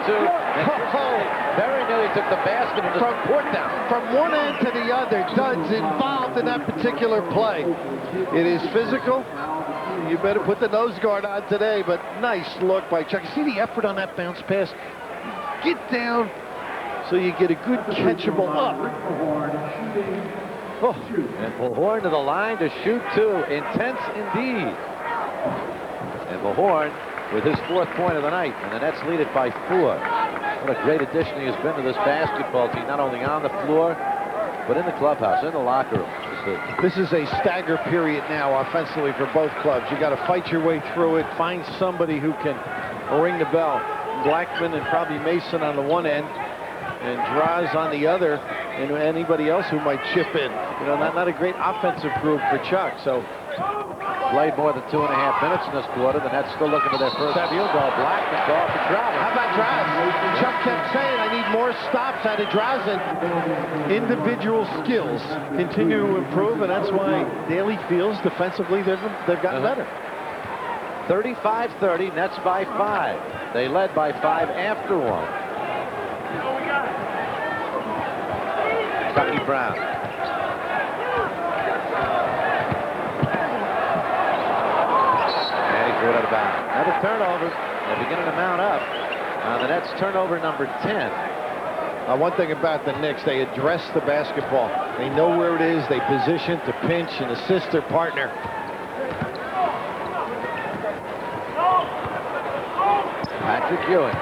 two. Very nearly took the basket and just poured down. From one end to the other, Duds involved in that particular play. It is physical. You better put the nose guard on today, but nice look by Chuck. You see the effort on that bounce pass? Get down so you get a good catchable up. Oh, and Bullhorn to the line to shoot two. Intense indeed. And Bullhorn with his 4th point of the night, and the Nets lead it by 4. What a great addition he has been to this basketball team, not only on the floor, but in the clubhouse, in the locker room. This is a stagger period now offensively for both clubs. You got to fight your way through it, find somebody who can ring the bell. Blackman and probably Mason on the one end, and Draws on the other, and anybody else who might chip in. You know, not a great offensive group for Chuck. So played more than 2.5 minutes in this quarter. The Nets still looking for their first field goal. Blackman called for travel. How about Draws? Chuck kept saying, I need more stops out of Draws, and individual skills continue to improve, and that's why Daly feels defensively they've gotten better. 35-30, Nets by 5. They led by 5 after 1. Chucky Brown. And he threw it out of bounds. Another turnover. They're beginning to mount up. The Nets turnover number 10. One thing about the Knicks, they address the basketball. They know where it is. They position to pinch and assist their partner. Patrick Ewing.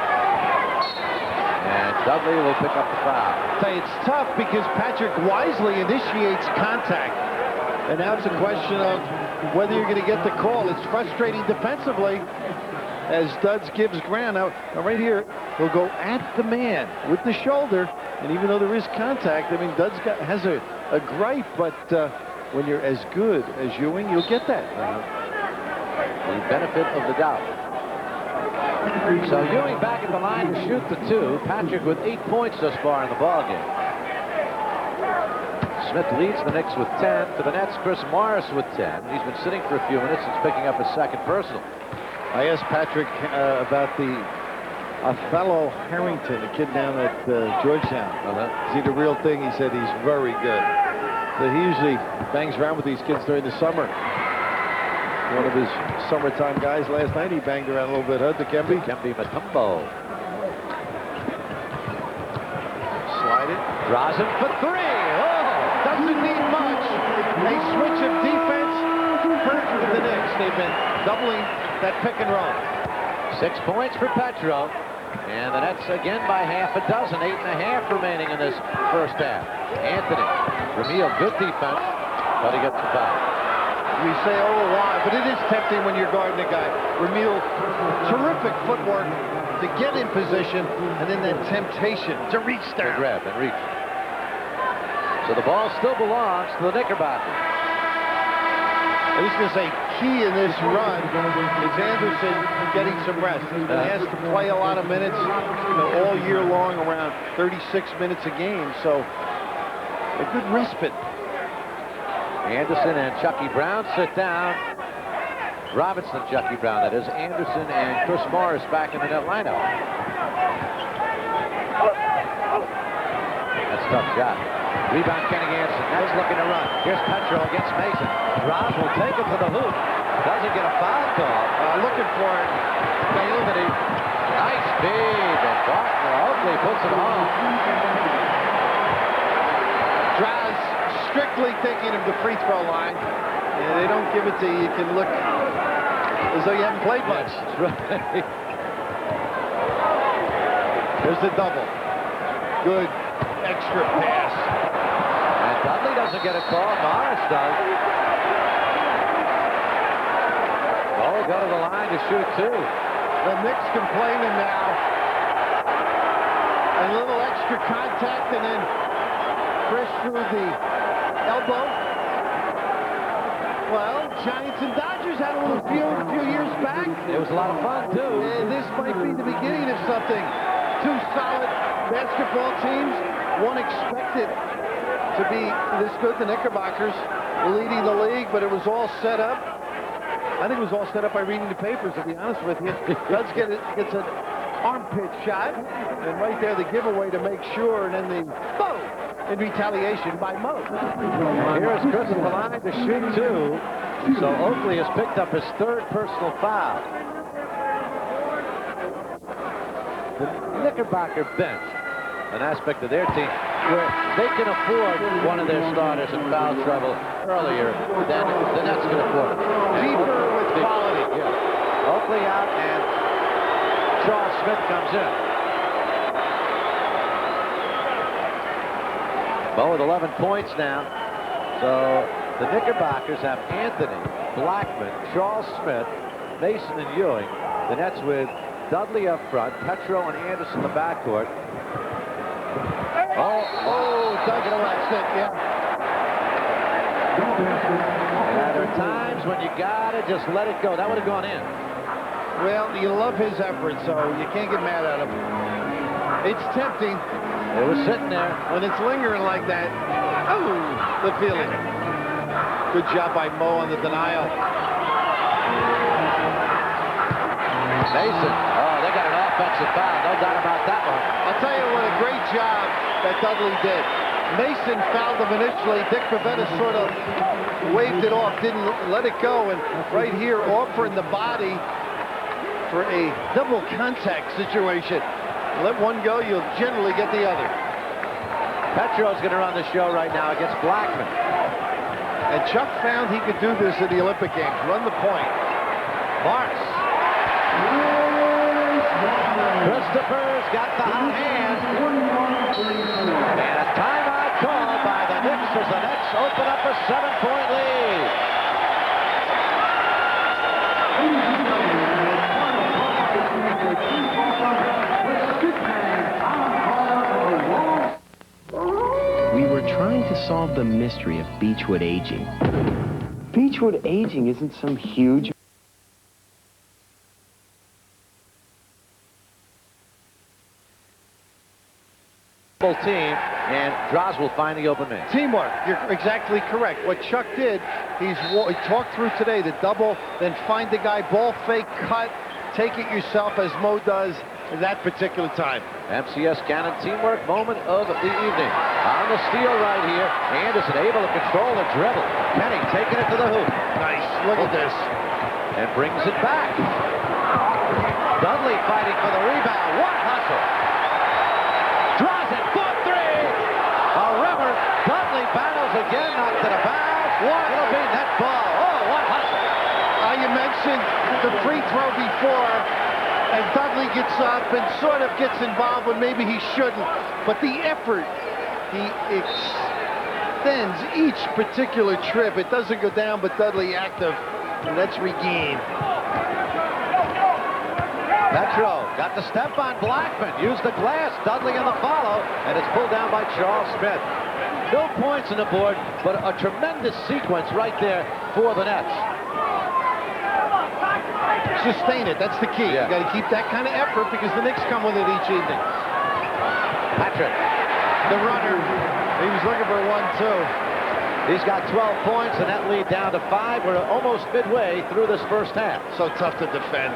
And Dudley will pick up the foul. It's tough because Patrick wisely initiates contact. And now it's a question of whether you're going to get the call. It's frustrating defensively as Duds gives ground. Now right here, he'll go at the man with the shoulder. And even though there is contact, I mean, Duds has a gripe, but when you're as good as Ewing, you'll get that. The benefit of the doubt. So Ewing back at the line to shoot the 2. Patrick with 8 points thus far in the ballgame. Smith leads the Knicks with 10. For the Nets, Chris Morris with 10. He's been sitting for a few minutes. He's picking up his 2nd personal. I asked Patrick about the Othello Harrington, the kid down at Georgetown. Is he the real thing? He said he's very good. But he usually bangs around with these kids during the summer. One of his summertime guys last night, he banged around a little bit, huh, Dikembe? Dikembe Mutombo. Slide it. Draws him for 3. Oh! Doesn't need much. A switch of defense hurt the Knicks. They've been doubling that pick and roll. 6 points for Petro. And the Nets again by half a dozen. 8.5 remaining in this first half. Anthony. Ramil, good defense, but he gets the foul. We say, oh, why? But it is tempting when you're guarding a guy. Ramil, terrific footwork to get in position, and then that temptation to reach down. To grab and reach. So the ball still belongs to the Knickerbockers. I was going to say, key in this run is Anderson getting some rest. He's been asked to play a lot of minutes, all year long, around 36 minutes a game. So a good respite. Anderson and Chucky Brown sit down. Robinson, Chucky Brown, that is. Anderson and Chris Morris back in the net lineup. That's a tough shot. Rebound, Kenny Anderson. That's looking to run. Here's Petro against Mason. Ross will take it to the hoop. Doesn't get a foul call. Looking for it. Unity. Nice feed. And Barton hopefully puts it home. Draws strictly thinking of the free throw line. Yeah, they don't give it to you. You can look as though you haven't played much. That's right. There's the double. Good extra pass. And Dudley doesn't get a call. Morris does. Oh, go to the line to shoot 2. The Knicks complaining now. A little extra contact and then Chris through the elbow. Well, Giants and Dodgers had a little feud a few years back. It was a lot of fun, too. And this might be the beginning of something. 2 solid basketball teams. One expected to be this good. The Knickerbockers leading the league, but it was all set up. I think it was all set up by reading the papers, to be honest with you. Duds gets a armpit shot. And right there, the giveaway to make sure. And then the boom in retaliation by Mo. Here's Chris at the line to shoot 2. So Oakley has picked up his 3rd personal foul. The Knickerbocker bench, an aspect of their team where they can afford one of their starters in foul trouble earlier than the Nets can afford. Deeper with quality. Yeah. Oakley out, and Charles Smith comes in. Bo with 11 points now. So the Knickerbockers have Anthony, Blackman, Charles Smith, Mason, and Ewing. The Nets with Dudley up front, Petro and Anderson in the backcourt. Doug elects it, yeah. There are times when you gotta just let it go. That would have gone in. Well, you love his effort, so you can't get mad at him. It's tempting. It was sitting there. When it's lingering like that, oh, the feeling. Good job by Mo on the denial. Mason. Oh, they got an offensive foul. No doubt about that one. I'll tell you what a great job that Dudley did. Mason fouled him initially. Dick Pavetta sort of waved it off, didn't let it go, and right here offering the body for a double contact situation. Let one go, you'll generally get the other. Petro's going to run the show right now against Blackman. And Chuck found he could do this in the Olympic Games. Run the point. Morris. Christopher's got the hot hand. And a timeout call by the Knicks as the Nets open up a 7-point lead. We were trying to solve the mystery of Beechwood aging. Beechwood aging isn't some huge team, and Droz will find the open man. Teamwork. You're exactly correct. What Chuck did, he talked through today, the double, then find the guy, ball fake, cut, take it yourself as Mo does at that particular time. MCS Cannon teamwork moment of the evening. On the steal right here, Anderson able to control the dribble. Kenny taking it to the hoop. Nice. Look at this. And brings it back. Dudley fighting for the rebound. What hustle. Draws it, 4-3. A river. Dudley battles again, knocked it about. It'll be net ball. Oh, what hustle. You mentioned the free throw before, and Dudley gets up and sort of gets involved when maybe he shouldn't. But the effort, he extends each particular trip. It doesn't go down, but Dudley active. And that's regained. Petro got the step on Blackman, used the glass, Dudley on the follow, and it's pulled down by Charles Smith. No points on the board, but a tremendous sequence right there for the Nets. Sustain it, that's the key. Yeah. You got to keep that kind of effort because the Knicks come with it each evening. Patrick. The runner, he was looking for 1-2. He's got 12 points, and that lead down to 5. We're almost midway through this first half. So tough to defend.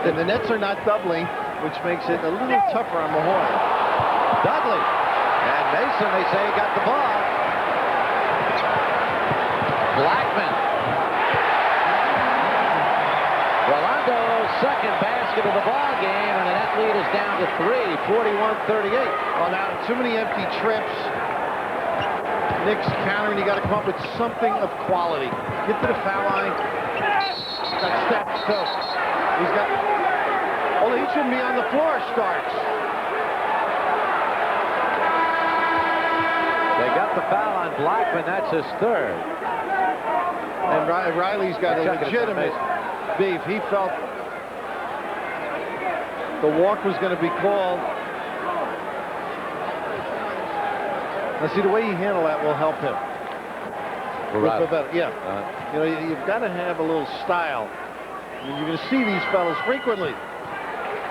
And the Nets are not doubling, which makes it a little tougher on Mahorn. Dudley. And Mason, they say, got the ball. Blackman. Rolando's second basket of the ball game, and the net lead is down to 3, 41-38. Well, now, too many empty trips. Knicks countering, you got to come up with something of quality. Get to the foul line. Got steps, too. He's got... Oh, he shouldn't be on the floor, Starks. They got the foul on Blackman. That's his 3rd. And Riley's got a legitimate beef. He felt the walk was going to be called. Now, see, the way you handle that will help him. Yeah. You know, you've got to have a little style. I mean, you're going to see these fellas frequently.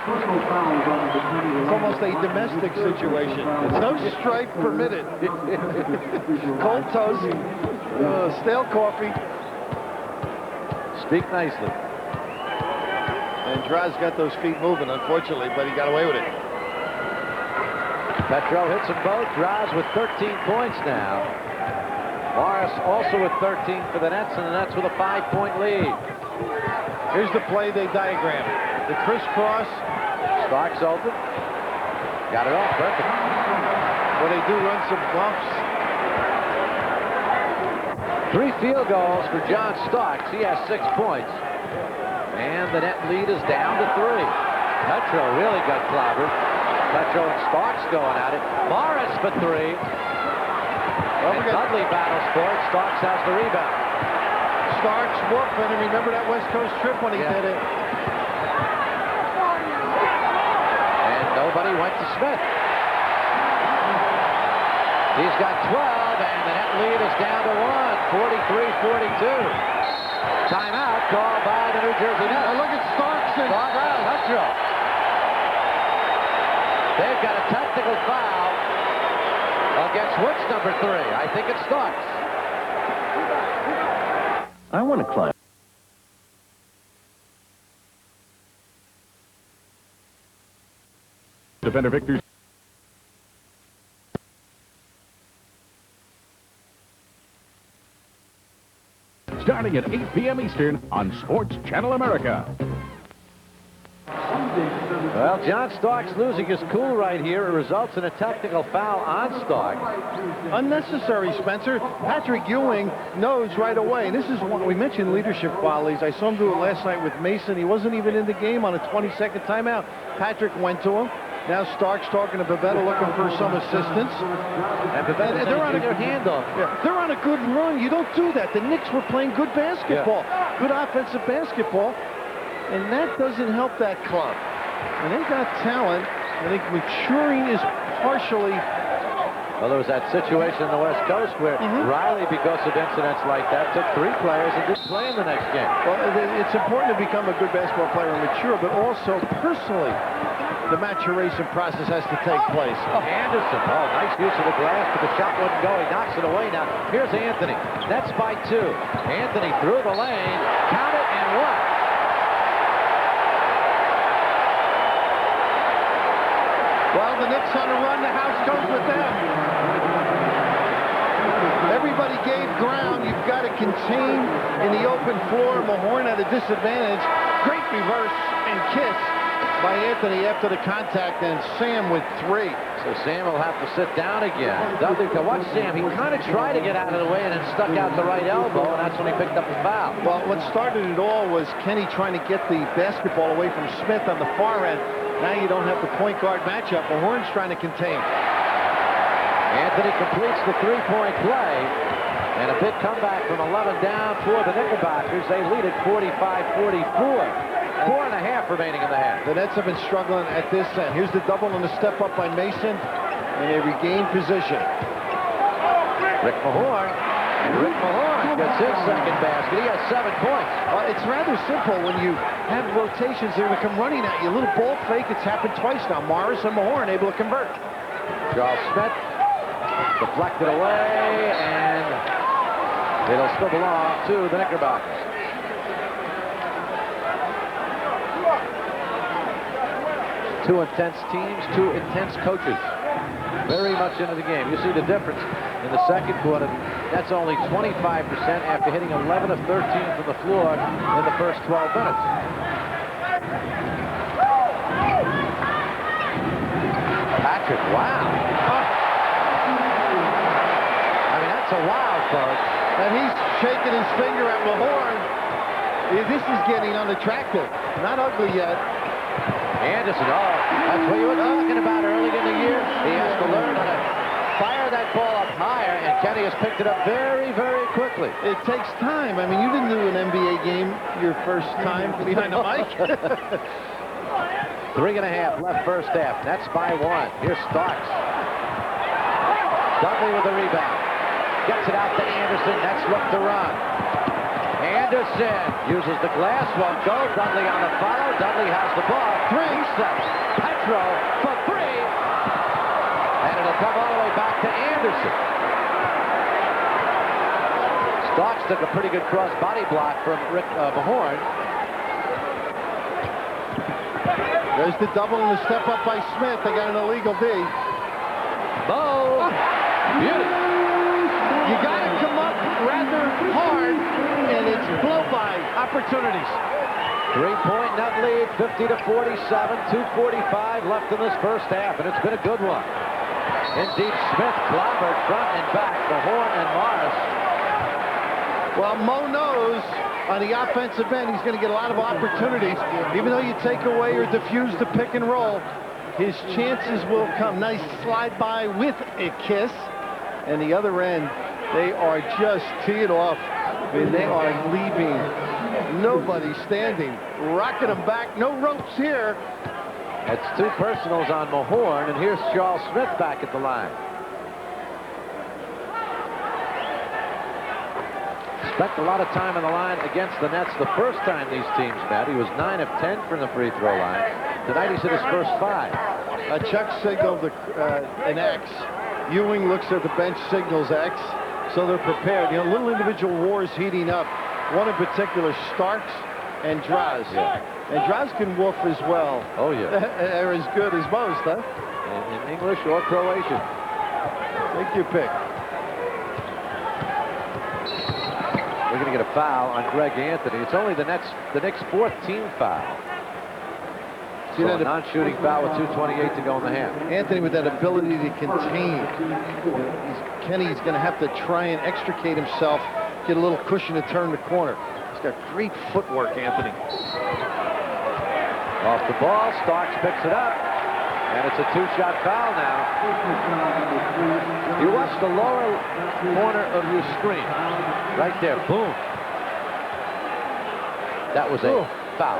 It's almost a domestic situation. It's no strife permitted. Cold toast, stale coffee. Speak nicely. And Dra's got those feet moving, unfortunately, but he got away with it. Petro hits them both. Draws with 13 points now. Morris also with 13 for the Nets, and the Nets with a 5-point lead. Here's the play they diagrammed. The crisscross. Starks open. Got it off. Perfect. When they do run some bumps. 3 field goals for John Starks. He has 6 points. And the net lead is down to 3. Petro really got clobbered. Petro and Starks going at it. Morris for 3. And Dudley battles for it. Starks has the rebound. Starks whooping, and remember that West Coast trip when he did it. And nobody went to Smith. He's got 12, and the net lead is down to 1, 43-42. Timeout called by the New Jersey Nets. Look at Starks and Petro. They've got a technical foul against which number 3? I think it's Starks. I want to climb. Defender Victor. Starting at 8 p.m. Eastern on Sports Channel America. Well, John Starks losing his cool right here. It results in a technical foul on Starks. Unnecessary, Spencer. Patrick Ewing knows right away. And this is what we mentioned, leadership qualities. I saw him do it last night with Mason. He wasn't even in the game on a 20-second timeout. Patrick went to him. Now Starks talking to Bavetta, looking for some assistance. And Bavetta, they're on their hand off. Yeah, they're on a good run. You don't do that. The Knicks were playing good basketball, good offensive basketball, and that doesn't help that club. And they got talent. I think maturing is partially. Well, there was that situation in the West Coast where Riley, because of incidents like that, took 3 players and didn't play in the next game. Well, it's important to become a good basketball player and mature, but also personally, the maturation process has to take place. Anderson, nice use of the glass, but the shot wouldn't go. He knocks it away now. Here's Anthony. Nets by 2. Anthony through the lane. Count it and 1. Well, the Knicks on a run. The house goes with them. Everybody gave ground. You've got to contain in the open floor. Mahorn at a disadvantage. Great reverse and kiss by Anthony after the contact, and Sam with 3. So Sam will have to sit down again. Dudley, watch Sam. He kind of tried to get out of the way and then stuck out the right elbow, and that's when he picked up the foul. Well, what started it all was Kenny trying to get the basketball away from Smith on the far end. Now you don't have the point guard matchup. Mahorn's trying to contain. Anthony completes the 3-point play, and a big comeback from 11 down for the Knickerbockers. They lead at 45-44. 4.5 remaining in the half. The Nets have been struggling at this end. Here's the double and the step up by Mason, and they regain position. Rick Mahorn. And Rick Mahorn gets his second basket. He has 7 points. It's rather simple when you have rotations. They're going to come running at you. A little ball fake. It's happened twice now. Morris and Mahorn able to convert. Charles Smith deflected away, and it'll still belong to the Knickerbockers. Two intense teams, 2 intense coaches. Very much into the game. You see the difference in the second quarter. That's only 25% after hitting 11 of 13 from the floor in the first 12 minutes. Patrick, wow. I mean, that's a wow, folks. And he's shaking his finger at Mahorn. This is getting unattractive. Not ugly yet. Anderson, that's what you were talking about early in the year. He has to learn how to fire that ball up higher, and Kenny has picked it up very, very quickly. It takes time. I mean, you didn't do an NBA game your first time behind the mic. 3.5 left first half. Nets by 1. Here's Starks. Dudley with the rebound. Gets it out to Anderson. Nets look to run. Anderson uses the glass, won't go. Dudley on the follow. Dudley has the ball. 3 steps. Petro for 3. And it'll come all the way back to Anderson. Starks took a pretty good cross body block from Rick Mahorn. There's the double and the step up by Smith. They got an illegal D. Bo. Beauty. You got to come up rather hard, and it's blow-by opportunities. 3-point net lead, 50-47, 2:45 left in this first half, and it's been a good one. Indeed, Smith clobbered front and back, the Horn and Morris. Well, Mo knows on the offensive end he's going to get a lot of opportunities. Even though you take away or diffuse the pick and roll, his chances will come. Nice slide by with a kiss. And the other end, they are just teeing off. I mean, they are leaving nobody standing, rocking them back. No ropes here. That's 2 personals on Mahorn, and here's Charles Smith back at the line. Spent a lot of time on the line against the Nets the first time these teams met. He was 9 of 10 from the free throw line. Tonight he's hit his first 5. Chuck signaled an X. Ewing looks at the bench, signals X. So they're prepared. You know, little individual wars heating up. One in particular, Starks and Draz. Yeah. And Draz can woof as well. Oh, yeah. They're as good as most, huh? In English or Croatian. Take your pick. We're going to get a foul on Greg Anthony. It's only the Knicks' 4th team foul. See So that a non-shooting foul with 2:28 to go in the half. Anthony with that ability to contain. Kenny's going to have to try and extricate himself, get a little cushion to turn the corner. He's got great footwork, Anthony. Off the ball, Starks picks it up, and it's a 2-shot foul now. You watch the lower corner of your screen. Right there, boom. That was a foul.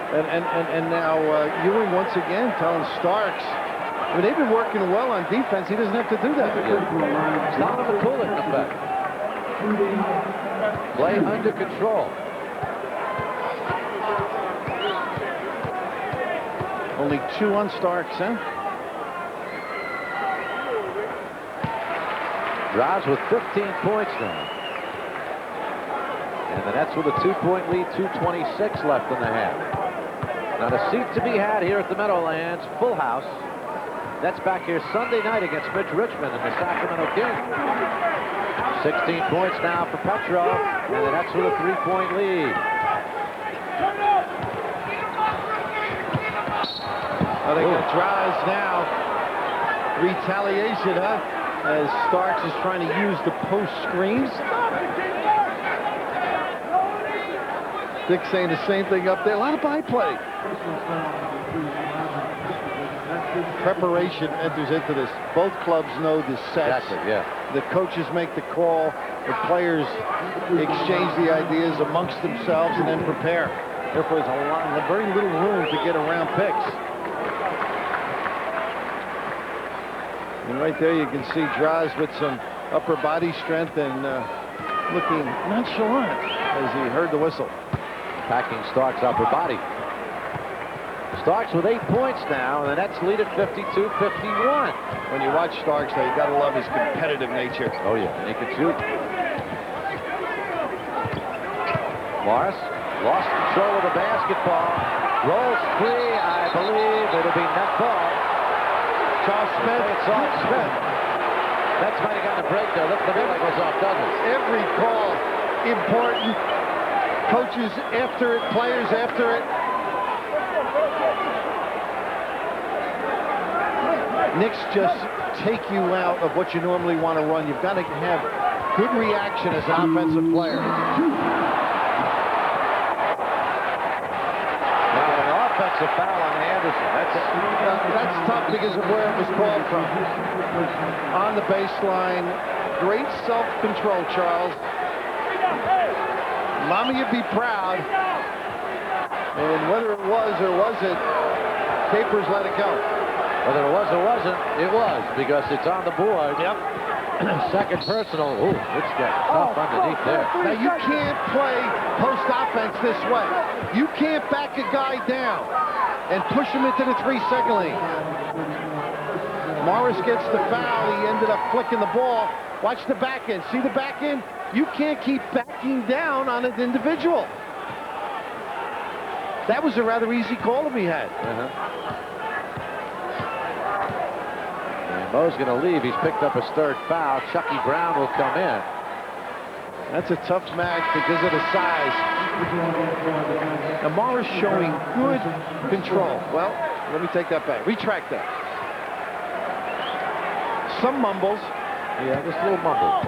And now Ewing once again telling Starks, I mean, they've been working well on defense. He doesn't have to do that. It's not to cool it, in effect. Play under control. Only 2 on Starks, huh? Drives with 15 points now. And the Nets with a 2-point lead, 2:26 left in the half. Not a seat to be had here at the Meadowlands. Full house. Nets back here Sunday night against Mitch Richmond and the Sacramento Kings. 16 points now for Petrov, and the Nets with a 3-point lead. Oh, they got drives now. Retaliation, huh? As Starks is trying to use the post screens. Dick saying the same thing up there. A lot of byplay. Preparation enters into this. Both clubs know the sets. Exactly, yeah. The coaches make the call. The players exchange the ideas amongst themselves and then prepare. Therefore, there's very little room to get around picks. And right there, you can see Draz with some upper body strength and looking nonchalant as he heard the whistle. Packing Starks' upper body. Starks with 8 points now, and the Nets lead at 52-51. When you watch Starks, though, you got to love his competitive nature. Oh, yeah, and he can shoot. Morris lost control of the basketball. Rolls free, I believe. It'll be net ball. Charles Smith. It's off Smith. Nets might have gotten a break there. Look, the middle goes off Douglas. Every call important. Coaches after it, players after it. Knicks just take you out of what you normally want to run. You've got to have good reaction as an offensive player. Now an offensive foul on Anderson. That's tough because of where it was called from. On the baseline, great self-control, Charles. Mama, you'd be proud. And whether it was or wasn't, Capers let it go. Whether it was or wasn't, it was, because it's on the board. Yep. Second personal. Ooh, it's got tough underneath there. Now, you can't play post offense this way. You can't back a guy down and push him into the 3-second lane. Morris gets the foul. He ended up flicking the ball. Watch the back end. See the back end? You can't keep backing down on an individual. That was a rather easy call to be had. And Mo's going to leave. He's picked up his third foul. Chucky Brown will come in. That's a tough match because of the size. Now Morris showing good control. Well, let me take that back. Retract that. Some mumbles. Yeah, just a little mumble.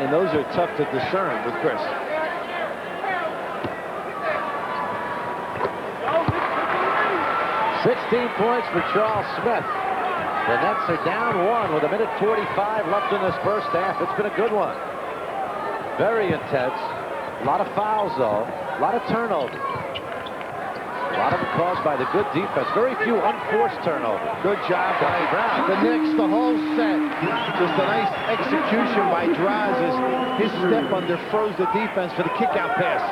And those are tough to discern with Chris. "16 points for Charles Smith. The Nets are down 1 with 1:45 left in this first half. It's been a good one. Very intense. A lot of fouls, though. A lot of turnovers. A lot of them caused by the good defense. Very few unforced turnovers. Good job by Brown. the Knicks, the whole set. Just a nice execution by Draz as his step under froze the defense for the kick-out pass.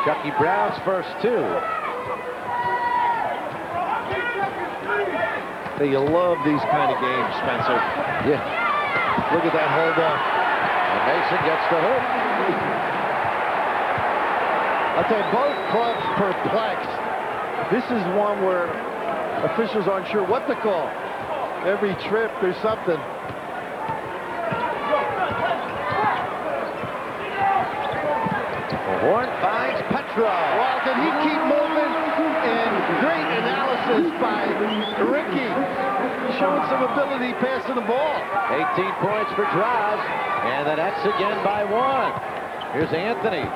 Chucky Brown's first 2. You love these kind of games, Spencer. Yeah. Look at that hold off. And Mason gets the hook. I'll tell you, both clubs perplexed. This is one where officials aren't sure what to call. Every trip, there's something. Horn finds Petro. Well, did he keep moving? And great analysis by Ricky. Showing some ability passing the ball. 18 points for Draz. And the Nets again by 1. Here's Anthony.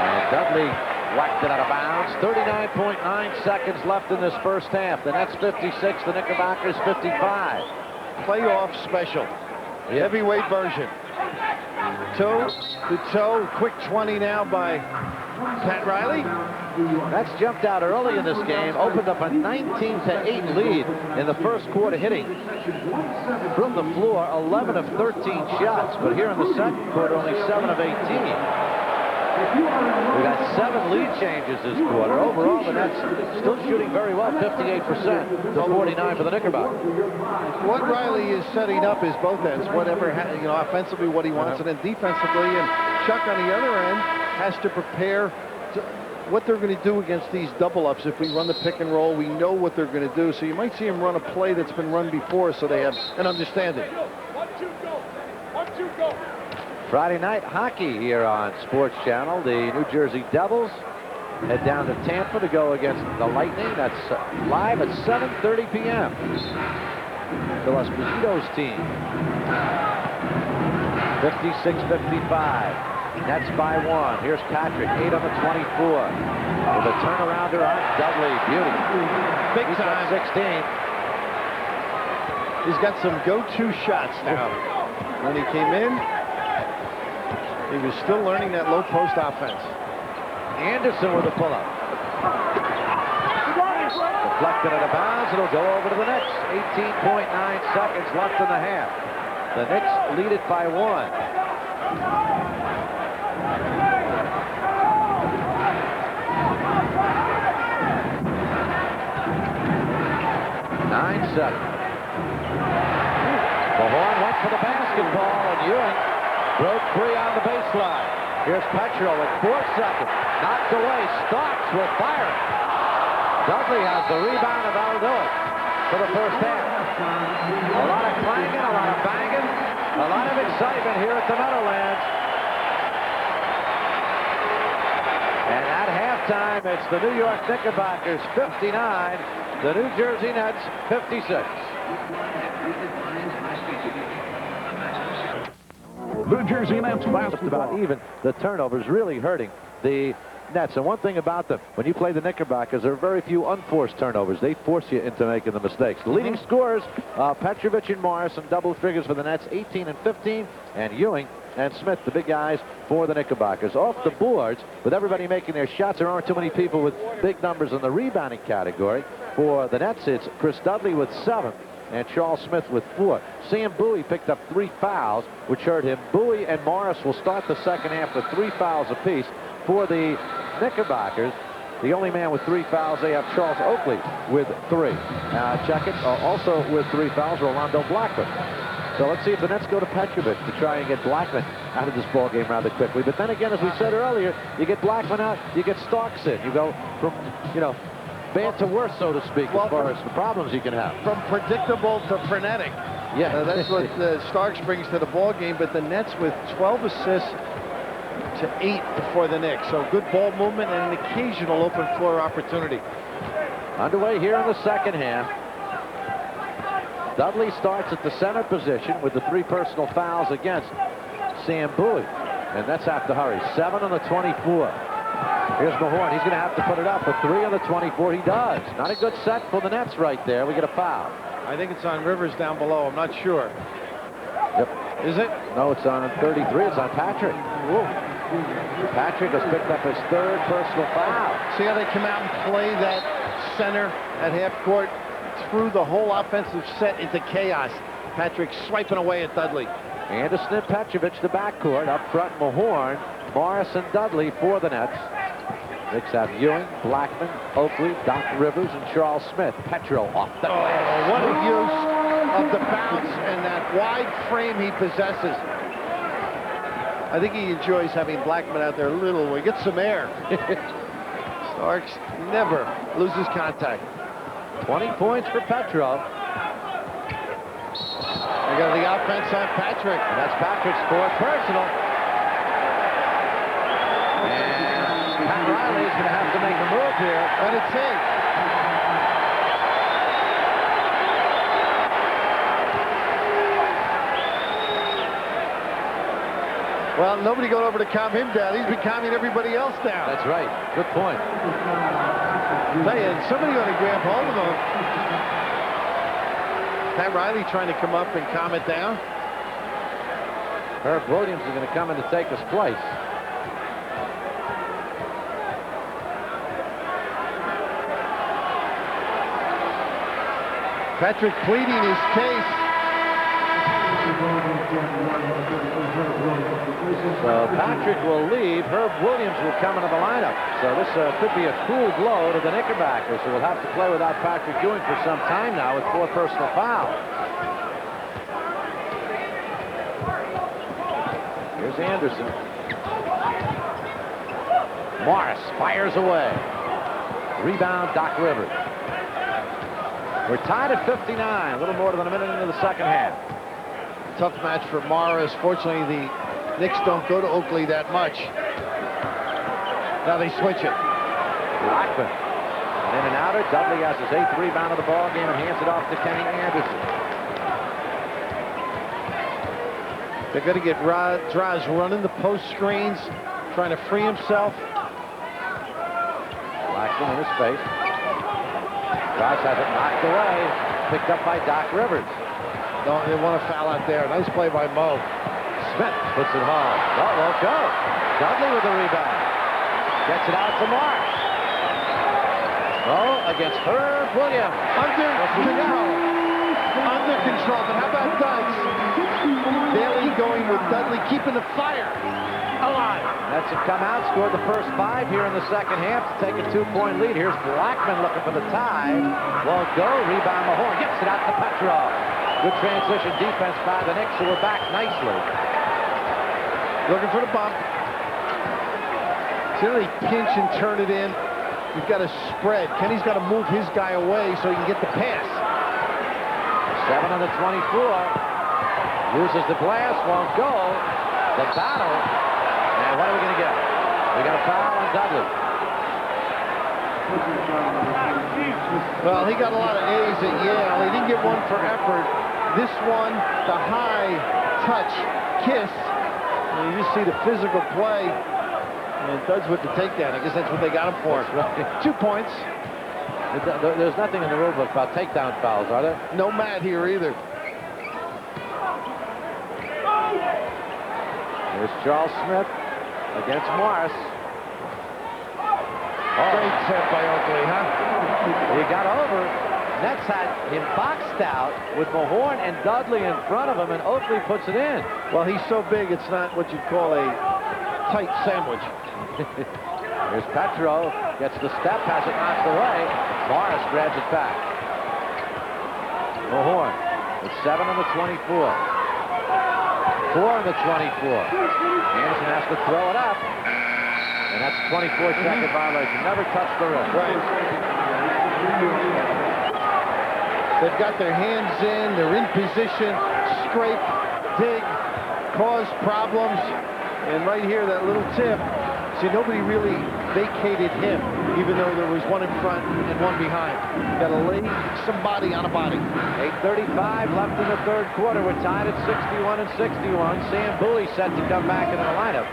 And Dudley whacked it out of bounds. 39.9 seconds left in this first half. The Nets 56, the Knickerbockers 55. Playoff special. Heavyweight version. Toe to toe. Quick 20 now by Pat Riley. Nets jumped out early in this game, opened up a 19-8 lead in the first quarter, hitting from the floor 11 of 13 shots. But here in the second quarter, only 7 of 18. We got 7 lead changes this quarter. Overall, the Nets still shooting very well, 58% to 49 for the Knickerbockers. What Riley is setting up is both ends. Whatever, offensively what he wants, and then defensively. And Chuck on the other end has to prepare what they're going to do against these double-ups. If we run the pick and roll, we know what they're going to do. So you might see him run a play that's been run before, so they have an understanding. 1-2 go. Friday night hockey here on Sports Channel. The New Jersey Devils head down to Tampa to go against the Lightning. That's live at 7:30 p.m. Phil Esposito's team. 56-55. Nets by 1. Here's Patrick, 8 on the 24. With a turnarounder on Dudley. Beauty. Big He's time. got 16. He's got some go-to shots now. When he came in, he was still learning that low post offense. Anderson with a pull-up. Deflected out of bounds. It'll go over to the Knicks. 18.9 seconds left in the half. The Knicks lead it by 1. The Horn went for the basketball, and Ewing broke free on the baseline. Here's Petro at 4 seconds. Knocked away. Starks will fire it. Dudley has the rebound, and that'll do it for the first half. A lot of clanging, a lot of banging, a lot of excitement here at the Meadowlands. And at halftime, it's the New York Knickerbockers 59, the New Jersey Nets 56. The Jersey Nets last About even. The turnovers really hurting the Nets. And one thing about them, when you play the Knickerbockers, there are very few unforced turnovers. They force you into making the mistakes. The leading scorers, Petrovic and Morris in double figures for the Nets, 18 and 15, and Ewing and Smith, the big guys for the Knickerbockers. Off the boards, with everybody making their shots, there aren't too many people with big numbers in the rebounding category. For the Nets, it's Chris Dudley with 7. And Charles Smith with 4. Sam Bowie picked up 3 fouls, which hurt him. Bowie and Morris will start the second half with 3 fouls apiece. For the Knickerbockers, the only man with 3 fouls, they have Charles Oakley with 3. Check it. Also with 3 fouls, Rolando Blackman. So let's see if the Nets go to Petrovic to try and get Blackman out of this ball game rather quickly. But then again, as we said earlier, you get Blackman out, you get Starks in. You go from, bad to worse, so to speak, as far as the problems you can have. From predictable to frenetic. Yeah. That's what Starks brings to the ball game. But the Nets with 12 assists to 8 before the Knicks. So good ball movement and an occasional open floor opportunity. Underway here in the second half. Dudley starts at the center position with the 3 personal fouls against Sam Bowie. And Nets have to hurry. 7 on the 24. Here's Mahorn. He's going to have to put it up for 3 on the 24. He does. Not a good set for the Nets right there. We get a foul. I think it's on Rivers down below. I'm not sure. Yep. Is it? No, it's on 33. It's on Patrick. Whoa. Patrick has picked up his 3rd personal foul. See how they come out and play that center at half court? Threw the whole offensive set into chaos. Patrick swiping away at Dudley. Anderson and Petrovic, the backcourt. Up front, Mahorn, Morris, and Dudley for the Nets. Knicks have Ewing, Blackman, Oakley, Doc Rivers, and Charles Smith. Petro off the glass. What a use of the bounce and that wide frame he possesses. I think he enjoys having Blackman out there a little. We get some air. Starks never loses contact. 20 points for Petro. They got the offense on Patrick. And that's Patrick's 4th personal. And Pat Riley is going to have to make a move here. What did it say? Well, nobody going over to calm him down. He's been calming everybody else down. That's right. Good point. Tell you, somebody ought to grab hold of him. Pat Riley trying to come up and calm it down. Herb Williams is going to come in to take his place. Patrick pleading his case. So Patrick will leave. Herb Williams will come into the lineup. So this could be a cool blow to the Knickerbockers, who will have to play without Patrick Ewing for some time now with 4 personal fouls. Here's Anderson. Morris fires away. Rebound, Doc Rivers. We're tied at 59, a little more than a minute into the second half. Tough match for Morris. Fortunately, the Knicks don't go to Oakley that much. Now they switch it. Blackman. In and outer. Dudley has his 8th rebound of the ball game and hands it off to Kenny Anderson. They're going to get Draws running the post screens, trying to free himself. Blackman in his face. Draws has it knocked away. Picked up by Doc Rivers. No, they want to foul out there. Nice play by Mo. Smith puts it home. Oh, won't go. Dudley with the rebound. Gets it out to Morris. Oh, against Herb Williams. Under control. Under control. But how about Dudley? Bailey going with Dudley, keeping the fire alive. Nets have come out, scored the first 5 here in the second half to take a 2-point lead. Here's Blackman looking for the tie. Won't go. Rebound Mahorn. Gets it out to Petrov. Good transition defense by the Knicks, who are back nicely. Looking for the bump. See how they pinch and turn it in. You've got to spread. Kenny's got to move his guy away so he can get the pass. 7 on the 24. Uses the glass, won't go. The battle. And what are we going to get? We got a foul on Dudley. Well, he got a lot of A's at Yale. He didn't get one for effort. This one, the high touch kiss. And you just see the physical play. And Duds with the takedown. I guess that's what they got him for. Right. 2 points. There's nothing in the rule book about takedown fouls, are there? No mat here either. Here's Charles Smith against Morris. Great set by Oakley, huh? He got over. Nets had him boxed out with Mahorn and Dudley in front of him, and Oakley puts it in. Well, he's so big, it's not what you'd call a tight sandwich. Here's Petro. Gets the step, has it knocked away. Morris grabs it back. Mahorn with 7 on the 24. on the 24. Anderson has to throw it up. And that's a 24-second violation. Never touched the rim. Right. They've got their hands in. They're in position. Scrape, dig, cause problems. And right here, that little tip. See, nobody really vacated him, even though there was one in front and one behind. Got to lay somebody on a body. 8:35 left in the third quarter. We're tied at 61 and 61. Sam Bowie set to come back into the lineup.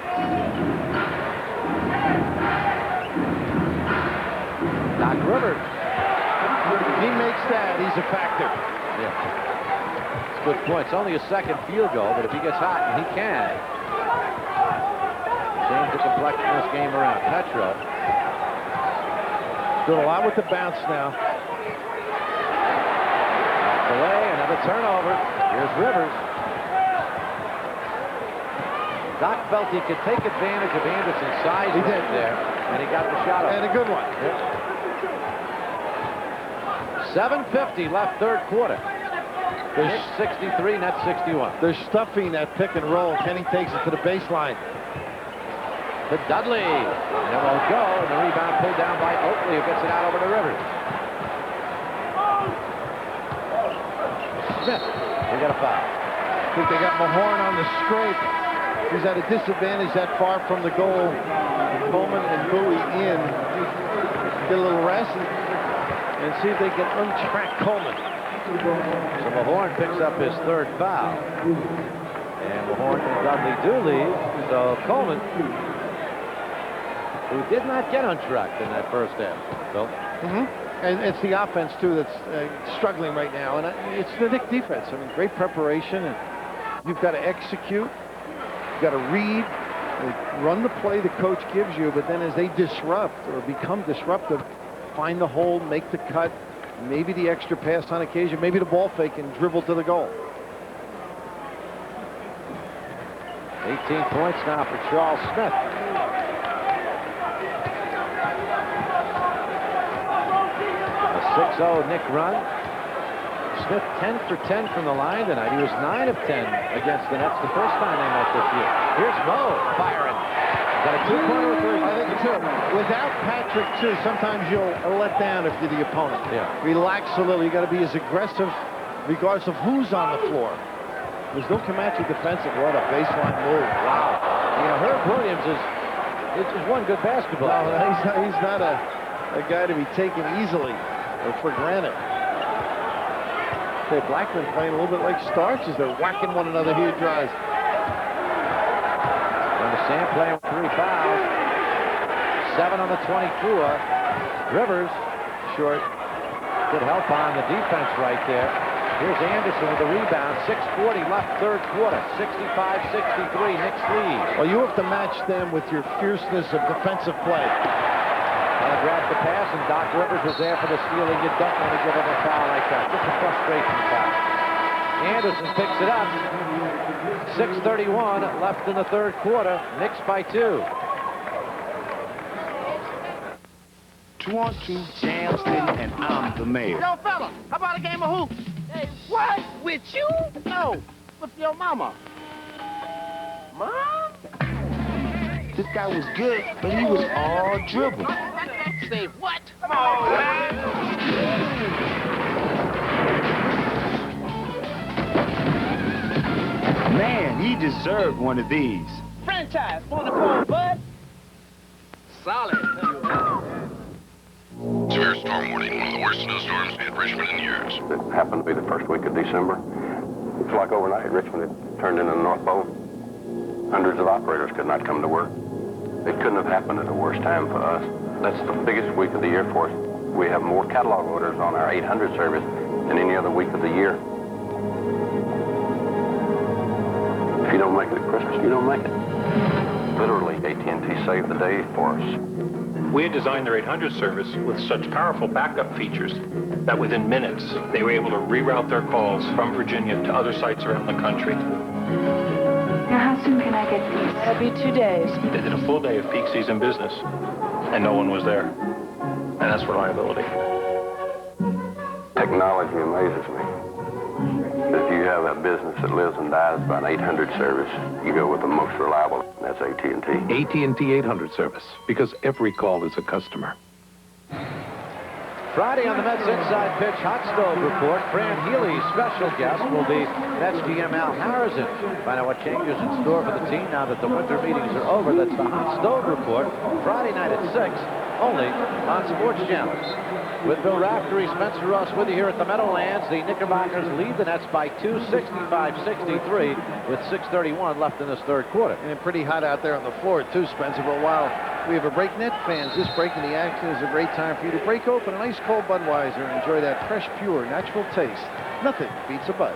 Doc Rivers. He makes that. He's a factor. Yeah. It's a good point. It's only a second field goal, but if he gets hot, and he can, change the complexion of this game around. Petro. Doing a lot with the bounce now. Away, another turnover. Here's Rivers. Doc felt he could take advantage of Anderson's size right there, and he got the shot up. And a good one. Yep. 7:50 left third quarter. There's 63, net 61. They're stuffing that pick and roll. Kenny takes it to the baseline. To Dudley. And it won't go, and the rebound pulled down by Oakley, who gets it out over to Rivers. Smith. We got a foul. I think they got Mahorn on the scrape. He's at a disadvantage that far from the goal. Coleman and Bowie in. Get a little rest and see if they can untrack Coleman. So Mahorn picks up his third foul. And Mahorn and Dudley do leave. So Coleman, who did not get untracked in that first half. Bill? And it's the offense, too, that's struggling right now. And it's the Knick defense. I mean, great preparation. And you've got to execute. You've got to read. Run the play the coach gives you. But then as they disrupt or become disruptive, find the hole, make the cut, maybe the extra pass on occasion, maybe the ball fake and dribble to the goal. 18 points now for Charles Smith. A 6-0 Knick run. Smith 10 for 10 from the line tonight. He was 9 of 10 against the Nets the first time they met this year. Here's Mo firing. Got a two-pointer with I think it's two. Without Patrick, too, sometimes you'll let down if you're the opponent. Yeah. Relax a little. You got to be as aggressive regardless of who's on the floor. There's no Comanche defensive. What a baseline move. Wow. Yeah, Herb Williams is one good basketball. No, he's not a guy to be taken easily or for granted. Okay, Blackman playing a little bit like Starks as they're whacking one another here, drives. Sam playing with 3 fouls. 7 on the 24. Rivers short. Good help on the defense right there. Here's Anderson with the rebound. 6:40 left third quarter. 65-63. Knicks lead. Well, you have to match them with your fierceness of defensive play. Grabbed the pass, and Doc Rivers was there for the steal, and you don't want to give him a foul like that. Just a frustration foul. Anderson picks it up. 6:31 left in the third quarter. Knicks by 2. 2-on-2 jam city, and I'm the mayor. Yo, fella, how about a game of hoops? Hey, what? With you? No, with your mama. Mom? This guy was good, but he was all dribble. Say what? Come on, man. Man, he deserved one of these. Franchise, want to call bud? Solid. Severe storm warning, one of the worst snowstorms in Richmond in years. It happened to be the first week of December. It's like overnight, Richmond had turned into the North Pole. Hundreds of operators could not come to work. It couldn't have happened at a worse time for us. That's the biggest week of the year for us. We have more catalog orders on our 800 service than any other week of the year. If you don't make it at Christmas, you don't make it. Literally, AT&T saved the day for us. We had designed their 800 service with such powerful backup features that within minutes, they were able to reroute their calls from Virginia to other sites around the country. Now, how soon can I get these? It'll be 2 days. They did a full day of peak season business, and no one was there. And that's reliability. Technology amazes me. If you have a business that lives and dies by an 800 service, you go with the most reliable, and that's AT&T. AT&T 800 service, because every call is a customer. Friday on the Mets Inside Pitch Hot Stove Report, Fran Healy's special guest will be Mets GM Al Harrison. Find out what changes in store for the team now that the winter meetings are over. That's the Hot Stove Report, Friday night at 6, only on Sports Channel. With Bill Raftery, Spencer Ross with you here at the Meadowlands. The Knickerbockers lead the Nets by 2, 65-63, with 6:31 left in this third quarter. And pretty hot out there on the floor, too, Spencer. But while we have a break, Net fans, this break in the action is a great time for you to break open an ice cold Budweiser and enjoy that fresh, pure, natural taste. Nothing beats a Bud.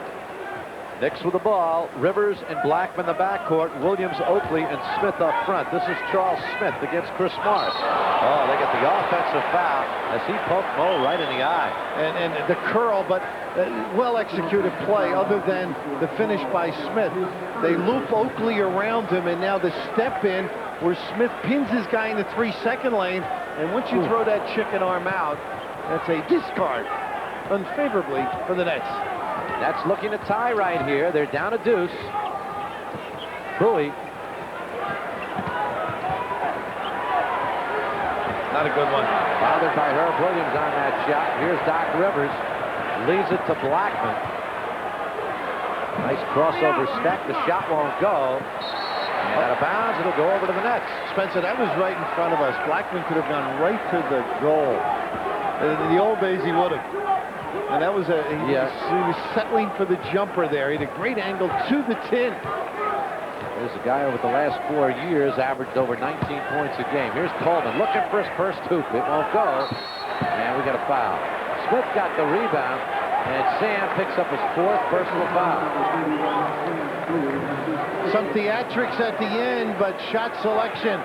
Knicks with the ball. Rivers and Blackman the backcourt. Williams, Oakley, and Smith up front. This is Charles Smith against Chris Morris. Oh, they get the offensive foul as he poked Mo right in the eye. And the curl, but well-executed play other than the finish by Smith. They loop Oakley around him, and now the step in where Smith pins his guy in the 3-second lane. And once you throw that chicken arm out, that's a discard unfavorably for the Nets. Nets looking to tie right here. They're down a deuce. Bowie. Not a good one. Bothered by Herb Williams on that shot. Here's Doc Rivers. Leaves it to Blackman. Nice crossover step. The shot won't go. And out of bounds, it'll go over to the Nets. Spencer, that was right in front of us. Blackman could have gone right to the goal. In the old days, he would have. And that was he was settling for the jumper there. He had a great angle to the tin. There's a guy over the last 4 years averaged over 19 points a game. Here's Coleman looking for his first hoop. It won't go. And we got a foul. Smith got the rebound, and Sam picks up his 4th personal foul. Some theatrics at the end, but shot selection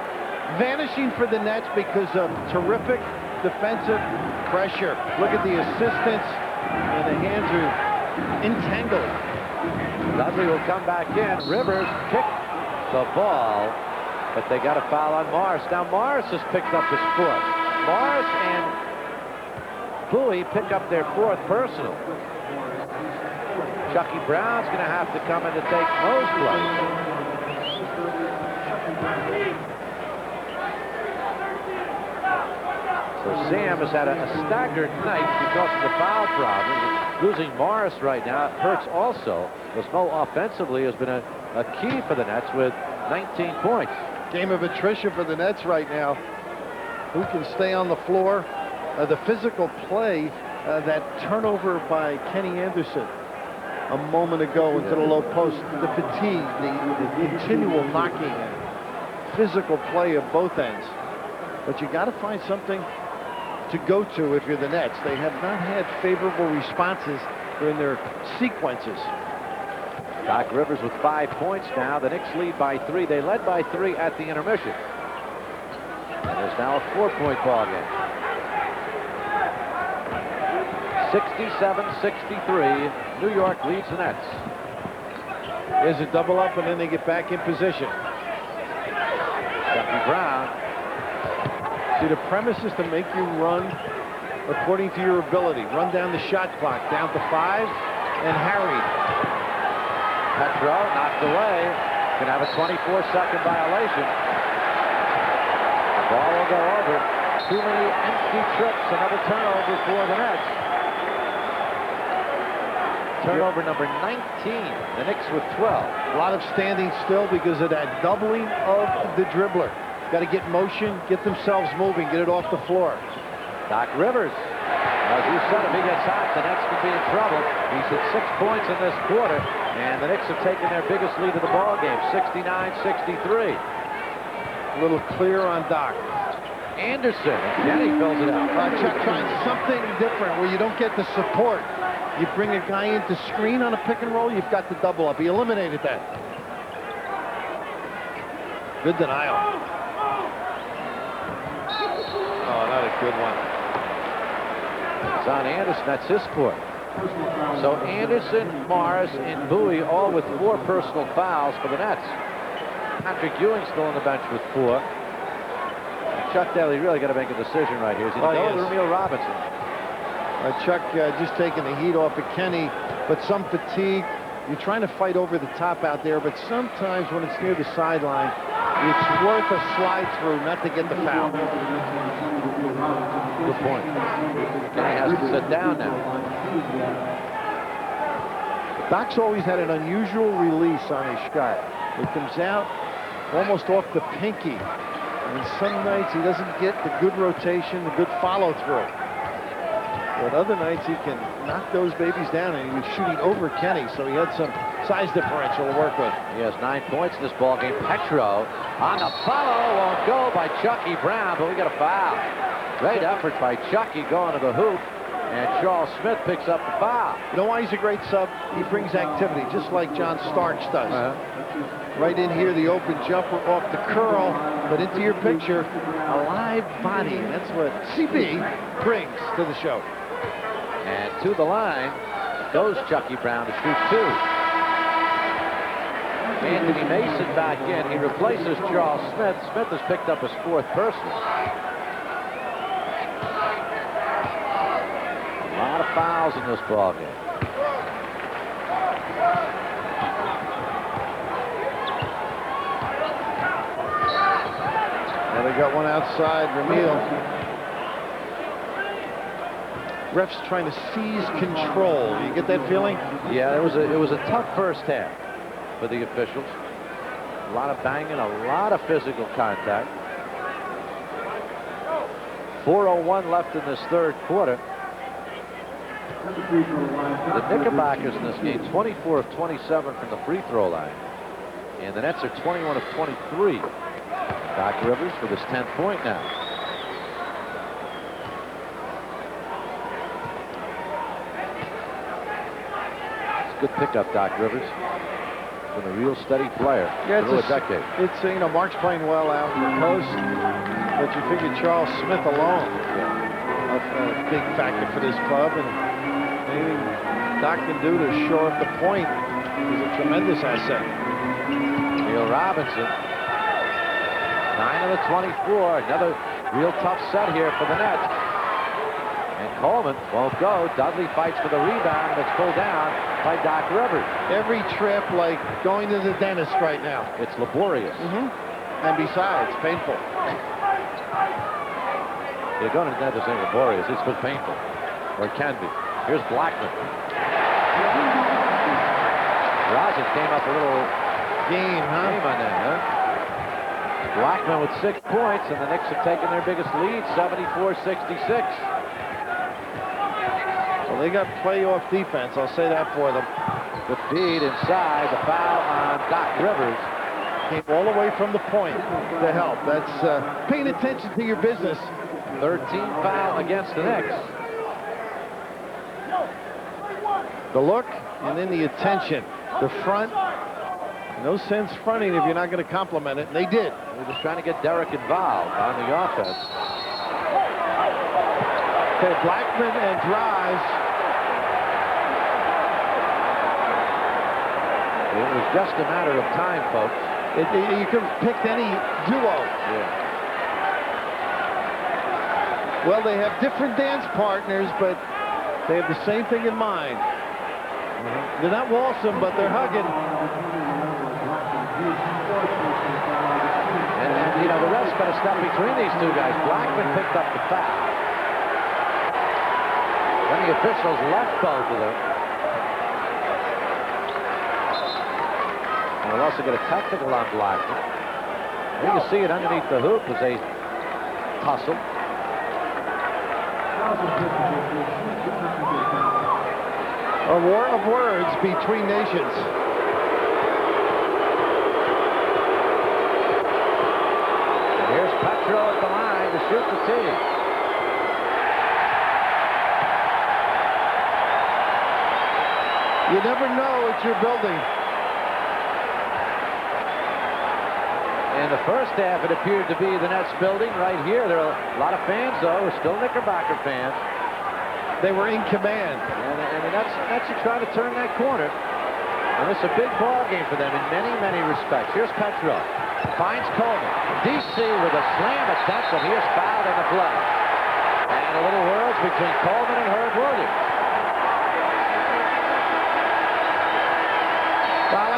vanishing for the Nets because of terrific defensive pressure. Look at the assistance, and the hands are entangled. Dudley will come back in. Rivers kicked the ball, but they got a foul on Morris. Now Morris has picked up his 4th. Morris and Bowie pick up their 4th personal. Chucky Brown's going to have to come in to take Mo's place. So Sam has had a staggered night because of the foul problem. Losing Morris right now hurts also, because Mo offensively has been a key for the Nets with 19 points. Game of attrition for the Nets right now. Who can stay on the floor? The physical play, that turnover by Kenny Anderson a moment ago into the low post, the fatigue, the continual knocking, physical play of both ends. But you got to find something to go to if you're the Nets. They have not had favorable responses during their sequences. Doc Rivers with 5 points now. The Knicks lead by 3. They led by 3 at the intermission. And there's now a 4-point ball game. 67-63. New York leads the Nets. There's a double up, and then they get back in position. Chucky Brown. See, the premise is to make you run according to your ability. Run down the shot clock, down to 5, and harried. Petro knocked away. Can have a 24-second violation. The ball will go over. Too many empty trips. Another turnover for the Nets. Turnover number 19. The Knicks with 12. A lot of standing still because of that doubling of the dribbler. Got to get motion, get themselves moving, get it off the floor. Doc Rivers. As you said, if he gets hot, the Nets could be in trouble. He's hit 6 points in this quarter, and the Knicks have taken their biggest lead of the ball game, 69-63. A little clear on Doc. Anderson, again he fills it out. Chuck trying something different where you don't get the support. You bring a guy in to screen on a pick and roll, you've got the double up. He eliminated that. Good denial. Oh, not a good one. It's on Anderson. That's his court. So Anderson, Morris, and Bowie all with 4 personal fouls for the Nets. Patrick Ewing still on the bench with 4. And Chuck Daly really got to make a decision right here. Is he going to go with Ramil Robinson? Chuck just taking the heat off of Kenny, but some fatigue. You're trying to fight over the top out there, but sometimes when it's near the sideline, it's worth a slide through not to get the foul. Good point. Kenny has to sit down now. Doc's always had an unusual release on his shot. It comes out almost off the pinky. And some nights he doesn't get the good rotation, the good follow through. But other nights he can knock those babies down, and he was shooting over Kenny, so he had some size differential to work with. He has 9 points in this ballgame. Petro on the follow, won't go by Chucky Brown, but we got a foul. Great effort by Chucky going to the hoop, and Charles Smith picks up the foul. You know why he's a great sub? He brings activity, just like John Starks does. Right in here, the open jumper off the curl, but into your picture, a live body. That's what CB brings to the show. And to the line goes Chucky Brown to shoot 2. Anthony Mason back in. He replaces Charles Smith. Smith has picked up his 4th personal. A lot of fouls in this ballgame. Now they got one outside, Ramil. Refs trying to seize control. You get that feeling? Yeah, it was a tough first half for the officials. A lot of banging, a lot of physical contact. 4:01 left in this 3rd quarter. The Knickerbockers in this game, 24 of 27 from the free throw line. And the Nets are 21 of 23. Doc Rivers with his 10th point now. Good pickup, Doc Rivers. Been a real steady player for a decade. It's, you know, Mark's playing well out on the coast, but you figure Charles Smith alone, a big factor for this club, and anything Doc can do to shore up the point is a tremendous asset. Neil Robinson, 9 of the 24. Another real tough set here for the Nets. And Coleman won't go. Dudley fights for the rebound, and it's pulled down by Doc Rivers. Every trip like going to the dentist right now. It's laborious. And besides, painful. You're going to the dentist ain't laborious. It's just painful. Or it can be. Here's Blackman. Rosin came up a little game on that, huh? Blackman with 6 points, and the Knicks have taken their biggest lead, 74-66. Well, they got playoff defense, I'll say that for them. The feed inside, the foul on Doc Rivers. Came all the way from the point to help. That's paying attention to your business. 13 foul against the Knicks. The look and then the attention. The front. No sense fronting if you're not going to compliment it. And they did. They're just trying to get Derek involved on the offense. Okay, Blackman and drives. It was just a matter of time, folks. You could have picked any duo. Yeah. Well, they have different dance partners, but they have the same thing in mind. They're not waltzing, but they're hugging. And you know, the ref's got to step between these two guys. Blackman picked up the foul. Then the officials left both of them. And we'll also get a technical on Blackman. You can see it underneath the hoop as they tussle. A war of words between nations. And here's Petro at the line to shoot the tee. You never know what you're building. In the first half, it appeared to be the Nets building right here. There are a lot of fans, though, still Knickerbocker fans. They were in command. And the Nets are trying to turn that corner. And it's a big ball game for them in many, many respects. Here's Petro. Finds Coleman. DC with a slam attempt, and he is fouled on the play. And a little words between Coleman and Herb Williams.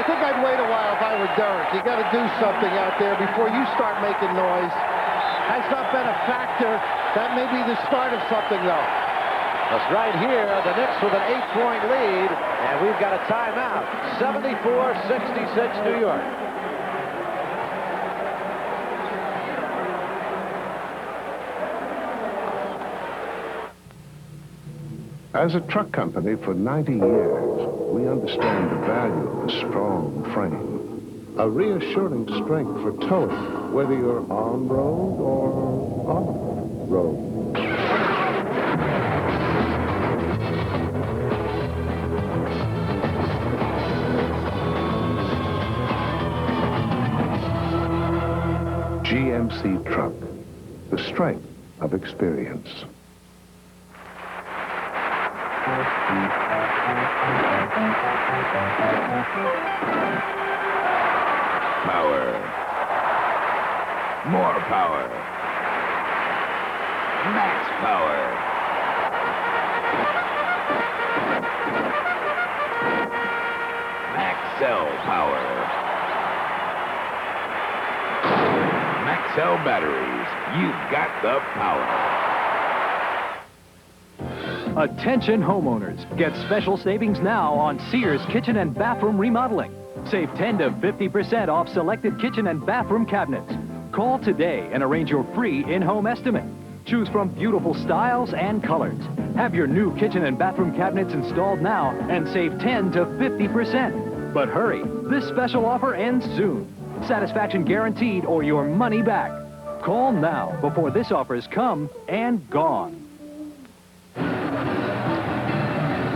I think I'd wait a while if I were Derek. You got to do something out there before you start making noise. Has not been a factor. That may be the start of something, though. That's right here. The Knicks with an 8-point lead, and we've got a timeout. 74-66 New York. As a truck company for 90 years, we understand the value of a strong frame. A reassuring strength for towing, whether you're on road or off road. GMC Truck, the strength of experience. Power. More power. Max power. Maxell power. Maxell batteries. You've got the power. Attention homeowners, get special savings now on Sears kitchen and bathroom remodeling. Save 10 to 50% off selected kitchen and bathroom cabinets. Call today and arrange your free in-home estimate. Choose from beautiful styles and colors. Have your new kitchen and bathroom cabinets installed now and save 10 to 50%. But hurry, this special offer ends soon. Satisfaction guaranteed or your money back. Call now before this offer is come and gone.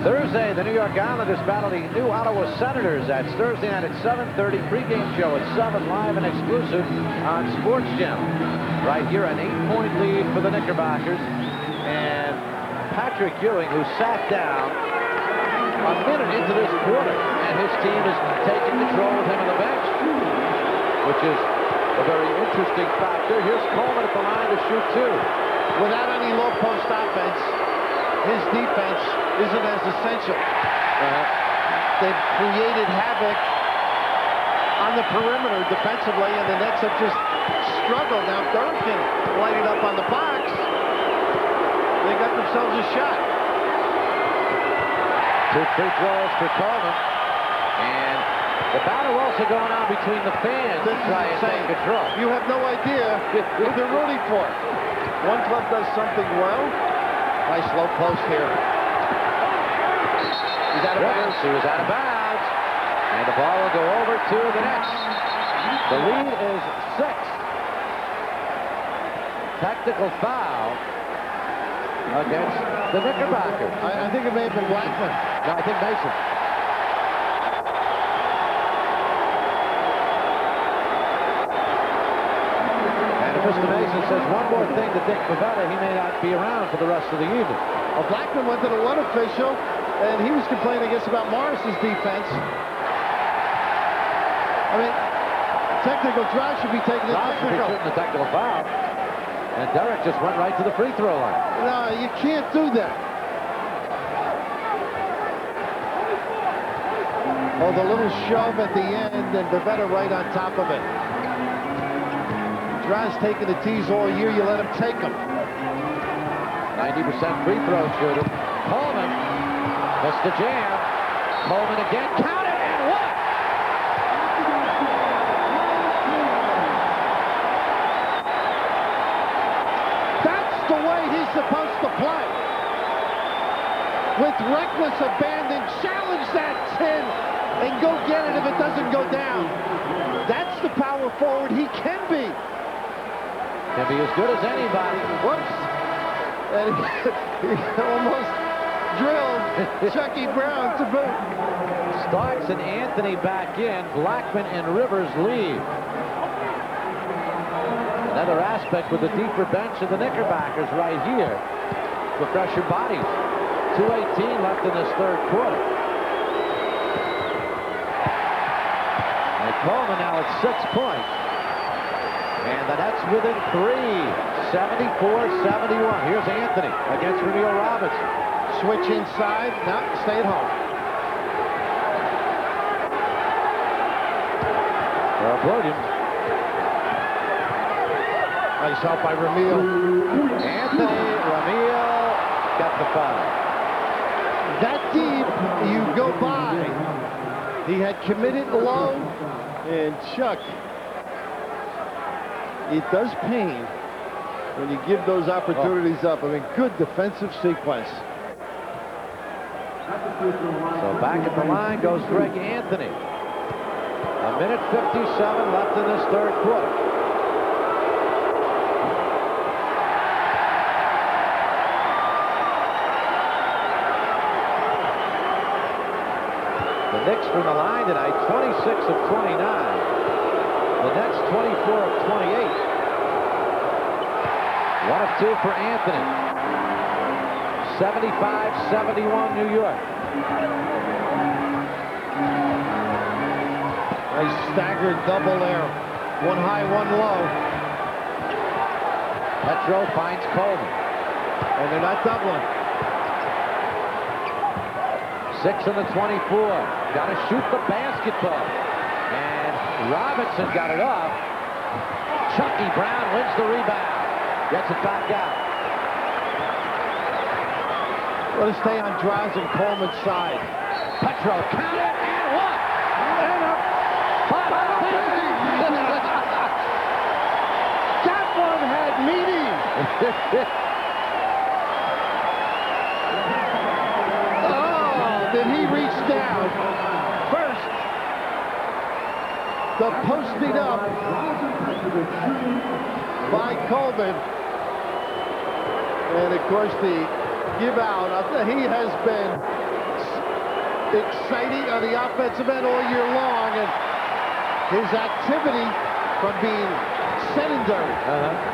Thursday, the New York Islanders battle the new Ottawa Senators. That's Thursday night at 7:30. Pregame show at 7, live and exclusive on Sports Gym. Right here, an 8-point lead for the Knickerbockers. And Patrick Ewing, who sat down a minute into this quarter, and his team is taking control with him on the bench, which is a very interesting factor. Here's Coleman at the line to shoot two. Without any low post offense, his defense isn't as essential. They've created havoc on the perimeter defensively, and the Nets have just struggled. Now, if Durham can light it up on the box, they got themselves a shot. 2 free throws for Coleman. And the battle also going on between the fans to try and take control. You have no idea who they're rooting for. One club does something well. Nice low post here. He's out of bounds. He was out of bounds. And the ball will go over to the Nets. The lead is 6. Technical foul against the Knickerbockers. I think it may have been Blackman. No, I think Mason. Mr. Mason says one more thing to Dick Pavetta, he may not be around for the rest of the evening. Well, Blackman went to the one official, and he was complaining, I guess, about Morris's defense. I mean, technical drive should be taken to technical. Shooting the technical foul. And Derek just went right to the free throw line. No, you can't do that. Oh, the little shove at the end, and Pavetta right on top of it. Draz taking the tees all year, you let him take them. 90% free throw shooter. Coleman missed the jam. Coleman again, count it, and what? That's the way he's supposed to play. With reckless abandon, challenge that tin and go get it if it doesn't go down. That's the power forward he can be. Can be as good as anybody. Whoops. And he almost drilled Chucky Brown to boot. Starks and Anthony back in. Blackman and Rivers leave. Another aspect with the deeper bench of the Knickerbockers right here. The fresher bodies. 2:18 left in this third quarter. And Coleman now at 6 points. And the Nets within 3, 74-71. Here's Anthony against Ramil Robinson. Switch inside. No, stay at home. Williams. Nice help by Ramil. Anthony Ramil got the foul. That deep, you go by. He had committed low, and Chuck, it does pain when you give those opportunities up. I mean, good defensive sequence. So back at the line goes Greg Anthony. A minute 57 left in this third quarter. The Knicks from the line tonight, 26 of 29. The Nets, 24 of 28. 1 of 2 for Anthony. 75-71 New York. Nice staggered double there. One high, one low. Petro finds Coleman. And they're not doubling. 6 in the 24. Got to shoot the basketball. And Robinson got it off. Chucky Brown wins the rebound. Gets it back out. Let us stay on Draws and Coleman's side. Petro count it and what? And up. That one had meaning. Oh, did he reach down? First, the posting up by Coleman. And of course the give out. He has been exciting on the offensive end all year long, and his activity from being sedentary.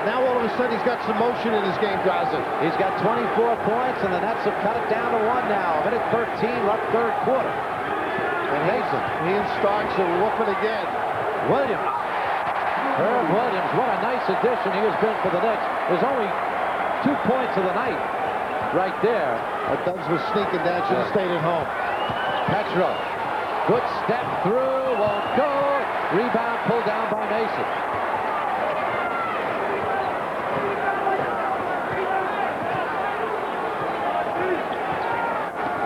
Now all of a sudden he's got some motion in his game, Drazen. He's got 24 points, and the Nets have cut it down to 1 now. A minute 13 left third quarter. And he and Starks are whooping again. Williams. Herb Williams, what a nice addition he has been for the Knicks. There's only 2 points of the night. Right there. Duds was sneaking down, should have stayed at home. Petro. Good step through, won't go. Rebound pulled down by Mason.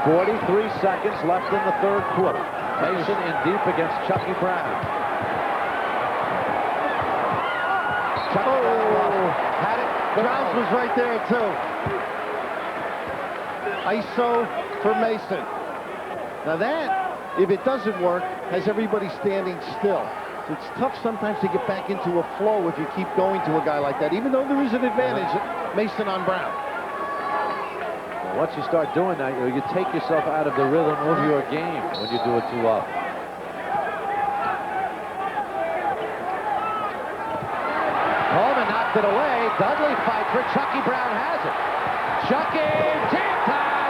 .43 seconds left in the third quarter. Mason in deep against Chucky Brown. Chucky Brown had it. Browns was right there, too. ISO for Mason. Now that, if it doesn't work, has everybody standing still. So it's tough sometimes to get back into a flow if you keep going to a guy like that, even though there is an advantage, Mason on Brown. Well, once you start doing that, you take yourself out of the rhythm of your game when you do it too often. Coleman knocked it away. Dudley fight for Chucky Brown has it. Chucky, jam time!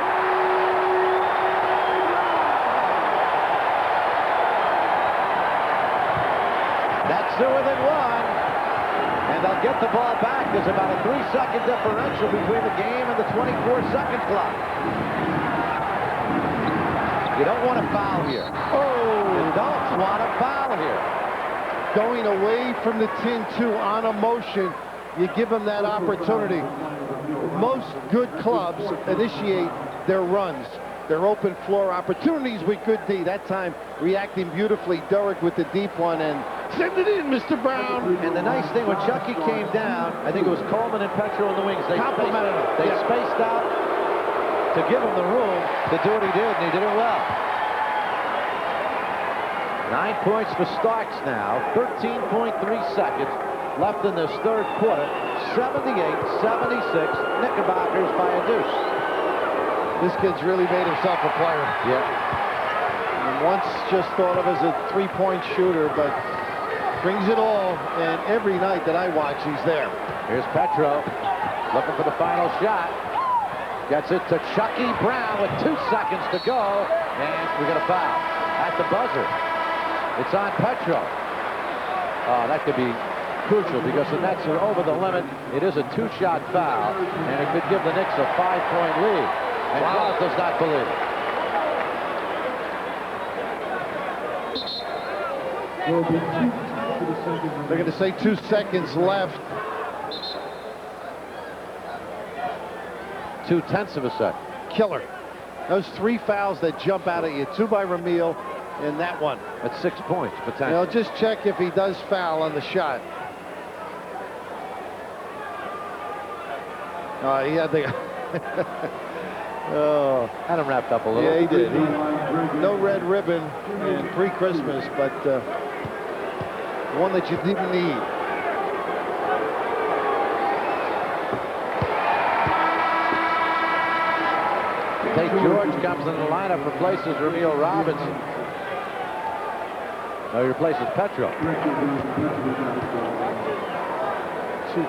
That's two within 1. And they'll get the ball back. There's about a 3-second differential between the game and the 24-second clock. You don't want to foul here. Oh! You don't want to foul here. Going away from the tin, too, on a motion, you give them that opportunity. Most good clubs initiate their runs, their open floor opportunities with good D. That time, reacting beautifully, Derek with the deep one, and send it in, Mr. Brown. And the nice thing, when Chucky came down, I think it was Coleman and Petro in the wings. They complimented him. They spaced out to give him the room to do what he did, and he did it well. 9 points for Starks now. 13.3 seconds left in this third quarter. 78-76. Knickerbockers by a deuce. This kid's really made himself a player. Yeah. And once just thought of as a three-point shooter, but brings it all, and every night that I watch, he's there. Here's Petro looking for the final shot. Gets it to Chucky Brown with 2 seconds to go, and we got a foul at the buzzer. It's on Petro. Oh, that could be crucial because the Nets are over the limit. It is a 2-shot foul, and it could give the Knicks a 5-point lead. And Klaus does not believe it. They're going to say 2 seconds left. 0.2 of a second. Killer. Those 3 fouls that jump out at you. 2 by Ramil and that one. That's 6 points, potentially. Now just check if he does foul on the shot. He had the... Oh, had him wrapped up a little. Yeah, he did. No red ribbon and pre-Christmas, but one that you didn't need. Tate George comes in the lineup, replaces Ramil Robinson. No, he replaces Petro. 2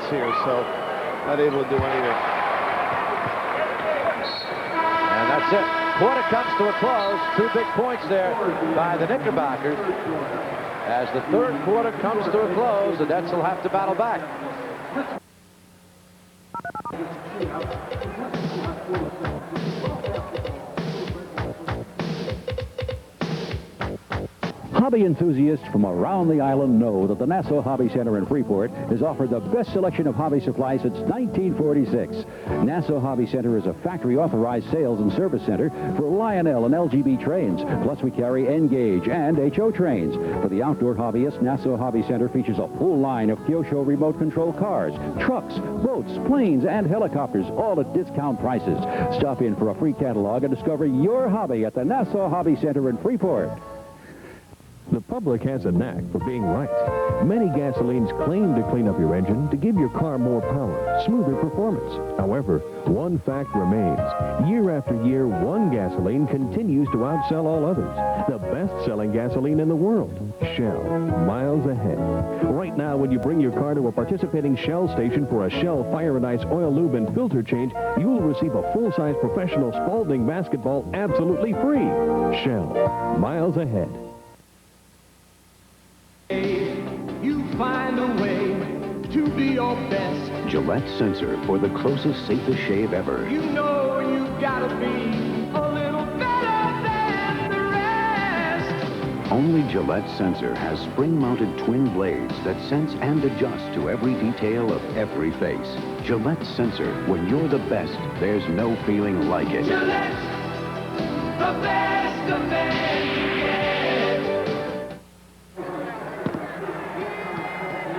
here, so not able to do anything. And that's it. Quarter comes to a close. 2 big points there by the Knickerbockers. As the third quarter comes to a close, the Nets will have to battle back. Hobby enthusiasts from around the island know that the Nassau Hobby Center in Freeport has offered the best selection of hobby supplies since 1946. Nassau Hobby Center is a factory-authorized sales and service center for Lionel and LGB trains. Plus, we carry Engage and HO trains. For the outdoor hobbyist, Nassau Hobby Center features a full line of Kyosho remote-control cars, trucks, boats, planes, and helicopters, all at discount prices. Stop in for a free catalog and discover your hobby at the Nassau Hobby Center in Freeport. The public has a knack for being right. Many gasolines claim to clean up your engine to give your car more power, smoother performance. However, one fact remains. Year after year, one gasoline continues to outsell all others. The best-selling gasoline in the world, Shell, miles ahead. Right now, when you bring your car to a participating Shell station for a Shell Fire and Ice oil, lube, and filter change, you will receive a full-size professional Spalding basketball absolutely free. Shell, miles ahead. You find a way to be your best. Gillette Sensor for the closest, safest shave ever. You know you gotta be a little better than the rest. Only Gillette Sensor has spring-mounted twin blades that sense and adjust to every detail of every face. Gillette Sensor, when you're the best, there's no feeling like it. Gillette, the best of men.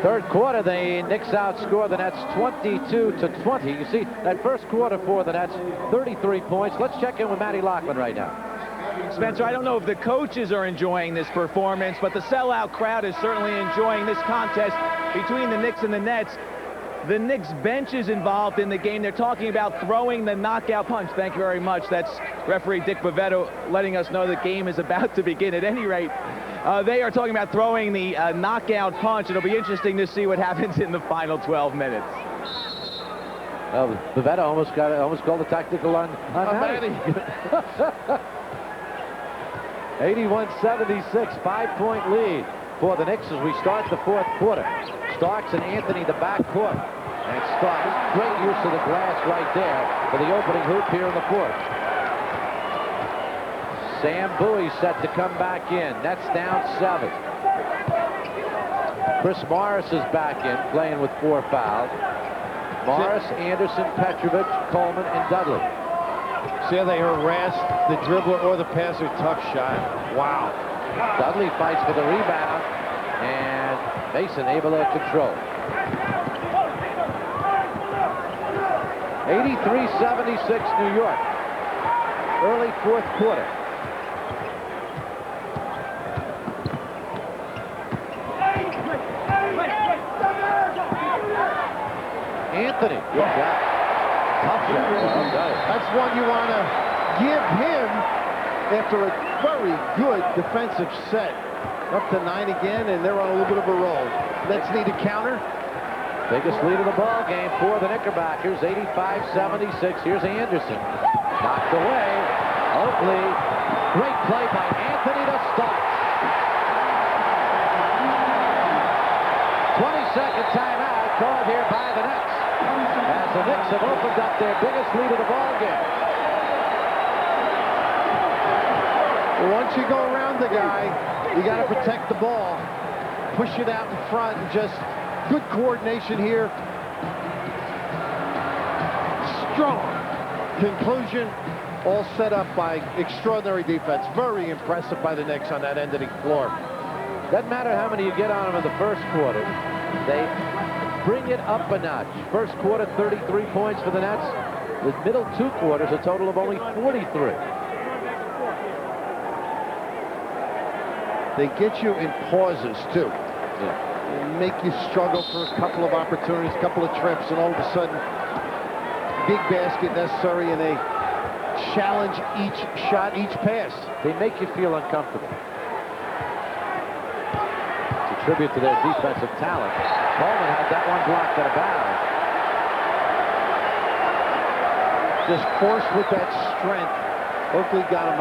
Third quarter, the Knicks outscore the Nets 22-20. You see, that first quarter for the Nets, 33 points. Let's check in with Matty Loughlin right now. Spencer, I don't know if the coaches are enjoying this performance, but the sellout crowd is certainly enjoying this contest between the Knicks and the Nets. The Knicks bench is involved in the game. They're talking about throwing the knockout punch. Thank you very much. That's referee Dick Bovetto letting us know the game is about to begin. At any rate, they are talking about throwing the knockout punch. It'll be interesting to see what happens in the final 12 minutes. Well, Bovetto almost called a tactical on Matty. 81-76, 5-point lead for the Knicks as we start the fourth quarter. Starks and Anthony the backcourt. And Starks, great use of the glass right there for the opening hoop here in the fourth. Sam Bowie set to come back in. Nets down 7. Chris Morris is back in, playing with 4 fouls. Morris, Anderson, Petrovic, Coleman, and Dudley. See how they harassed the dribbler or the passer? Tough shot. Wow. Dudley fights for the rebound, and Mason able to control. 83-76 New York. Early fourth quarter. Anthony, good shot. Tough shot. Well done. That's one you want to give him after a very good defensive set. Up to 9 again, and they're on a little bit of a roll. Nets need a counter. Biggest lead of the ball game for the Knickerbockers, 85-76. Here's Anderson. Knocked away. Oakley. Great play by Anthony to start. 20-second timeout called here by the Nets. As the Knicks have opened up their biggest lead of the ball game. Once you go around the guy, you got to protect the ball. push it out in front, and just good coordination here. Strong conclusion, all set up by extraordinary defense. Very impressive by the Knicks on that end of the floor. Doesn't matter how many you get on them in the first quarter. They bring it up a notch. First quarter, 33 points for the Nets. The middle two quarters, a total of only 43. They get you in pauses, too. Yeah. They make you struggle for a couple of opportunities, a couple of trips, and all of a sudden, big basket necessary, and they challenge each shot, each pass. They make you feel uncomfortable. It's a tribute to their defensive talent. Coleman had that one blocked at a bound. Just forced with that strength. Oakley got him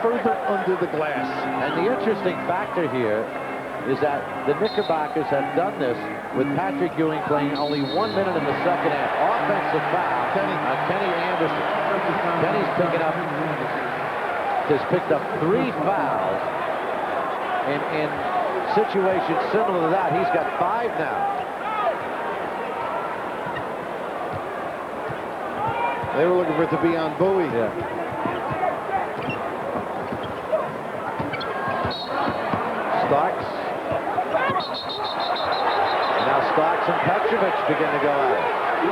further under the glass. And the interesting factor here is that the Knickerbockers have done this with Patrick Ewing playing only 1 minute in the second half. Offensive foul on Kenny Anderson. Kenny's has picked up 3 fouls. In situations similar to that, he's got 5 now. They were looking for it to be on Bowie. Yeah. Starks. And now Starks and Petrovic begin to go at it.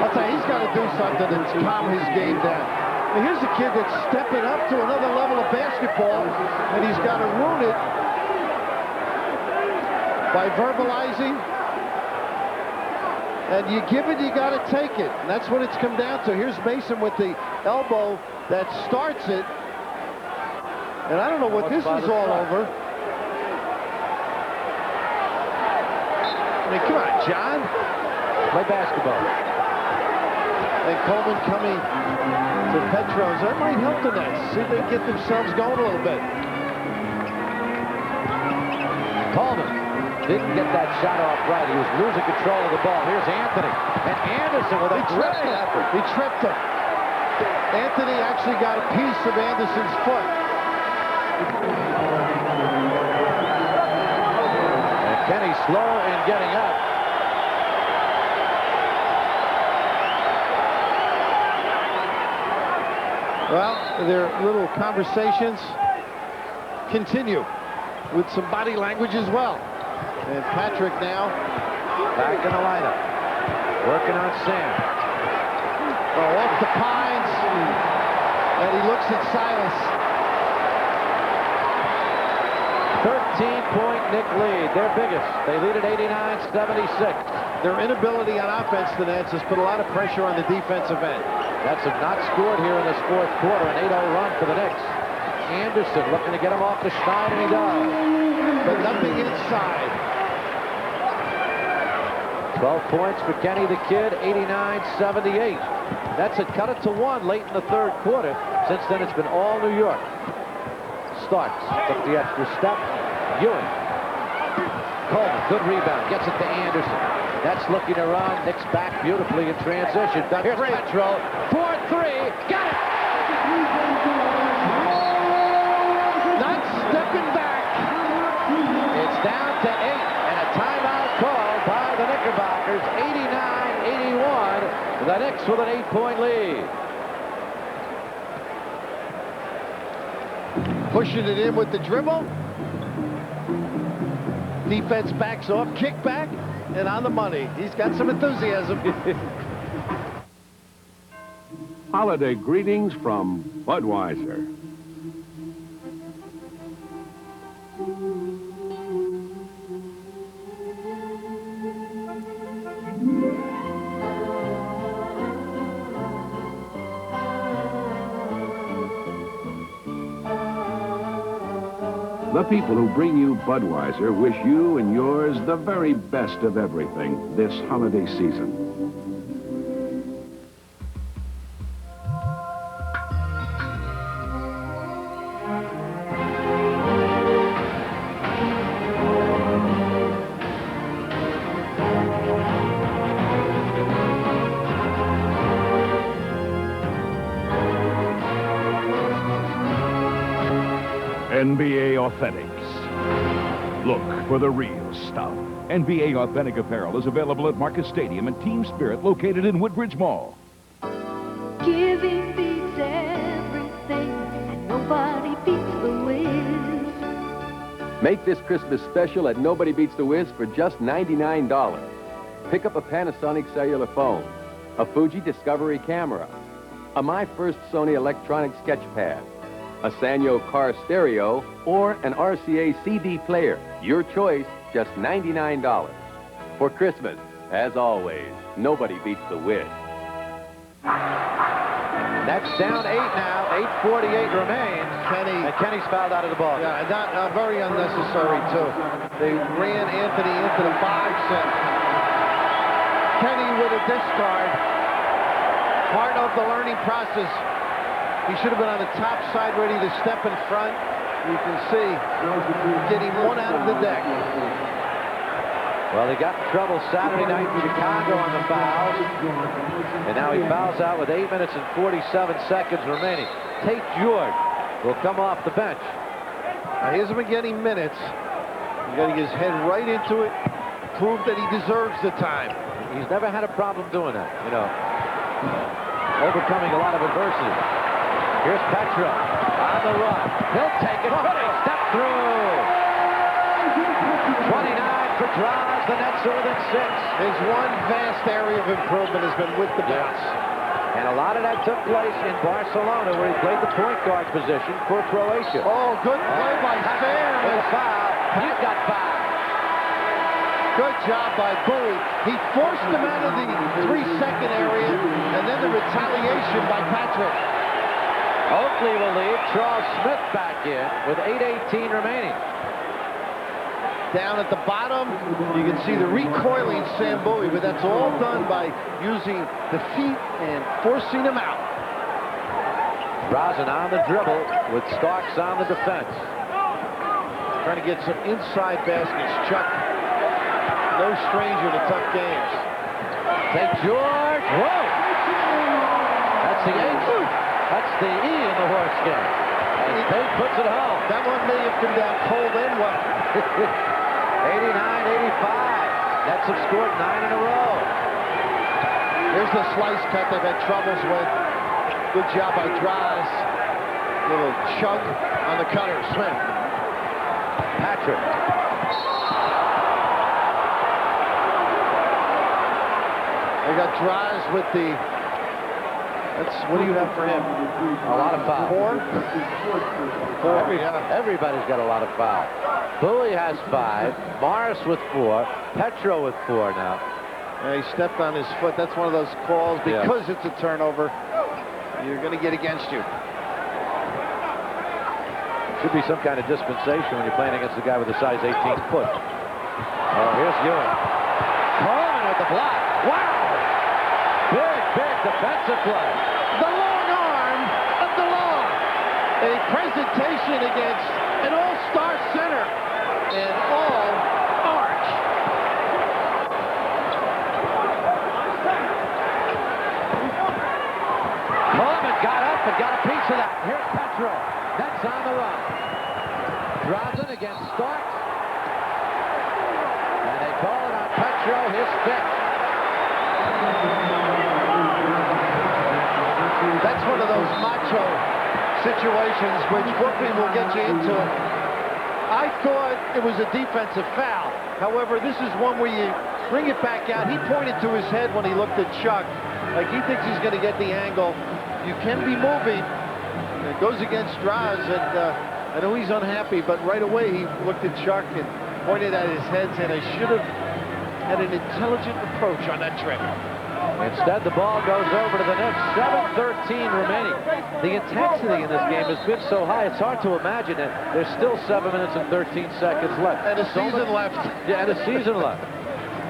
I'll tell you, he's got to do something to calm his game down. And here's a kid that's stepping up to another level of basketball, and he's got to ruin it by verbalizing. And you give it, you got to take it. And that's what it's come down to. Here's Mason with the elbow that starts it. And I don't know what this is all over. I mean, come on, John. Play basketball. And Coleman coming to Petros. That might help the Nets. See if they can get themselves going a little bit. Coleman didn't get that shot off right. He was losing control of the ball. Here's Anthony. And Anderson with a great effort. He tripped him. Anthony actually got a piece of Anderson's foot. And Kenny slow in getting up. Well, their little conversations continue with some body language as well. And Patrick now back in the lineup, working on Sam. Oh, off the Pines, and he looks at Silas. 13-point Knick lead, their biggest. They lead at 89-76. Their inability on offense, the Nets, has put a lot of pressure on the defensive end. Nets have not scored here in this fourth quarter. An 8-0 run for the Knicks. Anderson looking to get him off the Stein, and he does. But nothing inside. 12 points for Kenny the Kid, 89-78. Nets had cut it to 1 late in the third quarter. Since then, it's been all New York. Starks took the extra step. Ewing. Coleman, good rebound, gets it to Anderson. That's looking to run. Knicks back beautifully in transition. Here's Petro. 4-3. Got it! Not stepping back. It's down to 8, and a timeout called by the Knickerbockers. 89-81. The Knicks with an 8-point lead. Pushing it in with the dribble. Defense backs off, kick back, and on the money. He's got some enthusiasm. Holiday greetings from Budweiser. The people who bring you Budweiser wish you and yours the very best of everything this holiday season. NBA Authentics. Look for the real stuff. NBA Authentic Apparel is available at Marcus Stadium and Team Spirit located in Woodbridge Mall. Giving beats everything, and nobody beats the Wiz. Make this Christmas special at Nobody Beats the Wiz for just $99. Pick up a Panasonic cellular phone, a Fuji Discovery camera, a My First Sony electronic sketch pad, a Sanyo car stereo, or an RCA CD player. Your choice, just $99. For Christmas, as always, nobody beats the Wiz. That's down 8 now. 8:48 remains. And Kenny's fouled out of the ball. Yeah, not very unnecessary, too. They ran Anthony into the box, and Kenny with a discard. Part of the learning process. He should have been on the top side ready to step in front. You can see getting one out of the deck. Well, he got in trouble Saturday night in Chicago on the fouls. And now he fouls out with 8 minutes and 47 seconds remaining. Tate George will come off the bench. Now, he hasn't been getting minutes. He's got to get his head right into it, prove that he deserves the time. He's never had a problem doing that, you know, overcoming a lot of adversity. Here's Petro on the run. He'll take it. Footing. Step through. 29 for Draws. The Nets are within 6. His one vast area of improvement has been with the bounce. And a lot of that took place in Barcelona, where he played the point guard position for Croatia. Oh, good play by Fair. With a foul. He's got 5. Good job by Bowie. He forced him out of the 3-second area, and then the retaliation by Patrick. Oakley will lead. Charles Smith back in with 8:18 remaining. Down at the bottom, you can see the recoiling Sam Bowie, but that's all done by using the feet and forcing him out. Rosen on the dribble with Starks on the defense. Trying to get some inside baskets. Chuck, no stranger to tough games. St. George. Whoa! That's the H. That's the E in the horse game. And Tate puts it home. That one may have come down cold and wet. 89-85. Nets have scored 9 in a row. Here's the slice cut they've had troubles with. Good job by Draws. Little chug on the cutter. Smith. Patrick. They got Draws with the... What do you have for him? A lot of fouls. 4? Everybody's got a lot of fouls. Bowie has 5. Morris with 4. Petro with 4 now. Yeah, he stepped on his foot. That's one of those calls. Because it's a turnover, you're going to get against you. Should be some kind of dispensation when you're playing against a guy with a size 18 foot. Oh, here's Ewing. Coleman with the block. Wow! Big defensive play. The long arm of the law. A presentation against an all-star center and all arch. Coleman got up and got a piece of that. Here's Petro. That's on the run. Rosen against Starks. And they call it on Petro, his 5th. That's one of those macho situations which whooping will get you into it. I thought it was a defensive foul. However, this is one where you bring it back out. He pointed to his head when he looked at Chuck, like he thinks he's going to get the angle. You can be moving. It goes against Draws, and I know he's unhappy, but right away he looked at Chuck and pointed at his head, and I should have had an intelligent approach on that trip. Instead, the ball goes over to the Knicks. 7:13 remaining. The intensity in this game has been so high, it's hard to imagine that there's still 7 minutes and 13 seconds left. And a season left. Yeah, and a season left.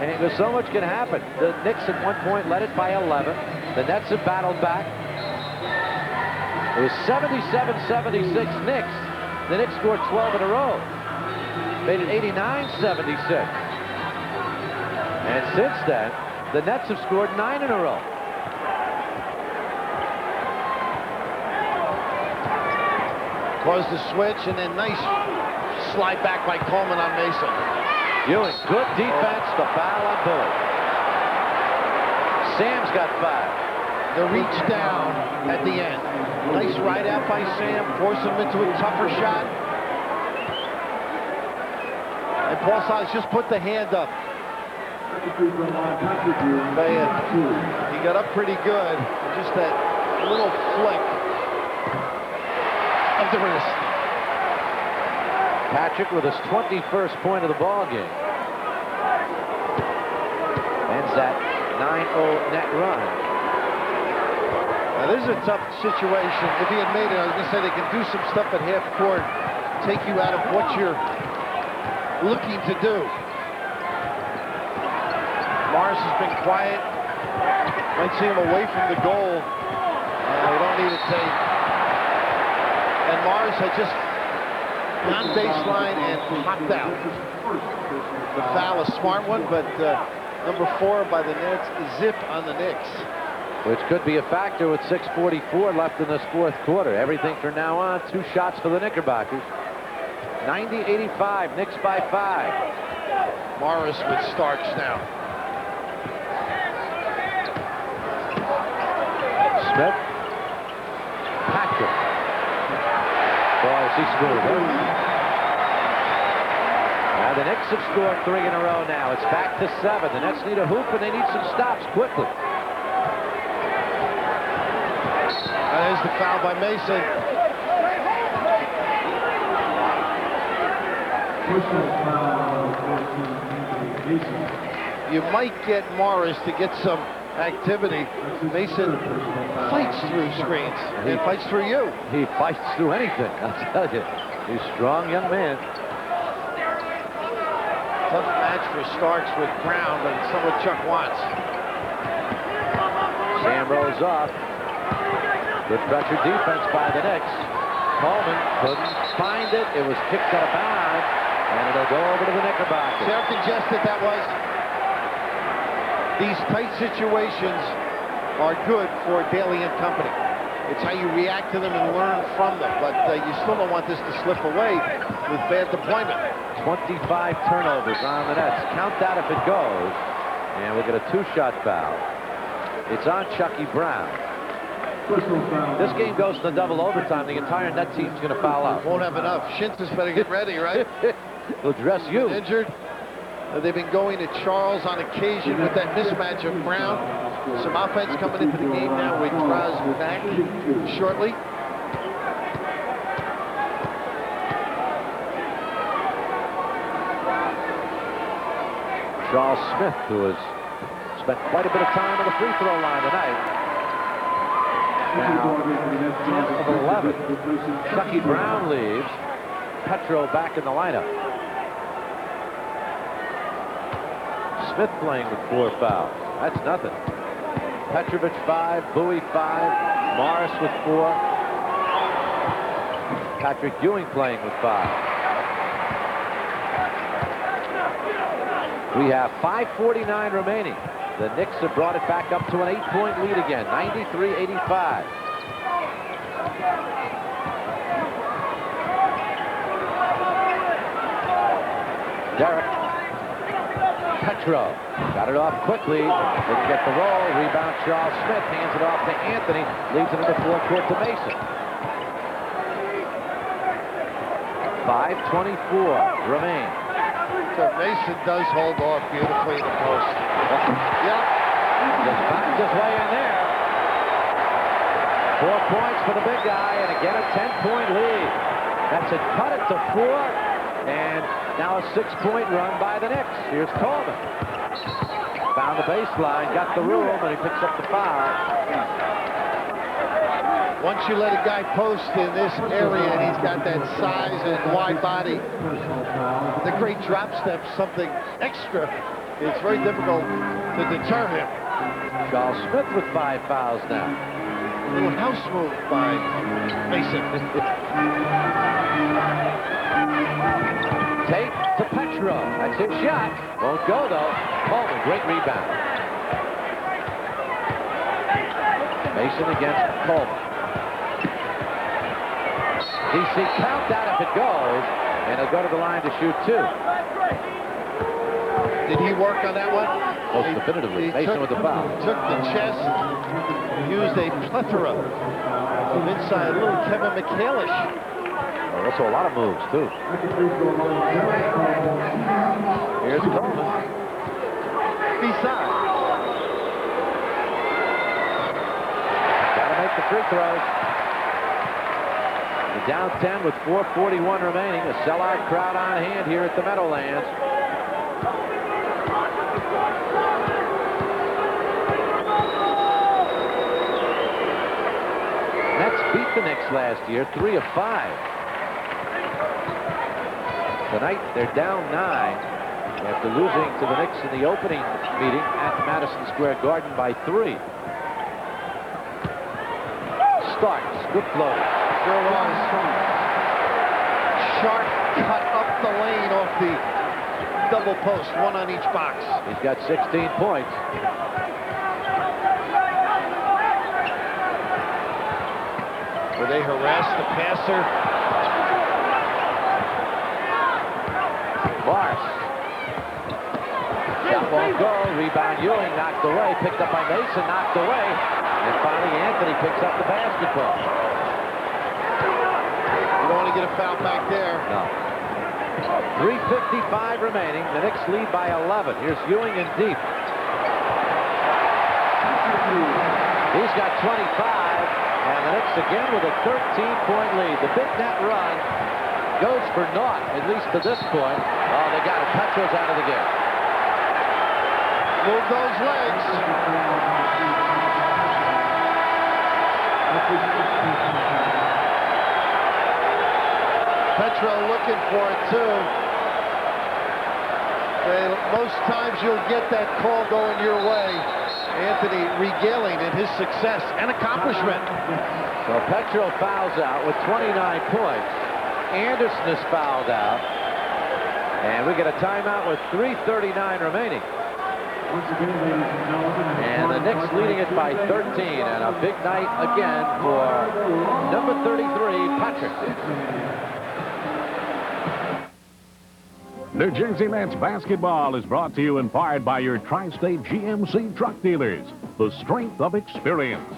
And there's so much can happen. The Knicks at one point led it by 11. The Nets have battled back. It was 77-76 Knicks. The Knicks scored 12 in a row. Made it 89-76. And since then, the Nets have scored 9 in a row. Was the switch, and then nice slide back by Coleman on Mason. Ewing, good defense, the foul on Bullock. Sam's got 5. The reach down at the end. Nice ride out by Sam, force him into a tougher shot. And Paul Silas just put the hand up. Man, he got up pretty good. Just that little flick of the wrist. Patrick with his 21st point of the ball game. Ends that 9-0 net run. Now, this is a tough situation. If he had made it, I was going to say they can do some stuff at half court, take you out of what you're looking to do. Morris has been quiet. Might see him away from the goal. We don't need a tape. And Morris had just on baseline and popped out. The foul, a smart one, but number 4 by the Nets, zip on the Knicks. Which could be a factor with 6:44 left in this fourth quarter. Everything from now on, 2 shots for the Knickerbockers. 90-85, Knicks by 5. Morris with Starks now. Smith. Patrick. Boy, is he smooth, huh? Now the Knicks have scored 3 in a row now. It's back to 7. The Nets need a hoop and they need some stops quickly. There's the foul by Mason. You might get Morris to get some activity. Mason fights through screens. He fights through you. He fights through anything, I'll tell you. He's a strong young man. Tough match for Starks with Brown, but it's not what Chuck wants. Sam rolls off. Good pressure defense by the Knicks. Coleman couldn't find it. It was kicked out of bounds, and it'll go over to the Knickerbockers. See how congested that was? These tight situations are good for Daly and company. It's how you react to them and learn from them, but you still don't want this to slip away with bad deployment. 25 turnovers on the Nets. Count that if it goes, and we'll get a 2-shot foul. It's on Chucky Brown. This game goes to double overtime. The entire net team's going to foul out. Won't have enough. Shintz better get ready, right? He'll dress you. Injured. They've been going to Charles on occasion with that mismatch of Brown. Some offense coming into the game now with Graz back shortly. Charles Smith, who has spent quite a bit of time on the free throw line tonight. Now, 10 of 11. Chucky Brown leaves. Petro back in the lineup. Smith playing with 4 fouls. That's nothing. Petrovic 5, Bowie 5, Morris with 4. Patrick Ewing playing with 5. We have 5:49 remaining. The Knicks have brought it back up to an 8-point lead again, 93-85. Derek. Petro got it off quickly. Didn't get the roll. Rebound Charles Smith. Hands it off to Anthony. Leaves it in the forecourt to Mason. 5:24 remain. So Mason does hold off beautifully in the post. Yep. Just backed his way in there. 4 points for the big guy, and again a 10-point lead. That's it. Cut it to 4, and now a 6-point run by the Knicks. Here's Coleman. Found the baseline, got the room, and he picks up the foul. Once you let a guy post in this area, and he's got that size and wide body, the great drop step, something extra, it's very difficult to deter him. Charles Smith with 5 fouls now. A little house move by Mason. Tate to Petro. That's his shot. Won't go, though. Coleman, great rebound. Mason against Coleman. DC, count that if it goes. and he'll go to the line to shoot 2. Did he work on that one? Most definitively. Mason with the foul. Took the chest, used a plethora of inside, a little Kevin McHale-ish. Also a lot of moves, too. Here's Coleman. Beside. Got to make the free throws. The down 10 with 4:41 remaining. A sellout crowd on hand here at the Meadowlands. Nets beat the Knicks last year, 3 of 5. Tonight, they're down 9 after losing to the Knicks in the opening meeting at Madison Square Garden by 3. Starks, good flow. Sure was. Sharp cut up the lane off the double post, one on each box. He's got 16 points. Where they harass the passer. Morris. Shot won't go. Rebound Ewing knocked away. Picked up by Mason. Knocked away. And finally Anthony picks up the basketball. You don't want to get a foul back there. No. 3:55 remaining. The Knicks lead by 11. Here's Ewing in deep. He's got 25. And the Knicks again with a 13-point lead. The big net run goes for naught, at least to this point. Oh, they got it. Petro's out of the game. Move those legs. Petro looking for it, too. Most times you'll get that call going your way. Anthony regaling in his success and accomplishment. So Petro fouls out with 29 points. Anderson is fouled out. And we get a timeout with 3:39 remaining. And the Knicks leading it by 13. And a big night again for number 33, Patrick. New Jersey Nets basketball is brought to you in part by your Tri-State GMC truck dealers. The strength of experience.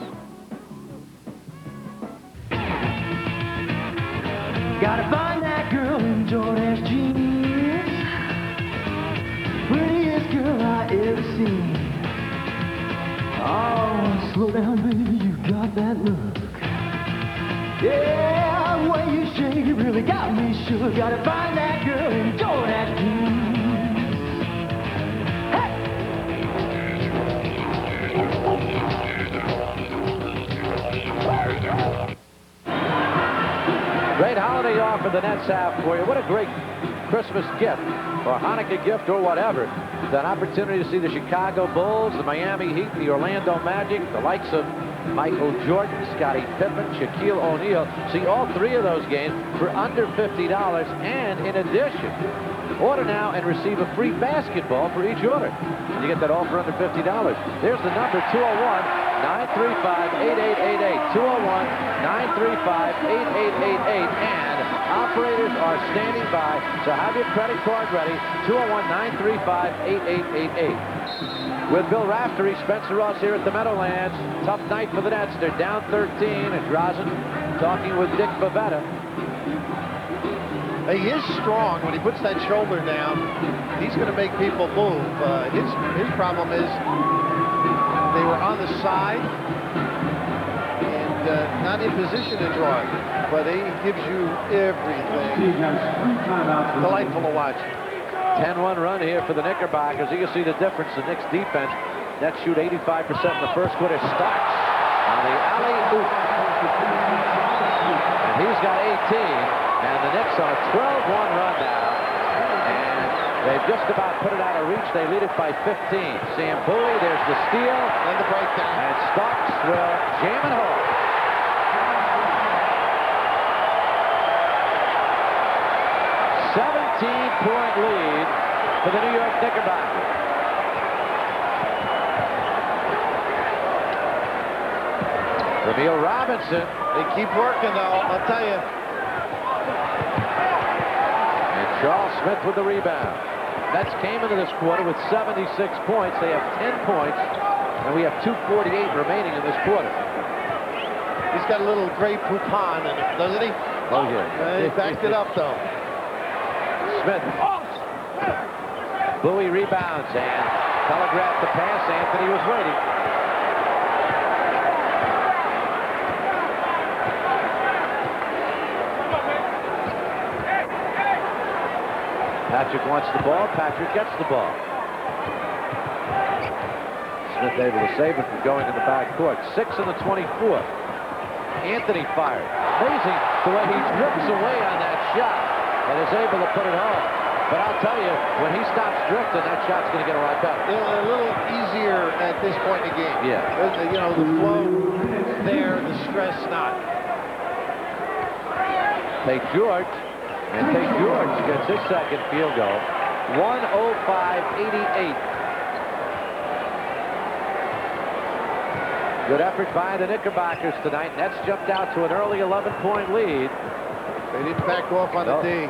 Gotta find that girl in Jordan's jeans. Prettiest girl I ever seen. Oh, slow down, baby, you got that look. Yeah, the way you shake it really got me shook. Gotta find that girl in Jordan's jeans. Hey! Great holiday offer the Nets have for you. What a great Christmas gift or Hanukkah gift or whatever. It's an opportunity to see the Chicago Bulls, the Miami Heat, the Orlando Magic, the likes of Michael Jordan, Scottie Pippen, Shaquille O'Neal. See all 3 of those games for under $50. And in addition, order now and receive a free basketball for each order. And you get that all for under $50. There's the number, 201-935-8888. 201-935-8888. And operators are standing by, so have your credit card ready. 201-935-8888. With Bill Raftery, Spencer Ross here at the Meadowlands. Tough night for the Nets. They're down 13, and Drazen talking with Dick Bavetta. He is strong when he puts that shoulder down. He's going to make people move. His problem is they were on the side and not in position to draw it. But he gives you everything. Delightful to watch. 10-1 run here for the Knickerbockers. You can see the difference. The Knicks defense. Nets shoot 85% in the first quarter. Starks on the alley-oop. And he's got 18. And the Knicks on a 12-1 run now. And they've just about put it out of reach. They lead it by 15. Sam Bowie, there's the steal. And the breakdown. And Starks will jam it home. 17-point lead for the New York Knickerbockers. Ramil Robinson. They keep working, though, I'll tell you. Charles Smith with the rebound. Nets came into this quarter with 76 points. They have 10 points, and we have 2:48 remaining in this quarter. He's got a little Grey Poupon in it, doesn't he? Oh, yeah. He backed it up, though. Smith. Bowie rebounds and telegraphed the pass. Anthony was waiting. Patrick wants the ball. Patrick gets the ball. Smith able to save it from going in the backcourt. 6 in the 24. Anthony fired. Amazing the way he drips away on that shot and is able to put it home. But I'll tell you, when he stops drifting, that shot's going to get a lot better. A little easier at this point in the game. Yeah. You know, the flow there, the stress not. Tate George. And Tate George gets his second field goal. 105-88. Good effort by the Knickerbockers tonight. Nets jumped out to an early 11-point lead. They didn't back off on the D.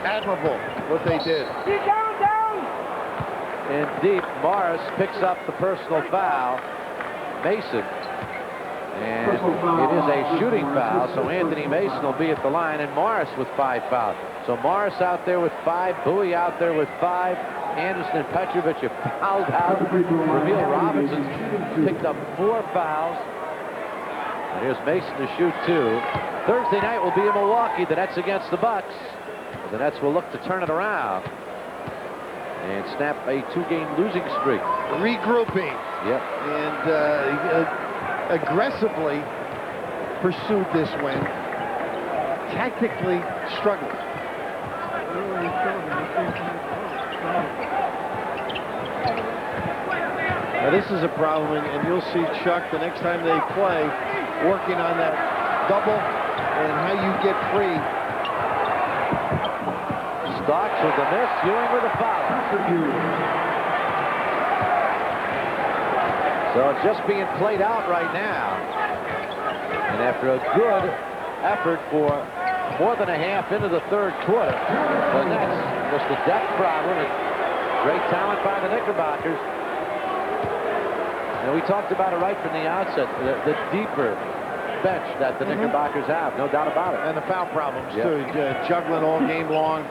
Admirable what they did. In deep, Morris picks up the personal foul. Mason. And it is a shooting foul, so Anthony Mason will be at the line, and Morris with 5 fouls. So Morris out there with 5, Bowie out there with 5, Anderson and Petrovic have fouled out. Ramil Robinson picked up 4 fouls. And here's Mason to shoot 2. Thursday night will be in Milwaukee. The Nets against the Bucks. The Nets will look to turn it around and snap a 2-game losing streak. Regrouping. Yep. And aggressively pursued this win. Tactically struggled. Now this is a problem, and you'll see Chuck the next time they play working on that double and how you get free. Stocks with the miss, Ewing with a foul. So it's just being played out right now. And after a good effort for more than a half into the third quarter, the Nets, just a depth problem and great talent by the Knickerbockers. And we talked about it right from the outset, the deeper bench that the Knickerbockers have, no doubt about it. And the foul problems, too. Juggling all game long.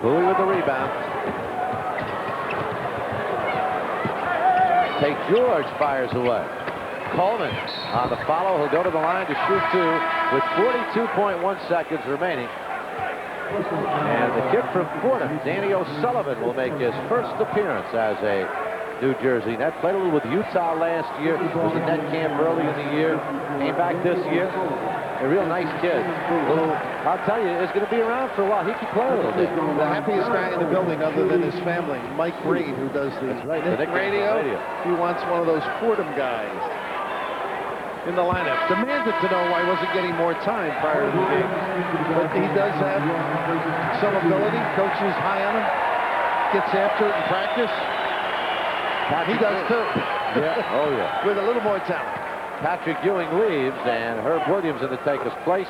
Bowie with the rebound. Tate George fires away. Coleman on the follow. He'll go to the line to shoot 2 with 42.1 seconds remaining. And the kid from Fordham, Danny O'Sullivan, will make his first appearance as a New Jersey Net. Played a little with Utah last year. Was at Net camp early in the year. Came back this year. A real nice kid. I'll tell you, is going to be around for a while. He can play a little bit. The happiest guy in the building other than his family, Mike Reed, who does the Nick radio. He wants one of those Fordham guys in the lineup. Demanded to know why he wasn't getting more time prior to the game. But he does have some ability. Coach is high on him. Gets after it in practice. He does too. Yeah. Oh, yeah. With a little more talent. Patrick Ewing leaves, and Herb Williams in to take his place.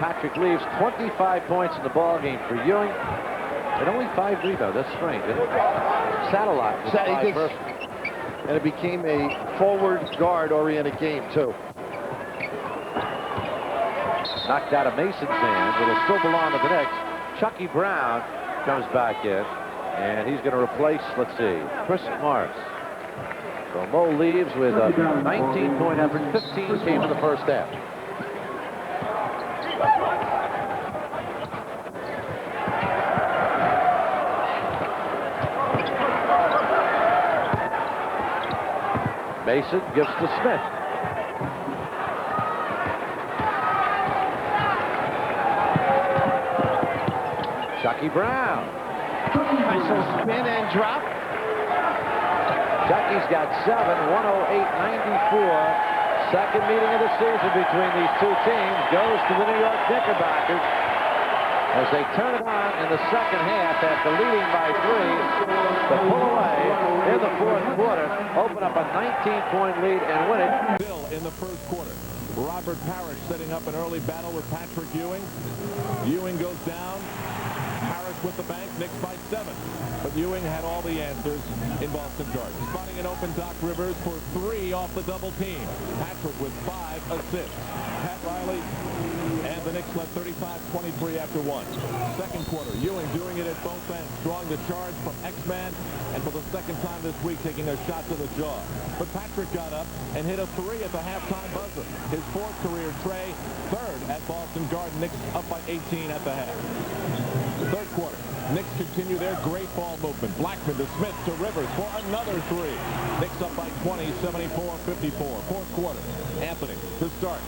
Patrick leaves, 25 points in the ball game for Ewing, and only 5 rebounds. That's strange, isn't it? Satellite. And it became a forward guard-oriented game, too. Knocked out of Mason's hands. It'll still belong to the Knicks. Chucky Brown comes back in, and he's going to replace, let's see, Chris Morris. So Mo leaves with a 19-point effort. 15 came in the first half. Mason gives to Smith. Chucky Brown. Nice little spin and drop. Chucky's got 7, 108-94. Second meeting of the season between these two teams goes to the New York Knickerbockers as they turn it on in the second half after leading by 3 to pull away in the fourth quarter, open up a 19-point lead and win it. Bill in the first quarter. Robert Parrish setting up an early battle with Patrick Ewing. Ewing goes down. Parrish with the bank. Knicks by 7. But Ewing had all the answers in Boston Garden. Spotting an open Doc Rivers for 3 off the double team. Patrick with 5 assists. Pat Riley and the Knicks led 35-23 after 1. Second quarter, Ewing doing it at both ends, drawing the charge from X-Man, and for the second time this week taking a shot to the jaw. But Patrick got up and hit a 3 at the halftime buzzer. His 4th career tray, 3rd at Boston Garden. Knicks up by 18 at the half. Third quarter, Knicks continue their great ball movement. Blackman to Smith to Rivers for another 3. Knicks up by 20, 74-54. Fourth quarter, Anthony to Starks.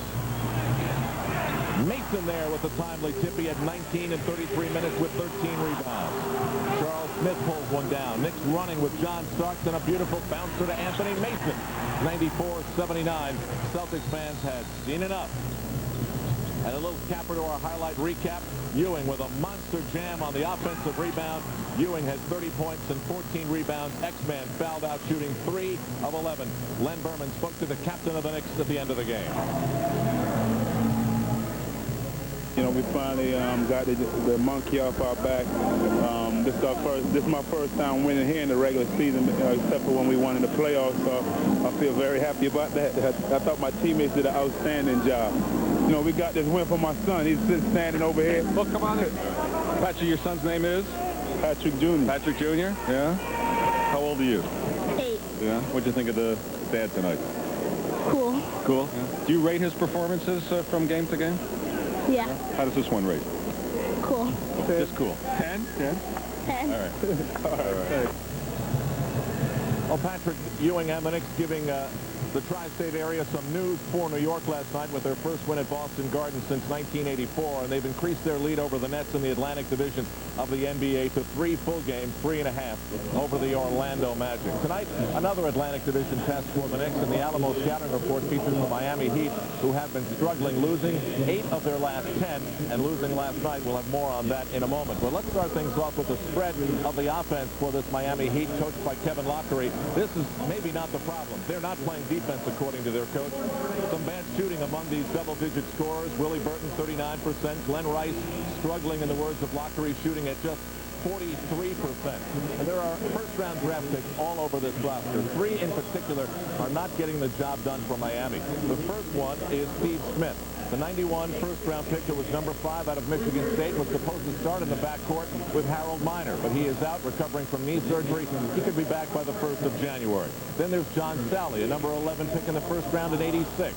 Mason there with the timely tip. He had 19 in 33 minutes with 13 rebounds. Charles Smith pulls one down. Knicks running with John Starks and a beautiful bouncer to Anthony Mason. 94-79. Celtics fans had seen enough. And a little capper to our highlight recap. Ewing with a monster jam on the offensive rebound. Ewing has 30 points and 14 rebounds. X-Man fouled out shooting 3 of 11. Len Berman spoke to the captain of the Knicks at the end of the game. You know, we finally got the monkey off our back. This is my first time winning here in the regular season, except for when we won in the playoffs. So I feel very happy about that. I thought my teammates did an outstanding job. You know, we got this win for my son. He's just standing over here. Well, come on in. Patrick, your son's name is? Patrick Jr. Patrick Jr.? Yeah? How old are you? 8. Yeah? What'd you think of the dad tonight? Cool. Cool? Yeah. Do you rate his performances from game to game? Yeah. How does this one rate? Cool. Just cool. 10? 10? 10. All right. All right. Well, Patrick Ewing and the Knicks giving the tri-state area some news for New York last night with their first win at Boston Garden since 1984, and they've increased their lead over the Nets in the Atlantic Division of the NBA to 3 full games, 3.5 over the Orlando Magic. Tonight, another Atlantic Division test for the Knicks, and the Alamo scouting report features the Miami Heat, who have been struggling, losing 8 of their last 10, and losing last night. We'll have more on that in a moment. But let's start things off with the spread of the offense for this Miami Heat, coached by Kevin Lockery. This is maybe not the problem. They're not playing defense, according to their coach. Some bad shooting among these double-digit scorers. Willie Burton, 39%. Glenn Rice struggling, in the words of Lockery, shooting at just 43%. And there are first-round draft picks all over this roster. 3 in particular are not getting the job done for Miami. The first one is Steve Smith. The 91 first-round pick that was number 5 out of Michigan State was supposed to start in the backcourt with Harold Miner, but he is out recovering from knee surgery. He could be back by the 1st of January. Then there's John Sally, a number 11 pick in the first round in '86.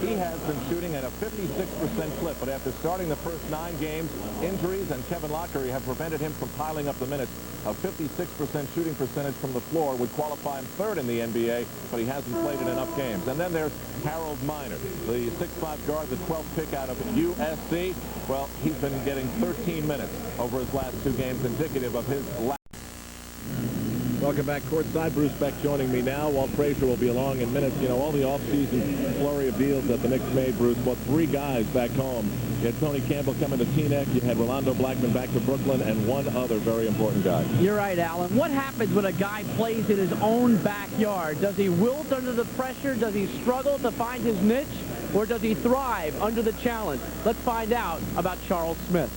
He has been shooting at a 56% clip, but after starting the first 9 games, injuries and Kevin Lockery have prevented him from piling up the minutes. A 56% shooting percentage from the floor would qualify him 3rd in the NBA, but he hasn't played in enough games. And then there's Harold Miner, the 6'5" guard, the 12th pick out of USC. Well, he's been getting 13 minutes over his last 2 games, indicative of his lack. Welcome back courtside. Bruce Beck joining me now. Walt Frazier will be along in minutes. You know, all the offseason flurry of deals that the Knicks made, Bruce. Well, 3 guys back home. You had Tony Campbell coming to Teaneck. You had Rolando Blackman back to Brooklyn, and one other very important guy. You're right, Alan. What happens when a guy plays in his own backyard? Does he wilt under the pressure? Does he struggle to find his niche? Or does he thrive under the challenge? Let's find out about Charles Smith.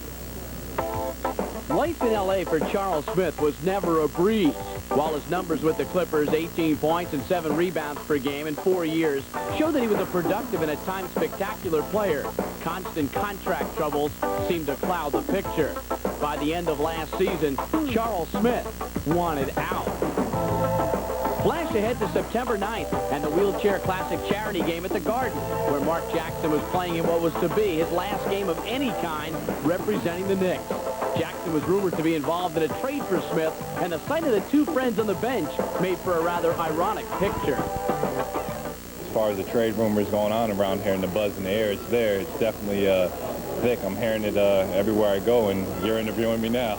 Life in L.A. for Charles Smith was never a breeze. While his numbers with the Clippers, 18 points and 7 rebounds per game in 4 years, show that he was a productive and at times spectacular player, constant contract troubles seemed to cloud the picture. By the end of last season, Charles Smith wanted out. Flash ahead to September 9th and the Wheelchair Classic charity game at the Garden, where Mark Jackson was playing in what was to be his last game of any kind representing the Knicks. Jackson was rumored to be involved in a trade for Smith, and the sight of the 2 friends on the bench made for a rather ironic picture. As far as the trade rumors going on around here and the buzz in the air, it's there. It's definitely thick. I'm hearing it everywhere I go, and you're interviewing me now.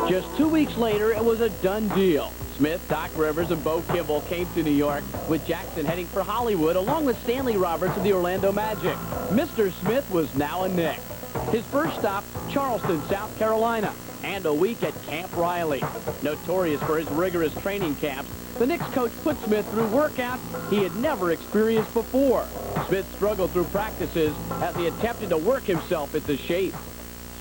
Just 2 weeks later, it was a done deal. Smith, Doc Rivers, and Bo Kimble came to New York, with Jackson heading for Hollywood, along with Stanley Roberts of the Orlando Magic. Mr. Smith was now a Knick. His first stop, Charleston, South Carolina. and a week at Camp Riley. Notorious for his rigorous training camps, the Knicks coach put Smith through workouts he had never experienced before. Smith struggled through practices as he attempted to work himself into shape.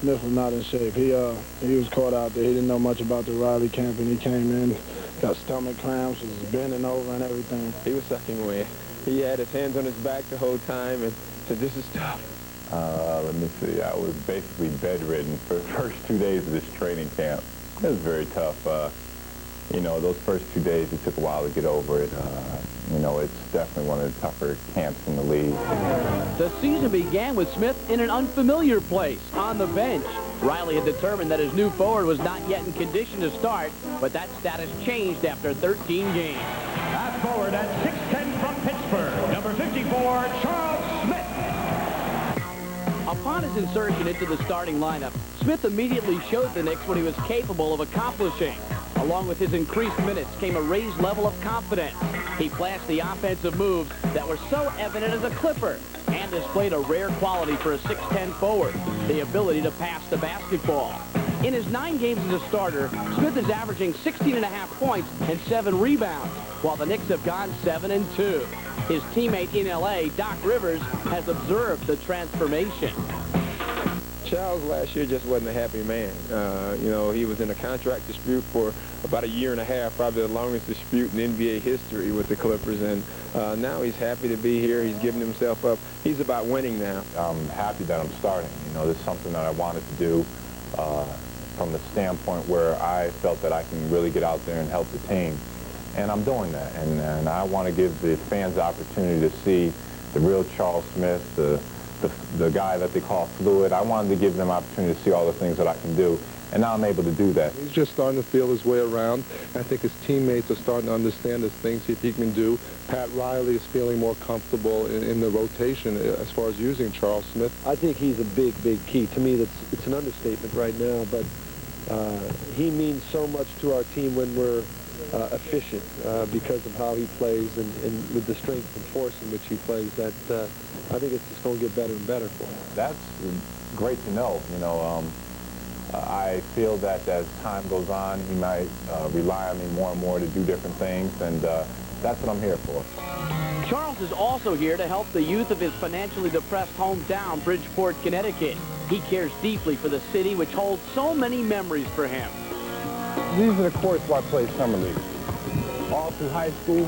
Smith was not in shape. He was caught out there. He didn't know much about the Riley camp, and he came in, got stomach cramps, was bending over and everything. He was sucking wind. He had his hands on his back the whole time and said, "This is tough." Let me see. I was basically bedridden for the first 2 days of this training camp. It was very tough. You know, those first 2 days, it took a while to get over it. You know, it's definitely one of the tougher camps in the league. The season began with Smith in an unfamiliar place, on the bench. Riley had determined that his new forward was not yet in condition to start, but that status changed after 13 games. Fast forward at 6'10" from Pittsburgh, number 54, Charles Smith. Upon his insertion into the starting lineup, Smith immediately showed the Knicks what he was capable of accomplishing. Along with his increased minutes came a raised level of confidence. He flashed the offensive moves that were so evident as a Clipper and displayed a rare quality for a 6'10" forward, the ability to pass the basketball. In his 9 games as a starter, Smith is averaging 16.5 points and 7 rebounds, while the Knicks have gone 7-2. His teammate in L.A., Doc Rivers, has observed the transformation. Charles last year just wasn't a happy man. You know, he was in a contract dispute for about a year and a half, probably the longest dispute in NBA history with the Clippers, and now he's happy to be here. He's giving himself up. He's about winning now. I'm happy that I'm starting. You know, this is something that I wanted to do from the standpoint where I felt that I can really get out there and help the team. And I'm doing that. And I want to give the fans the opportunity to see the real Charles Smith, the guy that they call fluid. I wanted to give them an opportunity to see all the things that I can do, and now I'm able to do that. He's just starting to feel his way around. I think his teammates are starting to understand his things he can do. Pat Riley is feeling more comfortable in the rotation as far as using Charles Smith. I think he's a big, big key. To me, it's an understatement right now, but he means so much to our team when we're efficient because of how he plays and with the strength and force in which he plays. That I think it's just going to get better and better for him. That's great to know. You know, I feel that as time goes on, he might rely on me more and more to do different things, and that's what I'm here for. Charles is also here to help the youth of his financially depressed hometown, Bridgeport, Connecticut. He cares deeply for the city, which holds so many memories for him. These are the courts where I played summer league. All through high school,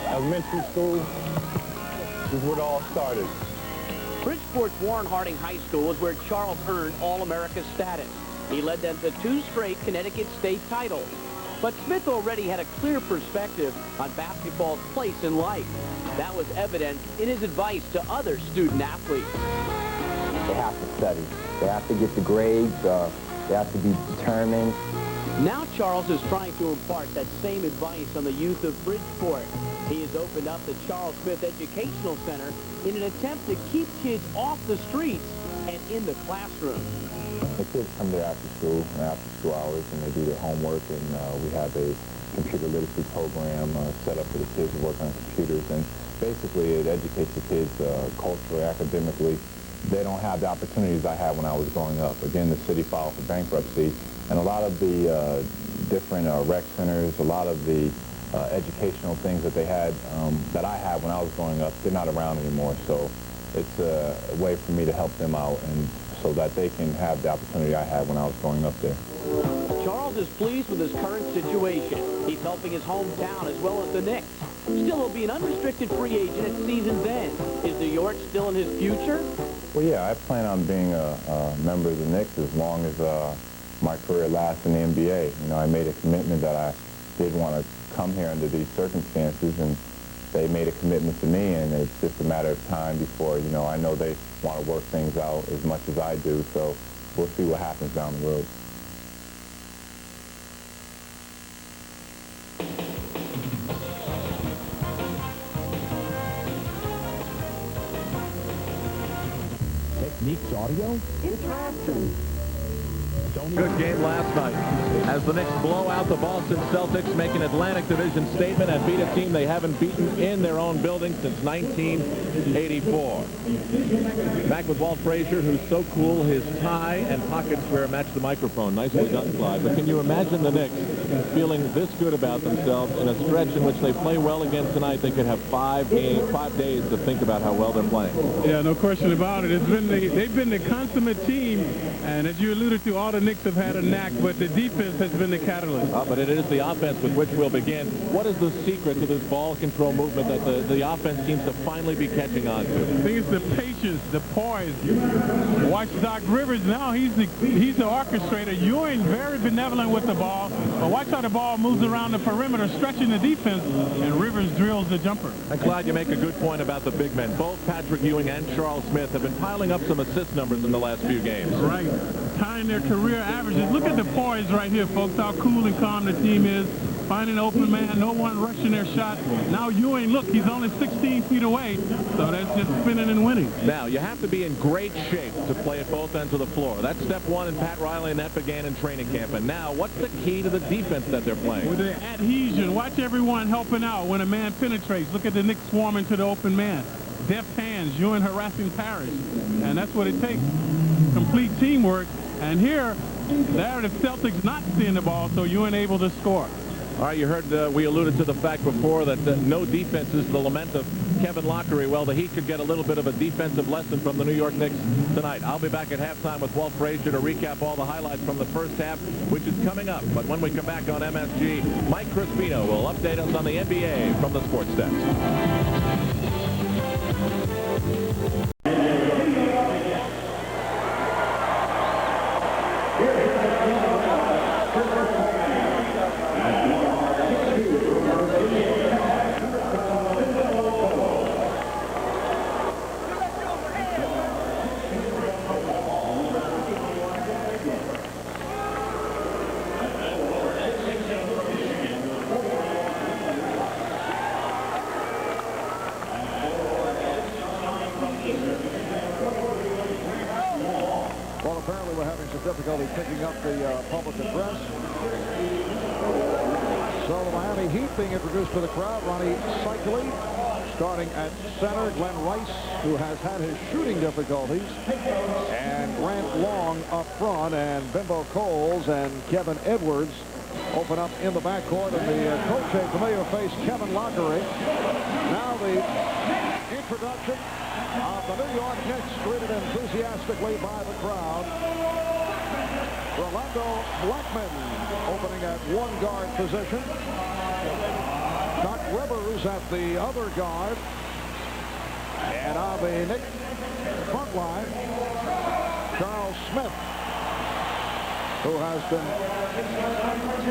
elementary school, this is where it all started. Bridgeport's Warren Harding High School is where Charles earned All-America status. He led them to 2 straight Connecticut state titles. But Smith already had a clear perspective on basketball's place in life. That was evident in his advice to other student athletes. They have to study. They have to get the grades. They have to be determined. Now Charles is trying to impart that same advice on the youth of Bridgeport. He has opened up the Charles Smith Educational Center in an attempt to keep kids off the streets and in the classroom. The kids come there after school hours, and they do their homework, and we have a computer literacy program set up for the kids to work on computers, and basically it educates the kids culturally, academically. They don't have the opportunities I had when I was growing up. Again, the city filed for bankruptcy, and a lot of the different rec centers, a lot of the educational things that they had, that I had when I was growing up, they're not around anymore. So it's a way for me to help them out, and so that they can have the opportunity I had when I was growing up there. Charles is pleased with his current situation. He's helping his hometown as well as the Knicks. Still, he'll be an unrestricted free agent at season's end. Is New York still in his future? Well, yeah, I plan on being a member of the Knicks as long as my career lasts in the NBA. You know, I made a commitment that I did want to come here under these circumstances, and they made a commitment to me, and it's just a matter of time before, you know, I know they want to work things out as much as I do, so we'll see what happens down the road. Techniques audio? It's Rapson. So Good game last night as the Knicks blow out the Boston Celtics, make an Atlantic Division statement, and beat a team they haven't beaten in their own building since 1984. Back with Walt Frazier, who's so cool. His tie and pocket square match the microphone. Nicely done, Clyde. But can you imagine the Knicks feeling this good about themselves in a stretch in which they play well again tonight? They could have 5 days to think about how well they're playing. Yeah, no question about it. They've been the consummate team, and as you alluded to, all the Knicks have had a knack, but the defense has been the catalyst. But it is the offense with which we'll begin. What is the secret to this ball control movement that the offense seems to finally be catching on to? I think it's the patience, the poise. Watch Doc Rivers now. He's the orchestrator. Ewing very benevolent with the ball, but watch how the ball moves around the perimeter, stretching the defense, and Rivers drills the jumper. And Clyde, you make a good point about the big men. Both Patrick Ewing and Charles Smith have been piling up some assist numbers in the last few games. Right. Tying their career averages. Look at the poise right here, folks, how cool and calm the team is. Finding an open man, no one rushing their shot. Now Ewing, look, he's only 16 feet away, so that's just spinning and winning. Now, you have to be in great shape to play at both ends of the floor. That's step one in Pat Riley, and that began in training camp. And now, what's the key to the defense that they're playing? With the adhesion, watch everyone helping out when a man penetrates. Look at the Knicks swarming to the open man. Deft hands, Ewing harassing Parrish, and that's what it takes. Complete teamwork. And here, there the Celtics not seeing the ball, so Ewing able to score. All right, you heard we alluded to the fact before that no defense is the lament of Kevin Lockery. Well, the Heat could get a little bit of a defensive lesson from the New York Knicks tonight. I'll be back at halftime with Walt Frazier to recap all the highlights from the first half, which is coming up. But when we come back on MSG, Mike Crispino will update us on the NBA from the Sports Desk. Difficulty picking up the public address. So the Miami Heat being introduced to the crowd. Ronnie Cycli starting at center. Glenn Rice, who has had his shooting difficulties. And Grant Long up front. And Bimbo Coles and Kevin Edwards open up in the backcourt. And the coach, a familiar face, Kevin Lockery. Now the introduction of the New York Knicks, greeted enthusiastically by the crowd. Rolando Blackman opening at one guard position. Doc Rivers at the other guard. And on the Knicks front line, Charles Smith, who has been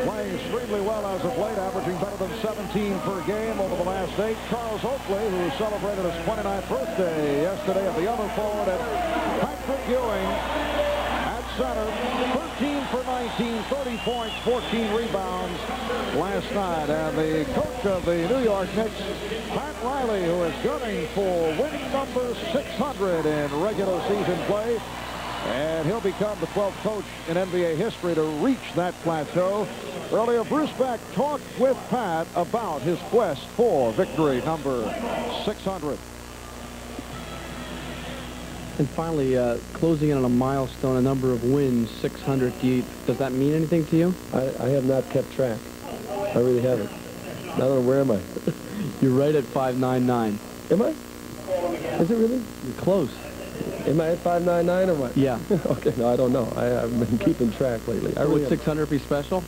playing extremely well as of late, averaging better than 17 per game over the last 8. Charles Oakley, who celebrated his 29th birthday yesterday at the other forward, and Patrick Ewing at center, 13 for 19, 30 points, 14 rebounds last night. And the coach of the New York Knicks, Pat Riley, who is gunning for win number 600 in regular season play. And he'll become the 12th coach in NBA history to reach that plateau. Earlier, Bruce Beck talked with Pat about his quest for victory number 600. And finally, closing in on a milestone, a number of wins, 600. Does that mean anything to you? I have not kept track. I really haven't. I don't know, where am I? You're right at 599. Am I? Is it really? You're close. Am I at 599 or what? Yeah. Okay, no, I don't know. I haven't been keeping track lately. Would 600 be special?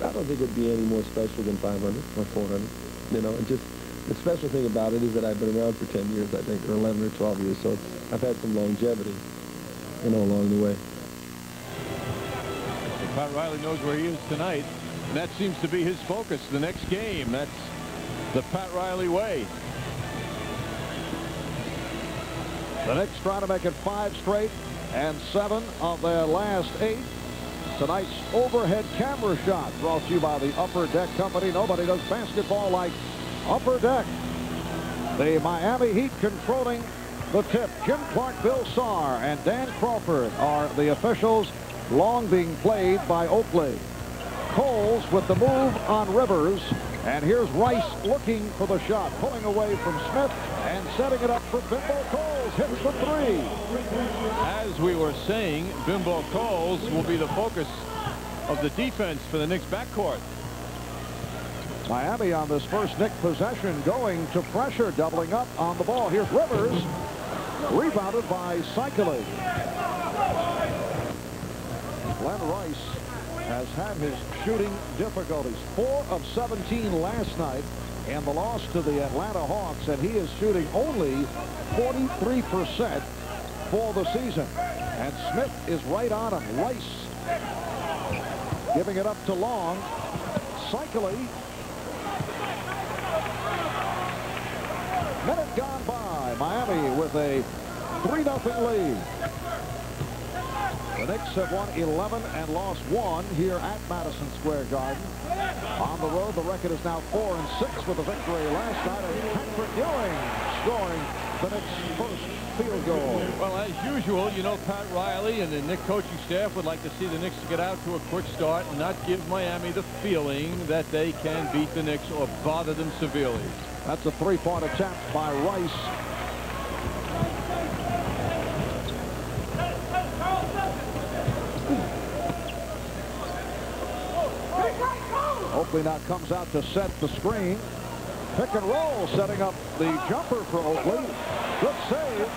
I don't think it would be any more special than 500 or 400. You know, and just the special thing about it is that I've been around for 10 years, I think, or 11 or 12 years, so I've had some longevity, you know, along the way. So Pat Riley knows where he is tonight, and that seems to be his focus. The next game, that's the Pat Riley way. The Knicks try to make it 5 straight and 7 of their last 8. Tonight's overhead camera shot brought to you by the Upper Deck Company. Nobody does basketball like Upper Deck. The Miami Heat controlling the tip. Jim Clark, Bill Saar, and Dan Crawford are the officials Long being played by Oakley. Coles with the move on Rivers. And here's Rice looking for the shot, pulling away from Smith and setting it up for Bimbo Coles. Hits the three. As we were saying, Bimbo Coles will be the focus of the defense for the Knicks backcourt. Miami on this first Knick possession going to pressure, doubling up on the ball. Here's Rivers. Rebounded by Cycling. Glenn Rice has had his shooting difficulties. 4 of 17 last night in the loss to the Atlanta Hawks, and he is shooting only 43% for the season. And Smith is right on him. Rice giving it up to Long. Cycling. Minute gone by. Miami with a 3-0 lead. The Knicks have won 11 and lost 1 here at Madison Square Garden. On the road, the record is now 4-6 with a victory last night. And Patrick Ewing scoring the Knicks' first field goal. Well, as usual, you know, Pat Riley and the Knicks coaching staff would like to see the Knicks get out to a quick start and not give Miami the feeling that they can beat the Knicks or bother them severely. That's a 3-point attempt by Rice. Oakley now comes out to set the screen. Pick and roll, setting up the jumper for Oakley. Good save.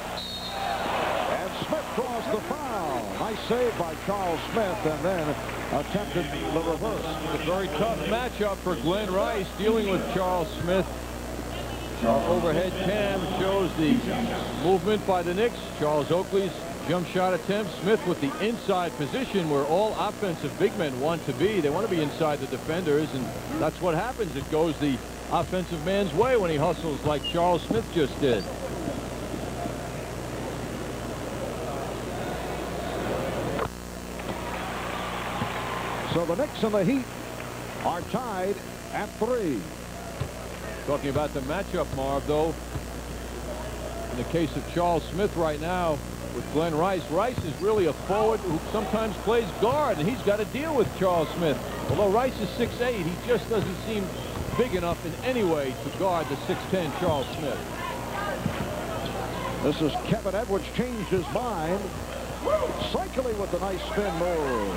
And Smith draws the foul. Nice save by Charles Smith, and then attempted the reverse. A very tough matchup for Glenn Rice dealing with Charles Smith. Our overhead cam shows the movement by the Knicks. Charles Oakley's jump shot attempt. Smith with the inside position where all offensive big men want to be. They want to be inside the defenders, and that's what happens. It goes the offensive man's way when he hustles like Charles Smith just did. So the Knicks and the Heat are tied at 3. Talking about the matchup, Marv, though, in the case of Charles Smith right now with Glenn Rice, Rice is really a forward who sometimes plays guard, and he's got to deal with Charles Smith. Although Rice is 6'8", he just doesn't seem big enough in any way to guard the 6'10" Charles Smith. This is Kevin Edwards changed his mind. Cycling with a nice spin move.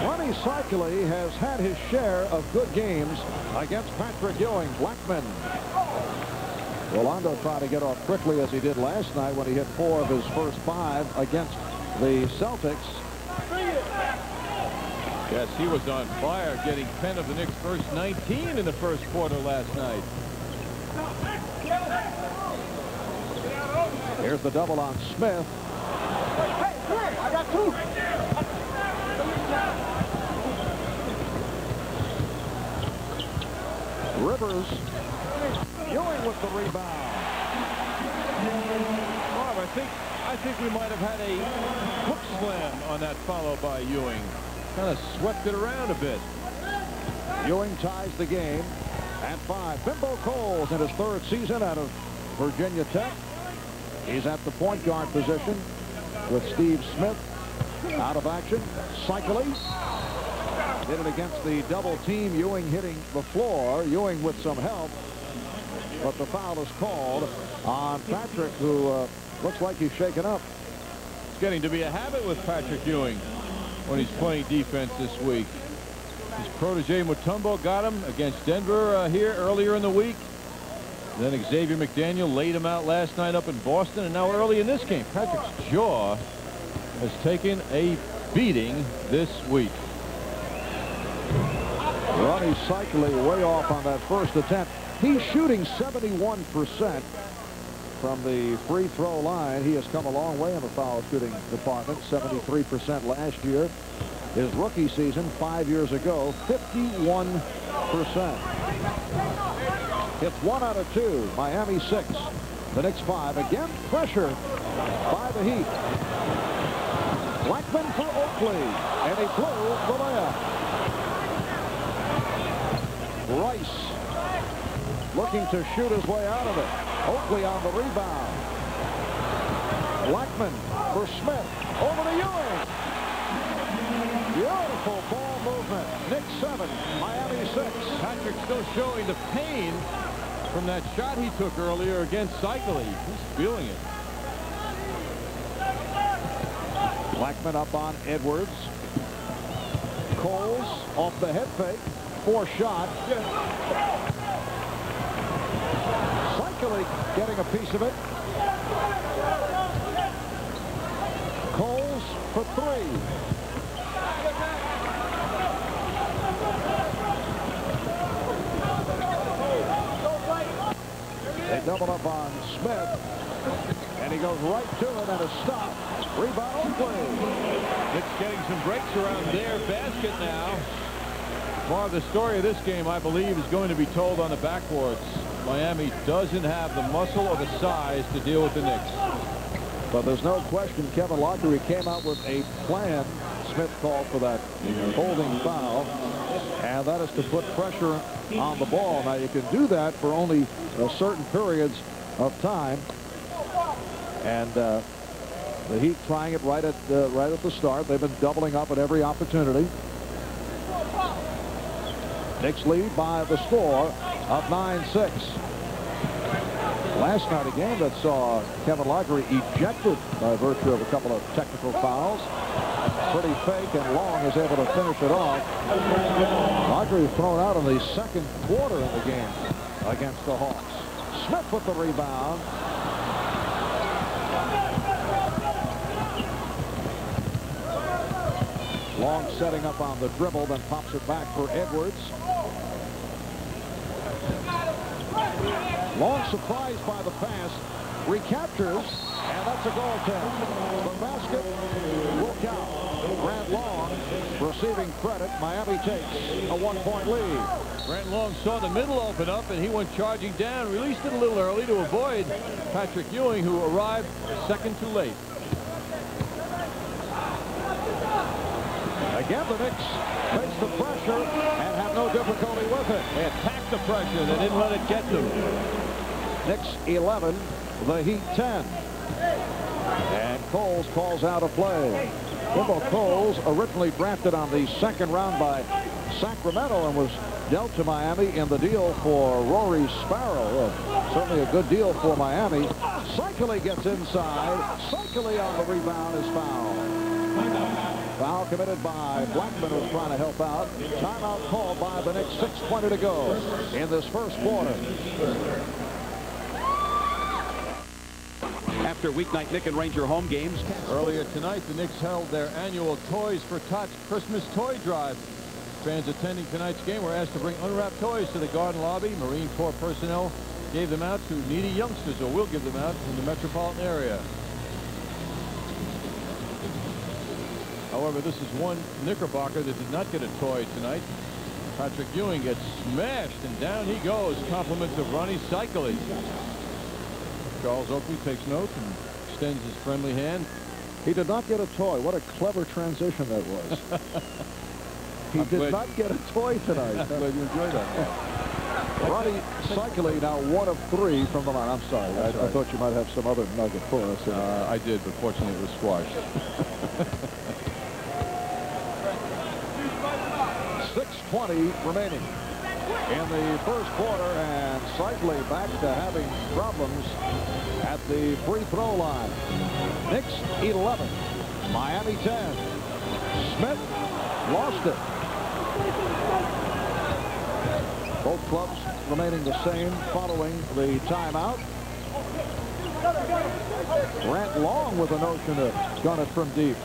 Ronnie Cycling has had his share of good games against Patrick Ewing. Blackman. Rolando tried to get off quickly as he did last night when he hit 4 of his first 5 against the Celtics. Yes, he was on fire, getting 10 of the Knicks' first 19 in the first quarter last night. Here's the double on Smith. I got 2. Rivers. Ewing with the rebound. Bob, I think we might have had a hook slam on that follow by Ewing. Kind of swept it around a bit. Ewing ties the game at 5. Bimbo Coles in his 3rd season out of Virginia Tech. He's at the point guard position with Steve Smith out of action. Cycling. Did it against the double team. Ewing hitting the floor. Ewing with some help. But the foul is called on Patrick, who looks like he's shaken up. It's getting to be a habit with Patrick Ewing when he's playing defense this week. His protege Mutombo got him against Denver here earlier in the week. Then Xavier McDaniel laid him out last night up in Boston, and now early in this game, Patrick's jaw has taken a beating this week. Ronnie Cycling way off on that first attempt. He's shooting 71% from the free throw line. He has come a long way in the foul shooting department. 73% last year. His rookie season 5 years ago, 51%. It's 1 out of 2. Miami 6. The Knicks 5. Again, pressure by the Heat. Blackman for Oakley. And he blew the layup. Rice looking to shoot his way out of it. Oakley on the rebound. Blackman for Smith. Over to Ewing. Beautiful ball movement. Knicks 7, Miami 6. Patrick still showing the pain from that shot he took earlier against Cycli. He's feeling it. Blackman up on Edwards. Coles off the head fake. 4 shot. Cycli getting a piece of it. Coles for 3. They double up on Smith, and he goes right to it and a stop. Rebound play. It's getting some breaks around their basket now. More of the story of this game, I believe, is going to be told on the backboards. Miami doesn't have the muscle or the size to deal with the Knicks. But there's no question Kevin Lockery came out with a plan. Smith called for that holding foul, and that is to put pressure on the ball. Now, you can do that for only certain periods of time, and the Heat trying it right at the start. They've been doubling up at every opportunity. Knicks lead by the score of 9-6. Last night, a game that saw Kevin Lockery ejected by virtue of a couple of technical fouls. Pretty fake, and Long is able to finish it off. Lockery thrown out in the second quarter of the game against the Hawks. Smith with the rebound. Long setting up on the dribble, then pops it back for Edwards. Long surprised by the pass, recaptures, and that's a goal attempt. The basket will count. Grant Long receiving credit. Miami takes a 1-point lead. Grant Long saw the middle open up, and he went charging down, released it a little early to avoid Patrick Ewing, who arrived second too late. Again, the Knicks face the pressure and have no difficulty with it. They attacked the pressure. They didn't let it get to them. Knicks 11, the Heat 10. And Coles calls out a play. Bimbo Coles, originally drafted on the second round by Sacramento and was dealt to Miami in the deal for Rory Sparrow. Certainly a good deal for Miami. Cycli gets inside. Cycli on the rebound is fouled. Foul committed by Blackman, who's trying to help out. Timeout called by the Knicks. 6:20 to go in this first quarter. After weeknight Nick and Ranger home games. Earlier tonight, the Knicks held their annual Toys for Tots Christmas toy drive. Fans attending tonight's game were asked to bring unwrapped toys to the Garden lobby. Marine Corps personnel gave them out to needy youngsters, or will give them out in the metropolitan area. However, this is one Knickerbocker that did not get a toy tonight. Patrick Ewing gets smashed, and down he goes. Compliments of Ronnie Cycli. Charles Oakley takes note and extends his friendly hand. He did not get a toy. What a clever transition that was. He did not get a toy tonight. I'm glad you enjoyed that. Ronnie Cycli now 1 of 3 from the line. I'm sorry. I thought you might have some other nugget for us. I did, but fortunately it was squashed. 6:20 remaining in the first quarter, and Cycli back to having problems at the free throw line. Knicks 11, Miami 10. Smith lost it. Both clubs remaining the same following the timeout. Grant Long with a notion to gun it from deep.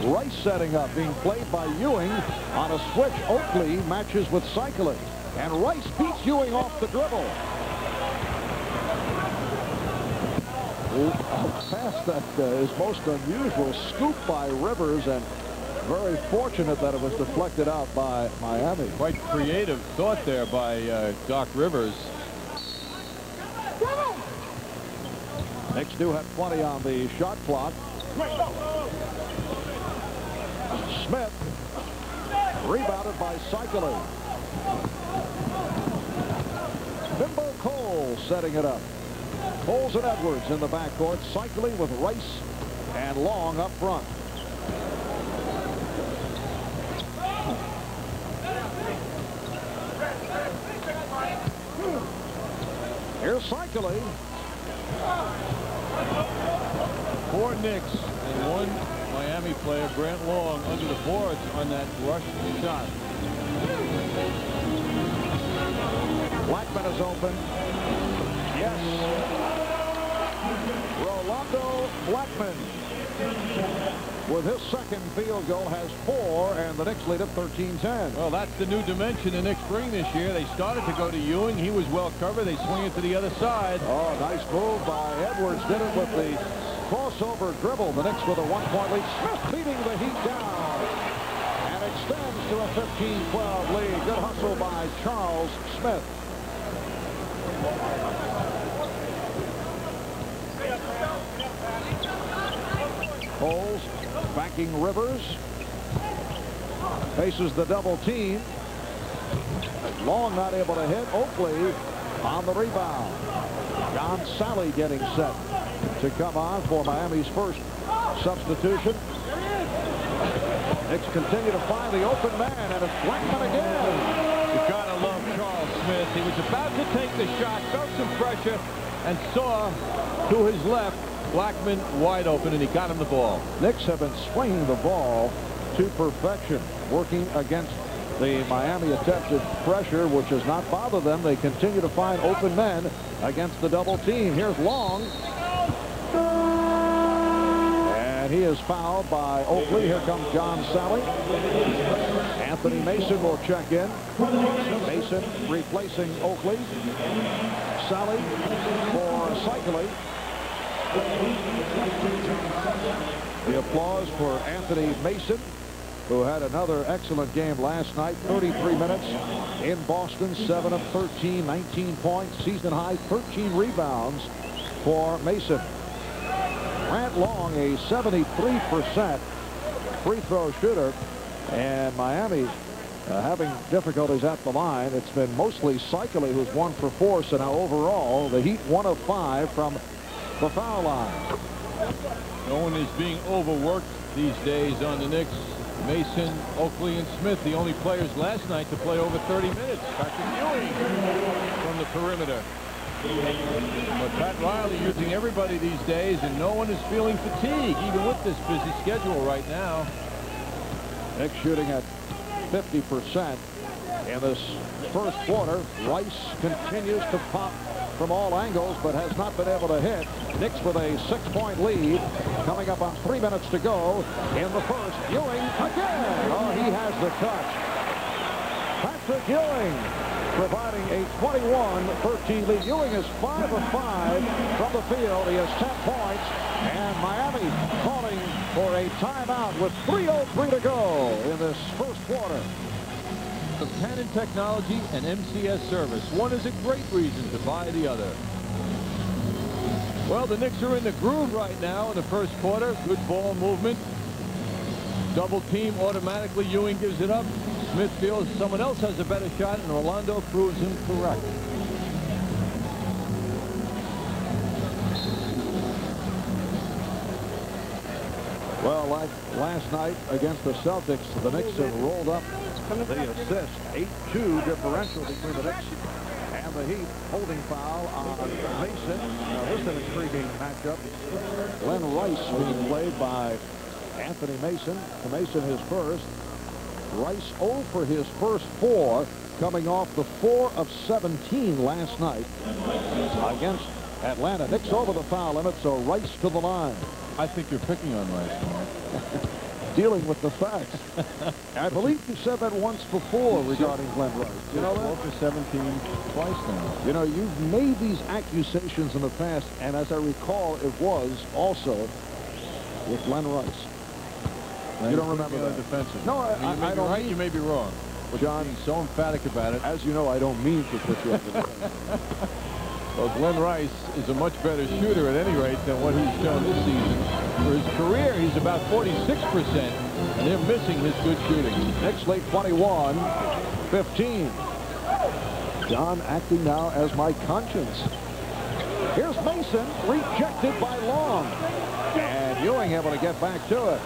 Rice setting up, being played by Ewing on a switch. Oakley matches with Cycli, and Rice beats Ewing off the dribble. A pass that is most unusual. Scoop by Rivers, and very fortunate that it was deflected out by Miami. Quite creative thought there by Doc Rivers. Knicks do have 20 on the shot clock. Smith rebounded by Cycli. Bimbo Cole setting it up. Coles and Edwards in the backcourt. Cycli with Rice and Long up front. Here's Cycling. 4 Knicks and 1 Miami player, Grant Long, under the boards on that rush shot. Blackman is open. Yes. Rolando Blackman, with his second field goal, has 4, and the Knicks lead at 13-10. Well, that's the new dimension the Knicks bring this year. They started to go to Ewing. He was well covered. They swing it to the other side. Oh, nice move by Edwards. Did it with the crossover dribble. The Knicks with a 1-point lead. Smith beating the Heat down and extends to a 15-12 lead. Good hustle by Charles Smith. Coles backing Rivers. Faces the double team. Long not able to hit. Oakley on the rebound. John Sally getting set to come on for Miami's first substitution. Knicks continue to find the open man, and it's Blackman again. You gotta love Charles Smith. He was about to take the shot, felt some pressure, and saw to his left Blackman wide open, and he got him the ball. Knicks have been swinging the ball to perfection, working against the Miami attempted pressure, which has not bothered them. They continue to find open men against the double team. Here's Long. And he is fouled by Oakley. Here comes John Sally. Anthony Mason will check in. Mason replacing Oakley. Sally for Cycling. The applause for Anthony Mason, who had another excellent game last night. 33 minutes in Boston, 7 of 13, 19 points, season high, 13 rebounds for Mason. Grant Long, a 73% free throw shooter, and Miami having difficulties at the line. It's been mostly Cycling who's 1 for 4, so now overall the Heat 1 of 5 from the foul line. No one is being overworked these days on the Knicks. Mason, Oakley, and Smith, the only players last night to play over 30 minutes. Patrick Ewing from the perimeter. But Pat Riley using everybody these days, and no one is feeling fatigue, even with this busy schedule right now. Knicks shooting at 50% in this first quarter. Rice continues to pop from all angles, but has not been able to hit. Knicks with a 6-point lead, coming up on 3 minutes to go in the first. Ewing again. Oh, he has the touch. Patrick Ewing providing a 21-13 lead. Ewing is 5 of 5 from the field. He has 10 points, and Miami calling for a timeout with 3:03 to go in this first quarter. The Canon technology and MCS service. One is a great reason to buy the other. Well, the Knicks are in the groove right now in the first quarter. Good ball movement. Double team automatically. Ewing gives it up. Smith feels someone else has a better shot, and Rolando proves him correct. Well, like last night against the Celtics, the Knicks have rolled up the assist. 8-2 differential between the Knicks and the Heat. Holding foul on Mason. Now, this is an intriguing matchup. Glenn Rice being played by Anthony Mason. Mason his first. Rice 0 for his first 4, coming off the 4 of 17 last night against Atlanta. Knicks over the foul limit, so Rice to the line. I think you're picking on Rice. Dealing with the facts. I believe you said that once before regarding Glenn Rice. You know that? 12 for 17 twice now. You know, you've made these accusations in the past, and as I recall, it was also with Glenn Rice. You don't remember that? Defensive. No, I don't. Right, you may be wrong. But John, being so emphatic about it. As you know, I don't mean to put you under the Well, Glenn Rice is a much better shooter at any rate than what he's shown this season. For his career, he's about 46%, and they're missing his good shooting. Knicks lead 21-15. John acting now as my conscience. Here's Mason, rejected by Long. And Ewing able to get back to it.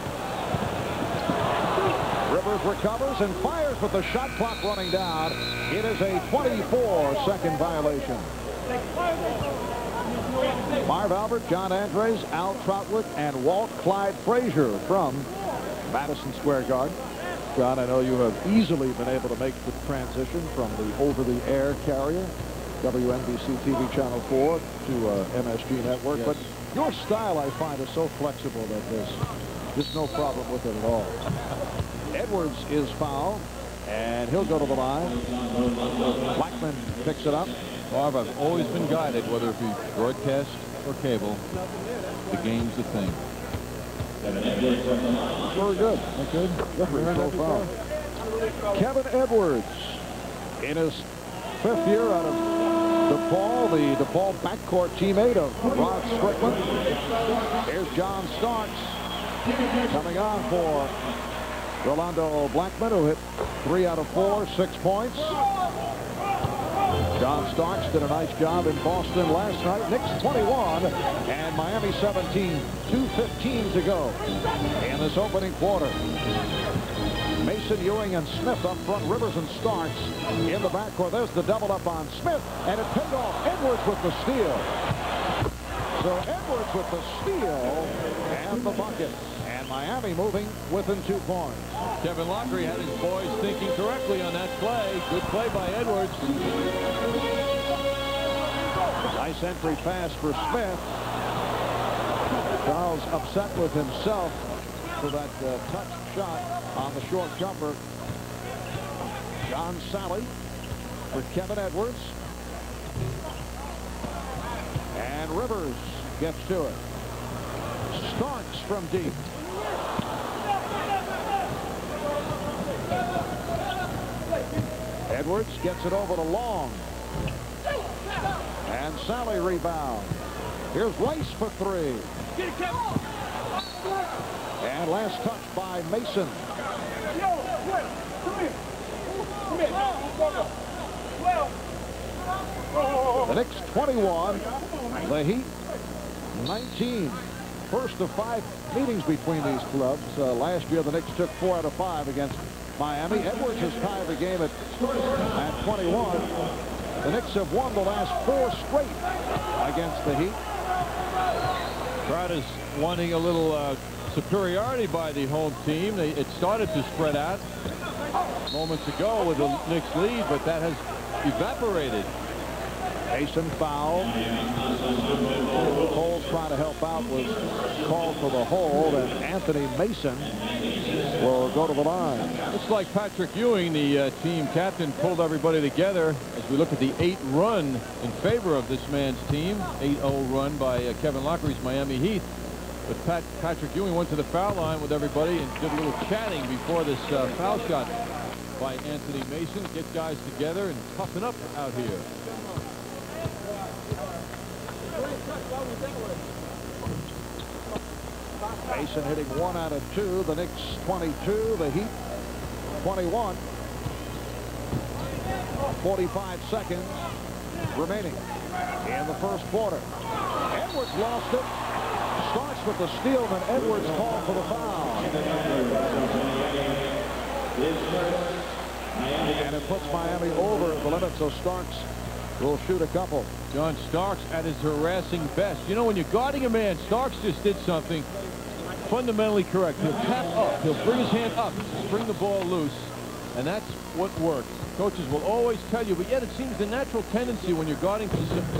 Rivers recovers and fires with the shot clock running down. It is a 24-second violation. Marv Albert, John Andres, Al Trotwood, and Walt Clyde Frazier from Madison Square Garden. John, I know you have easily been able to make the transition from the over-the-air carrier, WNBC TV Channel 4, to MSG Network, but your style, I find, is so flexible that there's just no problem with it at all. Edwards is fouled, and he'll go to the line. Blackman picks it up. Marv, I've always been guided, whether it be broadcast or cable, the game's the thing. Very good. Okay. Referee so foul. Kevin Edwards, in his 5th year out of DePaul, the DePaul backcourt teammate of Rod Strickland. Here's John Starks coming on for Rolando Blackman, who hit 3 out of 4, 6 points. John Starks did a nice job in Boston last night. Knicks 21 and Miami 17. 2:15 to go in this opening quarter. Mason, Ewing, and Smith up front. Rivers and Starks in the backcourt. There's the double up on Smith, and it paid off. Edwards with the steal. So Edwards with the steal and the bucket. And Miami moving within 2 points. Kevin Lockery had his boys thinking correctly on that play. Good play by Edwards. Nice entry pass for Smith. Charles upset with himself for that touch shot on the short jumper. John Sally for Kevin Edwards. And Rivers gets to it. Starks from deep. Edwards gets it over to Long. And Sally rebound. Here's Rice for 3. And last touch by Mason. The Knicks 21. The Heat 19. First of 5 meetings between these clubs. Last year the Knicks took 4 out of 5 against Miami. Edwards has tied the game at 21. The Knicks have won the last 4 straight against the Heat. Crowd is wanting a little superiority by the home team. It started to spread out moments ago with the Knicks lead, but that has evaporated. Mason fouled. Cole's trying to help out, was called for the hold, and Anthony Mason will go to the line. Looks like Patrick Ewing, the team captain, pulled everybody together as we look at the 8 run in favor of this man's team. 8-0 run by Kevin Lockery's Miami Heat. But Patrick Ewing went to the foul line with everybody and did a little chatting before this foul shot by Anthony Mason. Get guys together and toughen up out here. Mason hitting 1 out of 2. The Knicks 22. The Heat 21. 45 seconds remaining in the first quarter. Edwards lost it. Starks with the steal, and Edwards called for the foul. And it puts Miami over the limit, so Starks will shoot a couple. John Starks at his harassing best. You know, when you're guarding a man, Starks just did something fundamentally correct. He'll tap up. He'll bring his hand up, bring the ball loose, and that's what works. Coaches will always tell you, but yet it seems the natural tendency when you're guarding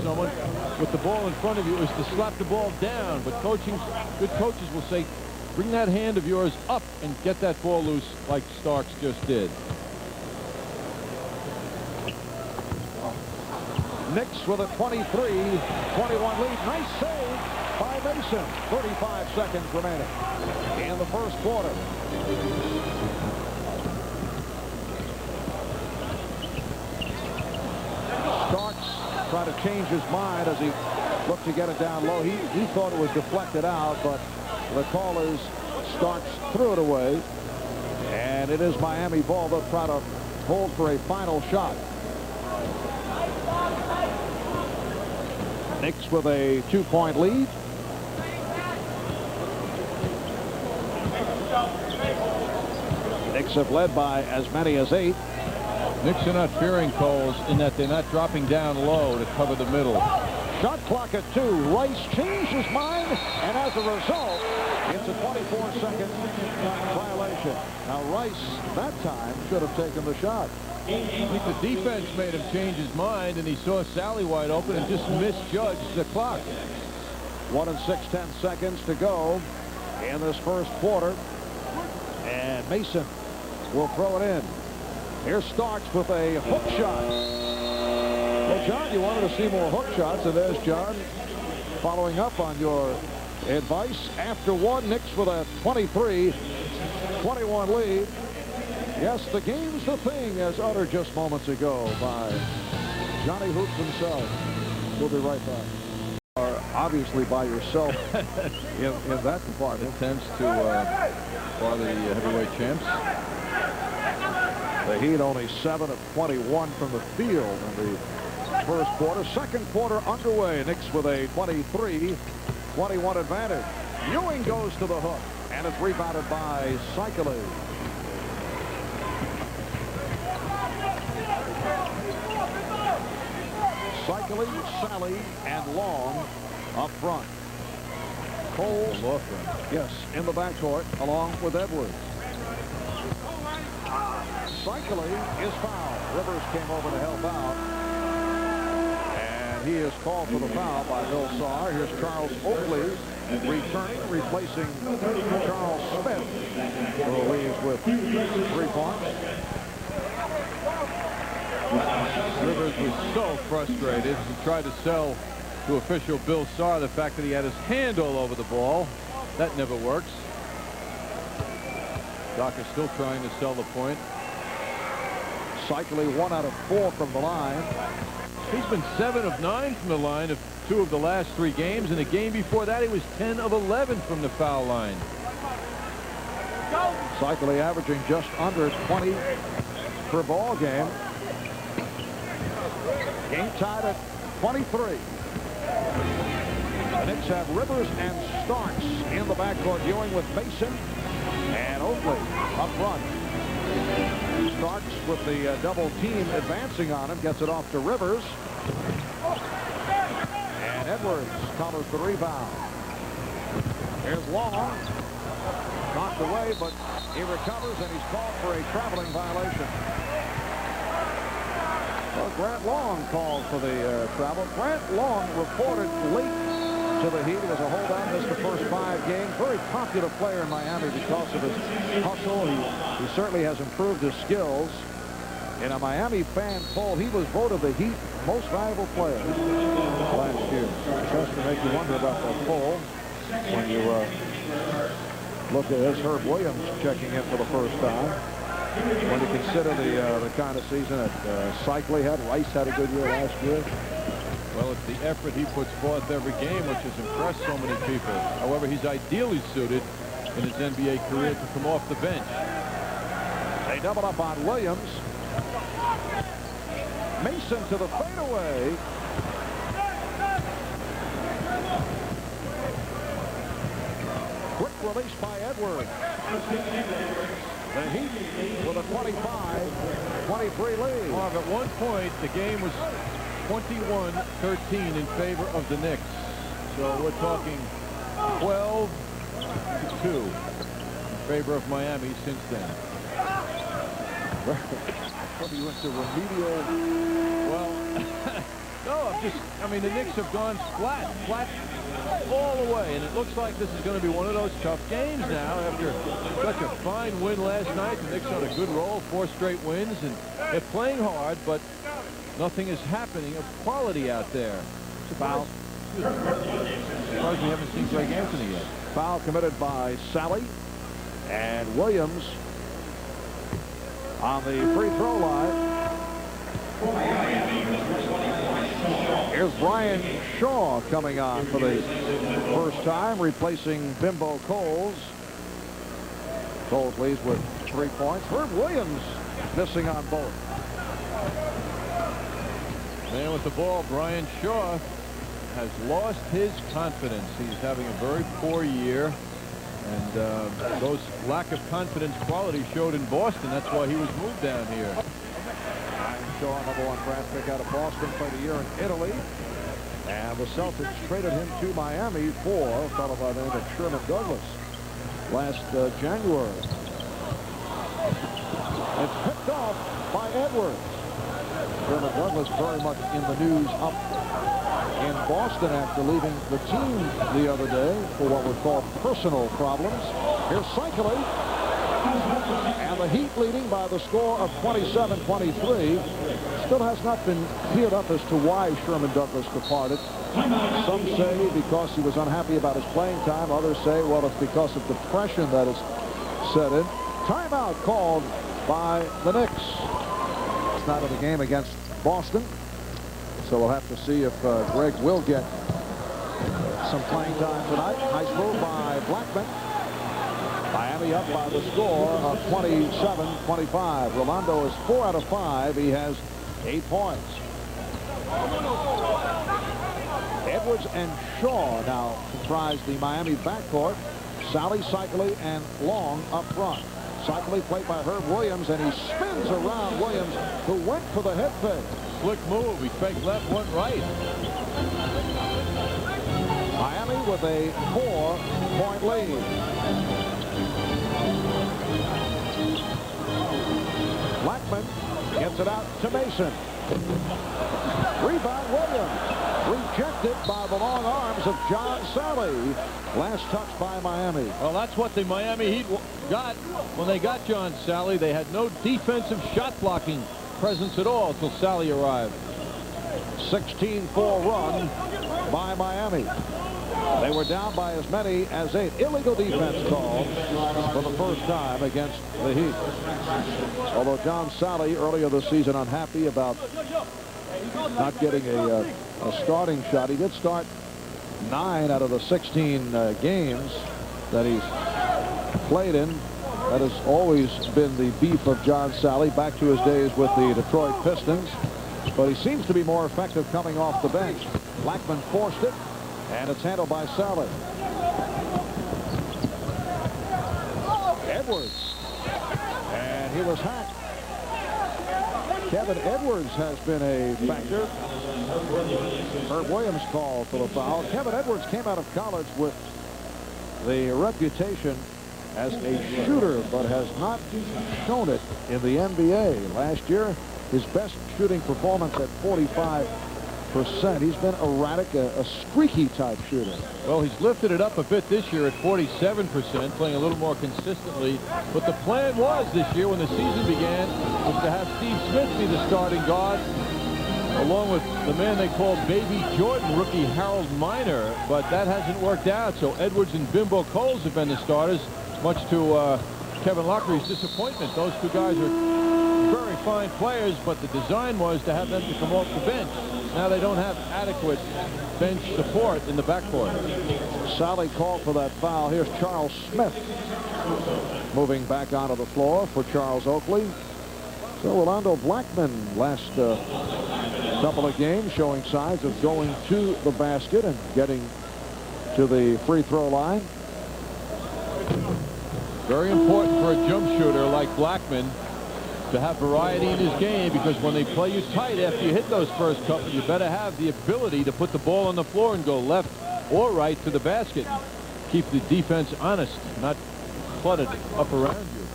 someone with the ball in front of you is to slap the ball down. But good coaches will say, bring that hand of yours up and get that ball loose like Starks just did. Knicks with a 23-21 lead. Nice save by Mason. 35 seconds remaining in the first quarter. Starks tried to change his mind as he looked to get it down low. He thought it was deflected out, but the call is Starks threw it away. And it is Miami ball. They'll try to hold for a final shot. Knicks with a 2-point lead. Knicks have led by as many as 8. Knicks are not fearing Coles in that they're not dropping down low to cover the middle. Shot clock at 2. Rice changed his mind, and as a result, it's a 24-second violation. Now, Rice, that time, should have taken the shot. I think the defense made him change his mind, and he saw Sally wide open and just misjudged the clock. 1 and 6/10 seconds to go in this first quarter. And Mason will throw it in. Here's Starks with a hook shot. Well, John, you wanted to see more hook shots, and there's John following up on your advice. After one, Knicks with a 23-21 lead. Yes, the game's the thing, as uttered just moments ago by Johnny Hoops himself. We'll be right back. Are obviously by yourself in that department. Attempts to bar the heavyweight champs. The Heat only 7 of 21 from the field in the first quarter. Second quarter underway. Knicks with a 23-21 advantage. Ewing goes to the hook, and it's rebounded by Cycling. Cycling, Sally, and Long up front. Coles, yes, in the backcourt, along with Edwards. Cycling is fouled. Rivers came over to help out. And he is called for the foul by Bill Saar. Here's Charles Oakley returning, replacing Charles Smith, who leaves with 3 points. Rivers was so frustrated. He tried to sell to official Bill Saar the fact that he had his hand all over the ball. That never works. Doc is still trying to sell the point. Cycling 1 out of 4 from the line. He's been 7 of 9 from the line of 2 of the last 3 games. In the game before that, he was 10 of 11 from the foul line. Cycling averaging just under 20 per ball game. Game tied at 23. The Knicks have Rivers and Starks in the backcourt. Ewing with Mason and Oakley up front. Starks with the double team advancing on him. Gets it off to Rivers. And Edwards covers the rebound. Here's Long. Knocked away, but he recovers, and he's called for a traveling violation. Well, Grant Long called for the travel. Grant Long reported late to the Heat. It was a holdout, missed the first 5 games. Very popular player in Miami because of his hustle. He certainly has improved his skills. In a Miami fan poll, he was voted the Heat most valuable player last year. It has to make you wonder about that poll when you look at this. Herb Williams checking in for the first time. When you consider the kind of season that Cycling had, Rice had a good year last year. Well, it's the effort he puts forth every game which has impressed so many people. However, he's ideally suited in his NBA career to come off the bench. They double up on Williams. Mason to the fadeaway. Quick release by Edwards. The Heat with a 25-23 lead. Marv, at one point, the game was 21-13 in favor of the Knicks. So we're talking 12-2 in favor of Miami since then. What are you into, remedial? Well, no, I mean, the Knicks have gone flat all the way, and it looks like this is going to be one of those tough games now. After such a fine win last night, the Knicks on a good roll, 4 straight wins, and they're playing hard, but nothing is happening of quality out there. Foul. Surprised we haven't seen Greg Anthony yet. Foul committed by Sally, and Williams on the free throw line. Here's Brian Shaw coming on for the first time, replacing Bimbo Coles. Coles leads with 3 points. Herb Williams missing on both. Man with the ball, Brian Shaw has lost his confidence. He's having a very poor year, and those lack of confidence qualities showed in Boston. That's why he was moved down here. Shaw, #1 draft pick out of Boston, played a year in Italy. And the Celtics traded him to Miami for a fellow by the name of Sherman Douglas last January. It's picked off by Edwards. Sherman Douglas very much in the news up in Boston after leaving the team the other day for what were called personal problems. Here's Cycling. And the Heat leading by the score of 27-23. Still has not been cleared up as to why Sherman Douglas departed. Some say because he was unhappy about his playing time. Others say, well, it's because of depression that has set in. Timeout called by the Knicks. It's not in the game against Boston. So we'll have to see if Greg will get some playing time tonight. Nice move by Blackman. Miami up by the score of 27-25. Rolando is 4 out of 5. He has 8 points. Edwards and Shaw now comprise the Miami backcourt. Sally, Cycli, and Long up front. Cycli played by Herb Williams, and he spins around Williams, who went for the head fake. Slick move. He faked left, went right. Miami with a 4-point lead. Blackman gets it out to Mason. Rebound Williams. Rejected by the long arms of John Sally. Last touch by Miami. Well, that's what the Miami Heat got when they got John Sally. They had no defensive shot blocking presence at all until Sally arrived. 16-4 run by Miami. They were down by as many as 8. Illegal defense called for the first time against the Heat. Although John Sally earlier this season unhappy about not getting a starting shot. He did start 9 out of the 16 games that he's played in. That has always been the beef of John Sally back to his days with the Detroit Pistons. But he seems to be more effective coming off the bench. Blackman forced it, and it's handled by Sally. Edwards. And he was hacked. Kevin Edwards has been a factor. Herb Williams called for the foul. Kevin Edwards came out of college with the reputation as a shooter, but has not shown it in the NBA. Last year, his best shooting performance at 45%. He's been erratic, a streaky type shooter. Well, he's lifted it up a bit this year at 47%, playing a little more consistently. But the plan was this year when the season began was to have Steve Smith be the starting guard, along with the man they call Baby Jordan, rookie Harold Miner. But that hasn't worked out, so Edwards and Bimbo Coles have been the starters, much to Kevin Locklery's disappointment. Those two guys are very fine players, but the design was to have them to come off the bench. Now they don't have adequate bench support in the backcourt. Sally called for that foul. Here's Charles Smith moving back onto the floor for Charles Oakley. So Rolando Blackman last couple of games showing signs of going to the basket and getting to the free throw line. Very important for a jump shooter like Blackman to have variety in his game, because when they play you tight after you hit those first couple, you better have the ability to put the ball on the floor and go left or right to the basket. Keep the defense honest, not cluttered up around you.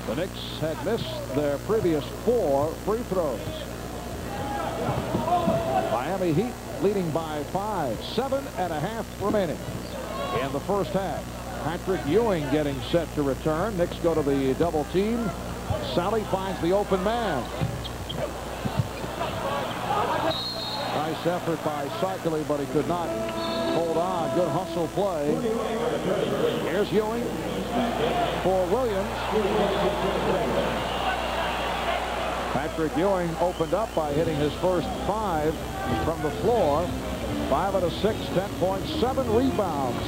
The Knicks had missed their previous 4 free throws. Miami Heat leading by 5, 7.5 remaining in the first half. Patrick Ewing getting set to return. Knicks go to the double team. Sally finds the open man. Nice effort by Cycli, but he could not hold on. Good hustle play. Here's Ewing for Williams. Patrick Ewing opened up by hitting his first 5 from the floor. 5 out of 6, 10 points, 7 rebounds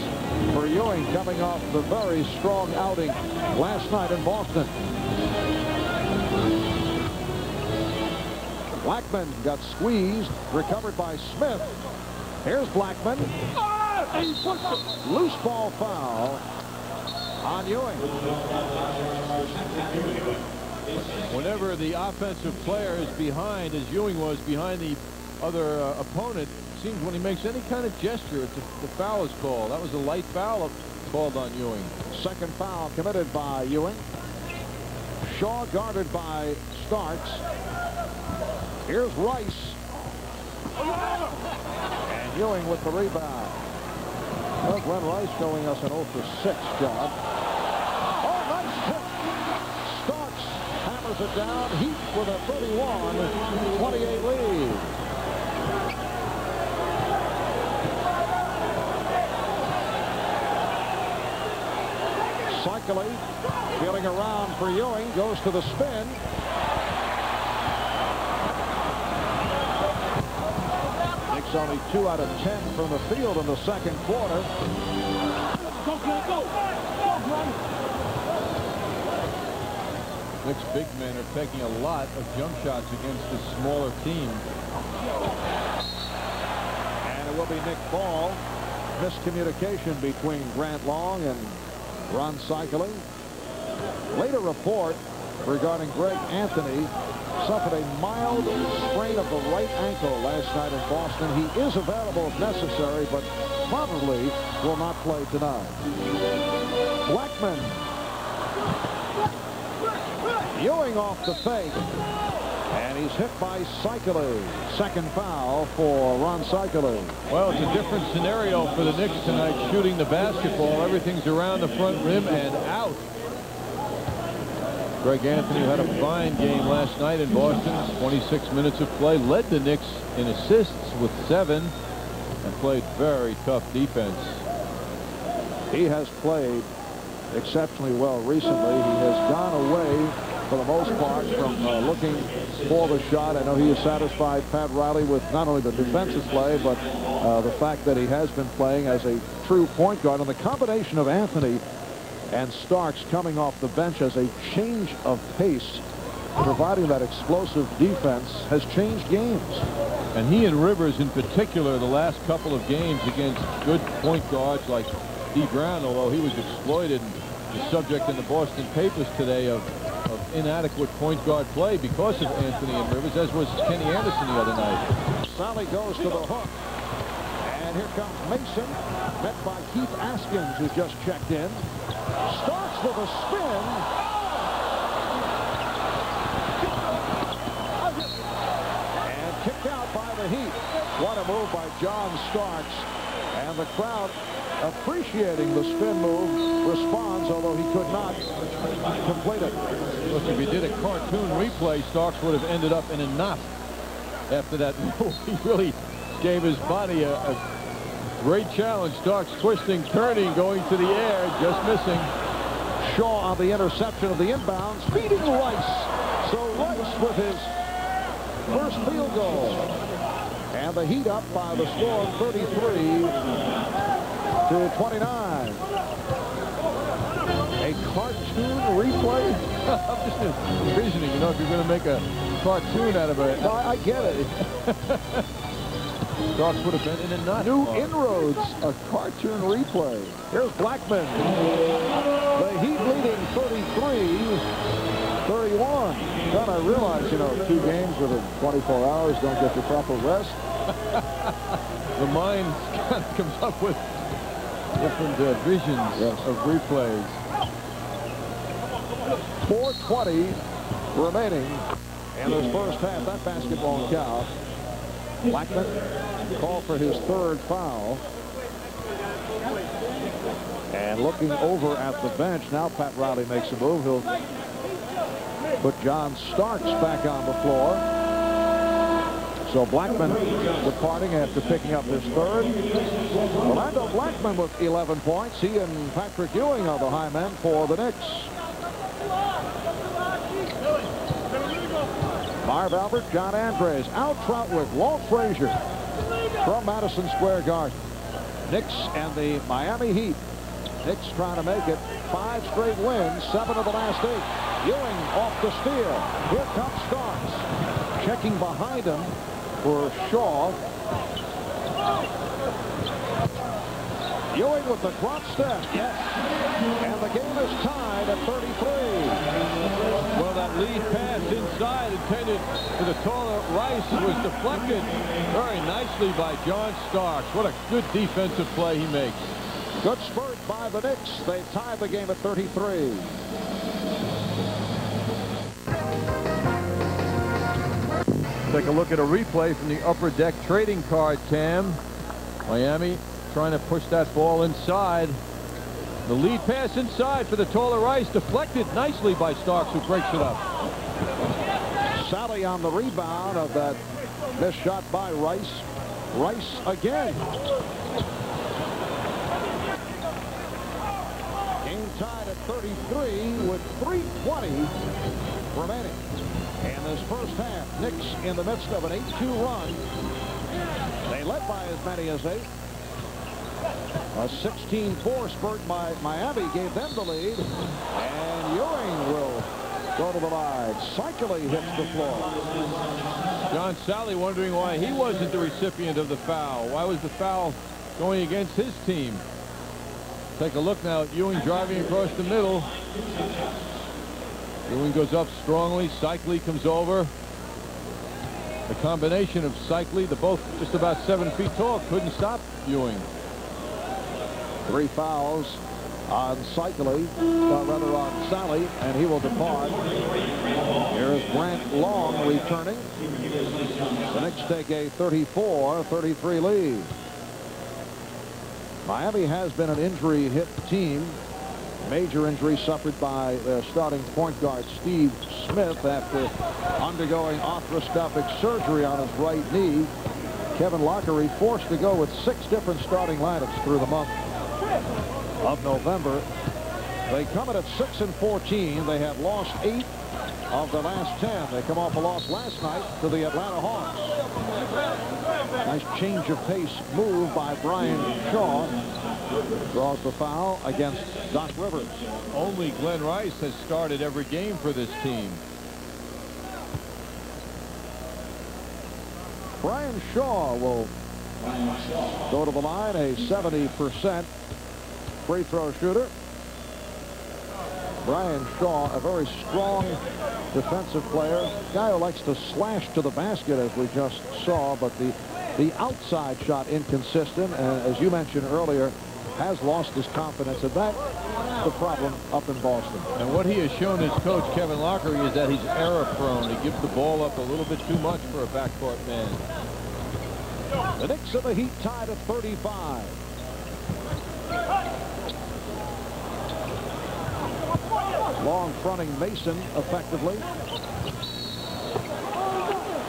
for Ewing, coming off the very strong outing last night in Boston. Blackman got squeezed, recovered by Smith. Here's Blackman. Loose ball foul on Ewing. Whenever the offensive player is behind, as Ewing was behind the other opponent, it seems when he makes any kind of gesture, the foul is called. That was a light foul called on Ewing. Second foul committed by Ewing. Shaw guarded by Starks. Here's Rice. And Ewing with the rebound. Well, Glenn Rice showing us an 0 for 6 job. Oh, nice hit. Starks hammers it down. Heat with a 31-28 lead. Cycling, feeling around for Ewing, goes to the spin. Knicks only 2 out of 10 from the field in the second quarter. Knicks big men are taking a lot of jump shots against this smaller team. And it will be Nick Ball. Miscommunication between Grant Long and Ron Cycling. Later report regarding Greg Anthony suffered a mild sprain of the right ankle last night in Boston. He is available if necessary, but probably will not play tonight. Blackman. Ewing off the fake. And he's hit by Cycling. Second foul for Ron Cycling. Well, it's a different scenario for the Knicks tonight, shooting the basketball. Everything's around the front rim and out. Greg Anthony had a fine game last night in Boston. 26 minutes of play. Led the Knicks in assists with 7 and played very tough defense. He has played exceptionally well recently. He has gone away for the most part from looking for the shot. I know he has satisfied Pat Riley with not only the defensive play, but the fact that he has been playing as a true point guard. And the combination of Anthony and Starks coming off the bench as a change of pace, providing that explosive defense, has changed games. And he and Rivers in particular, the last couple of games against good point guards like D. Brown, although he was exploited, the subject in the Boston papers today of inadequate point guard play because of Anthony and Rivers, as was Kenny Anderson the other night. Sally goes to the hook. And here comes Mason, met by Keith Askins, who just checked in. Starks with a spin. And kicked out by the Heat. What a move by John Starks. And the crowd, appreciating the spin move, responds, although he could not complete it. Look, if he did a cartoon replay, Starks would have ended up in a knot after that move. He really gave his body a great challenge. Starks twisting, turning, going to the air, just missing. Shaw on the interception of the inbounds, feeding Rice. So Rice with his first field goal. And the Heat up by the score of 33-29. A cartoon replay? I'm just envisioning, you know, if you're going to make a cartoon out of it. No, I get it. Starks would have been in a nut. New inroads, a cartoon replay. Here's Blackman. The Heat leading 33-31. Then I realize, you know, 2 games within 24 hours don't get the proper rest. The mind kind of comes up with different visions of replays. 4:20 remaining in this first half. That basketball count. Blackman called for his 3rd foul. And looking over at the bench, now Pat Riley makes a move. He'll put John Starks back on the floor. So Blackman departing after picking up his 3rd. Orlando Blackman with 11 points. He and Patrick Ewing are the high men for the Knicks. Marv Albert, John Andres, Al Troutwick, Walt Frazier from Madison Square Garden. Knicks and the Miami Heat. Knicks trying to make it 5 straight wins, 7 of the last 8. Ewing off the steal. Here comes Starks. Checking behind him for Shaw. Ewing with the drop step. Yes. And the game is tied at 33. Well, that lead pass inside intended for the taller Rice was deflected very nicely by John Starks. What a good defensive play he makes. Good spurt by the Knicks. They tied the game at 33. Take a look at a replay from the upper deck trading card cam. Miami trying to push that ball inside. The lead pass inside for the taller Rice, deflected nicely by Starks, who breaks it up. Sally on the rebound of that missed shot by Rice. Rice again. Game tied at 33 with 3:20 remaining. And this first half, Knicks in the midst of an 8-2 run. They led by as many as 8. A 16-4 spurt by Miami gave them the lead. And Ewing will go to the line. Cycling hits the floor. John Sally wondering why he wasn't the recipient of the foul. Why was the foul going against his team? Take a look now at Ewing driving across the middle. Ewing goes up strongly. Cycling comes over. The combination of Cycling, they're both just about 7 feet tall, couldn't stop Ewing. 3 fouls on Cycling, rather on Sally, and he will depart. Here's Grant Long returning. The Knicks take a 34-33 lead. Miami has been an injury-hit team. Major injury suffered by their starting point guard Steve Smith after undergoing arthroscopic surgery on his right knee. Kevin Lockery forced to go with 6 different starting lineups through the month of November. They come in at 6-14. They have lost 8 of the last 10. They come off a loss last night to the Atlanta Hawks. Nice change of pace move by Brian Shaw. Draws the foul against Doc Rivers. Only Glenn Rice has started every game for this team. Brian Shaw will go to the line, a 70% free throw shooter. Brian Shaw, a very strong defensive player, guy who likes to slash to the basket, as we just saw, but the outside shot inconsistent, and as you mentioned earlier, has lost his confidence, and that's the problem up in Boston. And what he has shown his coach, Kevin Lockery, is that he's error-prone. He gives the ball up a little bit too much for a backcourt man. The Knicks and the Heat tied at 35. Long fronting Mason effectively.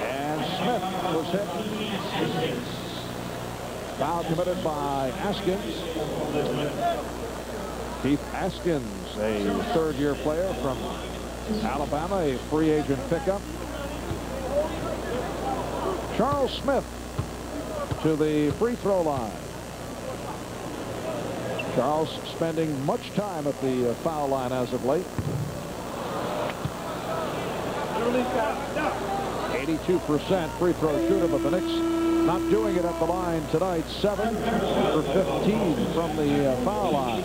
And Smith was hit. Foul committed by Askins. Keith Askins, a third-year player from Alabama, a free agent pickup. Charles Smith to the free throw line. Charles spending much time at the foul line as of late. 82% free throw shooter, but the Knicks not doing it at the line tonight. 7 for 15 from the foul line.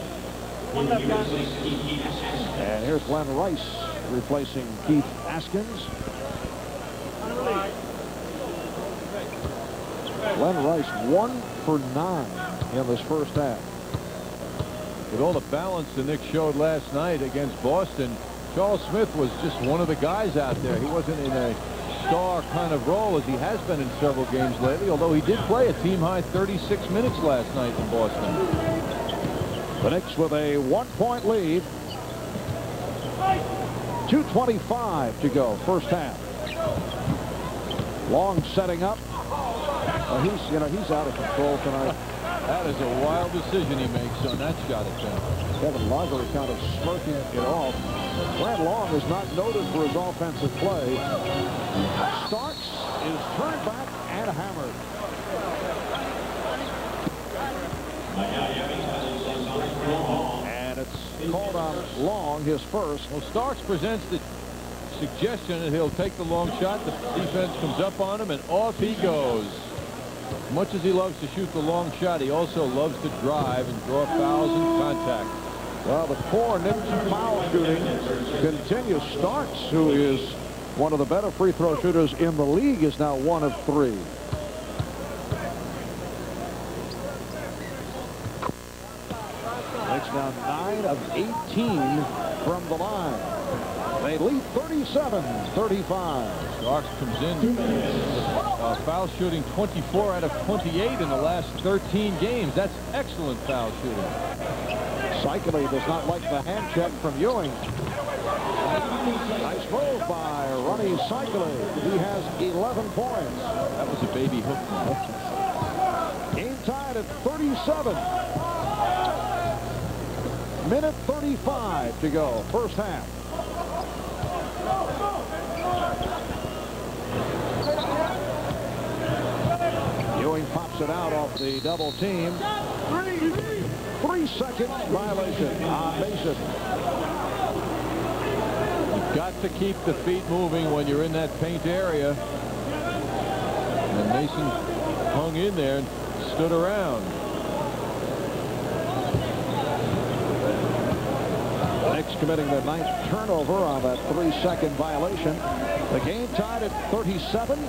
And here's Glenn Rice replacing Keith Askins. Glenn Rice 1 for 9 in this first half. With all the balance the Knicks showed last night against Boston, Charles Smith was just one of the guys out there. He wasn't in a star kind of role as he has been in several games lately, although he did play a team-high 36 minutes last night in Boston. The Knicks with a 1-point lead. 2:25 to go, first half. Long setting up. He's out of control tonight. That is a wild decision he makes on that shot attempt. Kevin Lockery kind of smirking it off. Brad Long is not noted for his offensive play. Starks is turned back and hammered. And it's called on Long, his first. Well, Starks presents the suggestion that he'll take the long shot. The defense comes up on him, and off he goes. As much as he loves to shoot the long shot, he also loves to drive and draw fouls and contact. Well, the poor Knicks foul shooting continues. Starks, who is one of the better free throw shooters in the league, is now 1 of 3. Knicks now 9 of 18 from the line. They lead 37-35. Starks comes in foul shooting 24 out of 28 in the last 13 games. That's excellent foul shooting. Cycling does not like the hand check from Ewing. Nice move by Ronnie Cycling. He has 11 points. That was a baby hook. Game tied at 37. Minute 35 to go, first half. Ewing pops it out off the double team. 3-second violation on Mason. You've got to keep the feet moving when you're in that paint area. And Mason hung in there and stood around. Knicks committing their 9th turnover on that 3-second violation. The game tied at 37.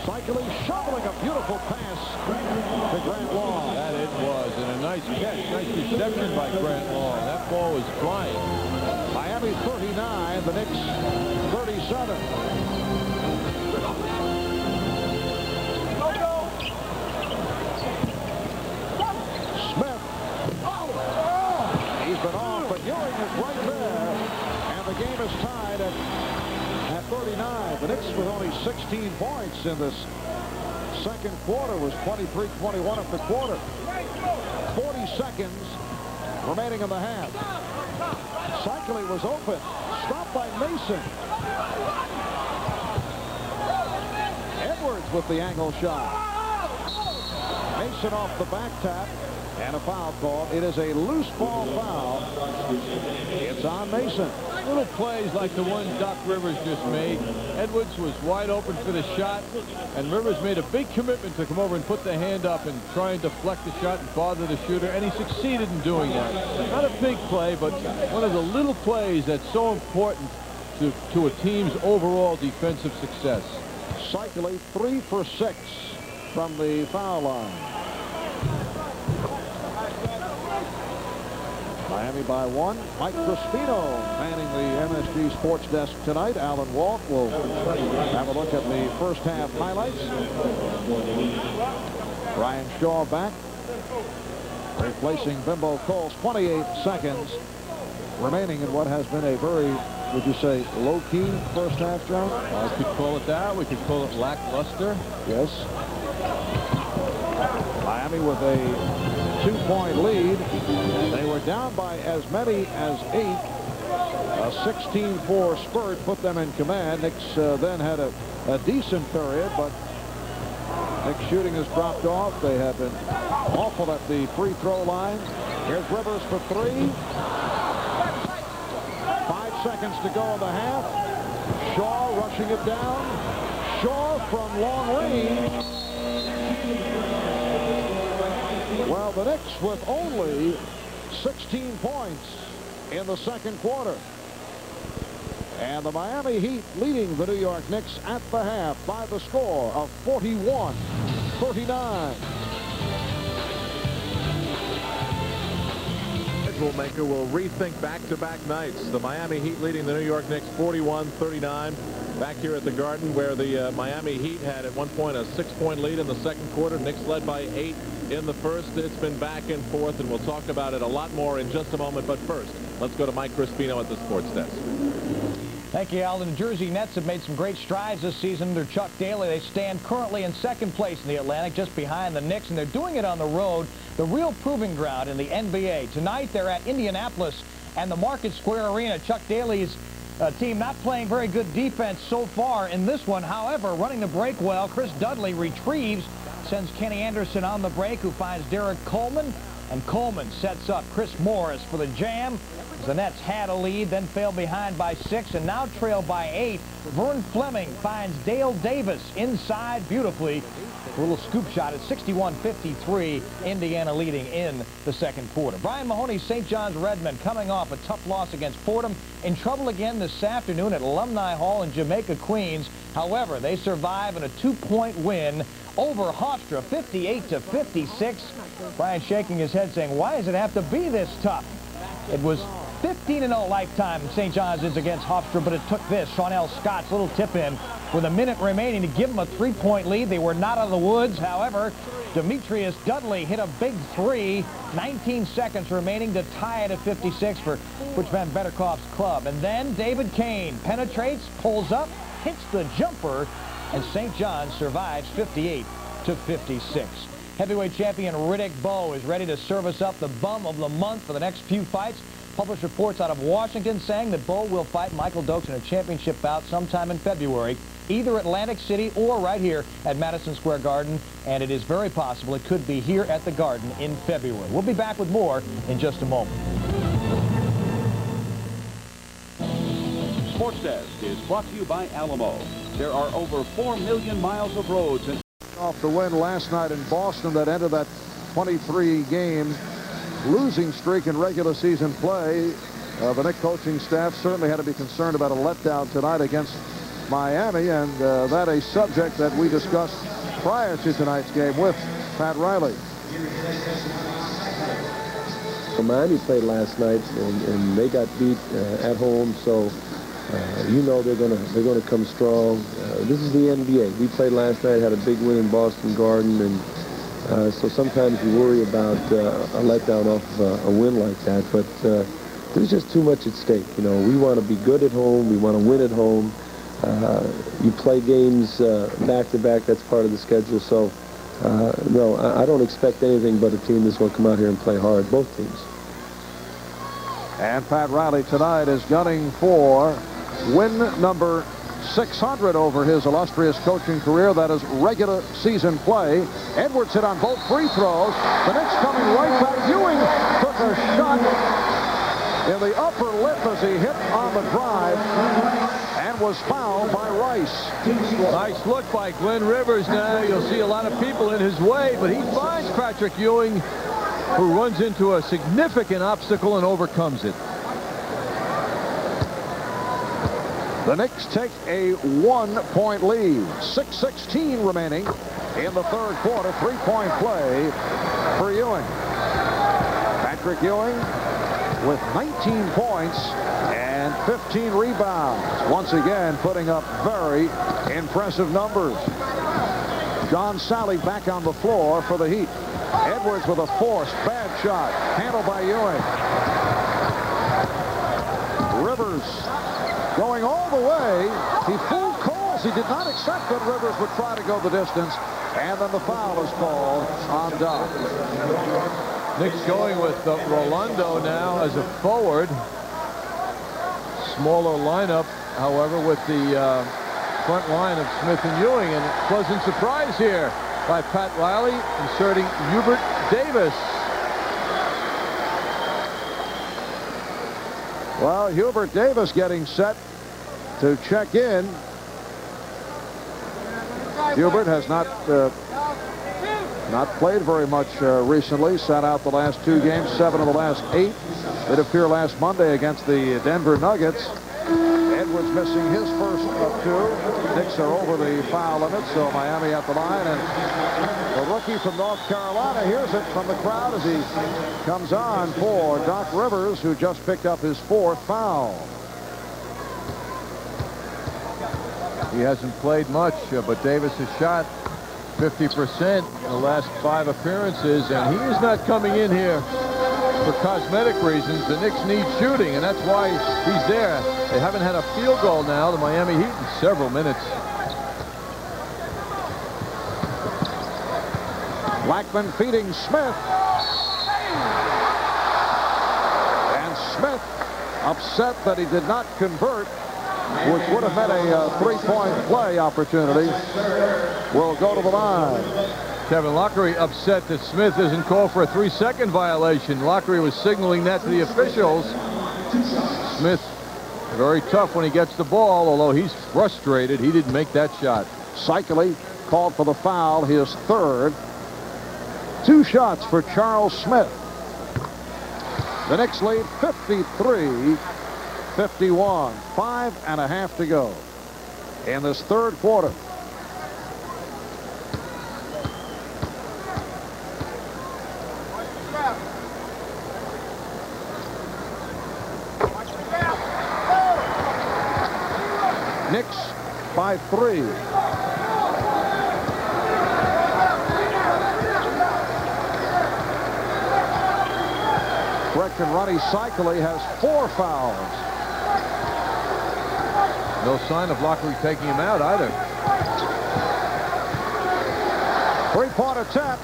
Cycling shoveling a beautiful pass to Grant Long. That it was, and a nice catch, nice reception by Grant Long. That ball was flying. Miami 39, the Knicks 37. Smith. He's been off, but Ewing is right there. And the game is tied at 39. The Knicks with only 16 points in this second quarter was 23-21 at the quarter. 40 seconds remaining in the half. Cycling was open. Stopped by Mason. Edwards with the angle shot. Mason off the back tap. And a foul call. It is a loose ball foul. It's on Mason. Little plays like the one Doc Rivers just made. Edwards was wide open for the shot, and Rivers made a big commitment to come over and put the hand up and try and deflect the shot and bother the shooter, and he succeeded in doing that. Not a big play, but one of the little plays that's so important to a team's overall defensive success. Cycling 3 for 6 from the foul line. Miami by 1. Mike Crispino manning the MSG Sports Desk tonight. Alan Walt will have a look at the first half highlights. Ryan Shaw back, replacing Bimbo Coles. 28 seconds remaining in what has been a very, would you say, low-key first half, John? I could call it that. We could call it lackluster. Yes. Miami with a 2-point lead. They were down by as many as 8. A 16-4 spurt put them in command. Knicks then had a decent period, but Knicks shooting has dropped off. They have been awful at the free throw line. Here's Rivers for 3. 5 seconds to go in the half. Shaw rushing it down. Shaw from long range. Well, the Knicks with only 16 points in the second quarter. And the Miami Heat leading the New York Knicks at the half by the score of 41-39. Schedule maker will rethink back-to-back nights. The Miami Heat leading the New York Knicks 41-39. Back here at the Garden, where the Miami Heat had at one point a 6-point lead in the second quarter. Knicks led by 8 in the first. It's been back and forth, and we'll talk about it a lot more in just a moment. But first, let's go to Mike Crispino at the Sports Desk. Thank you, Al. The New Jersey Nets have made some great strides this season under Chuck Daly. They stand currently in second place in the Atlantic, just behind the Knicks, and they're doing it on the road, the real proving ground in the NBA. Tonight, they're at Indianapolis and the Market Square Arena. Chuck Daly's team not playing very good defense so far in this one. However, running the break well, Chris Dudley retrieves, sends Kenny Anderson on the break, who finds Derek Coleman, and Coleman sets up Chris Morris for the jam. The Nets had a lead, then fell behind by 6, and now trail by 8. Vern Fleming finds Dale Davis inside beautifully. A little scoop shot at 61-53. Indiana leading in the second quarter. Brian Mahoney's St. John's Redmen coming off a tough loss against Fordham. In trouble again this afternoon at Alumni Hall in Jamaica, Queens. However, they survive in a 2-point win over Hofstra, 58-56. Brian shaking his head saying, why does it have to be this tough? It was 15-0 lifetime St. John's is against Hofstra, but it took this. Shawnell Scott's little tip-in with a minute remaining to give them a 3-point lead. They were not out of the woods. However, Demetrius Dudley hit a big 3. 19 seconds remaining to tie it at 56 for Butch Van Betterkoff's club. And then David Kane penetrates, pulls up, hits the jumper, and St. John's survives 58-56. Heavyweight champion Riddick Bowe is ready to service up the bum of the month for the next few fights. Published reports out of Washington saying that Bowe will fight Michael Dokes in a championship bout sometime in February, either Atlantic City or right here at Madison Square Garden, and it is very possible it could be here at the Garden in February. We'll be back with more in just a moment. Sports Desk is brought to you by Alamo. There are over 4 million miles of roads in off the win last night in Boston that ended that 23-game losing streak in regular season play. The Knicks coaching staff certainly had to be concerned about a letdown tonight against Miami, and that a subject that we discussed prior to tonight's game with Pat Riley. Miami played last night, and they got beat at home, so you know they're gonna come strong. This is the NBA. We played last night, had a big win in Boston Garden, and so sometimes you worry about a letdown off a win like that. But there's just too much at stake. You know, we want to be good at home. We want to win at home. You play games back to back. That's part of the schedule. So no, I don't expect anything but a team that's going to come out here and play hard. Both teams. And Pat Riley tonight is gunning for win number 600 over his illustrious coaching career. That is regular season play. Edwards hit on both free throws. The Knicks coming right back. Ewing took a shot in the upper lip as he hit on the drive and was fouled by Rice. Nice look by Glenn Rivers. Now you'll see a lot of people in his way, but he finds Patrick Ewing, who runs into a significant obstacle and overcomes it. The Knicks take a 1-point lead. 6:16 remaining in the third quarter. 3-point play for Ewing. Patrick Ewing with 19 points and 15 rebounds. Once again, putting up very impressive numbers. John Sally back on the floor for the Heat. Edwards with a forced bad shot. Handled by Ewing. Rivers going all the way. He fooled calls. He did not accept that Rivers would try to go the distance. And then the foul is called on Doc. Knicks going with Rolando now as a forward. Smaller lineup, however, with the front line of Smith and Ewing. And a pleasant surprise here by Pat Riley, inserting Hubert Davis. Well, Hubert Davis getting set to check in. Hubert has not played very much recently. Sat out the last 2 games, 7 of the last 8. Did appear last Monday against the Denver Nuggets. Edwards missing his first of 2. Knicks are over the foul limit, so Miami at the line. And the rookie from North Carolina hears it from the crowd as he comes on for Doc Rivers, who just picked up his 4th foul. He hasn't played much, but Davis has shot 50% in the last 5 appearances, and he is not coming in here for cosmetic reasons. The Knicks need shooting, and that's why he's there. They haven't had a field goal now, the Miami Heat, in several minutes. Blackman feeding Smith. And Smith upset that he did not convert, which would have meant a 3-point play opportunity. Will go to the line. Kevin Lockery upset that Smith isn't called for a 3-second violation. Lockery was signaling that to the officials. Smith, very tough when he gets the ball, although he's frustrated. He didn't make that shot. Cycli called for the foul, his third. 2 shots for Charles Smith. The Knicks lead 53-51. 5.5 to go in this third quarter. Knicks by 3. Correction, Ronnie Cycli has 4 fouls. No sign of Lockery taking him out either. 3-point attempt.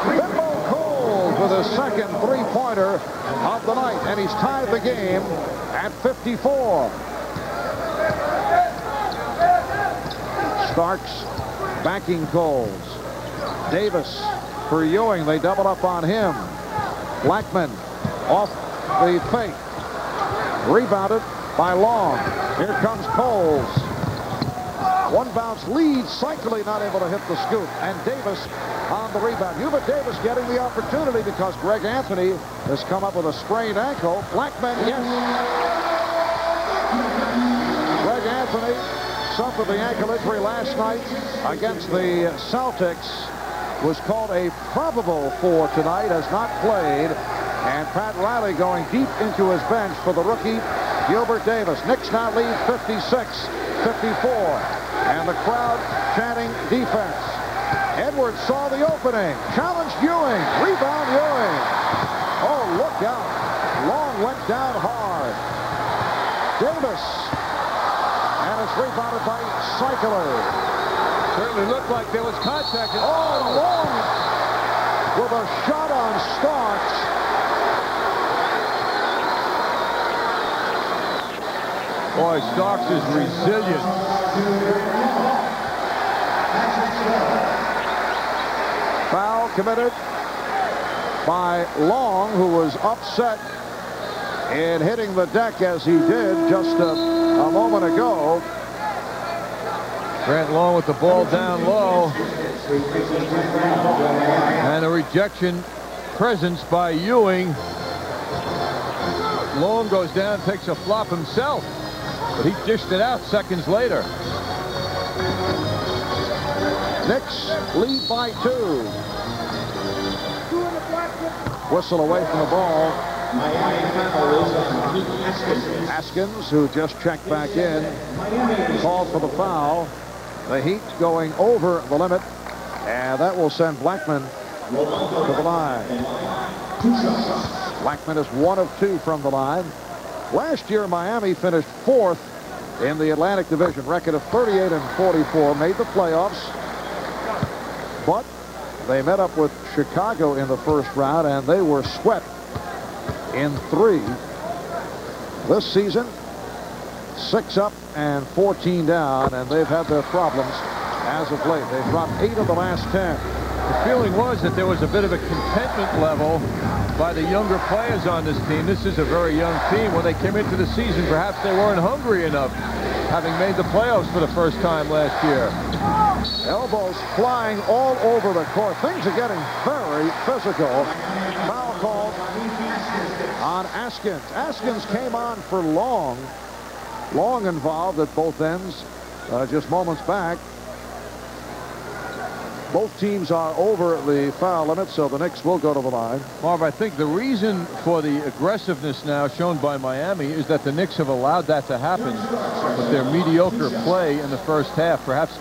Bimbo Coles with his second 3-pointer of the night, and he's tied the game at 54. Starks backing Coles. Davis for Ewing. They double up on him. Blackman off the fake. Rebounded by Long. Here comes Coles. 1 bounce lead. Cycli not able to hit the scoop. And Davis on the rebound. Hubert Davis getting the opportunity because Greg Anthony has come up with a sprained ankle. Blackman, yes. Greg Anthony suffered the ankle injury last night against the Celtics. Was called a probable for tonight, has not played. And Pat Riley going deep into his bench for the rookie, Gilbert Davis. Knicks now lead 56-54. And the crowd chanting defense. Edwards saw the opening. Challenged Ewing. Rebound Ewing. Oh, look out. Long went down hard. Davis. And it's rebounded by Cycli. Certainly looked like there was contact. Oh, Long with a shot on Starks. Boy, Starks is resilient. Foul committed by Long, who was upset in hitting the deck as he did just a moment ago. Grant Long with the ball down low. And a rejection presence by Ewing. Long goes down, takes a flop himself. But he dished it out seconds later. Knicks lead by 2. Whistle away from the ball. Haskins, who just checked back in, called for the foul. The Heat going over the limit, and that will send Blackman to the line. Blackman is 1 of 2 from the line. Last year, Miami finished 4th in the Atlantic Division, record of 38-44, made the playoffs, but they met up with Chicago in the first round, and they were swept in 3. This season, 6 up and 14 down, and they've had their problems as of late. They've dropped 8 of the last 10. The feeling was that there was a bit of a contentment level by the younger players on this team. This is a very young team. When they came into the season, perhaps they weren't hungry enough, having made the playoffs for the first time last year. Elbows flying all over the court. Things are getting very physical. Foul called on Askins. Askins came on for Long. Long involved at both ends just moments back. Both teams are over the foul limit, so the Knicks will go to the line. Marv, I think the reason for the aggressiveness now shown by Miami is that the Knicks have allowed that to happen with their mediocre play in the first half, perhaps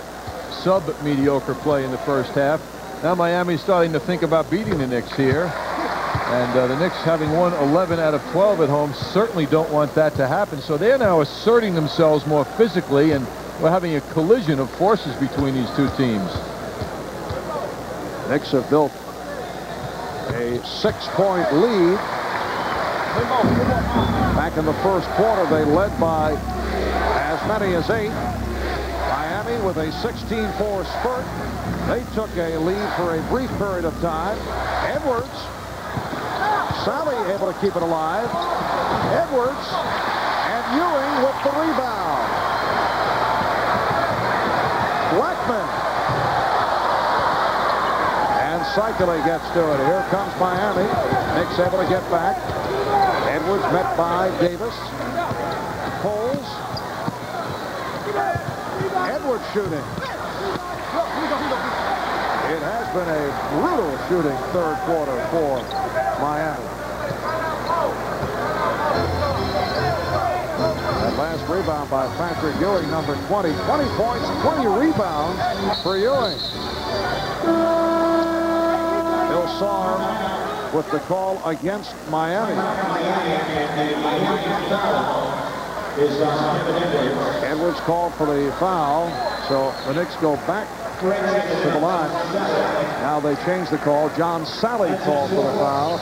sub-mediocre play in the first half. Now Miami's starting to think about beating the Knicks here. And the Knicks, having won 11 out of 12 at home, certainly don't want that to happen. So they're now asserting themselves more physically, and we're having a collision of forces between these two teams. Knicks have built a 6-point lead. Back in the first quarter, they led by as many as 8. Miami with a 16-4 spurt. They took a lead for a brief period of time. Edwards Sally able to keep it alive. Edwards and Ewing with the rebound. Blackman. And Cycling gets to it. Here comes Miami. Knicks able to get back. Edwards met by Davis. Coles. Edwards shooting. It has been a brutal shooting third quarter for Miami. That last rebound by Patrick Ewing, number 20. 20 points, 20 rebounds for Ewing. Bill Saar with the call against Miami. Edwards called for the foul, so the Knicks go back to the line. Now they change the call. John Sally called for the foul.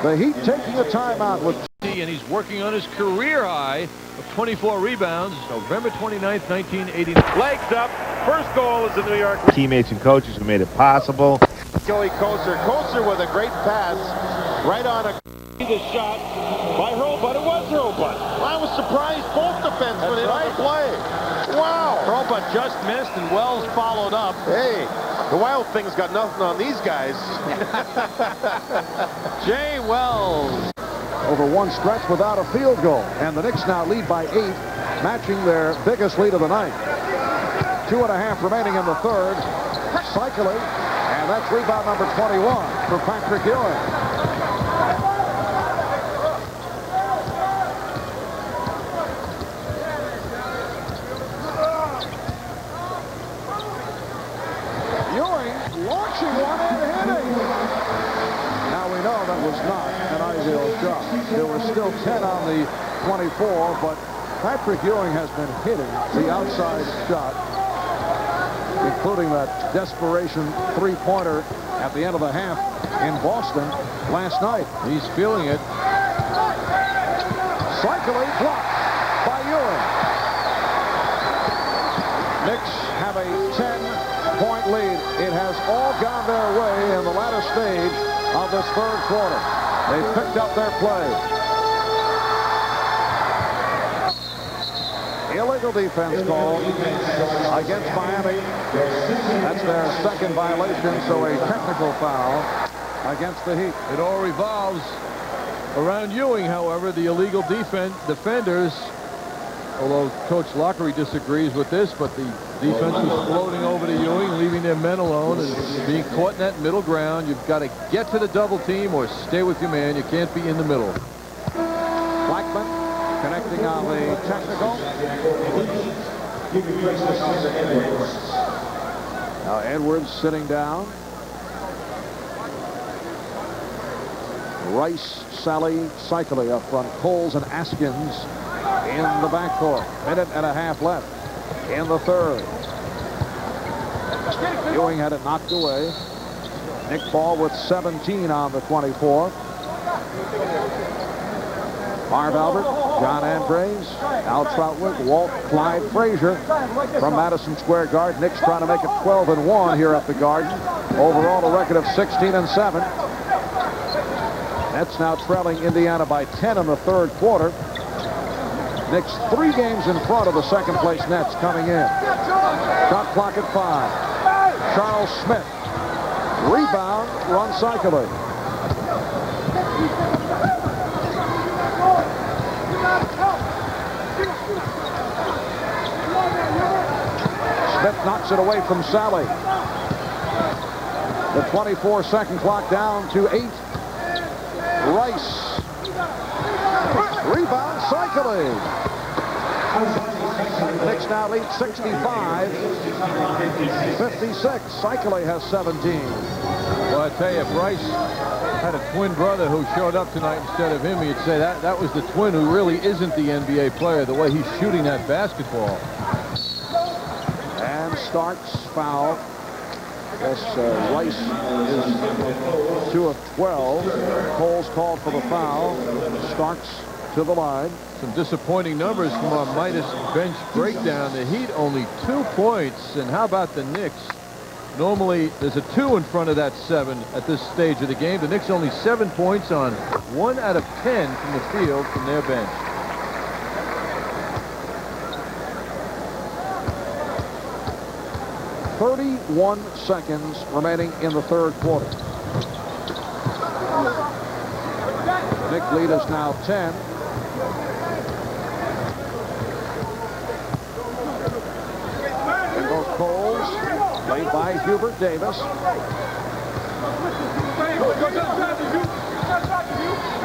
The Heat taking a timeout with... And he's working on his career high of 24 rebounds, November 29th, 1989. Legs up. First goal is the New York. Teammates and coaches who made it possible. Joey Koser. Koser with a great pass right on a shot by Hurlbut. It was Hurlbut. I was surprised both defensemen in on the play. Wow. Hurlbut just missed and Wells followed up. Hey, the Wild Thing's got nothing on these guys. Jay Wells. Over one stretch without a field goal. And the Knicks now lead by 8, matching their biggest lead of the night. 2.5 remaining in the third. Cycling. And that's rebound number 21 for Patrick Ewing. Ewing launching one and hitting. Now we know that was not an ideal shot. There were still 10 on the 24, but Patrick Ewing has been hitting the outside shot, including that desperation three-pointer at the end of the half in Boston last night. He's feeling it. Cycling blocked by Ewing. Knicks have a 10-point lead. It has all gone their way in the latter stage of this third quarter. They picked up their play. Illegal defense call against Miami. That's their second violation, so a technical foul against the Heat. It all revolves around Ewing, however. The illegal defenders, although Coach Lockery disagrees with this, but the defense was floating over to Ewing, leaving their men alone and being caught in that middle ground. You've got to get to the double team or stay with your man. You can't be in the middle. Blackman connecting on the technical. Now Edwards sitting down. Rice, Sally, Cycling up front. Coles and Askins in the backcourt. Minute and a half left in the third. Ewing had it knocked away. Nick Ball with 17 on the 24. Marv Albert, John Andres, Al Troutwig, Walt, Clyde Frazier from Madison Square Garden. Knicks trying to make it 12-1 here at the Garden. Overall, a record of 16-7. Nets now trailing Indiana by 10 in the third quarter. Knicks 3 games in front of the second-place Nets coming in. Shot clock at 5. Charles Smith. Rebound, run Cycling. Smith knocks it away from Sally. The 24-second clock down to 8. Rice. Rebound, Cycling. Knicks now lead 65-56. Cycling has 17. Well, I tell you, if Rice had a twin brother who showed up tonight instead of him, you'd say that was the twin who really isn't the NBA player, the way he's shooting that basketball. And Starks foul. Yes, Rice is 2 of 12. Coles called for the foul. Starks to the line. Some disappointing numbers from our Midas bench breakdown. The Heat only 2 points. And how about the Knicks? Normally, there's a 2 in front of that 7 at this stage of the game. The Knicks only 7 points on 1 out of 10 from the field from their bench. .31 seconds remaining in the third quarter. The Knicks lead is now 10. In goes Coles, played by Hubert Davis.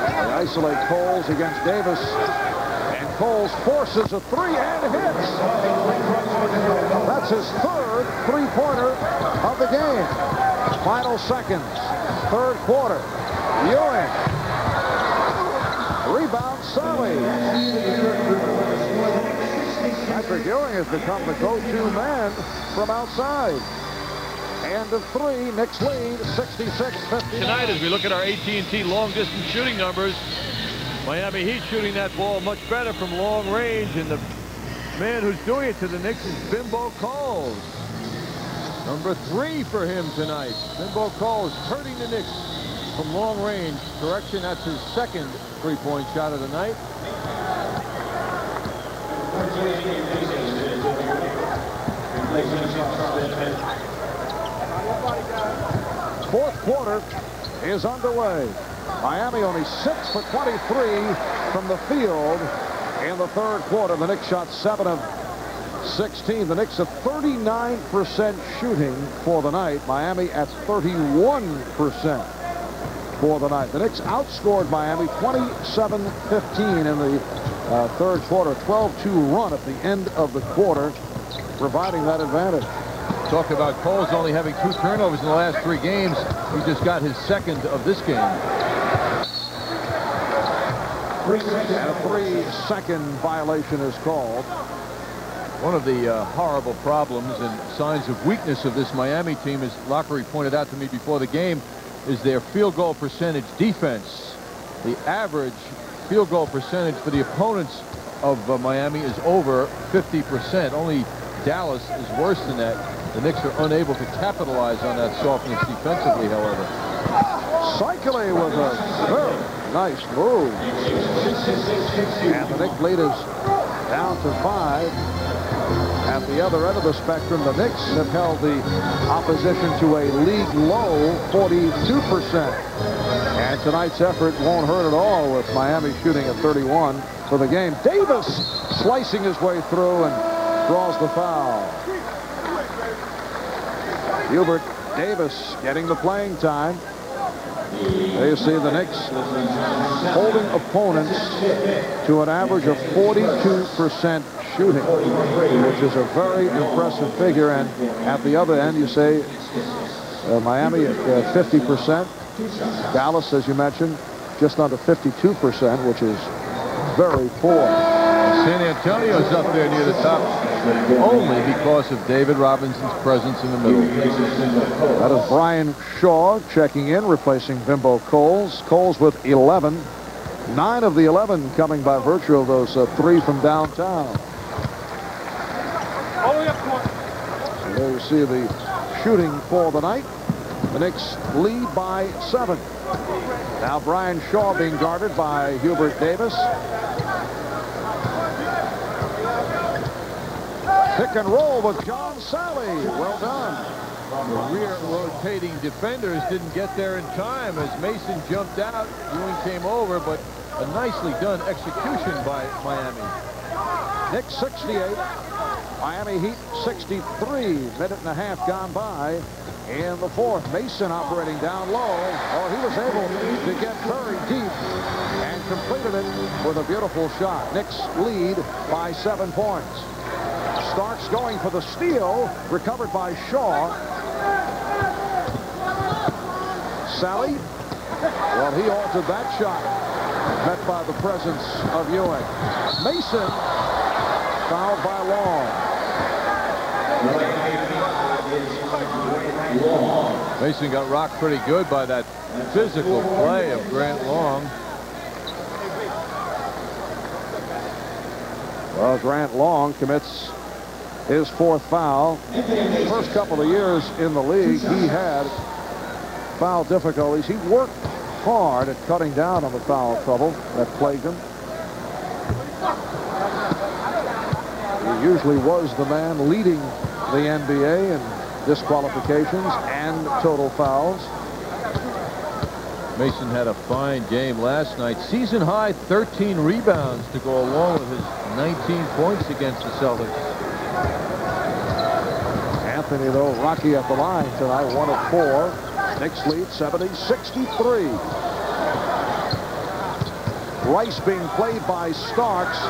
They isolate Coles against Davis, and Coles forces a 3 and hits. That's his third three-pointer of the game. Final seconds, third quarter. Ewing. Rebound, Sally. Patrick Ewing has become the go-to man from outside. And of 3, Knicks lead 66-59. Tonight, as we look at our AT&T long-distance shooting numbers, Miami Heat shooting that ball much better from long range, and the man who's doing it to the Knicks is Bimbo Coles. Number 3 for him tonight. Bimbo Coles hurting the Knicks from long range. Correction, that's his second three-point shot of the night. Fourth quarter is underway. Miami only 6 for 23 from the field in the third quarter. The Knicks shot 7 of 16. The Knicks at 39% shooting for the night. Miami at 31% for the night. The Knicks outscored Miami 27-15 in the third quarter. 12-2 run at the end of the quarter, providing that advantage. Talk about Coles only having 2 turnovers in the last 3 games. He just got his second of this game. And a 3-second violation is called. One of the horrible problems and signs of weakness of this Miami team, as Lockery pointed out to me before the game, is their field goal percentage defense. The average field goal percentage for the opponents of Miami is over 50%. Only Dallas is worse than that. The Knicks are unable to capitalize on that softness defensively, however. Cycling with a very nice move. And the Knicks lead is down to 5. At the other end of the spectrum, the Knicks have held the opposition to a league low 42%. And tonight's effort won't hurt at all with Miami shooting at 31 for the game. Davis slicing his way through and draws the foul. Hubert Davis getting the playing time. There you see the Knicks holding opponents to an average of 42% shooting, which is a very impressive figure. And at the other end, you say Miami at 50%. Dallas, as you mentioned, just under 52%, which is very poor. San Antonio's up there near the top only because of David Robinson's presence in the middle. That is Brian Shaw checking in, replacing Bimbo Coles. Coles with 11. 9 of the 11 coming by virtue of those 3 from downtown. So there you see the shooting for the night. The Knicks lead by 7. Now Brian Shaw being guarded by Hubert Davis. Pick and roll with John Sally. Well done. The rear rotating defenders didn't get there in time as Mason jumped out. Ewing came over, but a nicely done execution by Miami. Knicks 68. Miami Heat 63. Minute and a half gone by in the fourth. Mason operating down low. Oh, he was able to get very deep and completed it with a beautiful shot. Knicks lead by 7 points. Starks going for the steal, recovered by Shaw. Sally, well, he altered that shot, met by the presence of Ewing. Mason, fouled by Long. Mason got rocked pretty good by that physical play of Grant Long. Well, Grant Long commits his 4th foul. First couple of years in the league, he had foul difficulties. He worked hard at cutting down on the foul trouble that plagued him. He usually was the man leading the NBA in disqualifications and total fouls. Mason had a fine game last night. Season high 13 rebounds to go along with his 19 points against the Celtics. Anthony, though, rocky at the line tonight, 1 of 4. Knicks lead 70-63. Rice being played by Starks.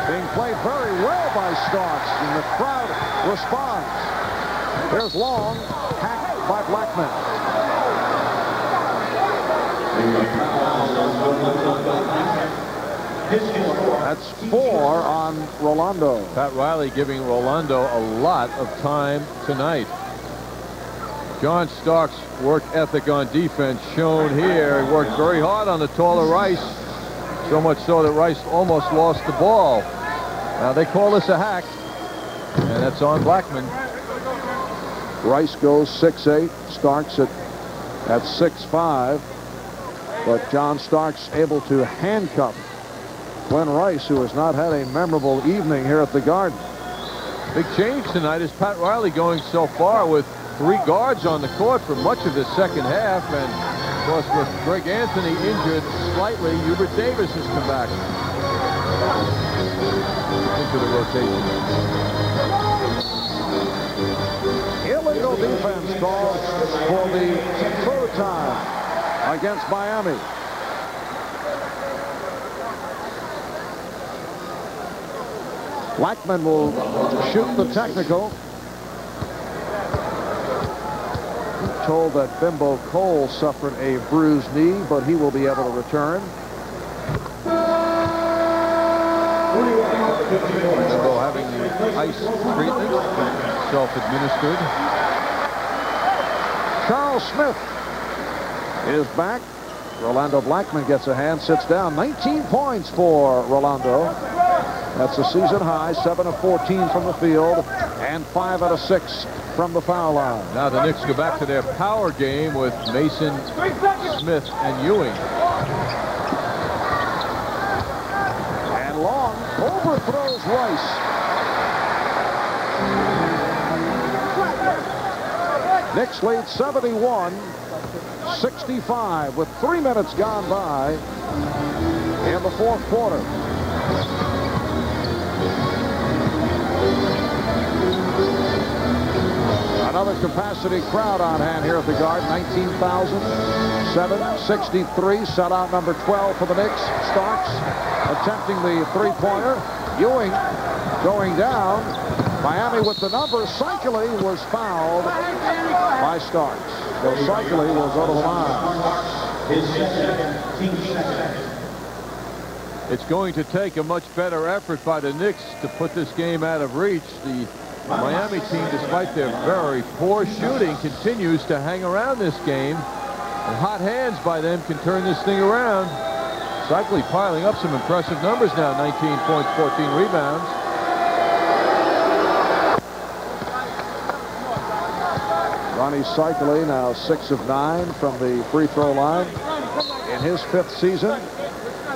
Being played very well by Starks, and the crowd responds. Here's Long, hacked by Blackman. That's 4 on Rolando. Pat Riley giving Rolando a lot of time tonight. John Starks' work ethic on defense shown here. He worked very hard on the taller Rice, so much so that Rice almost lost the ball. Now they call this a hack, and that's on Blackman. Rice goes 6'8", Starks at 6'5", but John Starks able to handcuff Glenn Rice, who has not had a memorable evening here at the Garden. Big change tonight is Pat Riley going so far with 3 guards on the court for much of the second half, and of course with Greg Anthony injured slightly, Hubert Davis has come back into the rotation. Illegal defense called for the 3rd time against Miami. Blackman will shoot the technical. We're told that Bimbo Cole suffered a bruised knee, but he will be able to return. Bimbo having the ice treatment, self-administered. Charles Smith is back. Rolando Blackman gets a hand, sits down. 19 points for Rolando. That's a season high, 7 of 14 from the field, and 5 out of 6 from the foul line. Now the Knicks go back to their power game with Mason, Smith, and Ewing. And Long overthrows Rice. Knicks lead 71-65 with 3 minutes gone by in the 4th quarter. Another capacity crowd on hand here at the Garden. 19,763. Sellout number 12 for the Knicks. Starks attempting the 3-pointer. Ewing going down. Miami with the number. Cycli was fouled by Starks. So Cycli will go to the line. It's going to take a much better effort by the Knicks to put this game out of reach. The Miami team, despite their very poor shooting, continues to hang around this game. And hot hands by them can turn this thing around. Cycli piling up some impressive numbers now. 19 points, 14 rebounds. Ronnie Cycli now 6 of 9 from the free throw line in his 5th season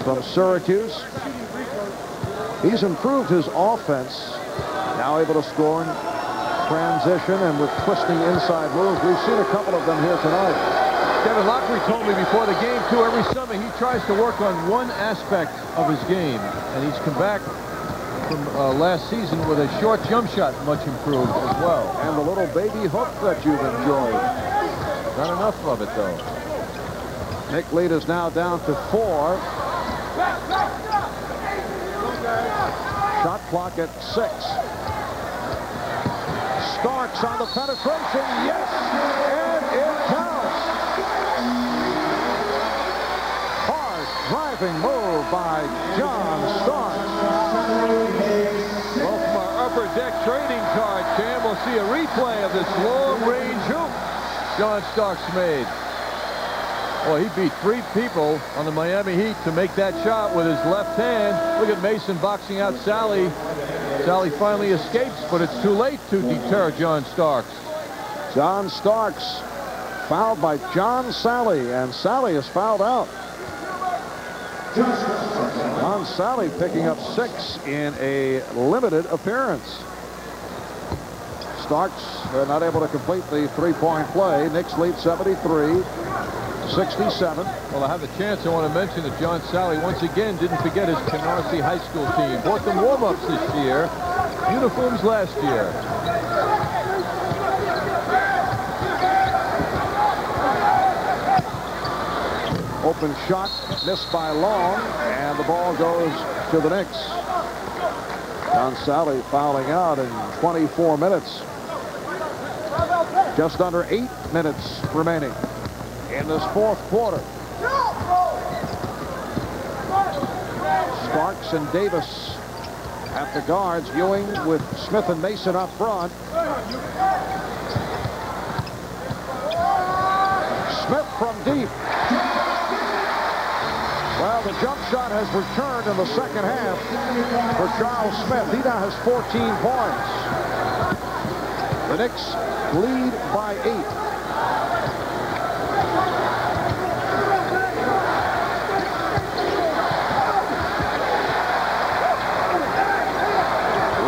from Syracuse. He's improved his offense. Now able to score in transition and with twisting inside moves. We've seen a couple of them here tonight. Kevin Lockery told me before the game, too, every summer he tries to work on one aspect of his game. And he's come back from last season with a short jump shot, much improved as well. And the little baby hook that you've enjoyed. Not enough of it, though. Knick lead is now down to 4. Shot clock at 6. Starks on the penetration. Yes, and it counts. Hard driving move by John Starks. Well, from our upper deck trading card cam, we'll see a replay of this long-range hoop John Starks made. Well, he beat 3 people on the Miami Heat to make that shot with his left hand. Look at Mason boxing out Sally Sally finally escapes, but it's too late to deter John Starks. John Starks fouled by John Sally, and Sally is fouled out. John Sally picking up 6 in a limited appearance. Starks not able to complete the three-point play. Knicks lead 73-67. Well, I have a chance. I want to mention that John Sally once again didn't forget his Canarsie High School team. Bought them warm-ups this year, uniforms last year. Open shot missed by Long, and the ball goes to the Knicks. John Sally fouling out in 24 minutes. Just under 8 minutes remaining in this fourth quarter. Starks and Davis at the guards. Ewing with Smith and Mason up front. Smith from deep. Well, the jump shot has returned in the second half for Charles Smith. He now has 14 points. The Knicks lead by 8.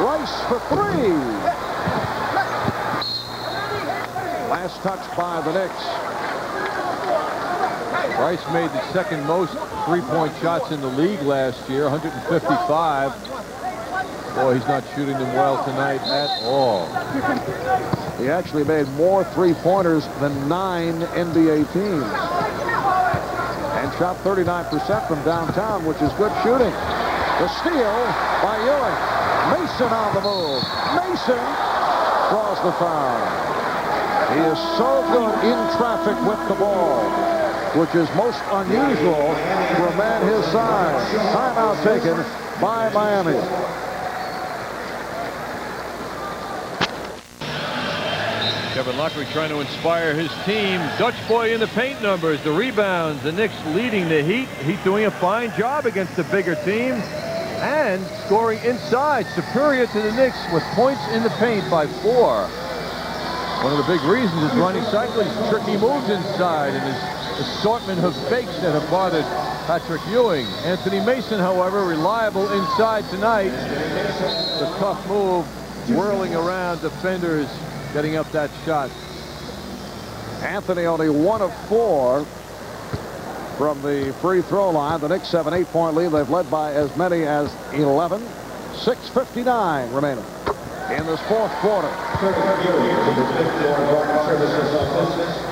Rice for 3. Last touch by the Knicks. Rice made the second most three-point shots in the league last year, 155. Boy, he's not shooting them well tonight at all. He actually made more three-pointers than 9 NBA teams. And shot 39% from downtown, which is good shooting. The steal by Ewing. Mason on the move. Mason draws the foul. He is so good in traffic with the ball, which is most unusual for a man his size. Timeout taken by Miami. Kevin Lockery trying to inspire his team. Dutch boy in the paint numbers, the rebounds, the Knicks leading the Heat. Heat doing a fine job against the bigger team and scoring inside, superior to the Knicks with points in the paint by 4. One of the big reasons is Ronnie Cycli's tricky moves inside and his assortment of fakes that have bothered Patrick Ewing. Anthony Mason, however, reliable inside tonight. The tough move, whirling around defenders, getting up that shot. Anthony only 1 of 4 from the free throw line. The Knicks have an 8-point lead. They've led by as many as 11. 6:59 remaining in this fourth quarter.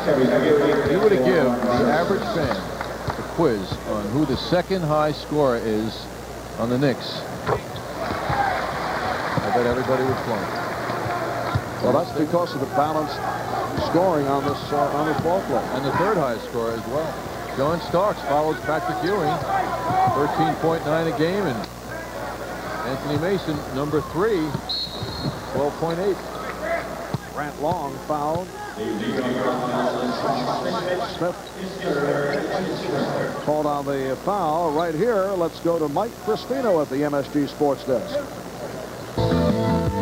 If you were to give the average fan a quiz on who the second high scorer is on the Knicks, I bet everybody would flunk. Well, that's because of the balanced scoring on this ball play. And the third highest scorer as well. John Starks follows Patrick Ewing, 13.9 a game, and Anthony Mason, number 3, 12.8. Grant Long fouled. Smith called on the foul right here. Let's go to Mike Crispino at the MSG Sports Desk.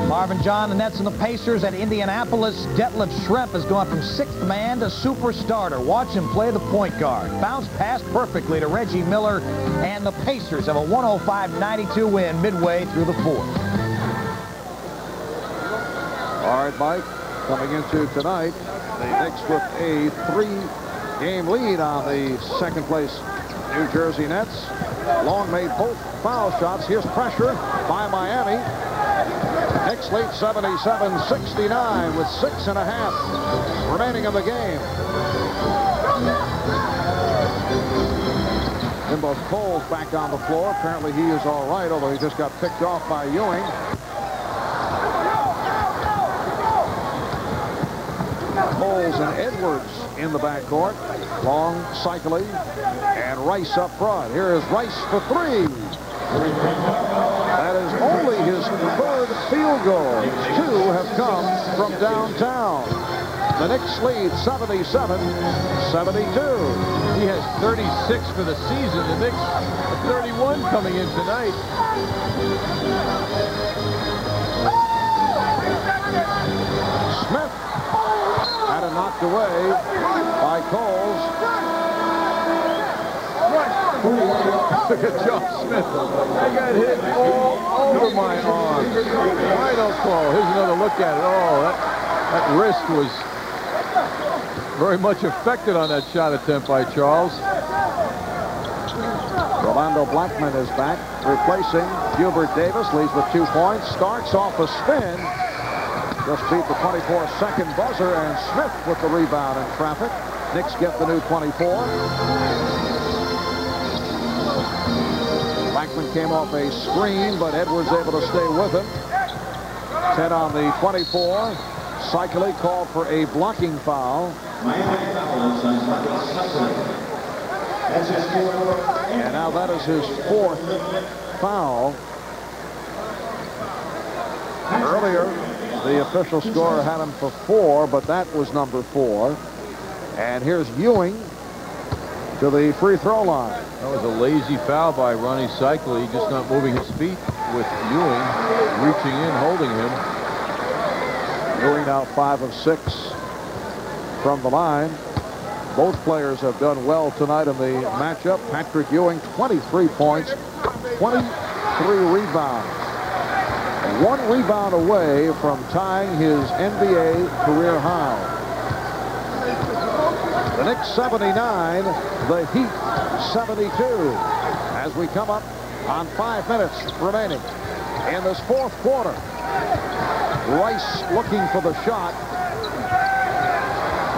Marvin John, the Nets and the Pacers at Indianapolis. Detlef Schrempf has gone from 6th man to super starter. Watch him play the point guard. Bounce pass perfectly to Reggie Miller, and the Pacers have a 105-92 win midway through the fourth. All right, Mike, coming into tonight, the Knicks with a 3-game lead on the second place New Jersey Nets. Long made both foul shots. Here's pressure by Miami. Knicks lead 77-69 with 6.5 remaining in the game. Jimbo Cole's back on the floor. Apparently he is all right, although he just got picked off by Ewing. Coles and Edwards in the backcourt. Long, cycling, and Rice up front. Here is Rice for 3. That is only his 3rd field goal. 2 have come from downtown. The Knicks lead 77-72. He has 36 for the season. The Knicks have 31 coming in tonight. knocked away by Coles. Look at Joe Smith. I got hit all over my arm. Why don't call? Here's another look at it. Oh, that wrist was very much affected on that shot attempt by Charles. Rolando Blackman is back, replacing Hubert Davis. Leads with 2 points. Starks off a spin. Just beat the 24-second buzzer, and Smith with the rebound in traffic. Knicks get the new 24. Blackman came off a screen, but Edwards able to stay with him. 10 on the 24. Cycli called for a blocking foul. And now that is his 4th foul. Earlier, the official scorer had him for 4, but that was number 4. And here's Ewing to the free throw line. That was a lazy foul by Ronnie Cycli, just not moving his feet with Ewing, reaching in, holding him. Ewing now 5 of 6 from the line. Both players have done well tonight in the matchup. Patrick Ewing, 23 points, 23 rebounds. 1 rebound away from tying his NBA career high. The Knicks 79, the Heat 72. As we come up on 5 minutes remaining in this 4th quarter. Rice looking for the shot.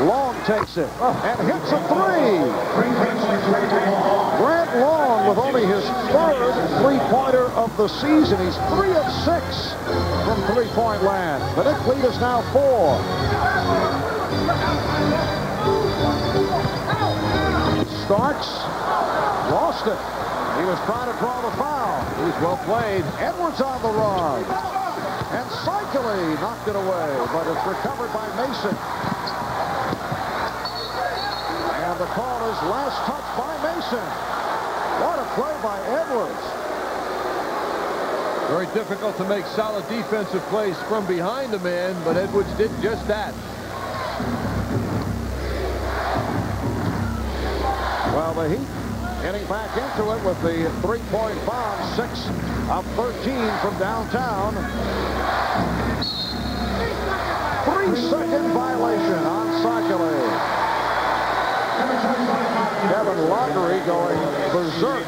Long takes it and hits a 3. Grant Long with only his 3rd three-pointer of the season. He's 3 of 6 from three-point land. The Knicks lead is now 4. Starks lost it. He was trying to draw the foul. He was well played. Edwards on the run. And Cycli knocked it away, but it's recovered by Mason. And the call is last touch by Mason. What a play by Edwards. Very difficult to make solid defensive plays from behind a man, but Edwards did just that. Well, the Heat getting back into it with the three-point bomb. 6 of 13 from downtown. 3-second violation on Cycli. Kevin Lockery going berserk.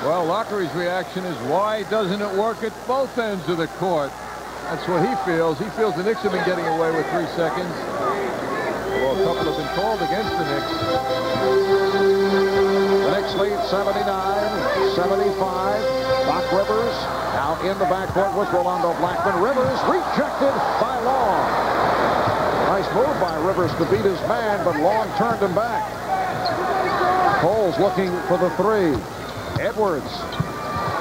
Well, Lockery's reaction is, why doesn't it work at both ends of the court? That's what he feels. He feels the Knicks have been getting away with 3 seconds. Well, a couple have been called against the Knicks. The Knicks lead 79-75. Doc Rivers now in the backcourt with Rolando Blackman. Rivers rejected by Long. Nice move by Rivers to beat his man, but Long turned him back. Coles looking for the 3. Edwards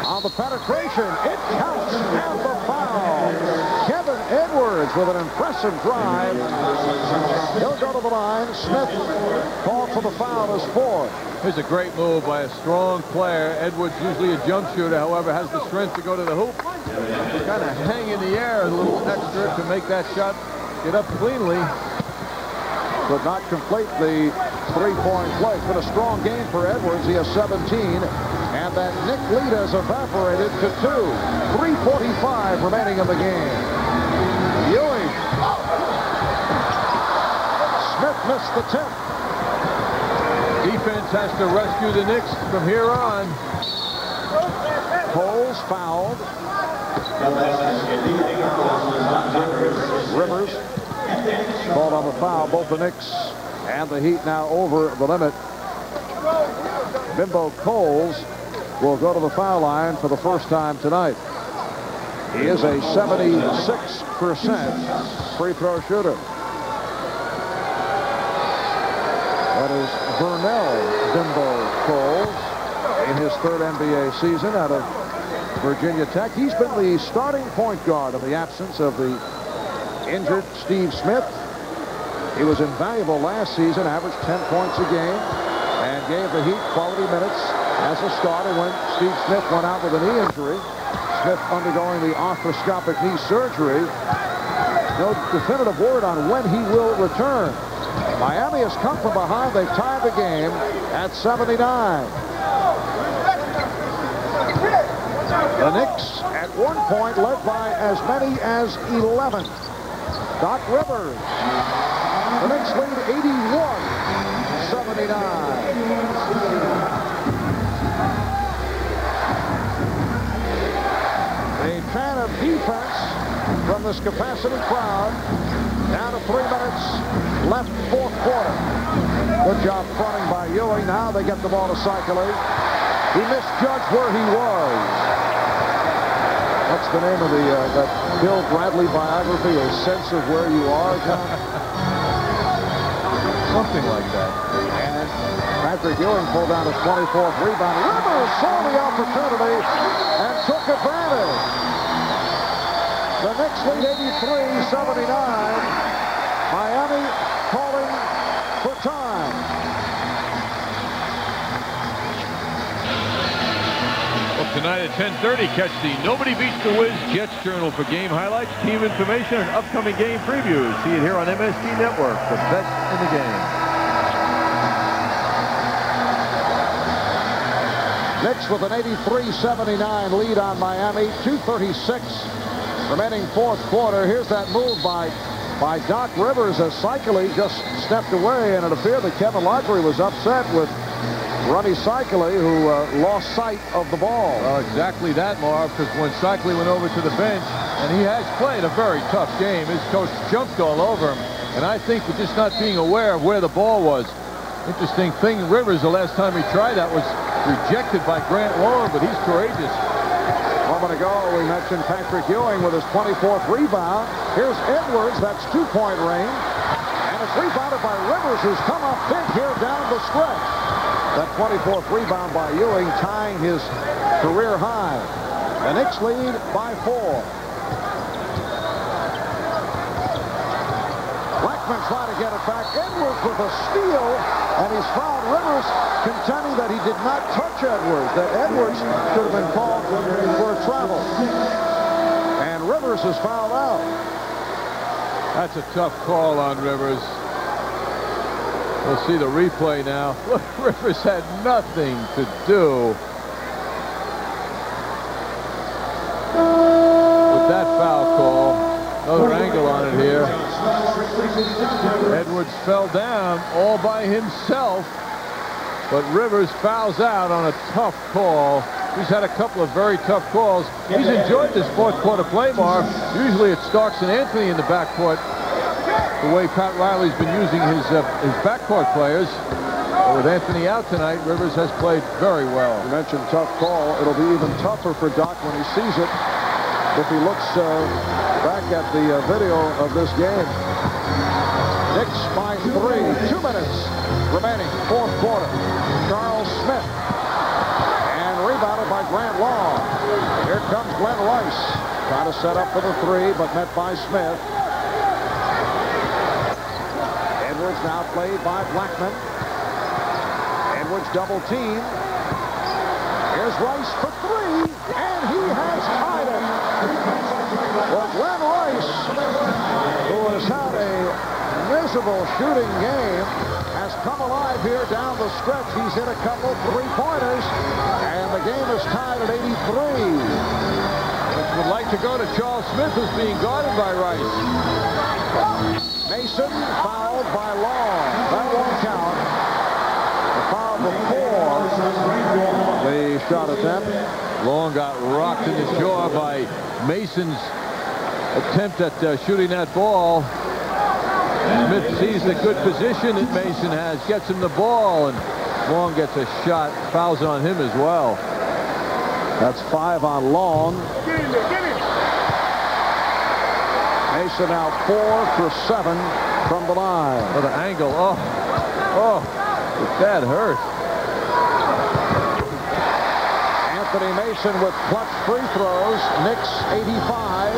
on the penetration. It counts and the foul. Kevin Edwards with an impressive drive. He'll go to the line. Smith called for the foul as 4. Here's a great move by a strong player. Edwards, usually a jump shooter, however, has the strength to go to the hoop. Kind of hang in the air a little extra to make that shot get up cleanly. Could not complete the three-point play. It's been a strong game for Edwards. He has 17. And that Knick lead has evaporated to 2. 3:45 remaining in the game. Ewing. Smith missed the tip. Defense has to rescue the Knicks from here on. Coles fouled. Rivers called on the foul. Both the Knicks and the Heat now over the limit. Bimbo Coles will go to the foul line for the first time tonight. He is a 76% free throw shooter. That is Vernell Bimbo Coles in his 3rd NBA season out of Virginia Tech. He's been the starting point guard in the absence of the injured Steve Smith. He was invaluable last season, averaged 10 points a game, and gave the Heat quality minutes as a starter when Steve Smith went out with a knee injury. Smith undergoing the arthroscopic knee surgery. No definitive word on when he will return. Miami has come from behind. They've tied the game at 79. The Knicks at one point led by as many as 11. Doc Rivers. The Knicks lead 81-79. A fan of defense from this capacity crowd. Down to 3 minutes left, fourth quarter. Good job fronting by Ewing. Now they get the ball to Cycling. He misjudged where he was. What's the name of that Bill Bradley biography? A Sense of Where You Are, John? Something like that. And Patrick Ewing pulled down his 24th rebound. Rivers saw the opportunity and took advantage. The Knicks lead 83-79. Miami calling for time. Well, tonight at 10:30, catch the Nobody Beats the Wiz Jets Journal for game highlights, team information, and upcoming game previews. See it here on MSG Network, the best in the game. Knicks with an 83-79 lead on Miami. 2:36 remaining fourth quarter. Here's that move by Doc Rivers as Cycling just stepped away, and it appeared that Kevin Lottery was upset with Ronnie Cycling, who lost sight of the ball. Well, exactly that, Marv, because when Cycling went over to the bench, and he has played a very tough game, his coach jumped all over him, and I think with just not being aware of where the ball was. Interesting thing, Rivers, the last time he tried that was rejected by Grant Long, but he's courageous. A moment ago, we mentioned Patrick Ewing with his 24th rebound. Here's Edwards, that's 2-point range. And it's rebounded by Rivers, who's come up big here down the stretch. That 24th rebound by Ewing, tying his career high. The Knicks lead by 4. Blackman trying to get it back. Edwards with a steal, and he's fouled Rivers, contending that he did not touch Edwards, that Edwards should have been called for a travel. And Rivers is fouled out. That's a tough call on Rivers. We'll see the replay now. Look, Rivers had nothing to do with that foul call. Another angle on it here. Edwards fell down all by himself, but Rivers fouls out on a tough call. He's had a couple of very tough calls. He's enjoyed this fourth quarter play, Marv. Usually it's Starks and Anthony in the backcourt, the way Pat Riley's been using his backcourt players. But with Anthony out tonight, Rivers has played very well. You mentioned tough call. It'll be even tougher for Doc when he sees it, if he looks back at the video of this game. Knicks by 3. 2 minutes remaining, fourth quarter. Charles Smith. And rebounded by Grant Long. Here comes Glenn Rice. Trying to set up for the 3, but met by Smith. Edwards now played by Blackman. Edwards double team. Here's Rice for 3, and he has tied it. Well, Glenn Rice, who has had a miserable shooting game, has come alive here down the stretch. He's hit a couple 3-pointers, and the game is tied at 83. Which would like to go to Charles Smith, who's being guarded by Rice. Mason fouled by Long. That won't count. The foul before the shot attempt. Long got rocked in the jaw by Mason's attempt at shooting that ball. Smith sees the good position that Mason has, gets him the ball, and Long gets a shot, fouls on him as well. That's 5 on Long. Mason now 4 for 7 from the line. Another angle. Oh, that hurt. Anthony Mason with clutch free throws. Knicks 85,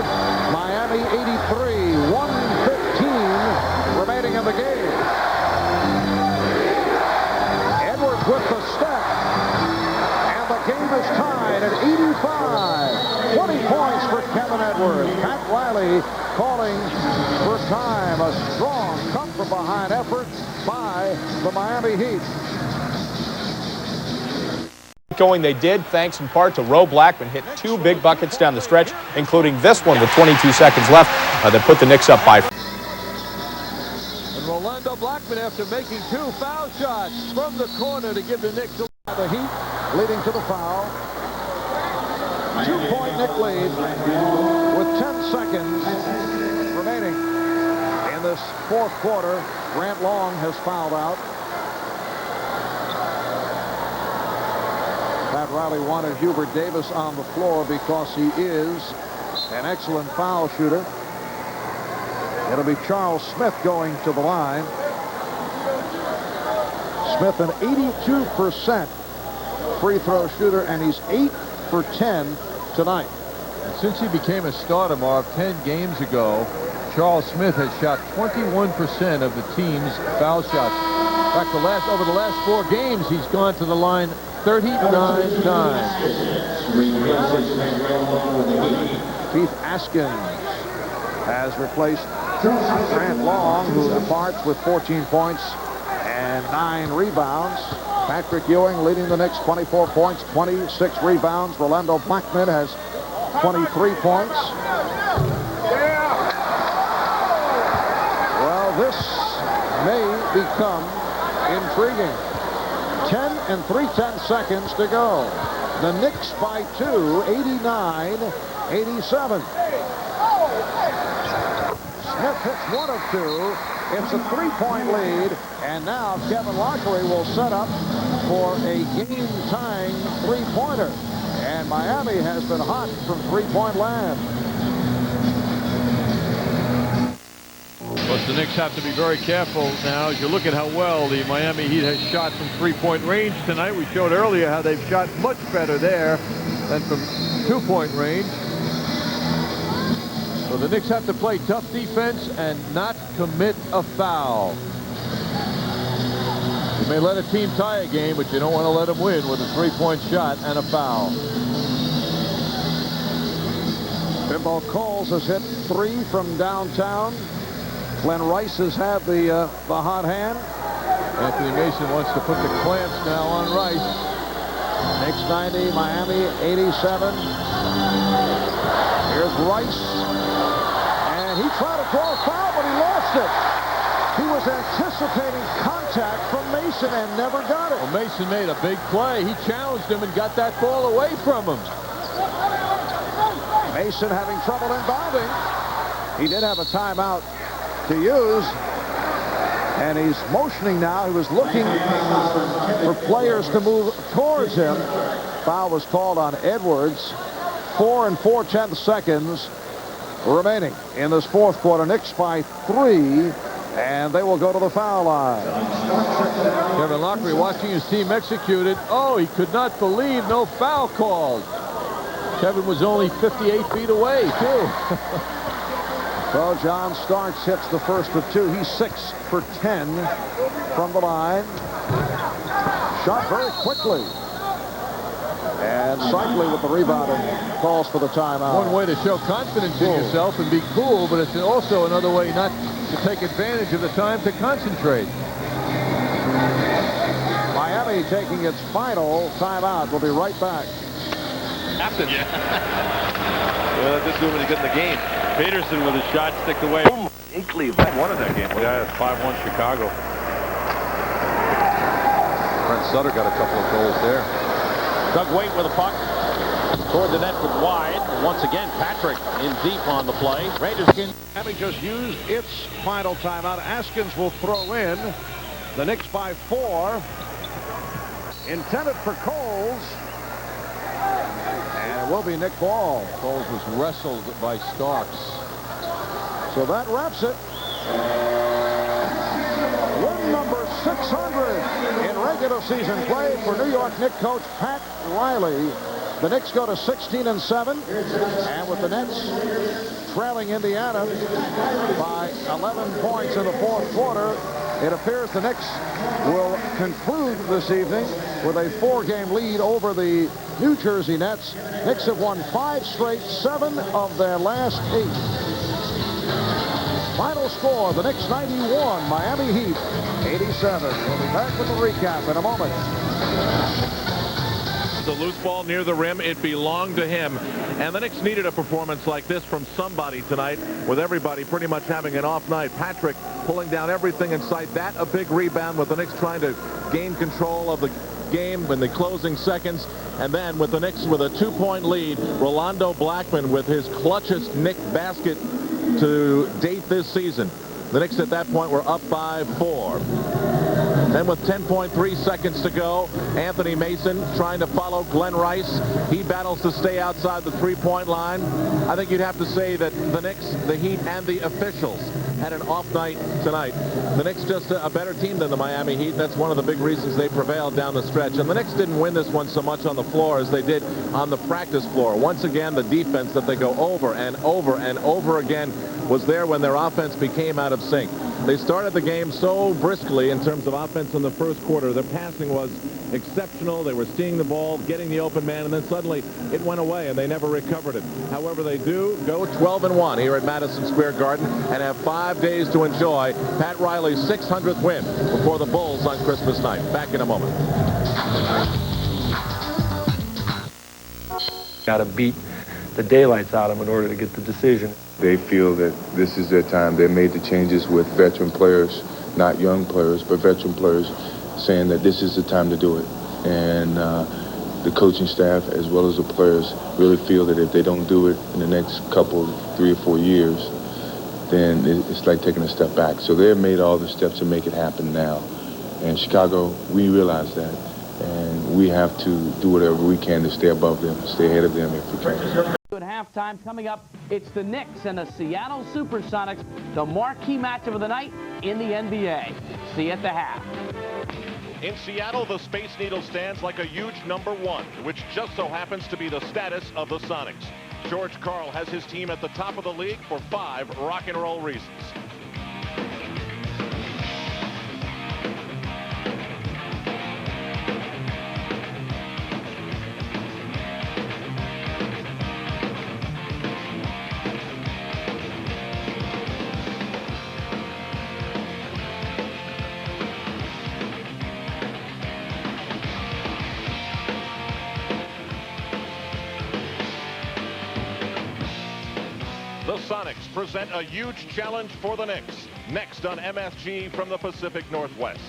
Miami 83. 1:15 remaining in the game. Edwards with the step. And the game is tied at 85. 20 points for Kevin Edwards. Pat Riley calling for time. A strong come-from-behind effort by the Miami Heat. Going they did, thanks in part to Roe Blackman, hit 2 big buckets down the stretch, including this one with 22 seconds left that put the Knicks up by. And Rolando Blackman, after making 2 foul shots from the corner to give the Knicks the Heat leading to the foul. 2-point Knick lead with 10 seconds remaining in this fourth quarter. Grant Long has fouled out. Pat Riley wanted Hubert Davis on the floor because he is an excellent foul shooter. It'll be Charles Smith going to the line. Smith, an 82% free throw shooter, and he's 8 for 10 tonight. And since he became a starter, Marv, 10 games ago, Charles Smith has shot 21% of the team's foul shots. In fact, over the last 4 games, he's gone to the line 39 times. Keith Askins has replaced Grant Long, who departs with 14 points and 9 rebounds. Patrick Ewing leading the Knicks, 24 points, 26 rebounds. Rolando Blackman has 23 points. Well, this may become intriguing. 10 and 3/10 seconds to go. The Knicks by 2, 89-87. Smith hits 1 of 2. It's a 3-point lead, and now Kevin Lockery will set up for a game-tying 3-pointer. And Miami has been hot from 3-point land. Plus, the Knicks have to be very careful now as you look at how well the Miami Heat has shot from 3-point range tonight. We showed earlier how they've shot much better there than from 2-point range. So the Knicks have to play tough defense and not commit a foul. You may let a team tie a game, but you don't want to let them win with a 3-point shot and a foul. Bimbo Coles has hit 3 from downtown. Glenn Rice has had the hot hand. Anthony Mason wants to put the clamps now on Rice. Knicks 90, Miami 87. Here's Rice. And he tried to draw a foul, but he lost it. He was anticipating contact from Mason and never got it. Well, Mason made a big play. He challenged him and got that ball away from him. Mason having trouble inbounding. He did have a timeout to use, and he's motioning now. He was looking for players to move towards him. Foul was called on Edwards. 4 and 4/10 seconds remaining in this fourth quarter. Knicks by 3, and they will go to the foul line. Kevin Lockery watching his team executed. Oh, he could not believe no foul called. Kevin was only 58 feet away, too. So John Starks hits the first of 2. He's 6 for 10 from the line. Shot very quickly. And Cycli with the rebound and calls for the timeout. One way to show confidence in yourself and be cool, but it's also another way not to take advantage of the time to concentrate. Miami taking its final timeout. We'll be right back. Captain. Yeah. Well, that didn't do him any good in the game. Peterson with his shot sticked away. In Cleveland. One of that game. Yeah, 5-1 Chicago. Brent Sutter got a couple of goals there. Doug Waite with a puck toward the net with wide. Once again, Patrick in deep on the play. Rangers having just used its final timeout. Askins will throw in. The Knicks by 4. Intended for Coles. And it will be Nick Ball. Coles was wrestled by Starks. So that wraps it. Win number 600 in regular season play for New York Knicks coach Pat Riley. The Knicks go to 16-7, and with the Nets trailing Indiana by 11 points in the fourth quarter, it appears the Knicks will conclude this evening with a 4-game lead over the New Jersey Nets. Knicks have won 5 straight, 7 of their last 8. final score, the Knicks 91, Miami Heat 87. We'll be back with the recap in a moment. The loose ball near the rim, it belonged to him. And the Knicks needed a performance like this from somebody tonight, with everybody pretty much having an off night. Patrick pulling down everything in sight. That a big rebound, with the Knicks trying to gain control of the game in the closing seconds. And then with the Knicks with a 2-point lead, Rolando Blackman with his clutchest Knick basket to date this season. The Knicks at that point were up by 4. Then with 10.3 seconds to go, Anthony Mason trying to follow Glenn Rice. He battles to stay outside the three-point line. I think you'd have to say that the Knicks, the Heat, and the officials had an off night tonight. The Knicks just a better team than the Miami Heat. That's one of the big reasons they prevailed down the stretch. And the Knicks didn't win this one so much on the floor as they did on the practice floor. Once again, the defense that they go over and over and over again was there when their offense became out of sync. They started the game so briskly in terms of offense in the first quarter. Their passing was exceptional. They were seeing the ball, getting the open man, and then suddenly it went away and they never recovered it. However, they do go 12-1 here at Madison Square Garden and have 5 days to enjoy Pat Riley's 600th win before the Bulls on Christmas night. Back in a moment. Got to beat the daylights out of them in order to get the decision. They feel that this is their time. They made the changes with veteran players, not young players, but veteran players, saying that this is the time to do it. And the coaching staff, as well as the players, really feel that if they don't do it in the next couple, 3 or 4 years, then it's like taking a step back. So they've made all the steps to make it happen now. And Chicago, we realize that. And we have to do whatever we can to stay above them, stay ahead of them if we can. At halftime, coming up, it's the Knicks and the Seattle SuperSonics, the marquee matchup of the night in the NBA. See you at the half. In Seattle, the Space Needle stands like a huge #1, which just so happens to be the status of the Sonics. George Karl has his team at the top of the league for 5 rock and roll reasons. The Sonics present a huge challenge for the Knicks. Next on MSG from the Pacific Northwest.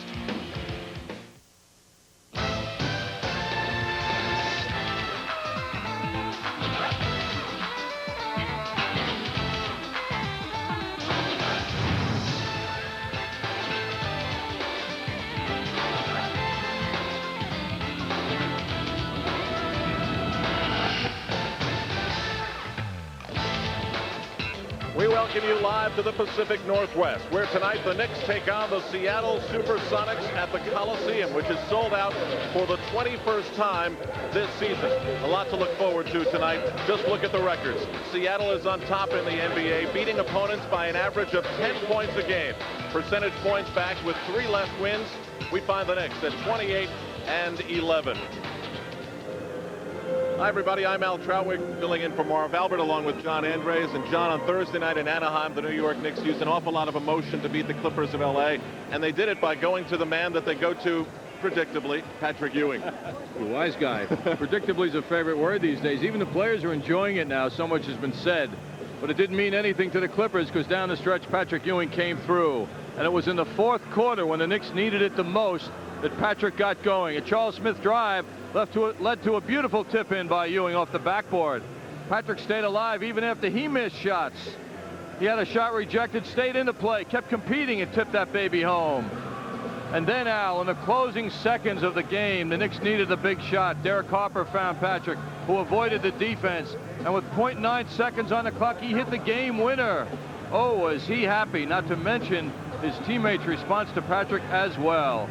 We welcome you live to the Pacific Northwest, where tonight the Knicks take on the Seattle SuperSonics at the Coliseum, which is sold out for the 21st time this season. A lot to look forward to tonight. Just look at the records. Seattle is on top in the NBA, beating opponents by an average of 10 points a game. Percentage points back with 3 less wins. We find the Knicks at 28-11. Hi, everybody. I'm Al Troutwig, filling in for Marv Albert, along with John Andres. And John, on Thursday night in Anaheim, the New York Knicks used an awful lot of emotion to beat the Clippers of L.A., and they did it by going to the man that they go to, predictably, Patrick Ewing. You wise guy. Predictably is a favorite word these days. Even the players are enjoying it now. So much has been said. But it didn't mean anything to the Clippers, because down the stretch, Patrick Ewing came through. And it was in the 4th quarter, when the Knicks needed it the most, that Patrick got going. A Charles Smith drive led to a beautiful tip-in by Ewing off the backboard. Patrick stayed alive even after he missed shots. He had a shot rejected, stayed into play, kept competing, and tipped that baby home. And then, Al, in the closing seconds of the game, the Knicks needed a big shot. Derek Harper found Patrick, who avoided the defense. And with 0.9 seconds on the clock, he hit the game winner. Oh, was he happy, not to mention his teammates' response to Patrick as well.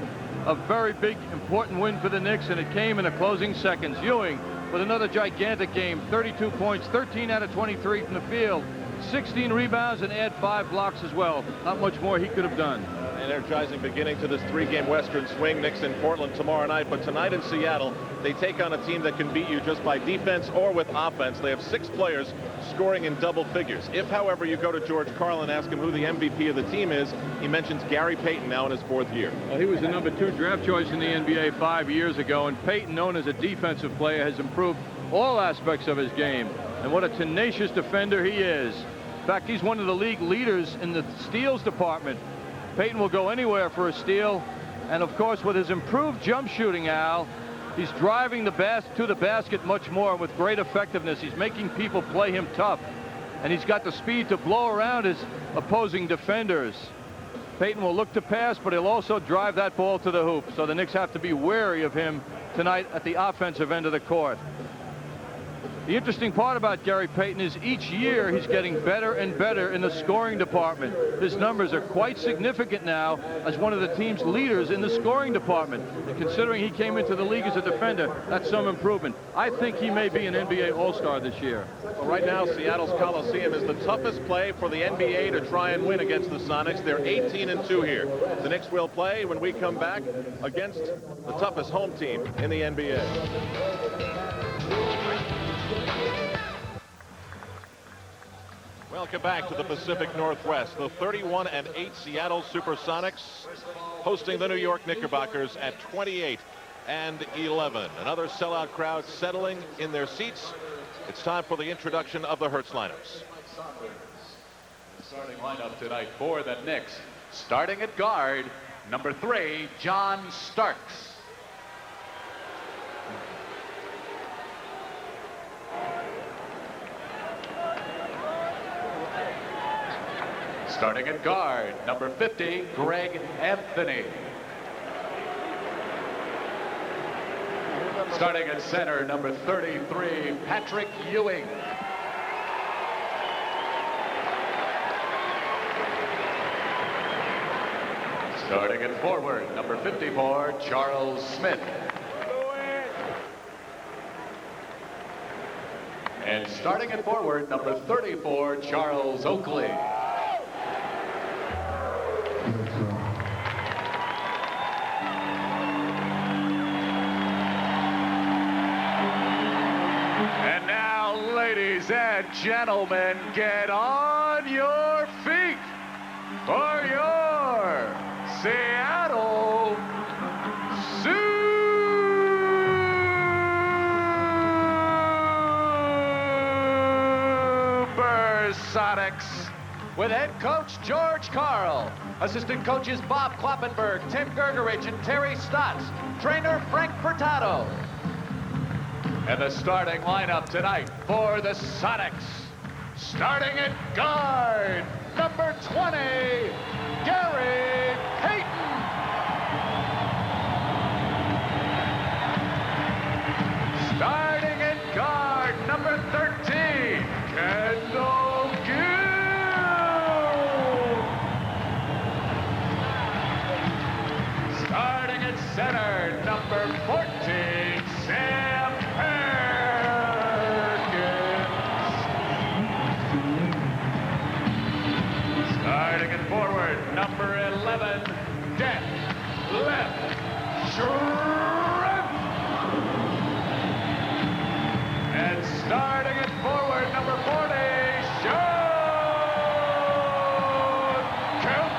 A very big, important win for the Knicks, and it came in the closing seconds. Ewing with another gigantic game, 32 points, 13 out of 23 from the field, 16 rebounds, and add 5 blocks as well. Not much more he could have done. energizing beginning to this three-game Western swing. Knicks in Portland tomorrow night, but tonight in Seattle, they take on a team that can beat you just by defense or with offense. They have 6 players scoring in double figures. If, however, you go to George Karl and ask him who the MVP of the team is, he mentions Gary Payton, now in his 4th year. Well, he was the #2 draft choice in the NBA 5 years ago, and Payton, known as a defensive player, has improved all aspects of his game. And what a tenacious defender he is. In fact, he's one of the league leaders in the steals department. Payton will go anywhere for a steal. And of course, with his improved jump shooting, Al, he's driving to the basket much more with great effectiveness. He's making people play him tough. And he's got the speed to blow around his opposing defenders. Payton will look to pass, but he'll also drive that ball to the hoop. So the Knicks have to be wary of him tonight at the offensive end of the court. The interesting part about Gary Payton is each year he's getting better and better in the scoring department. His numbers are quite significant now as one of the team's leaders in the scoring department. And considering he came into the league as a defender, that's some improvement. I think he may be an NBA All-Star this year. Well, right now, Seattle's Coliseum is the toughest play for the NBA to try and win against the Sonics. They're 18-2 here. The Knicks will play when we come back against the toughest home team in the NBA. Welcome back to the Pacific Northwest. The 31-8 Seattle SuperSonics hosting the New York Knickerbockers at 28-11. Another sellout crowd settling in their seats. It's time for the introduction of the Hertz lineups. The starting lineup tonight for the Knicks. Starting at guard, number 3, John Starks. Starting at guard, number 50, Greg Anthony. Starting at center, number 33, Patrick Ewing. Starting at forward, number 54, Charles Smith. And starting at forward, number 34, Charles Oakley. And now, ladies and gentlemen, get on your feet for your Seattle SuperSonics. With head coach George Karl, assistant coaches Bob Kloppenberg, Tim Gergerich, and Terry Stotts, trainer Frank Furtado. And the starting lineup tonight for the Sonics. Starting at guard, number 20, Gary Payton. Starting at guard, number 13, Kendall Gill. Starting at center, number 14, Sam Perkins. Starting at forward, number 11, Deck Left Shrimp. And starting at forward, number 40, Sean Kemp.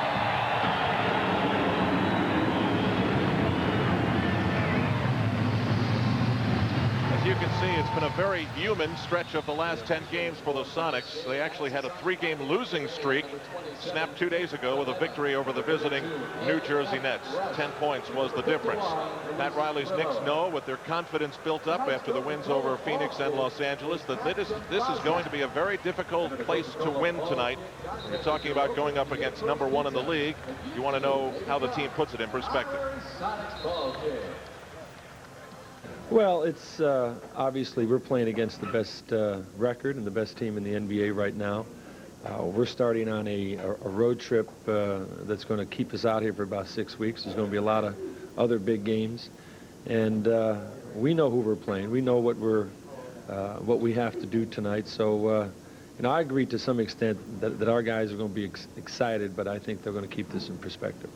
As you can see, it's been a very human stretch of the last 10 games for the Sonics. They actually had a 3-game losing streak, snapped 2 days ago with a victory over the visiting New Jersey Nets. 10 points was the difference. Pat Riley's Knicks know, with their confidence built up after the wins over Phoenix and Los Angeles, that this is going to be a very difficult place to win tonight. When you're talking about going up against number 1 in the league, you want to know how the team puts it in perspective. Well, it's obviously we're playing against the best record and the best team in the NBA right now. We're starting on a road trip that's going to keep us out here for about 6 weeks. There's going to be a lot of other big games, and we know who we're playing. We know what we have to do tonight. So, I agree to some extent that our guys are going to be excited, but I think they're going to keep this in perspective.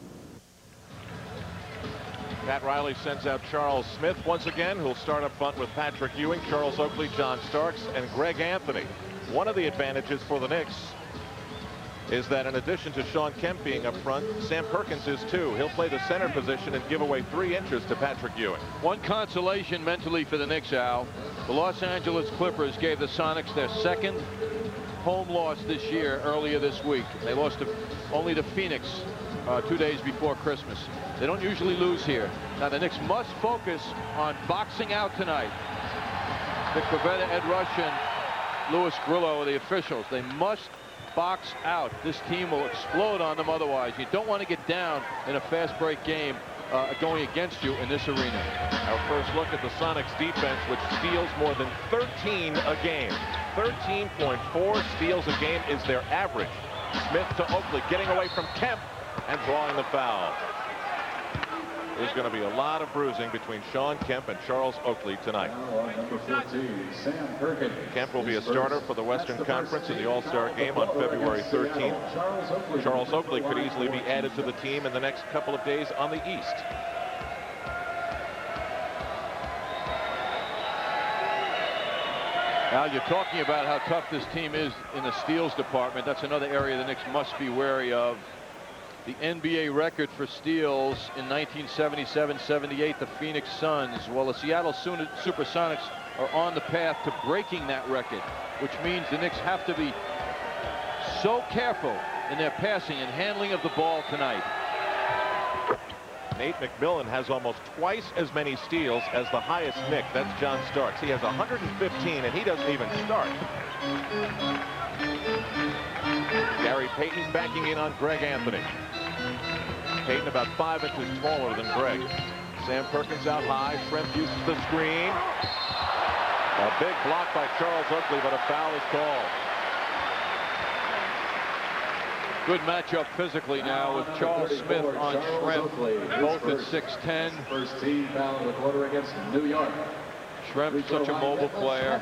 Pat Riley sends out Charles Smith once again, who'll start up front with Patrick Ewing, Charles Oakley, John Starks, and Greg Anthony. One of the advantages for the Knicks is that in addition to Sean Kemp being up front, Sam Perkins is too. He'll play the center position and give away 3 inches to Patrick Ewing. One consolation mentally for the Knicks, Al. The Los Angeles Clippers gave the Sonics their second home loss this year earlier this week. They lost only to Phoenix 2 days before Christmas. They don't usually lose here. Now the Knicks must focus on boxing out tonight. Vic Pavetta, Ed Rush, and Louis Grillo are the officials. They must box out. This team will explode on them otherwise. You don't want to get down in a fast break game going against you in this arena. Our first look at the Sonics defense, which steals more than 13 a game. 13.4 steals a game is their average. Smith to Oakley, getting away from Kemp and drawing the foul. There's going to be a lot of bruising between Sean Kemp and Charles Oakley tonight. Kemp will be a starter for the Western Conference in the All-Star game on February 13th. Charles Oakley could easily be added to the team in the next couple of days on the East. Al, you're talking about how tough this team is in the steals department. That's another area the Knicks must be wary of. The NBA record for steals in 1977-78, the Phoenix Suns. Well, the Seattle Supersonics are on the path to breaking that record, which means the Knicks have to be so careful in their passing and handling of the ball tonight. Nate McMillan has almost twice as many steals as the highest Knick. That's John Starks. He has 115, and he doesn't even start. Gary Payton backing in on Greg Anthony. Payton about 5 inches smaller than Greg. Sam Perkins out high. Schrempf uses the screen. A big block by Charles Oakley, but a foul is called. Good matchup physically now with Charles Smith on Schrempf, both at 6'10". First team foul in the quarter against New York. Schrempf, such a mobile player.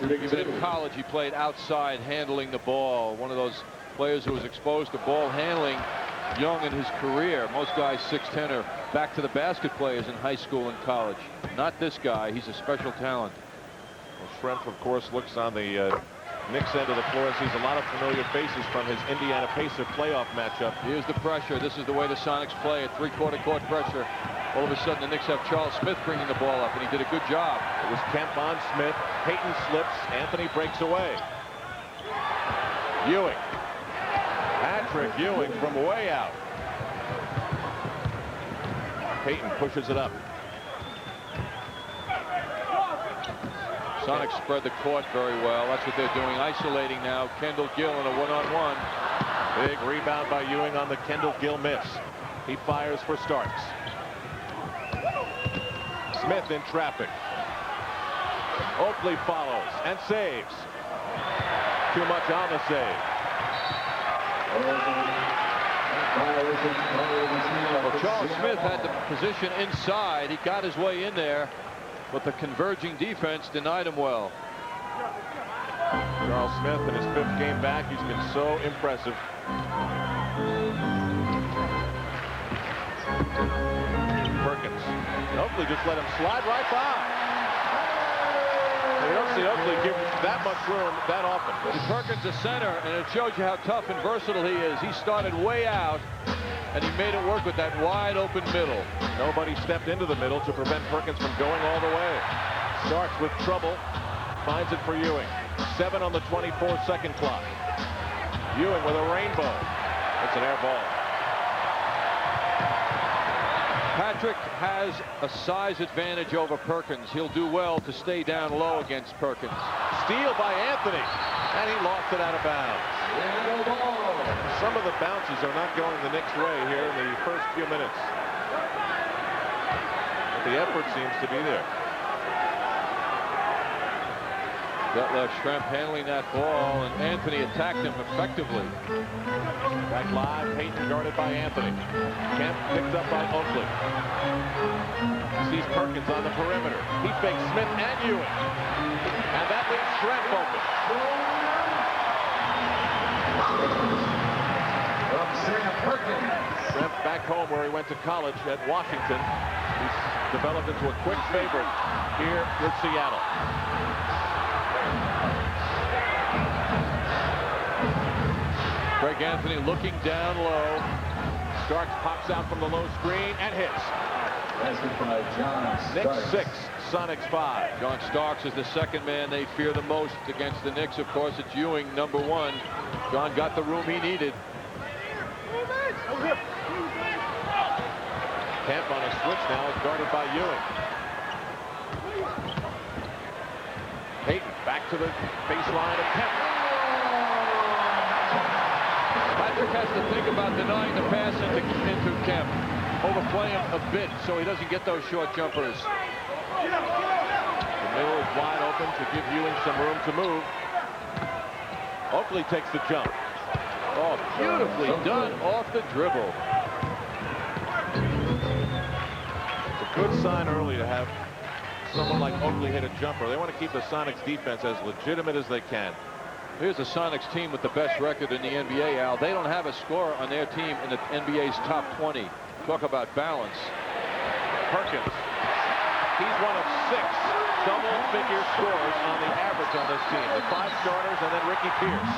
Even in college, he played outside handling the ball. One of those players who was exposed to ball handling young in his career. Most guys 6'10" are back to the basket players in high school and college. Not this guy. He's a special talent. Well, Schrempf, of course, looks on the Knicks end of the floor and sees a lot of familiar faces from his Indiana Pacer playoff matchup. Here's the pressure. This is the way the Sonics play, at 3/4 court pressure. All of a sudden, the Knicks have Charles Smith bringing the ball up, and he did a good job. It was Kemp on Smith. Payton slips. Anthony breaks away. Ewing. Patrick Ewing from way out. Payton pushes it up. Sonics spread the court very well. That's what they're doing, isolating now. Kendall Gill in a one-on-one. Big rebound by Ewing on the Kendall Gill miss. He fires for Starks. Smith in traffic. Oakley follows and saves. Too much on the save. Well, Charles Smith had the position inside. He got his way in there, but the converging defense denied him well. Charles Smith in his 5th game back. He's been so impressive. Perkins. Oakley just let him slide right by. You don't see Oakley give that much room that often. Perkins a center, and it shows you how tough and versatile he is. He started way out, and he made it work with that wide open middle. Nobody stepped into the middle to prevent Perkins from going all the way. Starks with trouble. Finds it for Ewing. 7 on the 24-second clock. Ewing with a rainbow. It's an air ball. Patrick has a size advantage over Perkins. He'll do well to stay down low against Perkins. Steal by Anthony, and he lost it out of bounds. Some of the bounces are not going the Knicks' way here in the first few minutes. But the effort seems to be there. That left Schrempf handling that ball, and Anthony attacked him effectively. Back live, Payton guarded by Anthony. Kemp picked up by Oakley. Sees Perkins on the perimeter. He fakes Smith and Ewing. And that leaves Schrempf open. From Sam Perkins. Trent back home where he went to college at Washington. He's developed into a quick favorite here with Seattle. Greg Anthony looking down low. Starks pops out from the low screen and hits. Knicks 6, Sonics 5. John Starks is the second man they fear the most against the Knicks. Of course, it's Ewing, number 1. John got the room he needed. Kemp on a switch now is guarded by Ewing. Payton back to the baseline of Kemp. Patrick has to think about denying the pass into Kemp. Overplay him a bit so he doesn't get those short jumpers. The middle is wide open to give Ewing some room to move. Oakley takes the jump. Oh, beautifully done off the dribble. It's a good sign early to have someone like Oakley hit a jumper. They want to keep the Sonics defense as legitimate as they can. Here's the Sonics team with the best record in the NBA, Al. They don't have a scorer on their team in the NBA's top 20. Talk about balance. Perkins. He's one of 6 double-figure scores on the average on this team. The 5 starters and then Ricky Pierce.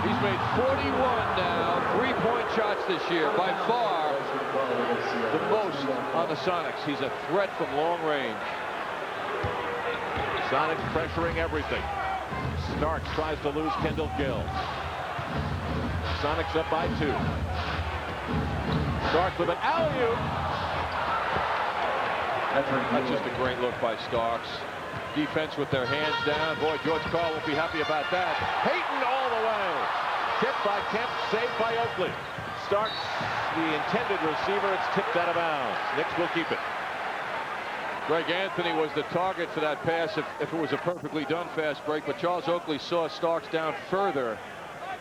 He's made 41 now, 3-point shots this year. By far the most on the Sonics. He's a threat from long range. Sonics pressuring everything. Starks tries to lose Kendall Gill. Sonics up by 2. Starks with an alley-oop. That's just a great look by Starks. Defense with their hands down. Boy, George Karl won't be happy about that. Payton all the way. Tipped by Kemp, saved by Oakley. Starks, the intended receiver. It's tipped out of bounds. Knicks will keep it. Greg Anthony was the target for that pass if it was a perfectly done fast break, but Charles Oakley saw Starks down further.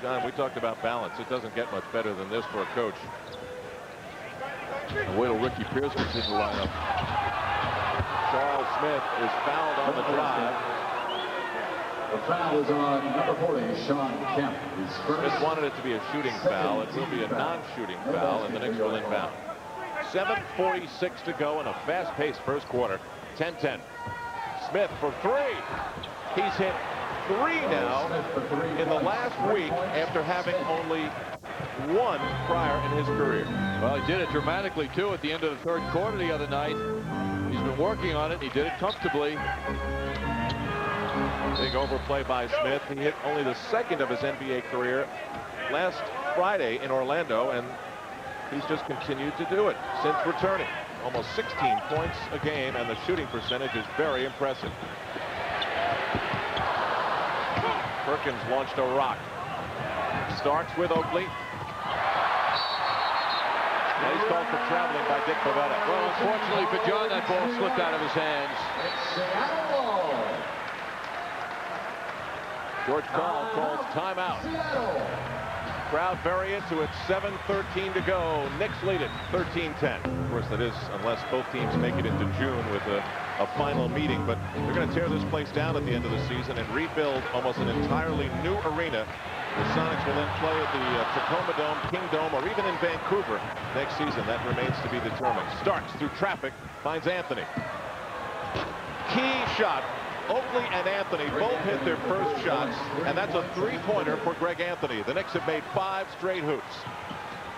John, we talked about balance. It doesn't get much better than this for a coach. And wait till Ricky Pierce gets in the lineup. Charles Smith is fouled on the drive. The foul is on number 40, Sean Kemp. Smith wanted it to be a shooting foul. It will be a non-shooting foul, and the Knicks will inbound. 7:46 to go in a fast-paced first quarter. 10-10. Smith for 3. He's hit 3 now in the last week after having only 1 prior in his career. Well, he did it dramatically, too, at the end of the 3rd quarter the other night. He's been working on it. He did it comfortably. Big overplay by Smith. He hit only the 2nd of his NBA career last Friday in Orlando, and he's just continued to do it since returning. Almost 16 points a game, and the shooting percentage is very impressive. Perkins launched a rock. Starts with Oakley. And he's called for traveling by Dick Pavetta. Well, unfortunately for John, that ball slipped out of his hands. George Karl calls timeout. Crowd very into it. 7:13 to go. Knicks lead it 13-10. Of course, that is unless both teams make it into June with a final meeting. But they're going to tear this place down at the end of the season and rebuild almost an entirely new arena. The Sonics will then play at the Tacoma Dome, King Dome, or even in Vancouver next season. That remains to be determined. Starks through traffic, finds Anthony. Key shot. Oakley and Anthony both hit their first shots, and that's a 3-pointer for Greg Anthony. The Knicks have made 5 straight hoops.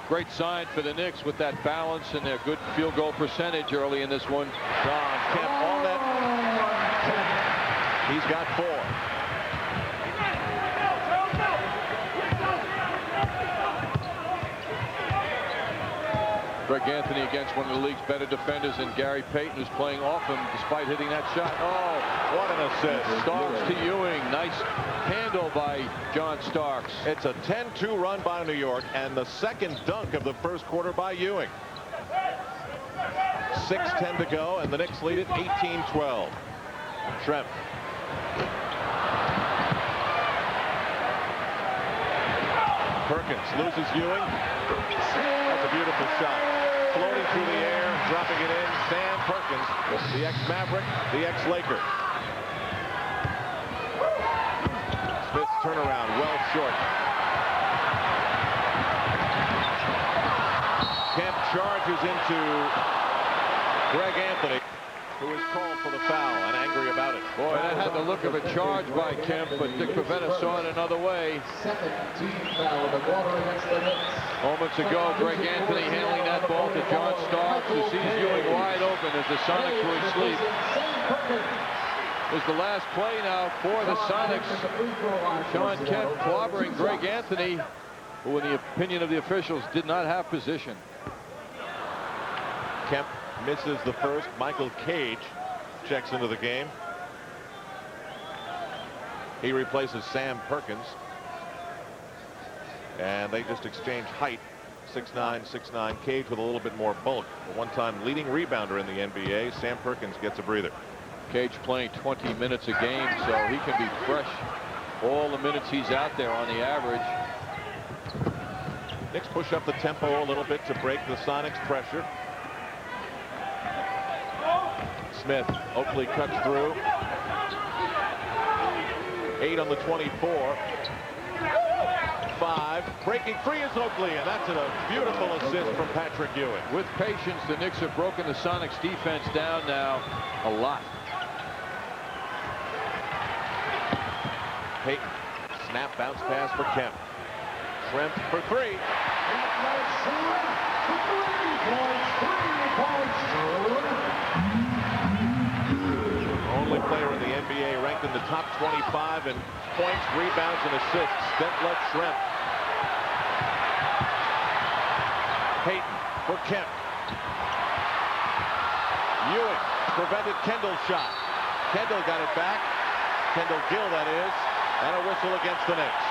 Great sign for the Knicks with that balance and their good field goal percentage early in this one. John Kemp on that. He's got 4. Greg Anthony against one of the league's better defenders, and Gary Payton, who's playing off him despite hitting that shot. Oh, what an assist. Starks to Ewing. Nice handle by John Starks. It's a 10-2 run by New York, and the second dunk of the first quarter by Ewing. 6:10 to go, and the Knicks lead it 18-12. Trent. Perkins loses Ewing. That's a beautiful shot. Floating through the air, dropping it in. Sam Perkins, the ex-Maverick, the ex-Laker. Smith's turnaround, well short. Kemp charges into Greg Anthony, who is called for the foul and angry about it. Boy, that had the look of a charge by Kemp, but Dick Pavetta saw it another way. Moments ago, Greg Anthony handling that ball to John Starks, who sees Ewing wide open as the Sonics were asleep. Is the last play now for the Sonics. Sean Kemp clobbering Greg Anthony, who in the opinion of the officials did not have position. Kemp misses the first. Michael Cage checks into the game. He replaces Sam Perkins. And they just exchange height. 6'9", 6'9". Cage with a little bit more bulk. A one-time leading rebounder in the NBA. Sam Perkins gets a breather. Cage playing 20 minutes a game, so he can be fresh all the minutes he's out there on the average. Knicks push up the tempo a little bit to break the Sonics' pressure. Smith, Oakley cuts through. 8 on the 24. 5. Breaking free is Oakley, and that's a beautiful assist from Patrick Ewing. With patience, the Knicks have broken the Sonics defense down now a lot. Payton, snap bounce pass for Kemp. Shrimp for 3. Only player in the NBA ranked in the top 25 in points, rebounds, and assists. Detlef Schrempf. Payton for Kemp. Ewing prevented Kendall's shot. Kendall got it back. Kendall Gill, that is. And a whistle against the Knicks.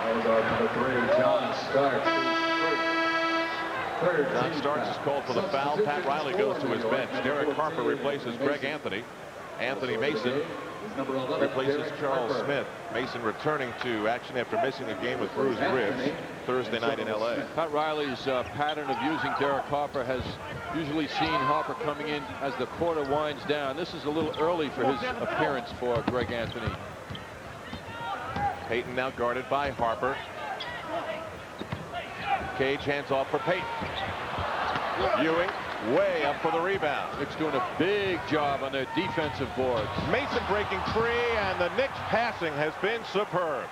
Number 3, John Starks. John Starks is called for the foul. Pat Riley goes to his bench. Derek Harper replaces Greg Anthony. Anthony Mason replaces Charles Smith. Mason returning to action after missing a game with bruised ribs Thursday night in L.A. Pat Riley's pattern of using Derek Harper has usually seen Harper coming in as the quarter winds down. This is a little early for his appearance for Greg Anthony. Payton now guarded by Harper. Cage hands off for Payton. Ewing way up for the rebound. Knicks doing a big job on their defensive boards. Mason breaking free, and the Knicks passing has been superb.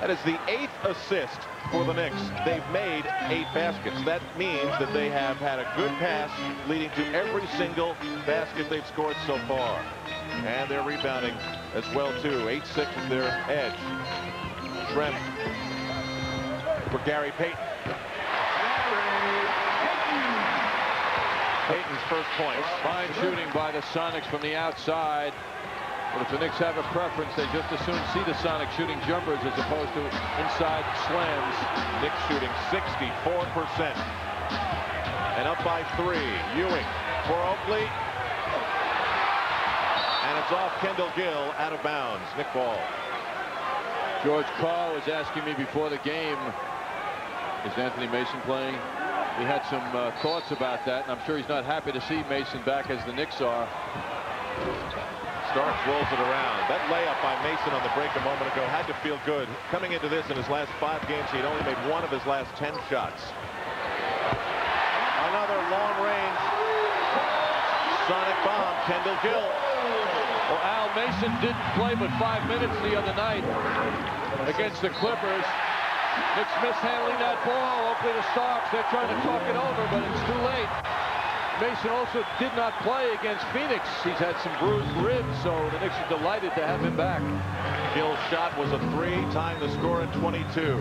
That is the 8th assist for the Knicks. They've made 8 baskets. That means that they have had a good pass leading to every single basket they've scored so far. And they're rebounding as well, too. 8-6 is their edge. Schrempf for Gary Payton. Payton's first points. Fine shooting by the Sonics from the outside. But if the Knicks have a preference, they just as soon see the Sonics shooting jumpers as opposed to inside slams. Knicks shooting 64%. And up by 3. Ewing for Oakley. And it's off Kendall Gill, out of bounds. Knick ball. George Carr was asking me before the game, is Anthony Mason playing? We had some thoughts about that, and I'm sure he's not happy to see Mason back as the Knicks are. Starks rolls it around. That layup by Mason on the break a moment ago had to feel good. Coming into this in his last 5 games, he'd only made 1 of his last 10 shots. Another long-range Sonic bomb, Kendall Gill. Well, Al Mason didn't play but 5 minutes the other night against the Clippers. Knicks mishandling that ball. Oakley to Starks. They're trying to talk it over, but it's too late. Mason also did not play against Phoenix. He's had some bruised ribs, so the Knicks are delighted to have him back. Gill's shot was a 3, tying the score at 22.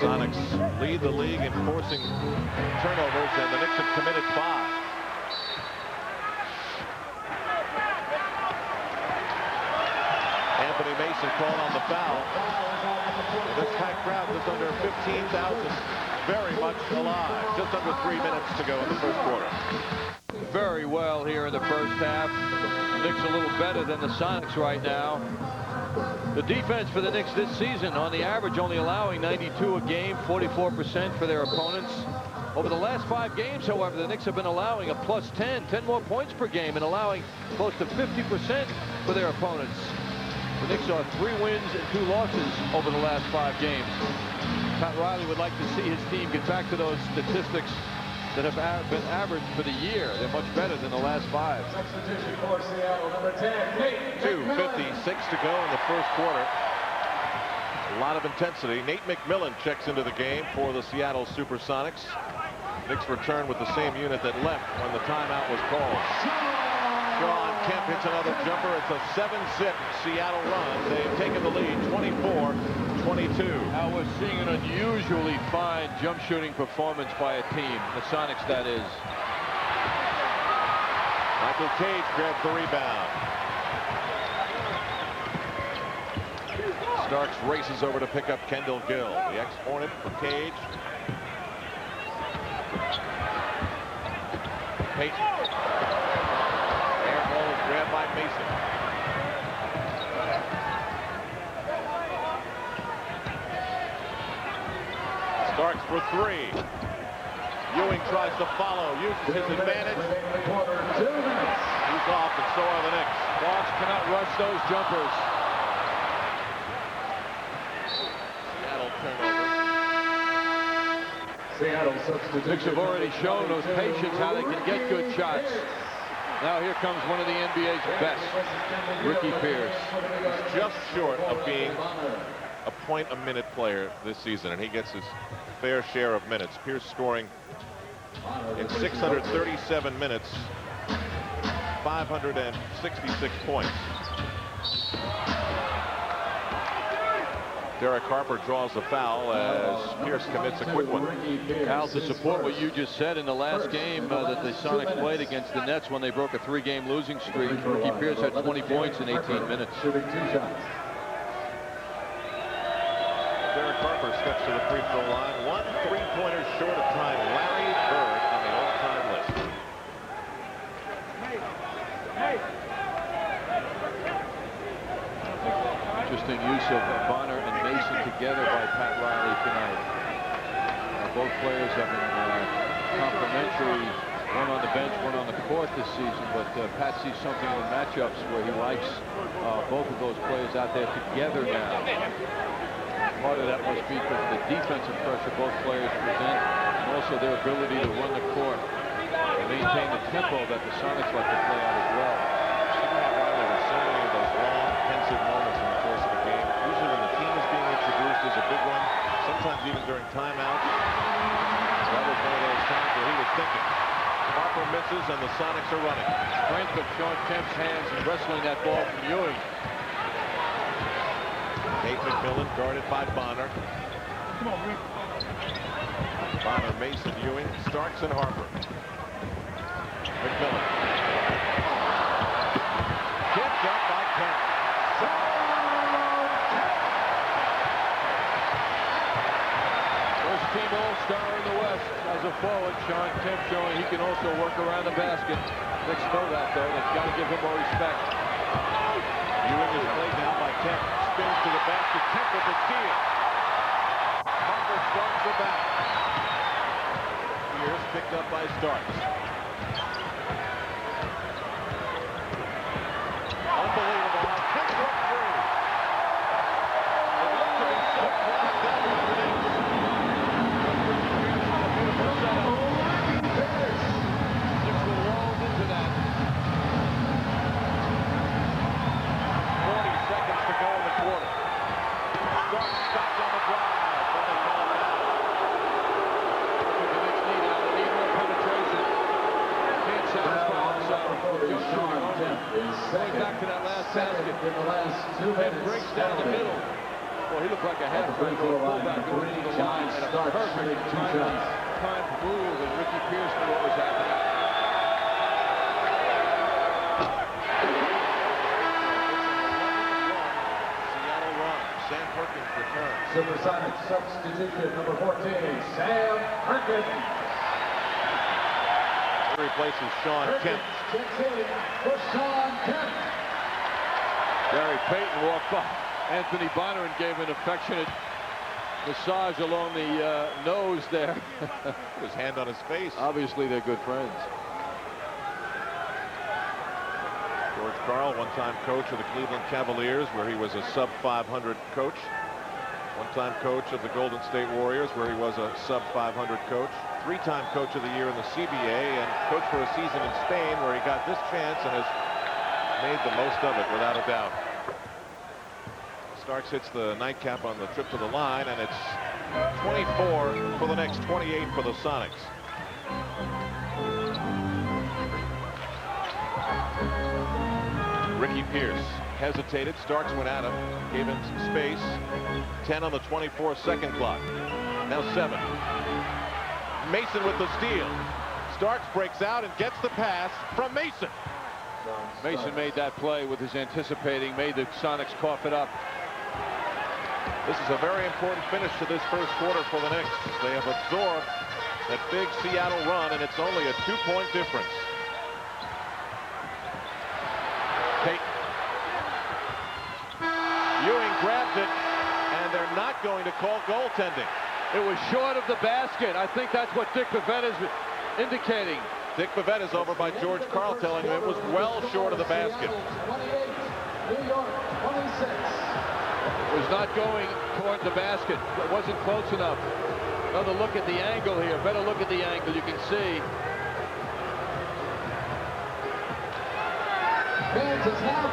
Sonics lead the league in forcing turnovers, and the Knicks have committed 5. Anthony Mason called on the foul. This packed crowd just under 15,000, very much alive. Just under 3 minutes to go in the first quarter. Very well here in the first half. Knicks a little better than the Sonics right now. The defense for the Knicks this season, on the average, only allowing 92 a game, 44% for their opponents. Over the last 5 games, however, the Knicks have been allowing a plus 10 more points per game, and allowing close to 50% for their opponents. The Knicks are 3 wins and 2 losses over the last 5 games. Pat Riley would like to see his team get back to those statistics that have been averaged for the year. They're much better than the last 5. 2:56 to go in the first quarter. A lot of intensity. Nate McMillan checks into the game for the Seattle Supersonics. Knicks return with the same unit that left when the timeout was called. Sean Kemp hits another jumper. It's a 7-zip Seattle run. They've taken the lead 24-22. Now we're seeing an unusually fine jump shooting performance by a team, the Sonics that is. Michael Cage grabs the rebound. Starks races over to pick up Kendall Gill. The ex-Hornet for Cage. Payton. Air ball is grabbed by Mason. Starks for 3. Ewing tries to follow. Uses his advantage. He's off, and so are the Knicks. Starks cannot rush those jumpers. Seattle substitute. Knicks have already shown those patients how they can get good shots. Now here comes one of the NBA's best, Ricky Pierce. He's just short of being a point-a-minute player this season, and he gets his fair share of minutes. Pierce scoring in 637 minutes, 566 points. Derek Harper draws the foul as Pierce commits a quick one. Al, to support what you just said, in the last game that the Sonics played against the Nets when they broke a 3-game losing streak, Ricky Pierce had 20 points in 18 minutes. Derek Harper steps to the free throw line. 1 3-pointer short of time. Larry Bird on the all-time list. Interesting use of Bonner and Mason together by Pat Riley tonight. Both players have been complimentary, one on the bench, one on the court this season, but Pat sees something in matchups where he likes both of those players out there together now. Part of that must be because of the defensive pressure both players present, and also their ability to run the court and maintain the tempo that the Sonics like to play on as well. Pat Riley with so many of those long, pensive moments in the course of a game. Usually when the team is being introduced is a big one, sometimes even during timeouts. That was one of those times where he was thinking. Harper misses and the Sonics are running. Strength of Sean Kemp's hands in wrestling that ball from Ewing. Nate McMillan guarded by Bonner. Come on, Rick. Bonner, Mason, Ewing, Starks, and Harper. McMillan. Kicked up by Kemp. First team all-star in the West as a forward. Sean Kemp showing he can also work around the basket. Knicks know that, though. They've got to give him more respect. Ewing is played down by Kemp. Spins to the basket. Kemp with the steal. Harper starts the back. Here's picked up by Starks. Unbelievable how Kemp broke through. It looked to be so close down to the Knicks. Beautiful setup. Knicks were lulled into that. 40 seconds to go in the quarter. Starks stopped on the drive. Then they call it out. That's what the Knicks need now. They need more penetration. Can't satisfy themselves with just shooting only. Going back to that last basket. Kemp breaks down the middle. Well, he looked like a half-break fullback going to the line at a perfect time to move, and Ricky Pierce knew what was happening. Seattle runs. Sam Perkins returns. Supersonic substitution number 14, Sam Perkins. He replaces Sean Kemp. Checks in for Sean Kemp. Gary Payton walked by Anthony Bonner and gave an affectionate massage along the nose there. His hand on his face. Obviously, they're good friends. George Karl, one-time coach of the Cleveland Cavaliers, where he was a sub-500 coach. One-time coach of the Golden State Warriors, where he was a sub-500 coach. Three-time coach of the year in the CBA, and coach for a season in Spain, where he got this chance and has made the most of it, without a doubt. Starks hits the nightcap on the trip to the line, and it's 24 for the Knicks, 28 for the Sonics. Ricky Pierce hesitated. Starks went at him, gave him some space. 10 on the 24-second clock. Now 7. Mason with the steal. Starks breaks out and gets the pass from Mason. Mason made that play with his anticipating, made the Sonics cough it up. This is a very important finish to this first quarter for the Knicks. They have absorbed that big Seattle run, and it's only a 2-point difference. Payton. Ewing grabs it, and they're not going to call goaltending. It was short of the basket. I think that's what Dick Bavette is indicating. Dick Bavette is over by George Karl, telling him it was well short of the basket. New York, 26. It was not going toward the basket. It wasn't close enough. Another look at the angle here. Better look at the angle. You can see.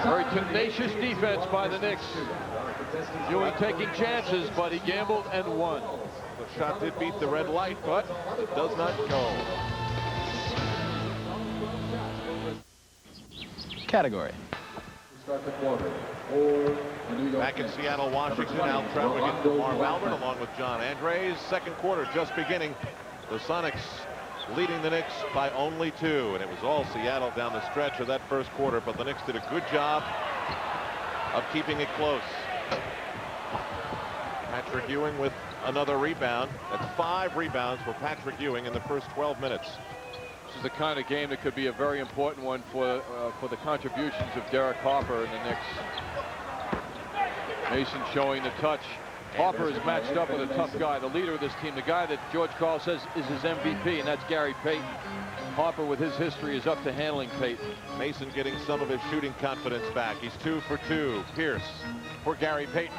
Very tenacious defense by the Knicks. Ewing taking chances, but he gambled and won. The shot did beat the red light, but it does not go. Category. Back in Seattle, Washington, Al Travigan, Marv Albert, along with John Andres. Second quarter just beginning. The Sonics leading the Knicks by only 2, and it was all Seattle down the stretch of that first quarter, but the Knicks did a good job of keeping it close. Patrick Ewing with another rebound. That's 5 rebounds for Patrick Ewing in the first 12 minutes. This is the kind of game that could be a very important one for the contributions of Derek Harper and the Knicks. Mason showing the touch. Harper is matched up with a tough guy, the leader of this team, the guy that George Karl says is his MVP, and that's Gary Payton. Harper, with his history, is up to handling Payton. Mason getting some of his shooting confidence back. He's 2 for 2. Pierce for Gary Payton.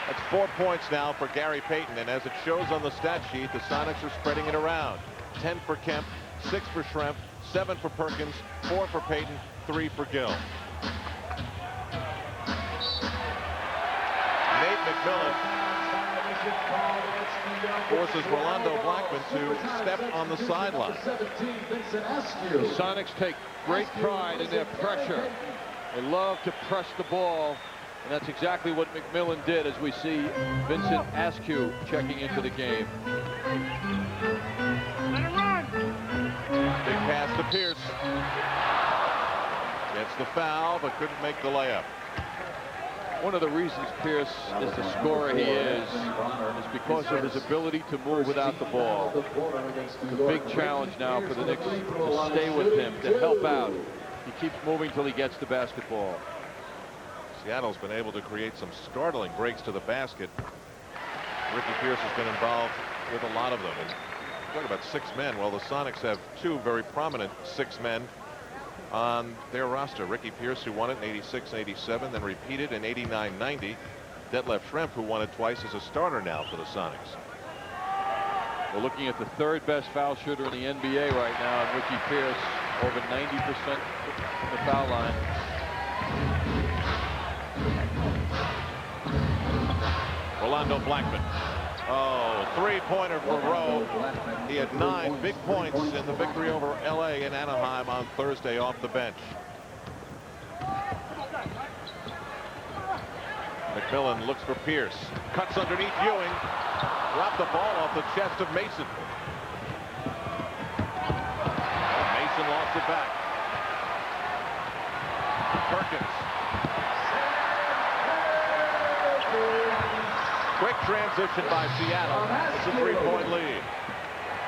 That's 4 points now for Gary Payton, and as it shows on the stat sheet, the Sonics are spreading it around. 10 for Kemp, 6 for Schrempf, 7 for Perkins, 4 for Payton, 3 for Gill. Nate McMillan forces Rolando Blackman to step on the sideline. The Sonics take great pride in their pressure. They love to press the ball, and that's exactly what McMillan did, as we see Vincent Askew checking into the game. Big pass to Pierce. Gets the foul, but couldn't make the layup. One of the reasons Pierce is the scorer he is because of his ability to move without the ball. It's a big challenge now for the Knicks to stay with him, to help out. He keeps moving till he gets the basketball. Seattle's been able to create some startling breaks to the basket. Ricky Pierce has been involved with a lot of them. And talk about 6 men. Well, the Sonics have 2 very prominent 6 men on their roster. Ricky Pierce, who won it in '86-'87, then repeated in '89-'90. Detlef Schrempf, who won it twice as a starter now for the Sonics. We're looking at the 3rd best foul shooter in the NBA right now, and Ricky Pierce over 90% from the foul line. Rolando Blackman. Oh, 3-pointer for Rowe. He had 9 big points in the victory over LA in Anaheim on Thursday off the bench. McMillan looks for Pierce. Cuts underneath Ewing. Dropped the ball off the chest of Mason. Mason lost it back. Perkins. Quick transition by Seattle. It's a 3-point lead.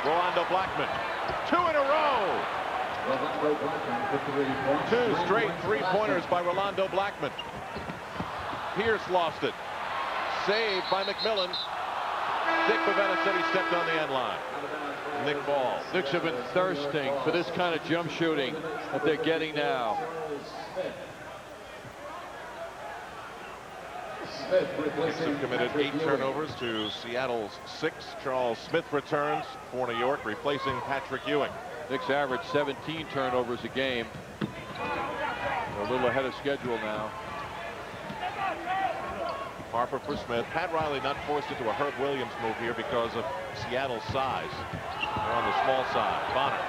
Rolando Blackman. 2 in a row. 2 straight 3-pointers by Rolando Blackman. Pierce lost it. Saved by McMillan. Dick Bavetta said he stepped on the end line. Nick Ball. Knicks have been thirsting for this kind of jump shooting that they're getting now. Knicks have committed 8 turnovers to Seattle's 6. Charles Smith returns for New York, replacing Patrick Ewing. Knicks average 17 turnovers a game. They're a little ahead of schedule now. Harper for Smith. Pat Riley not forced into a Herb Williams move here because of Seattle's size. They're on the small side. Bonner.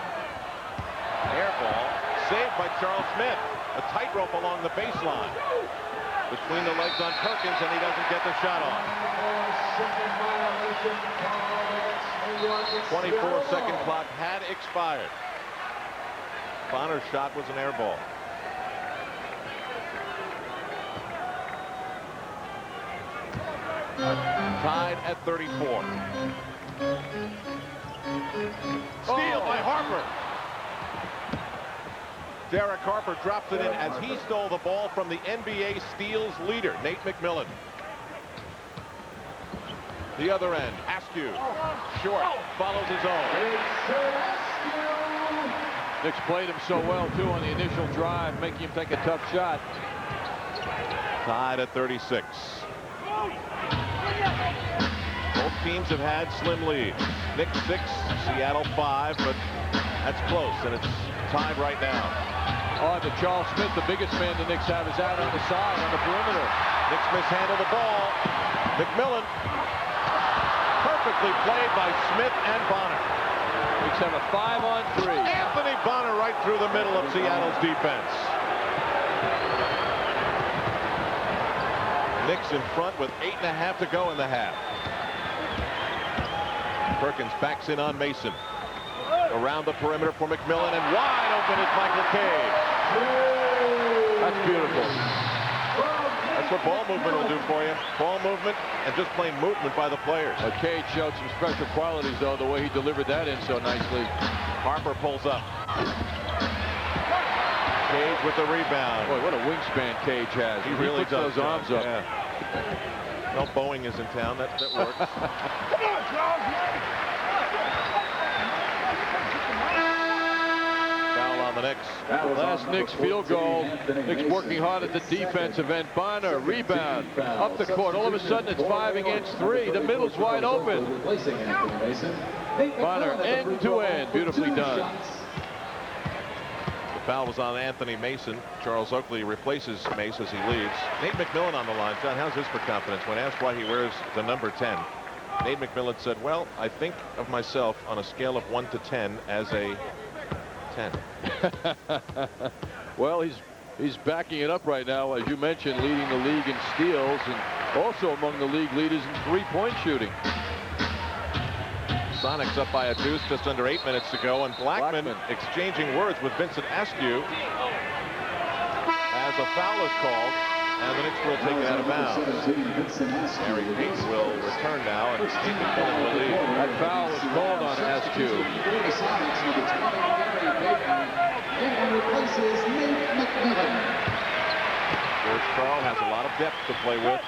Air ball. Saved by Charles Smith. A tightrope along the baseline. Between the legs on Perkins, and he doesn't get the shot off. 24-second clock had expired. Bonner's shot was an air ball. Tied at 34. Steal by Harper. Derek Harper drops it in as he stole the ball from the NBA steals leader, Nate McMillan. The other end, Askew. Short, follows his own. Knicks played him so well, too, on the initial drive, making him take a tough shot. Tied at 36. Both teams have had slim leads. Knicks 6, Seattle 5, but that's close, and it's tied right now. Oh, to Charles Smith, the biggest man the Knicks have is out on the side, on the perimeter. Knicks mishandle the ball. McMillan. Perfectly played by Smith and Bonner. Knicks have a 5-on-3. Anthony Bonner right through the middle of Seattle's defense. Knicks in front with 8.5 to go in the half. Perkins backs in on Mason. Around the perimeter for McMillan, and wide open is Michael Cage. That's beautiful. That's what ball movement will do for you. Ball movement and just plain movement by the players. Cage showed some special qualities, though, the way he delivered that in so nicely. Harper pulls up. Cage with the rebound. Boy, what a wingspan Cage has. He really puts does. those arms up. Yeah. Well, Boeing is in town. That works. Foul on the Knicks. Last Knicks field goal. Knicks working hard at the defensive end. Bonner, rebound, up the court. All of a sudden, it's 5 against 3. The middle's wide open. Bonner, end to end. Beautifully done. The foul was on Anthony Mason. Charles Oakley replaces Mace as he leaves. Nate McMillan on the line. John, how's this for confidence? When asked why he wears the number 10, Nate McMillan said, well, I think of myself on a scale of 1 to 10 as a 10. Well, he's backing it up right now, as you mentioned, leading the league in steals and also among the league leaders in three-point shooting. Sonics up by a deuce just under 8 minutes to go, and Blackman exchanging words with Vincent Askew as a foul is called, and the Knicks will take it out of bounds. Harry Payton will return now, and Nate McMillan will lead. That foul was called on Askew. George Karl has a lot of depth to play with.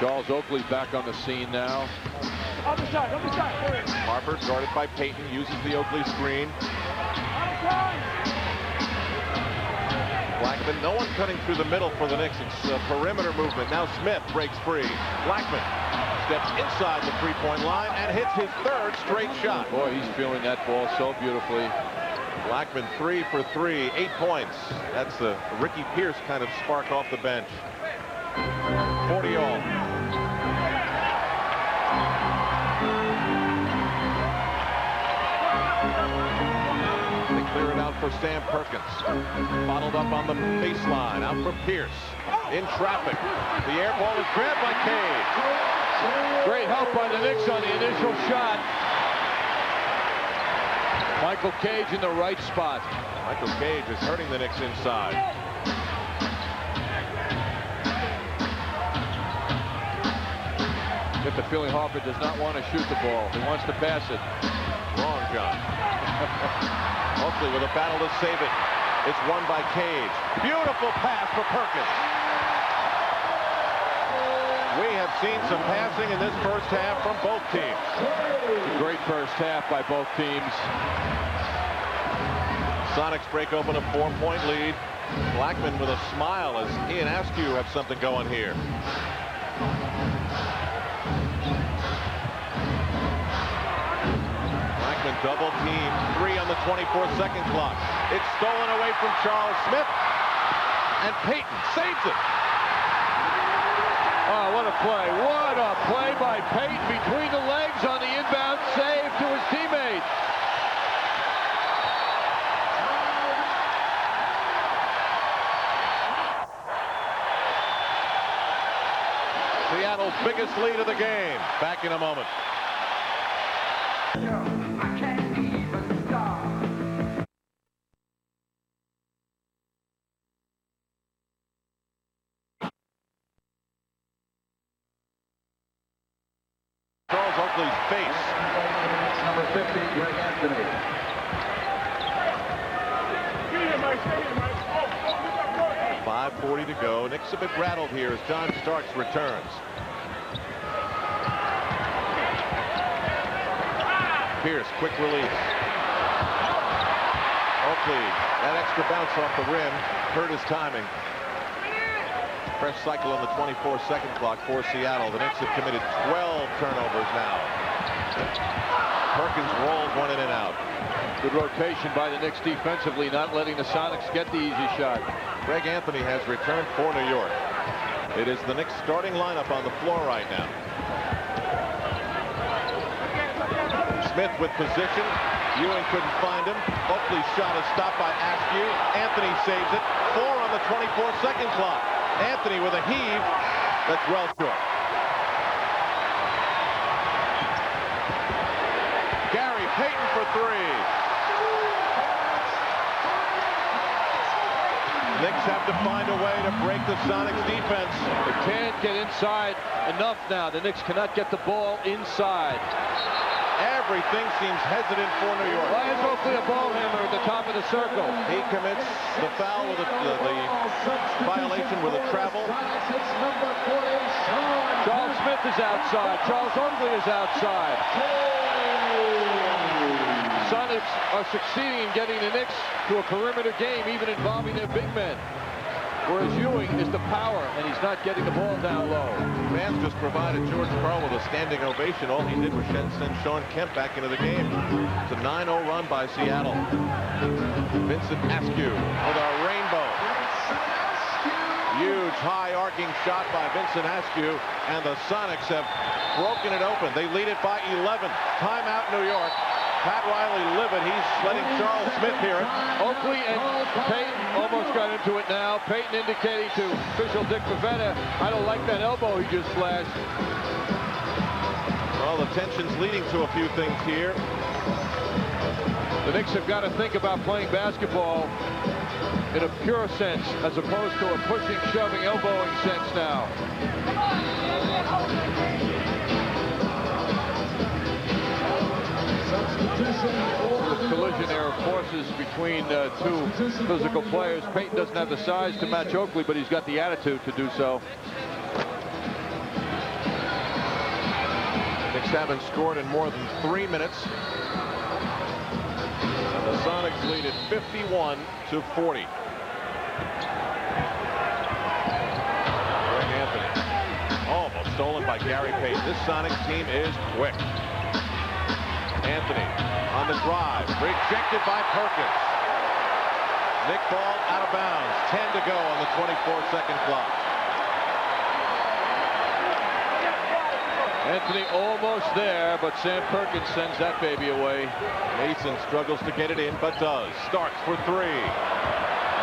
Charles Oakley back on the scene now. Harper guarded by Payton, uses the Oakley screen. Blackman, no one cutting through the middle for the Knicks. It's perimeter movement. Now Smith breaks free. Blackman steps inside the three-point line and hits his 3rd straight shot. Boy, he's feeling that ball so beautifully. Blackman 3 for 3, 8 points. That's the Ricky Pierce kind of spark off the bench. 40 all. They clear it out for Sam Perkins. Bottled up on the baseline. Out for Pierce. In traffic. The air ball is grabbed by Cage. Great help by the Knicks on the initial shot. Michael Cage in the right spot. Michael Cage is hurting the Knicks inside. Get the feeling Harper does not want to shoot the ball. He wants to pass it. Wrong, John. Oakley with a battle to save it. It's won by Cage. Beautiful pass for Perkins. have seen some passing in this first half from both teams. A great first half by both teams. Sonics break open a 4-point lead. Blackman with a smile as he and Askew have something going here. Blackman double team, 3 on the 24-second clock. It's stolen away from Charles Smith, and Payton saves it. Oh, what a play. What a play by Payton between the legs on the inbound save to his teammate. Seattle's biggest lead of the game. Back in a moment. Charles Oakley's face. Number 50, Greg Anthony. 5:40 to go. Knicks a bit rattled here as John Starks returns. Pierce, quick release. Oakley, that extra bounce off the rim hurt his timing. Fresh cycle on the 24-second clock for Seattle. The Knicks have committed 12 turnovers now. Perkins rolls one in and out. Good rotation by the Knicks defensively, not letting the Sonics get the easy shot. Greg Anthony has returned for New York. It is the Knicks starting lineup on the floor right now. Smith with position. Ewing couldn't find him. Oakley's shot is stopped by Askew. Anthony saves it. 4 on the 24-second clock. Anthony with a heave. That's well short. Gary Payton for 3. Knicks have to find a way to break the Sonics defense. They can't get inside enough now. The Knicks cannot get the ball inside. Everything seems hesitant for New York. Why is Oakley a ball handler at the top of the circle? He commits the foul with the violation with a travel. Charles Smith is outside. Charles Oakley is outside. Sonics are succeeding in getting the Knicks to a perimeter game, even involving their big men. Whereas Ewing is the power, and he's not getting the ball down low. Fans just provided George Karl with a standing ovation. All he did was send Sean Kemp back into the game. It's a 9-0 run by Seattle. Vincent Askew with a rainbow. Huge high arcing shot by Vincent Askew, and the Sonics have broken it open. They lead it by 11. Timeout New York. Pat Riley livid. He's letting Charles Smith hear it. Oakley and Payton almost got into it now. Payton indicating to official Dick Pavetta, I don't like that elbow he just slashed. Well, the tension's leading to a few things here. The Knicks have got to think about playing basketball in a pure sense as opposed to a pushing, shoving, elbowing sense now. The collision there of forces between two physical players. Payton doesn't have the size to match Oakley, but he's got the attitude to do so. Knicks haven't scored in more than 3 minutes. And the Sonics lead at 51-40. Greg Anthony. Almost stolen by Gary Payton. This Sonics team is quick. Anthony on the drive, rejected by Perkins. Nick ball out of bounds. 10 to go on the 24-second clock. Anthony almost there, but Sam Perkins sends that baby away. Mason struggles to get it in, but does. Starks for 3.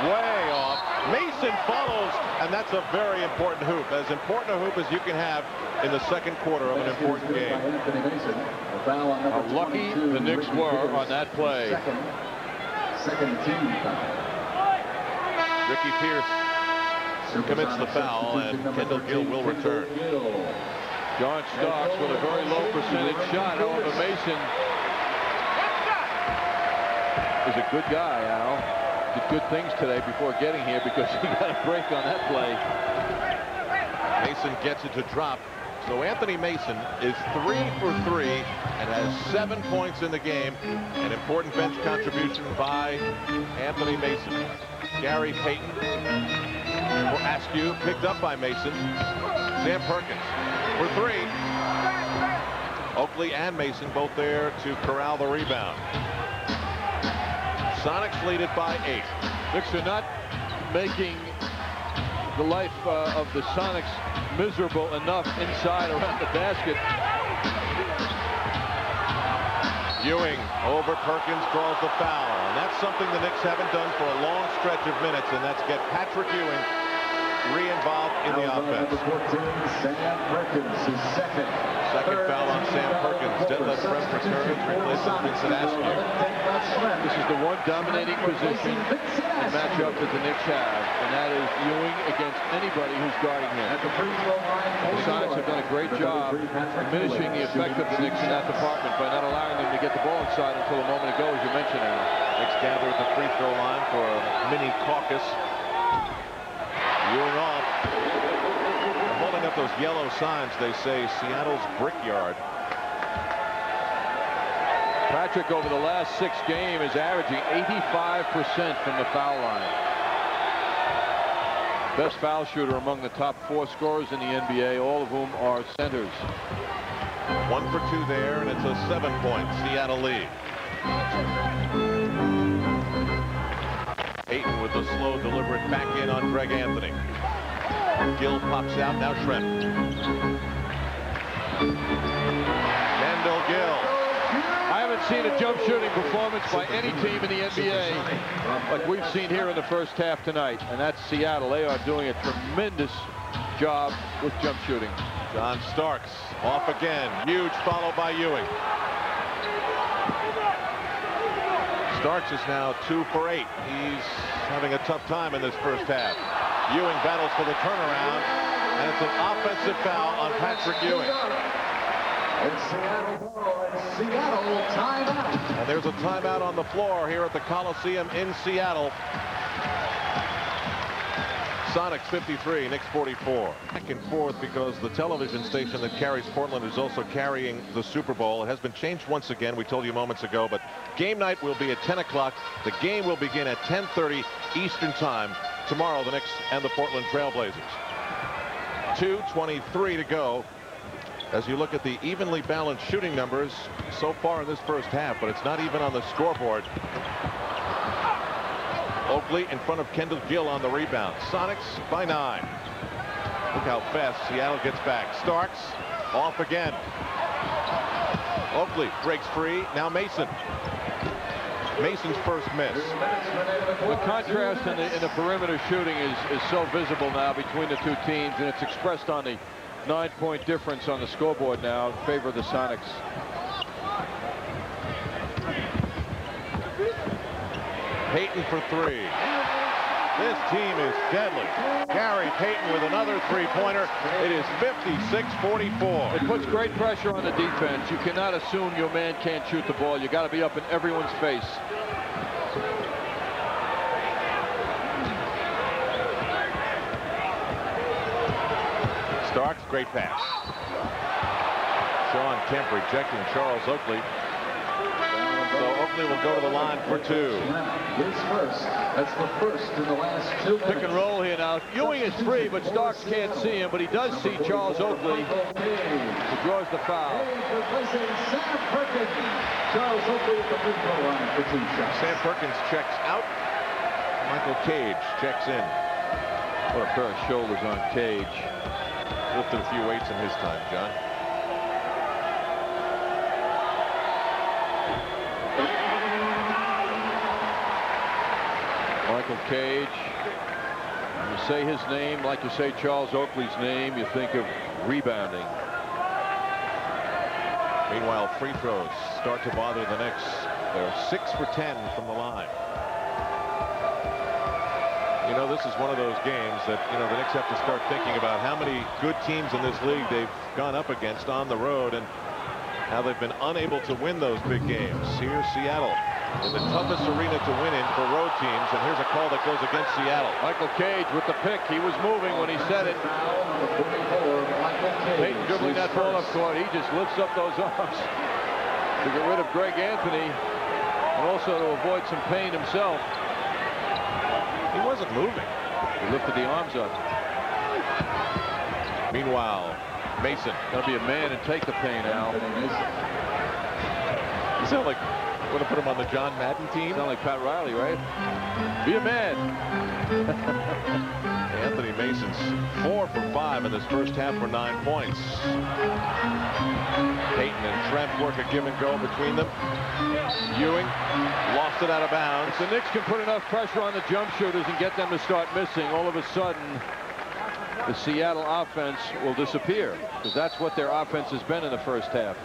Way off. Mason follows, and that's a very important hoop. As important a hoop as you can have in the second quarter of an important game. How lucky the Knicks were on that play. Second team foul. Ricky Pierce commits the foul, and Kendall Gill will return. John Starks with a very low percentage shot. However, Mason is a good guy, Al. Did good things today before getting here because he got a break on that play. Mason gets it to drop. So Anthony Mason is 3 for 3 and has 7 points in the game. An important bench contribution by Anthony Mason. Gary Payton for Askew, picked up by Mason. Sam Perkins for 3. Oakley and Mason both there to corral the rebound. Sonics lead it by 8. Knicks are not making the life of the Sonics miserable enough inside around the basket. Ewing over Perkins, draws the foul, and that's something the Knicks haven't done for a long stretch of minutes, and that's get Patrick Ewing re-involved in the offense. Sam Perkins, his second foul on Sam Perkins. Detlef Schrempf returns, replaces Vincent Askew. This is the one dominating position and matchup that the Knicks have, and that is Ewing against anybody who's guarding him. The Sonics have done a great job diminishing the effect of the Knicks in that department by not allowing them to get the ball inside until a moment ago, as you mentioned, Al. Knicks gather at the free throw line for a mini caucus. Ewing off. They're holding up those yellow signs. They say Seattle's Brickyard. Patrick, over the last 6 games, is averaging 85% from the foul line. Best foul shooter among the top 4 scorers in the NBA, all of whom are centers. 1 for 2 there, and it's a 7-point Seattle lead. Payton with the slow, deliberate back in on Greg Anthony. Gill pops out, now Schrempf. Kendall Gill. I haven't seen a jump shooting performance by any team in the NBA like we've seen here in the first half tonight, and that's Seattle. They are doing a tremendous job with jump shooting. John Starks off again. Huge follow by Ewing. Starks is now 2 for 8. He's having a tough time in this first half. Ewing battles for the turnaround, and it's an offensive foul on Patrick Ewing. Seattle timeout. And there's a timeout on the floor here at the Coliseum in Seattle. Sonics 53, Knicks 44. Back and forth because the television station that carries Portland is also carrying the Super Bowl. It has been changed once again, we told you moments ago, but game night will be at 10 o'clock. The game will begin at 10:30 Eastern Time tomorrow, the Knicks and the Portland Trailblazers. 2:23 to go as you look at the evenly balanced shooting numbers so far in this first half, but it's not even on the scoreboard. Oakley in front of Kendall Gill on the rebound. Sonics by 9. Look how fast Seattle gets back. Starks off again. Oakley breaks free. Now Mason. Mason's first miss. The contrast in the perimeter shooting is so visible now between the two teams, and it's expressed on the 9-point difference on the scoreboard now in favor of the Sonics. Payton for 3. This team is deadly. Gary Payton with another 3-pointer. It is 56-44. It puts great pressure on the defense. You cannot assume your man can't shoot the ball. You got to be up in everyone's face. Starks, great pass. Sean Kemp rejecting Charles Oakley. So Oakley will go to the line for 2. His first. That's the first in the last 2 minutes. Pick and roll here now. Ewing is free, but Starks can't see him, but he does see Charles Oakley, who draws the foul. Replacing Sam Perkins. Charles Oakley at the free throw line for 2 shots. Sam Perkins checks out. Michael Cage checks in. What a pair of shoulders on Cage. Lifted a few weights in his time, John. Michael Cage. When you say his name, like you say Charles Oakley's name, you think of rebounding. Meanwhile, free throws start to bother the Knicks. They're 6 for 10 from the line. You know, this is one of those games that, you know, the Knicks have to start thinking about how many good teams in this league they've gone up against on the road and how they've been unable to win those big games. Here's Seattle in the toughest arena to win in for road teams, and here's a call that goes against Seattle. Michael Cage with the pick. He was moving when he said it. Peyton dribbling that ball up court. He just lifts up those arms to get rid of Greg Anthony and also to avoid some pain himself. He wasn't moving. He lifted the arms up. Meanwhile, Mason. Gonna be a man and take the pain, Al. You sound like, want to put him on the John Madden team? Sound like Pat Riley, right? Be a man. Anthony Mason's 4 for 5 in this first half for 9 points. Peyton and Trent work a give and go between them. Ewing lost it out of bounds. If the Knicks can put enough pressure on the jump shooters and get them to start missing, all of a sudden the Seattle offense will disappear, because that's what their offense has been in the first half.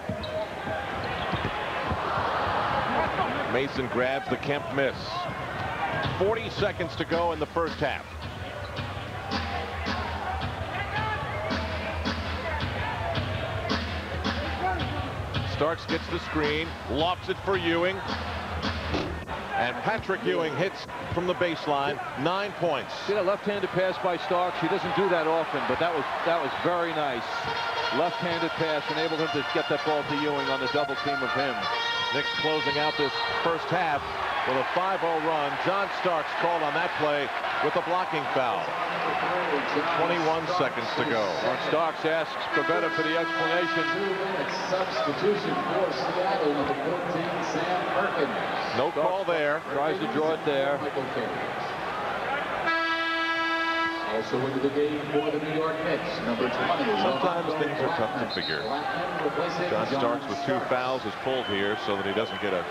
Mason grabs the Kemp miss. 40 seconds to go in the first half. Starks gets the screen, lofts it for Ewing. And Patrick Ewing hits from the baseline, 9 points. See that left-handed pass by Starks? He doesn't do that often, but that was very nice. Left-handed pass enabled him to get that ball to Ewing on the double team of him. Knicks closing out this first half with a 5-0 run. John Starks called on that play with a blocking foul. 21 seconds to go. John Starks asks Pavetta for the explanation. Substitution for Seattle, number 14, Sam Perkins. No call there. Tries to draw it there. Also into the game for the New York Knicks, number 20. Sometimes things are tough to figure. John Starks with 2 fouls is pulled here so that he doesn't get a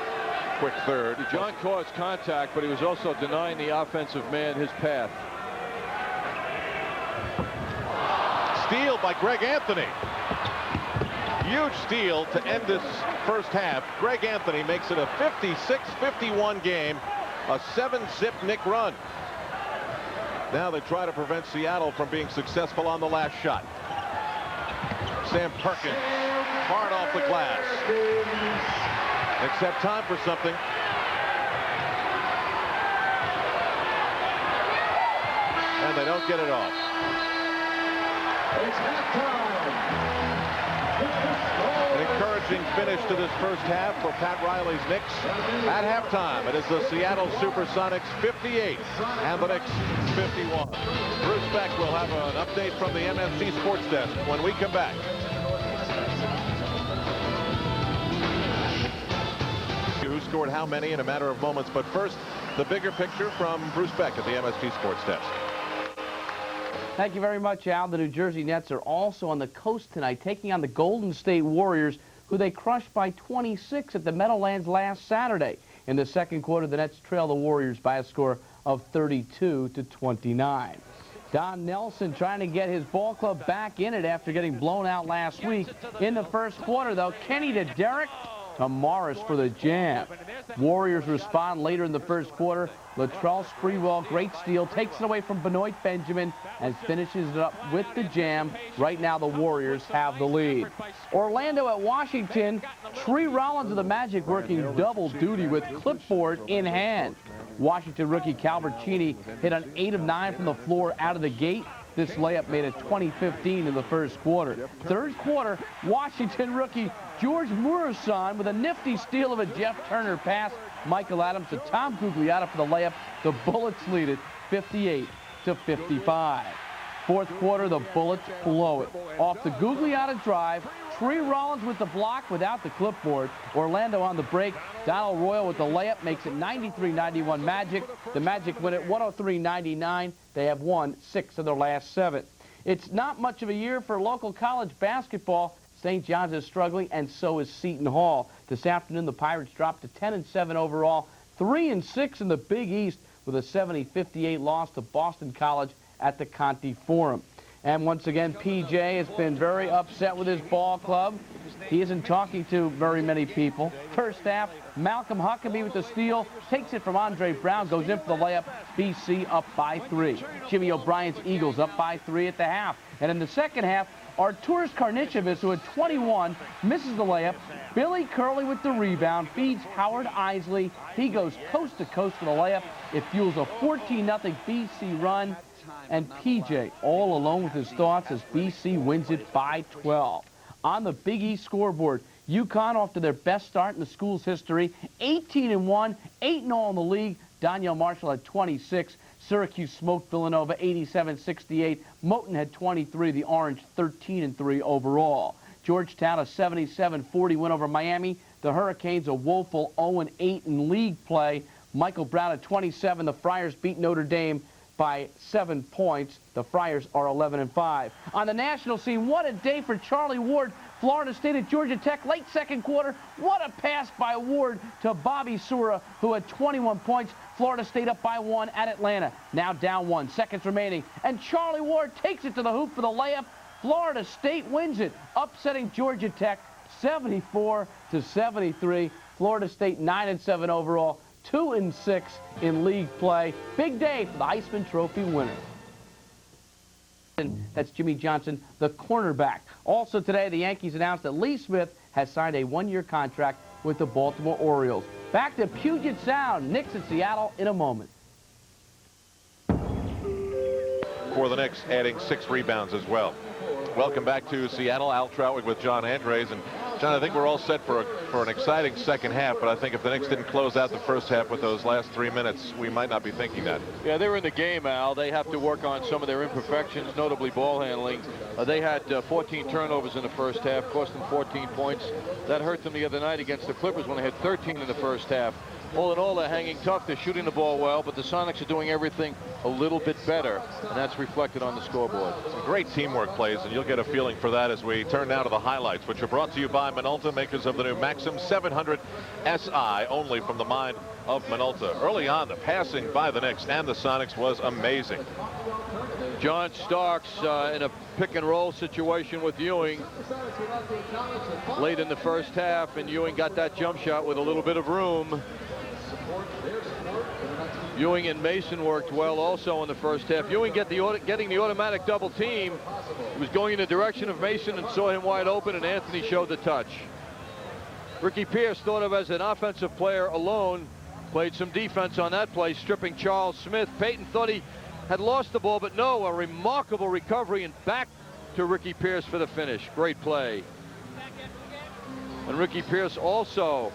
quick third. John caused contact, but he was also denying the offensive man his path. Steal by Greg Anthony. Huge steal to end this first half. Greg Anthony makes it a 56-51 game, a 7-zip Knick run. Now they try to prevent Seattle from being successful on the last shot. Sam Perkins, hard off the glass. Except time for something. And they don't get it off. It's halftime. An encouraging finish to this first half for Pat Riley's Knicks. At halftime, it is the Seattle SuperSonics 58 and the Knicks 51. Bruce Beck will have an update from the MSG Sports Desk when we come back. Who scored how many in a matter of moments, but first, the bigger picture from Bruce Beck at the MSG Sports Desk. Thank you very much, Al. The New Jersey Nets are also on the coast tonight, taking on the Golden State Warriors, who they crushed by 26 at the Meadowlands last Saturday. In the second quarter, the Nets trail the Warriors by a score of 32-29. Don Nelson trying to get his ball club back in it after getting blown out last week. In the first quarter, though, Kenny to Derrick to Morris for the jam. Warriors respond later in the first quarter. Latrell Sprewell, great steal, takes it away from Benoit Benjamin and finishes it up with the jam. Right now, the Warriors have the lead. Orlando at Washington. Tree Rollins of the Magic working double duty with clipboard in hand. Washington rookie Calvert Cheney hit an 8 of 9 from the floor out of the gate. This layup made it 20-15 in the first quarter. Third quarter, Washington rookie George Murasan with a nifty steal of a Jeff Turner pass. Michael Adams to Tom Gugliotta for the layup. The Bullets lead it 58-55. Fourth quarter, the Bullets blow it. Off the Gugliotta drive, Tree Rollins with the block without the clipboard. Orlando on the break. Donald Royal with the layup makes it 93-91 Magic. The Magic win it 103-99. They have won 6 of their last 7. It's not much of a year for local college basketball. St. John's is struggling, and so is Seton Hall. This afternoon, the Pirates dropped to 10-7 overall, 3-6 in the Big East with a 70-58 loss to Boston College at the Conti Forum. And once again, PJ has been very upset with his ball club. He isn't talking to very many people. First half, Malcolm Huckabee with the steal, takes it from Andre Brown, goes in for the layup. BC up by 3. Jimmy O'Brien's Eagles up by 3 at the half. And in the second half, Arturas Karnicevic, who had 21, misses the layup. Billy Curley with the rebound, feeds Howard Isley. He goes coast to coast for the layup. It fuels a 14-0 BC run. And PJ all alone with his thoughts as BC wins it by 12. On the Big East scoreboard, UConn off to their best start in the school's history. 18-1, 8-0 in the league. Danielle Marshall had 26. Syracuse smoked Villanova 87-68. Moton had 23. The Orange 13-3 overall. Georgetown a 77-40 win over Miami. The Hurricanes a woeful 0-8 in league play. Michael Brown at 27. The Friars beat Notre Dame by 7 points. The Friars are 11-5. On the national scene, what a day for Charlie Ward. Florida State at Georgia Tech, late second quarter. What a pass by Ward to Bobby Sura, who had 21 points. Florida State up by 1 at Atlanta. Now down 1, seconds remaining. And Charlie Ward takes it to the hoop for the layup. Florida State wins it, upsetting Georgia Tech 74-73. Florida State 9-7 overall, 2-6 in league play. Big day for the Heisman Trophy winner. That's Jimmy Johnson, the cornerback. Also today, the Yankees announced that Lee Smith has signed a 1-year contract with the Baltimore Orioles. Back to Puget Sound, Knicks at Seattle in a moment. For the Knicks, adding 6 rebounds as well. Welcome back to Seattle. Al Troutwig with John Andres. And John, I think we're all set for an exciting second half, but I think if the Knicks didn't close out the first half with those last 3 minutes, we might not be thinking that. Yeah, they were in the game, Al. They have to work on some of their imperfections, notably ball handling. They had 14 turnovers in the first half, cost them 14 points. That hurt them the other night against the Clippers when they had 13 in the first half. All in all, they're hanging tough. They're shooting the ball well, but the Sonics are doing everything a little bit better, and that's reflected on the scoreboard. Some great teamwork plays, and you'll get a feeling for that as we turn now to the highlights, which are brought to you by Minolta, makers of the new Maxim 700 SI, only from the mind of Minolta. Early on, the passing by the Knicks and the Sonics was amazing. John Starks in a pick-and-roll situation with Ewing late in the first half, and Ewing got that jump shot with a little bit of room. Ewing and Mason worked well also in the first half. Ewing getting the automatic double team. He was going in the direction of Mason and saw him wide open, and Anthony showed the touch. Ricky Pierce, thought of as an offensive player alone, played some defense on that play, stripping Charles Smith. Payton thought he had lost the ball, but no, a remarkable recovery and back to Ricky Pierce for the finish. Great play. And Ricky Pierce also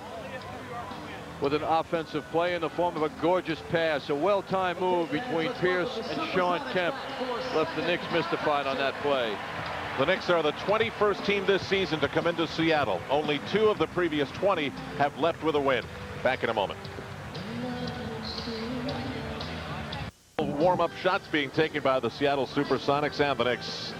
with an offensive play in the form of a gorgeous pass. A well-timed move between Pierce and Sean Kemp left the Knicks mystified on that play. The Knicks are the 21st team this season to come into Seattle. Only 2 of the previous 20 have left with a win. Back in a moment. Warm-up shots being taken by the Seattle SuperSonics and the Knicks.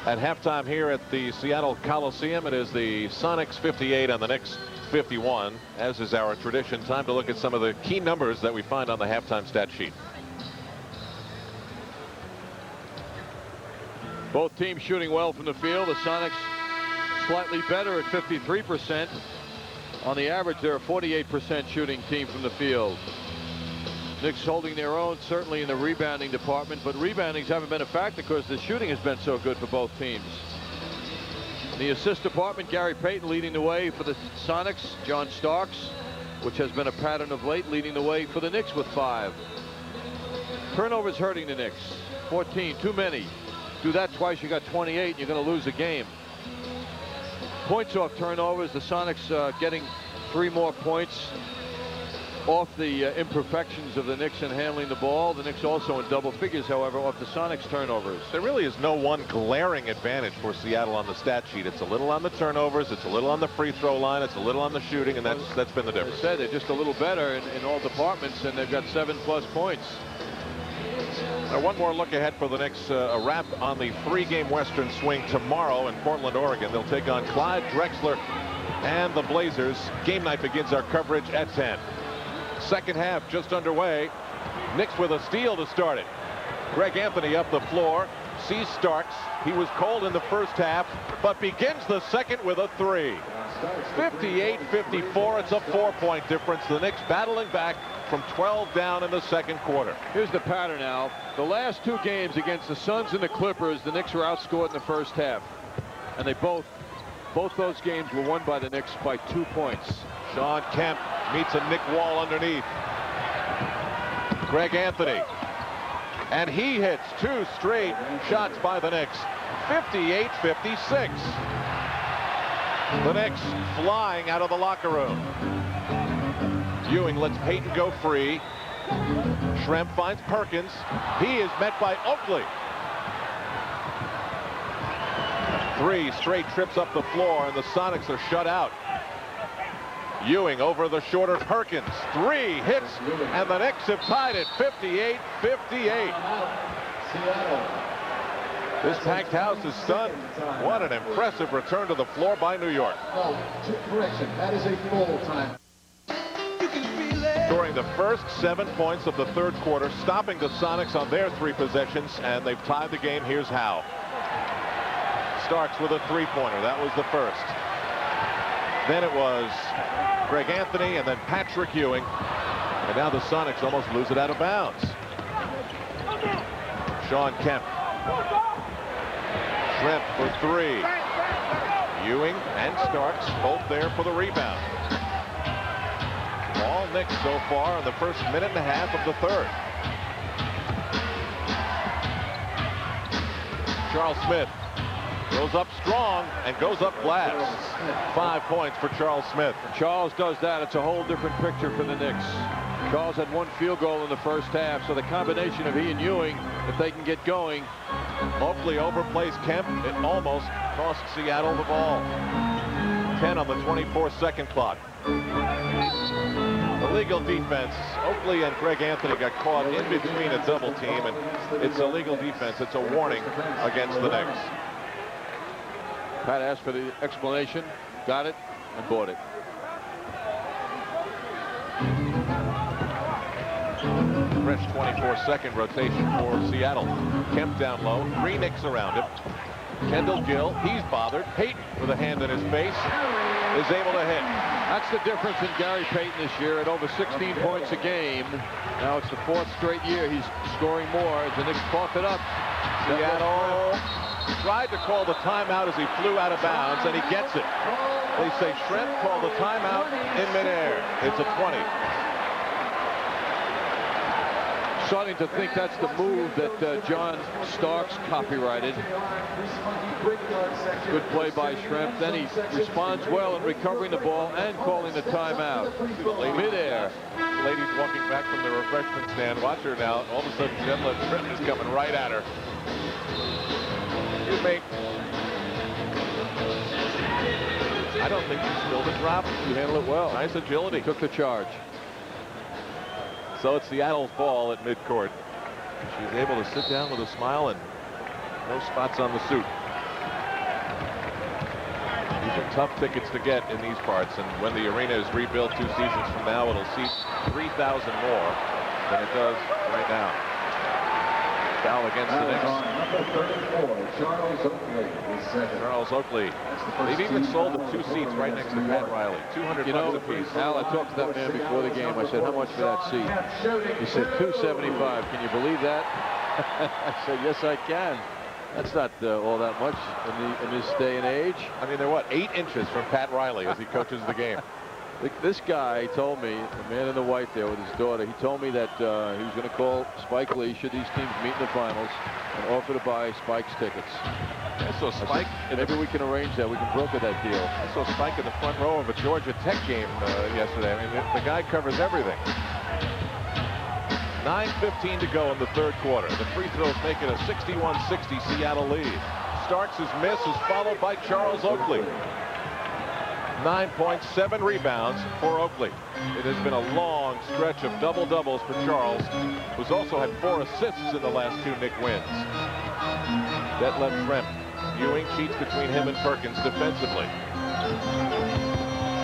At halftime here at the Seattle Coliseum, it is the Sonics 58 and the Knicks 51. As is our tradition, time to look at some of the key numbers that we find on the halftime stat sheet. Both teams shooting well from the field. The Sonics slightly better at 53%. On the average, they're a 48% shooting team from the field. Knicks holding their own, certainly in the rebounding department, but reboundings haven't been a factor because the shooting has been so good for both teams. In the assist department, Gary Payton leading the way for the Sonics. John Starks, which has been a pattern of late, leading the way for the Knicks with 5. Turnovers hurting the Knicks. 14, too many. Do that twice, you got 28, and you're going to lose a game. Points off turnovers, the Sonics getting 3 more points off the imperfections of the Knicks in handling the ball. The Knicks also in double figures, however, off the Sonics turnovers. There really is no one glaring advantage for Seattle on the stat sheet. It's a little on the turnovers, it's a little on the free throw line, it's a little on the shooting, and that's been the difference. I said they're just a little better in all departments, and they've got 7+ points. Now, one more look ahead for the Knicks. A wrap on the 3-game Western swing tomorrow in Portland, Oregon. They'll take on Clyde Drexler and the Blazers. Game night begins our coverage at 10. Second half just underway. Knicks with a steal to start it. Greg Anthony up the floor, sees Starks. He was cold in the first half, but begins the second with a 3. 58-54. It's a 4-point difference. The Knicks battling back from 12 down in the second quarter. Here's the pattern now. The last 2 games against the Suns and the Clippers, the Knicks were outscored in the first half. And they both those games were won by the Knicks by 2 points. Sean Kemp meets a Nick Wall underneath. Greg Anthony. And he hits 2 straight shots by the Knicks. 58-56. The Knicks flying out of the locker room. Ewing lets Payton go free. Schrempf finds Perkins. He is met by Oakley. 3 straight trips up the floor, and the Sonics are shut out. Ewing over the shorter Perkins. 3 hits, and the Knicks have tied it 58-58. This packed house is stunned. What an impressive return to the floor by New York. That is a full time. Scoring the first 7 points of the third quarter, stopping the Sonics on their 3 possessions, and they've tied the game. Here's how. Starks with a 3-pointer. That was the first. Then it was Greg Anthony and then Patrick Ewing. And now the Sonics almost lose it out of bounds. Sean Kemp. Schrempf for 3. Ewing and Starks both there for the rebound. All Knicks so far in the first minute and a half of the third. Charles Smith goes up strong and goes up glass. 5 points for Charles Smith. Charles does that. It's a whole different picture for the Knicks. Charles had 1 field goal in the first half, so the combination of he and Ewing, if they can get going. Oakley overplays Kemp. It almost cost Seattle the ball. 10 on the 24-second clock. Illegal defense. Oakley and Greg Anthony got caught in between a double team, and it's illegal defense. It's a warning against the Knicks. Pat asked for the explanation, got it, and bought it. Fresh 24-second rotation for Seattle. Kemp down low. 3 Knicks around him. Kendall Gill, he's bothered. Payton with a hand in his face is able to hit. That's the difference in Gary Payton this year at over 16 points a game. Now it's the 4th straight year he's scoring more as the Knicks cough it up. Seattle tried to call the timeout as he flew out of bounds, and he gets it. They say Schrempf called the timeout in midair. It's a 20. Starting to think that's the move that John Starks copyrighted. Good play by Schrempf. Then he responds well in recovering the ball and calling the timeout. Midair. The lady's walking back from the refreshment stand. Watch her now. All of a sudden, Jen Schrempf is coming right at her. Excuse me. I don't think she spilled a drop. You handled it well. Nice agility. Took the charge. So it's Seattle's ball at midcourt. She's able to sit down with a smile and no spots on the suit. These are tough tickets to get in these parts, and when the arena is rebuilt 2 seasons from now, it'll seat 3,000 more than it does right now. Foul against the Knicks. Charles Oakley. Charles Oakley. They've even sold the 2 seats right next to Pat Riley. $200 a piece. Al, I talked to that man before the game. I said, how much for that seat? He said, $275. Can you believe that? I said, yes, I can. That's not all that much in this day and age. I mean, they're what, 8 inches from Pat Riley as he coaches the game. This guy told me, the man in the white there with his daughter, he told me that he was going to call Spike Lee should these teams meet in the finals and offer to buy Spike's tickets. I saw Spike. Maybe we can arrange that. We can broker that deal. I saw Spike in the front row of a Georgia Tech game yesterday. I mean, the guy covers everything. 9:15 to go in the third quarter. The free throws make it a 61-60 Seattle lead. Starks' miss is followed by Charles Oakley. 9 points, 7 rebounds for Oakley. It has been a long stretch of double-doubles for Charles, who's also had 4 assists in the last 2 Knick wins. That left Schrempf. Ewing cheats between him and Perkins defensively.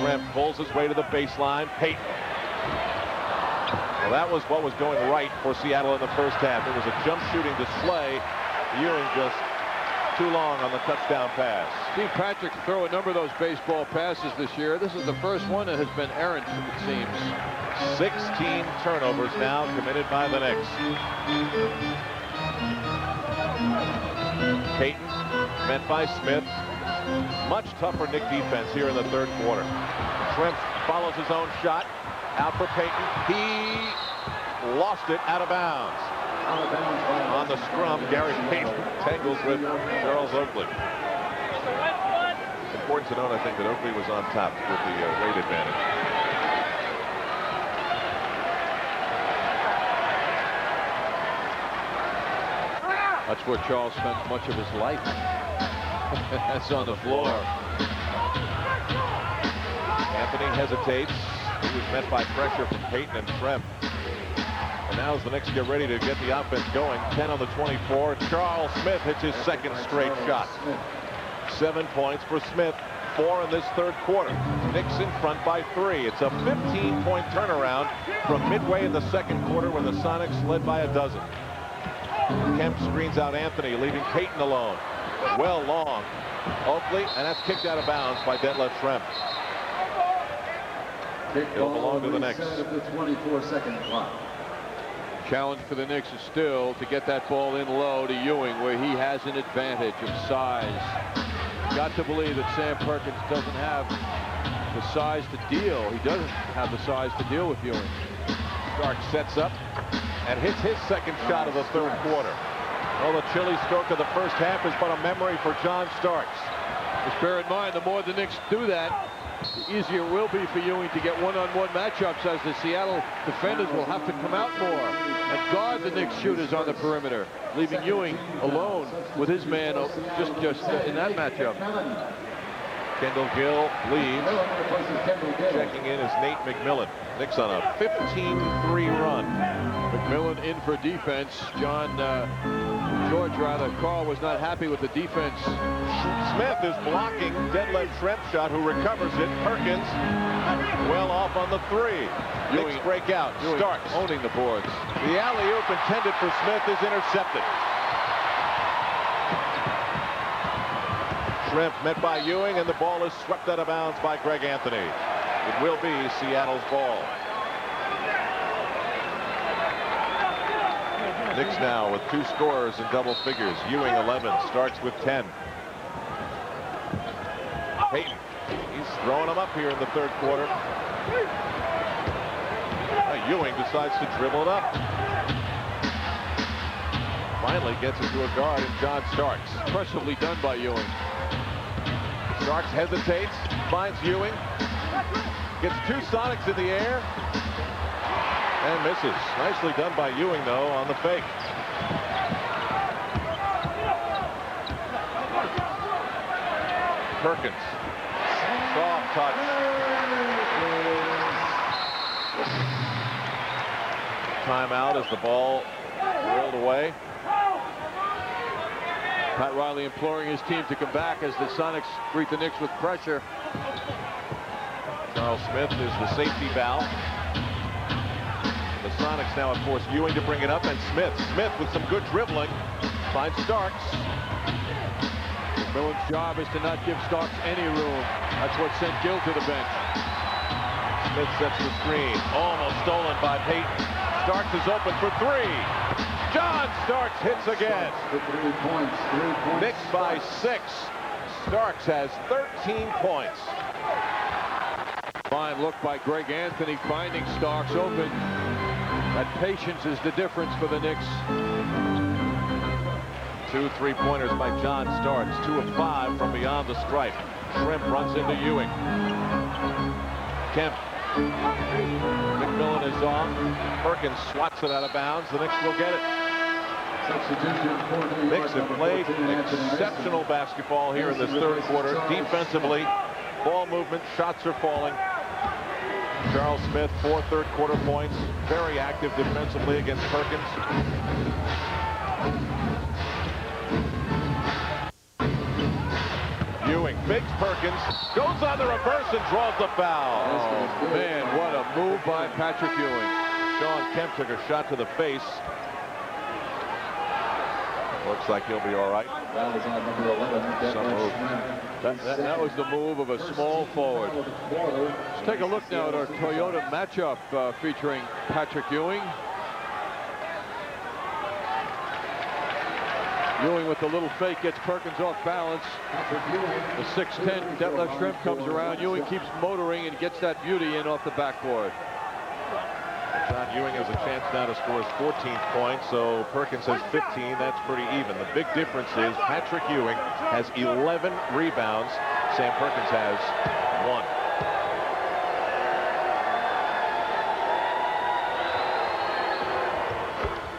Schrempf pulls his way to the baseline. Payton. Well, that was what was going right for Seattle in the first half. It was a jump shooting display. Ewing just too long on the touchdown pass. Steve Patrick threw a number of those baseball passes this year. This is the first one that has been errant, it seems. 16 turnovers now committed by the Knicks. Payton met by Smith. Much tougher Knick defense here in the third quarter. Shrimp follows his own shot. Out for Payton. He lost it out of bounds. On the scrum, Gary Payton tangles with Charles Oakley. Important to note, I think, that Oakley was on top with the weight advantage. That's where Charles spends much of his life. That's on the floor. Anthony hesitates. He was met by pressure from Payton and Tremp. And now as the Knicks get ready to get the offense going, 10 on the 24. Charles Smith hits his second straight shot. 7 points for Smith, 4 in this third quarter. Knicks in front by 3. It's a 15-point turnaround from midway in the second quarter when the Sonics led by a dozen. Kemp screens out Anthony, leaving Payton alone. Well long. Oakley, and that's kicked out of bounds by Detlef Schrempf. It'll belong to the Knicks. The 24-second clock. Challenge for the Knicks is still to get that ball in low to Ewing, where he has an advantage of size. Got to believe that Sam Perkins doesn't have the size to deal. He doesn't have the size to deal with Ewing. Stark sets up and hits his second shot of the third quarter. Well, the chilly stroke of the first half is but a memory for John Starks. Just bear in mind, the more the Knicks do that, the easier it will be for Ewing to get one-on-one matchups, as the Seattle defenders will have to come out more and guard the Knicks shooters on the perimeter, leaving Ewing alone with his man just in that matchup. Kendall Gill leaves. Checking in is Nate McMillan. Knicks on a 15-3 run. McMillan in for defense. Carl was not happy with the defense. Smith is blocking Detlef Schrempf's shot, who recovers it. Perkins well off on the 3. Knicks break out. Starks owning the boards. The alley-oop intended for Smith is intercepted. Schrempf met by Ewing, and the ball is swept out of bounds by Greg Anthony. It will be Seattle's ball. Knicks now with 2 scorers in double figures. Ewing 11, Starks with 10. Payton, he's throwing them up here in the third quarter. Ewing decides to dribble it up. Finally gets it to a guard in John Starks. Impressively done by Ewing. Starks hesitates, finds Ewing, gets 2 Sonics in the air, and misses. Nicely done by Ewing, though, on the fake. Perkins, soft touch. Timeout as the ball rolled away. Pat Riley imploring his team to come back as the Sonics greet the Knicks with pressure. Charles Smith is the safety valve. The Sonics now, of course, Ewing to bring it up, and Smith with some good dribbling finds Starks. McMillan's job is to not give Starks any room. That's what sent Gill to the bench. Smith sets the screen, almost stolen by Payton. Starks is open for 3. John Starks hits again. 3 points. Knicks by 6. Starks has 13 points. Fine look by Greg Anthony, finding Starks open. That patience is the difference for the Knicks. 2 3-pointers by John Starks. 2 of 5 from beyond the stripe. Schrempf runs into Ewing. Kemp. McMillan is off. Perkins swats it out of bounds. The Knicks will get it. Knicks have played exceptional basketball here in this third quarter. Defensively, ball movement, shots are falling. Charles Smith, 4 third quarter points. Very active defensively against Perkins. Ewing fakes Perkins, goes on the reverse and draws the foul. Oh, man, what a move by Patrick Ewing. Sean Kemp took a shot to the face. Looks like he'll be all right. Some move. That was the move of a small forward. Let's take a look now at our Toyota matchup featuring Patrick Ewing. Ewing with the little fake gets Perkins off balance. The 6'10" Detlef Schrempf comes around. Ewing keeps motoring and gets that beauty in off the backboard. John Ewing has a chance now to score his 14th point, so Perkins has 15. That's pretty even. The big difference is Patrick Ewing has 11 rebounds. Sam Perkins has 1.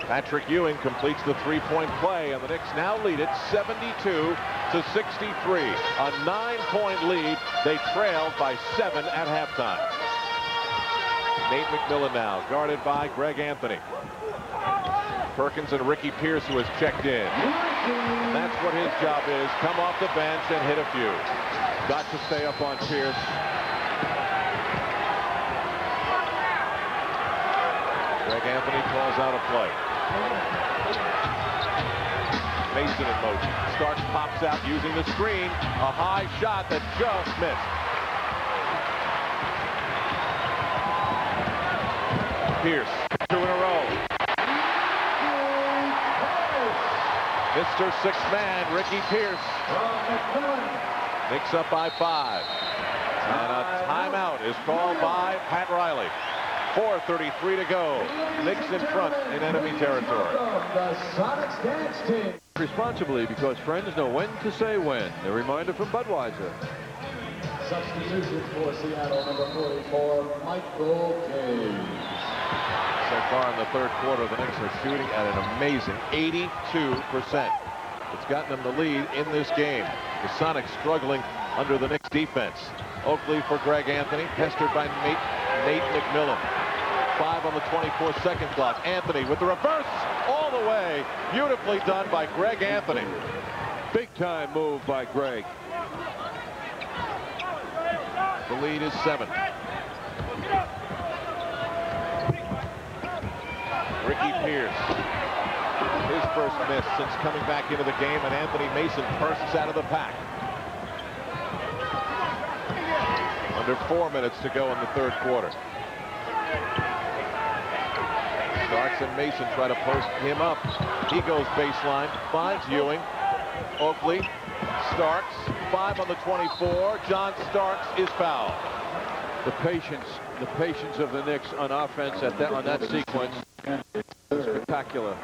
Patrick Ewing completes the three-point play, and the Knicks now lead it 72-63. A 9-point lead. They trailed by 7 at halftime. Nate McMillan now, guarded by Greg Anthony. Perkins and Ricky Pierce, who has checked in. And that's what his job is. Come off the bench and hit a few. Got to stay up on Pierce. Greg Anthony calls out a play. Mason in motion. Starks pops out using the screen. A high shot that just missed. Pierce, 2 in a row. Mr. Sixth Man, Ricky Pierce. Knicks up by 5. And a timeout is called by Pat Riley. 4:33 to go. Knicks in front in enemy territory. Responsibly, because friends know when to say when. A reminder from Budweiser. Substitution for Seattle, number 44, Michael Cage. So far in the third quarter, the Knicks are shooting at an amazing 82%. It's gotten them the lead in this game. The Sonics struggling under the Knicks defense. Oakley for Greg Anthony, pestered by Nate McMillan. 5 on the 24-second clock. Anthony with the reverse all the way. Beautifully done by Greg Anthony. Big time move by Greg. The lead is 7. Ricky Pierce. His first miss since coming back into the game, and Anthony Mason bursts out of the pack. Under 4 minutes to go in the third quarter. Starks and Mason try to post him up. He goes baseline, finds Ewing. Oakley, Starks, 5 on the 24. John Starks is fouled. The patience of the Knicks on offense on that sequence is spectacular.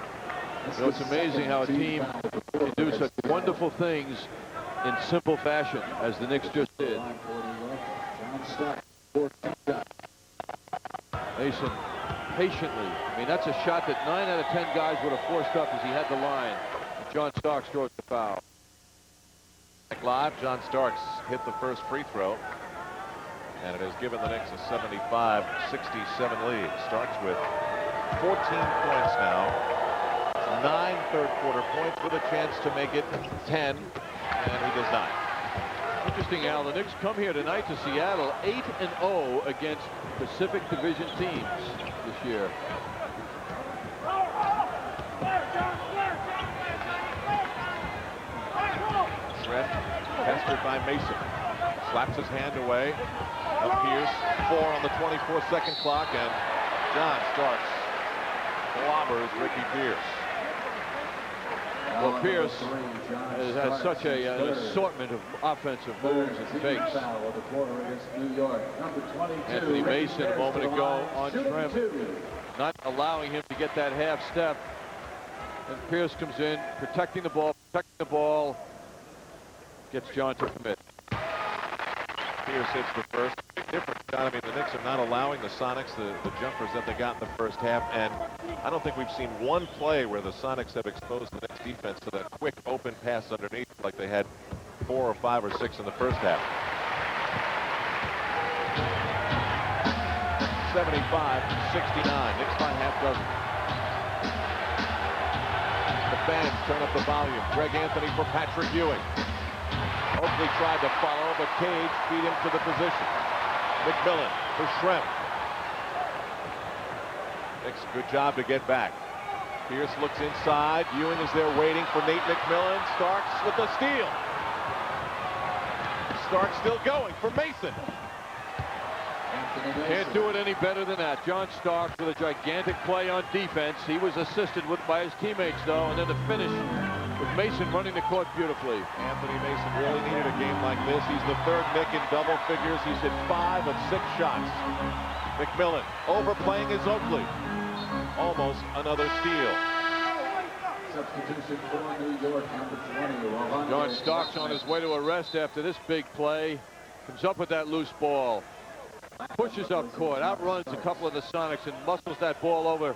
You know, it's amazing how a team can do such wonderful things in simple fashion, as the Knicks just did. Mason patiently. I mean, that's a shot that 9 out of 10 guys would have forced up as he had the line. And John Starks throws the foul. Live, John Starks hit the first free throw, and it has given the Knicks a 75-67 lead. Starks with 14 points now. 9 third-quarter points with a chance to make it 10, and he does not. Interesting, Al. The Knicks come here tonight to Seattle 8-0 against Pacific Division teams this year. Schrempf pestered by Mason. Slaps his hand away. Up Pierce. 4 on the 24-second clock, and John Starks clobbers Ricky Pierce. Well, Pierce has such an assortment of offensive moves and fakes. Anthony Mason a moment ago on Schrempf, not allowing him to get that half step. And Pierce comes in, protecting the ball, gets John to commit. Pierce hits the first. Big difference, John. I mean, the Knicks are not allowing the Sonics the jumpers that they got in the first half, and I don't think we've seen one play where the Sonics have exposed the Knicks defense to that quick open pass underneath like they had 4 or 5 or 6 in the first half. 75-69. Knicks by half dozen. The fans turn up the volume. Greg Anthony for Patrick Ewing. Oakley tried to follow, but Cage beat him to the position. McMillan for Schrempf. Knicks, good job to get back. Pierce looks inside. Ewing is there waiting for Nate McMillan. Starks with the steal. Starks still going for Mason. Can't do it any better than that. John Starks with a gigantic play on defense. He was assisted by his teammates, though, and then the finish with Mason running the court beautifully. Anthony Mason really needed a game like this. He's the third Knick in double figures. He's hit 5 of 6 shots. McMillan overplaying his Oakley. Almost another steal. Substitution for New York, number 20. John Starks on his way to a rest after this big play. Comes up with that loose ball. Pushes up court, outruns a couple of the Sonics and muscles that ball over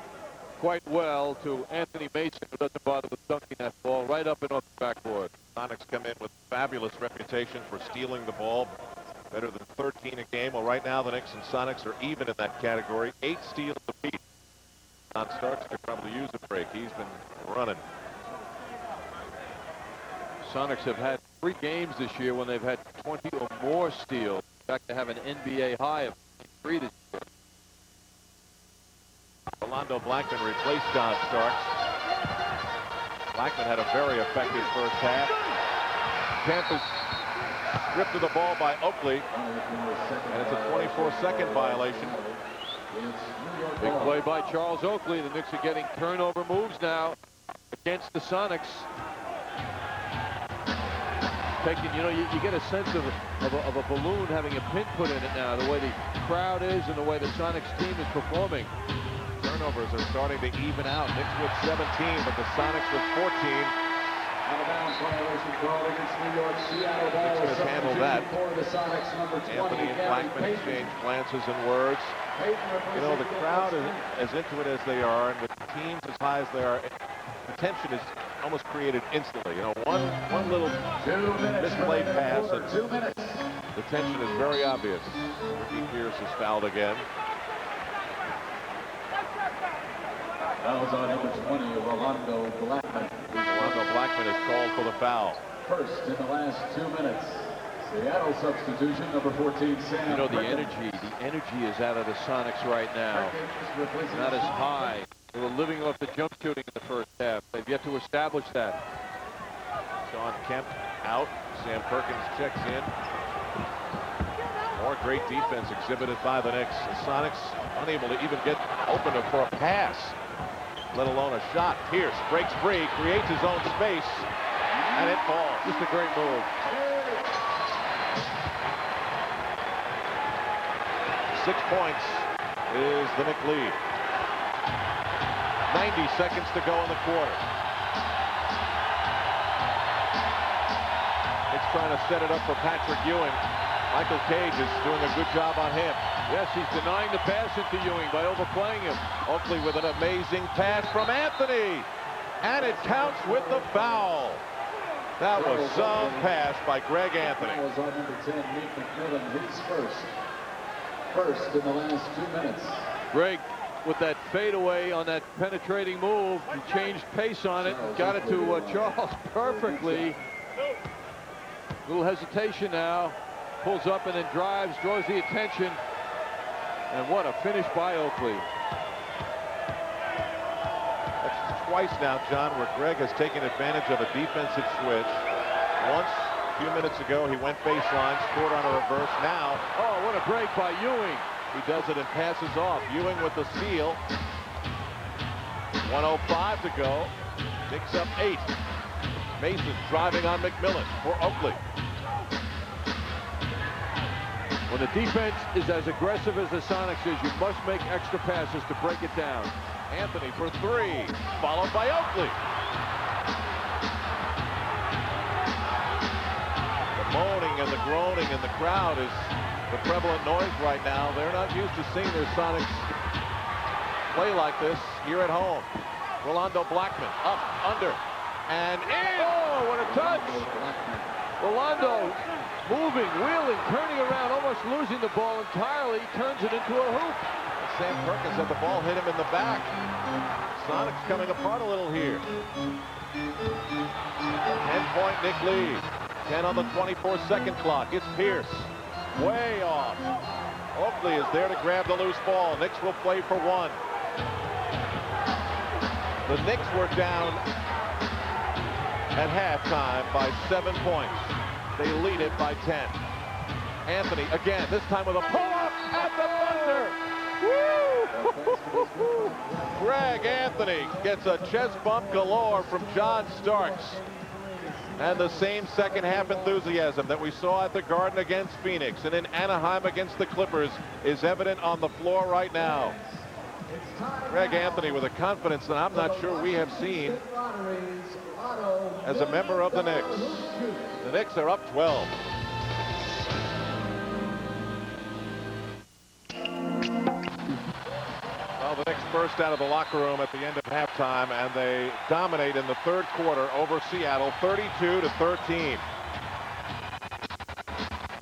quite well to Anthony Mason, who doesn't bother with dunking that ball right up and off the backboard. Sonics come in with fabulous reputation for stealing the ball. Better than 13 a game. Well, right now the Knicks and Sonics are even in that category. 8 steals apiece. John Starks could probably use a break. He's been running. Sonics have had 3 games this year when they've had 20 or more steals. In fact, they have an NBA high of 3 this year. Rolando Blackman replaced John Starks. Blackman had a very effective first half. Kemp is stripped of the ball by Oakley, and it's a 24-second violation. Big play by Charles Oakley. The Knicks are getting turnover moves now against the Sonics. Taking, you know, you get a sense of a balloon having a pin put in it now, the way the crowd is and the way the Sonics team is performing. Turnovers are starting to even out. Knicks with 17, but the Sonics with 14. Out of bounds violation called against New York. Seattle ball Knicks going to handle that. For the Sonics, number 20. Anthony and Blackman exchange glances and words. You know, the crowd is as into it as they are, and with teams as high as they are, the tension is almost created instantly. You know, one little misplayed pass, and the tension is very obvious. Ricky Pierce is fouled again. That was on number 20, Rolando Blackman. Rolando Blackman is called for the foul. First in the last 2 minutes. Seattle substitution, number 14, Sam. You know, the energy is out of the Sonics right now. Not as high. They were living off the jump shooting in the first half. They've yet to establish that. Sean Kemp out. Sam Perkins checks in. More great defense exhibited by the Knicks. The Sonics unable to even get open for a pass, let alone a shot. Pierce breaks free, creates his own space, and it falls. Just a great move. 6 points is the Knick lead. 90 seconds to go in the quarter. Knicks trying to set it up for Patrick Ewing. Michael Cage is doing a good job on him. Yes, he's denying the pass into Ewing by overplaying him. Oakley with an amazing pass from Anthony. And it counts with the foul. That was some pass by Greg Anthony. That was on number 10, Nate McMillan, his first in the last 2 minutes. Greg, with that fadeaway on that penetrating move, he changed pace on it, got it to Charles perfectly. Little hesitation now. Pulls up and then drives, draws the attention. And what a finish by Oakley. That's twice now, John, where Greg has taken advantage of a defensive switch. Once, a few minutes ago, he went baseline, scored on a reverse. Now, oh, what a break by Ewing. He does it and passes off. Ewing with the steal. 1:05 to go. Picks up 8. Mason driving on McMillan for Oakley. When the defense is as aggressive as the Sonics is, you must make extra passes to break it down. Anthony for 3, followed by Oakley. The moaning and the groaning in the crowd is the prevalent noise right now. They're not used to seeing their Sonics play like this here at home. Rolando Blackman up, under, and in. Oh, what a touch! Rolando moving, wheeling, turning around, almost losing the ball entirely. Turns it into a hoop. Sam Perkins had the ball hit him in the back. Sonics coming apart a little here. 10-point Knick lead. 10 on the 24-second clock. It's Pierce. Way off. Oakley is there to grab the loose ball. Knicks will play for 1. The Knicks were down at halftime by 7 points. They lead it by 10. Anthony again, this time with a pull-up at the buzzer. Woo! Greg Anthony gets a chest bump galore from John Starks. And the same second half enthusiasm that we saw at the Garden against Phoenix and in Anaheim against the Clippers is evident on the floor right now. Greg Anthony with a confidence that I'm not sure we have seen as a member of the Knicks. The Knicks are up 12. Well, the Knicks burst out of the locker room at the end of halftime, and they dominate in the third quarter over Seattle, 32-13.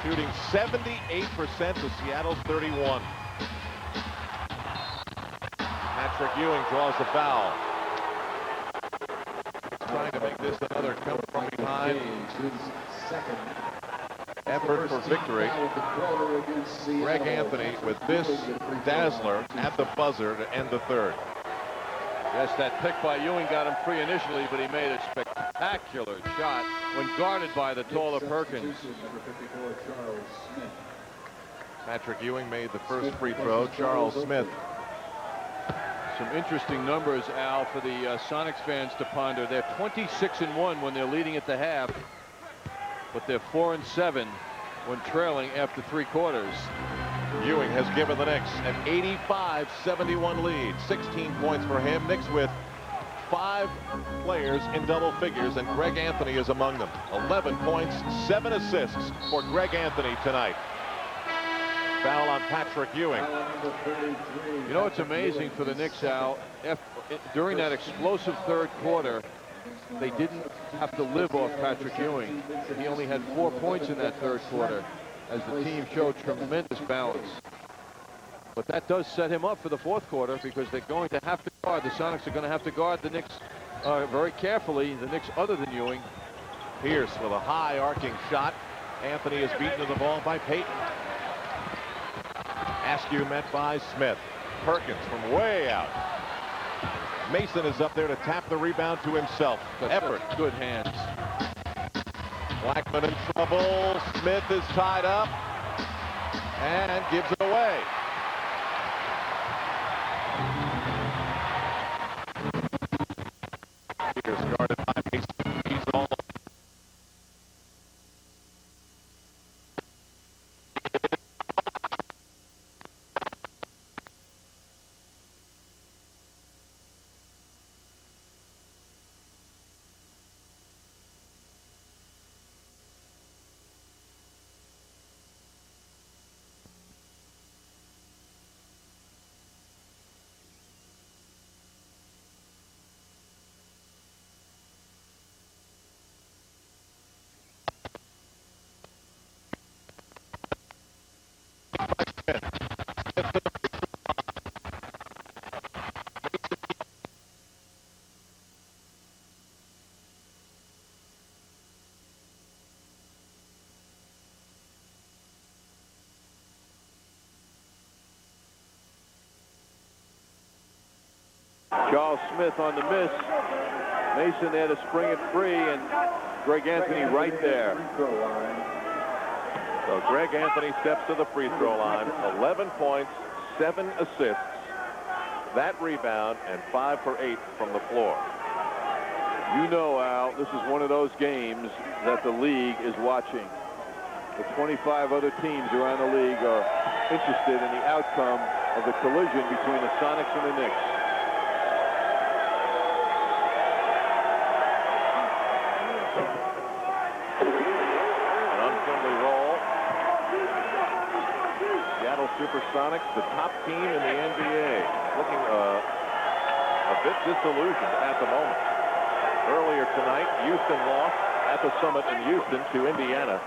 Shooting 78% to Seattle's 31. Patrick Ewing draws the foul. Trying to make this another come from behind effort for victory. Greg Anthony with this dazzler at the buzzer to end the third. Yes, that pick by Ewing got him free initially, but he made a spectacular shot when guarded by the taller Perkins. Patrick Ewing made the first free throw. Charles Smith. Some interesting numbers, Al, for the Sonics fans to ponder. They're 26-1 when they're leading at the half, but they're 4-7 when trailing after three quarters. Ewing has given the Knicks an 85-71 lead. 16 points for him. Knicks with 5 players in double figures, and Greg Anthony is among them. 11 points, 7 assists for Greg Anthony tonight. Foul on Patrick Ewing. You know, it's amazing for the Knicks, Al. During that explosive third quarter, they didn't have to live off Patrick Ewing. He only had 4 points in that third quarter as the team showed tremendous balance. But that does set him up for the fourth quarter because they're going to have to guard. The Sonics are going to have to guard the Knicks very carefully. The Knicks other than Ewing. Pierce with a high arcing shot. Anthony is beaten to the ball by Payton. Askew met by Smith. Perkins from way out. Mason is up there to tap the rebound to himself. Effort. Good hands. Blackman in trouble. Smith is tied up and gives it away. Pierce guarded by Mason. He's all. Charles Smith on the miss. Mason there to spring it free, and Greg Anthony right there. So Greg Anthony steps to the free throw line. 11 points, 7 assists, that rebound, and 5 for 8 from the floor. You know, Al, this is one of those games that the league is watching. The 25 other teams around the league are interested in the outcome of the collision between the Sonics and the Knicks. SuperSonics, the top team in the NBA, looking a bit disillusioned at the moment. Earlier tonight, Houston lost at the Summit in Houston to Indiana,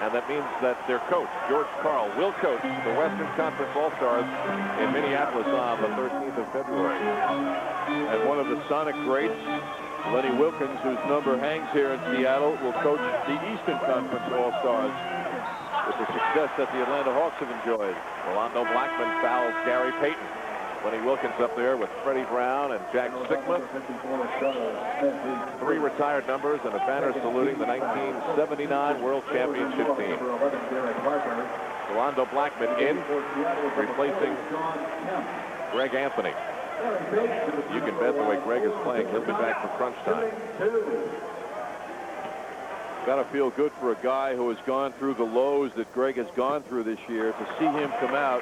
and that means that their coach, George Karl, will coach the Western Conference All-Stars in Minneapolis on the 13th of February. And one of the Sonic greats, Lenny Wilkins, whose number hangs here in Seattle, will coach the Eastern Conference All-Stars with the success that the Atlanta Hawks have enjoyed. Rolando Blackman fouls Gary Payton. Lenny Wilkins up there with Freddie Brown and Jack Sikma. 3 retired numbers and a banner saluting the 1979 World Championship team. Rolando Blackman in, replacing Greg Anthony. You can bet the way Greg is playing, he'll be back for crunch time. Got to feel good for a guy who has gone through the lows that Greg has gone through this year to see him come out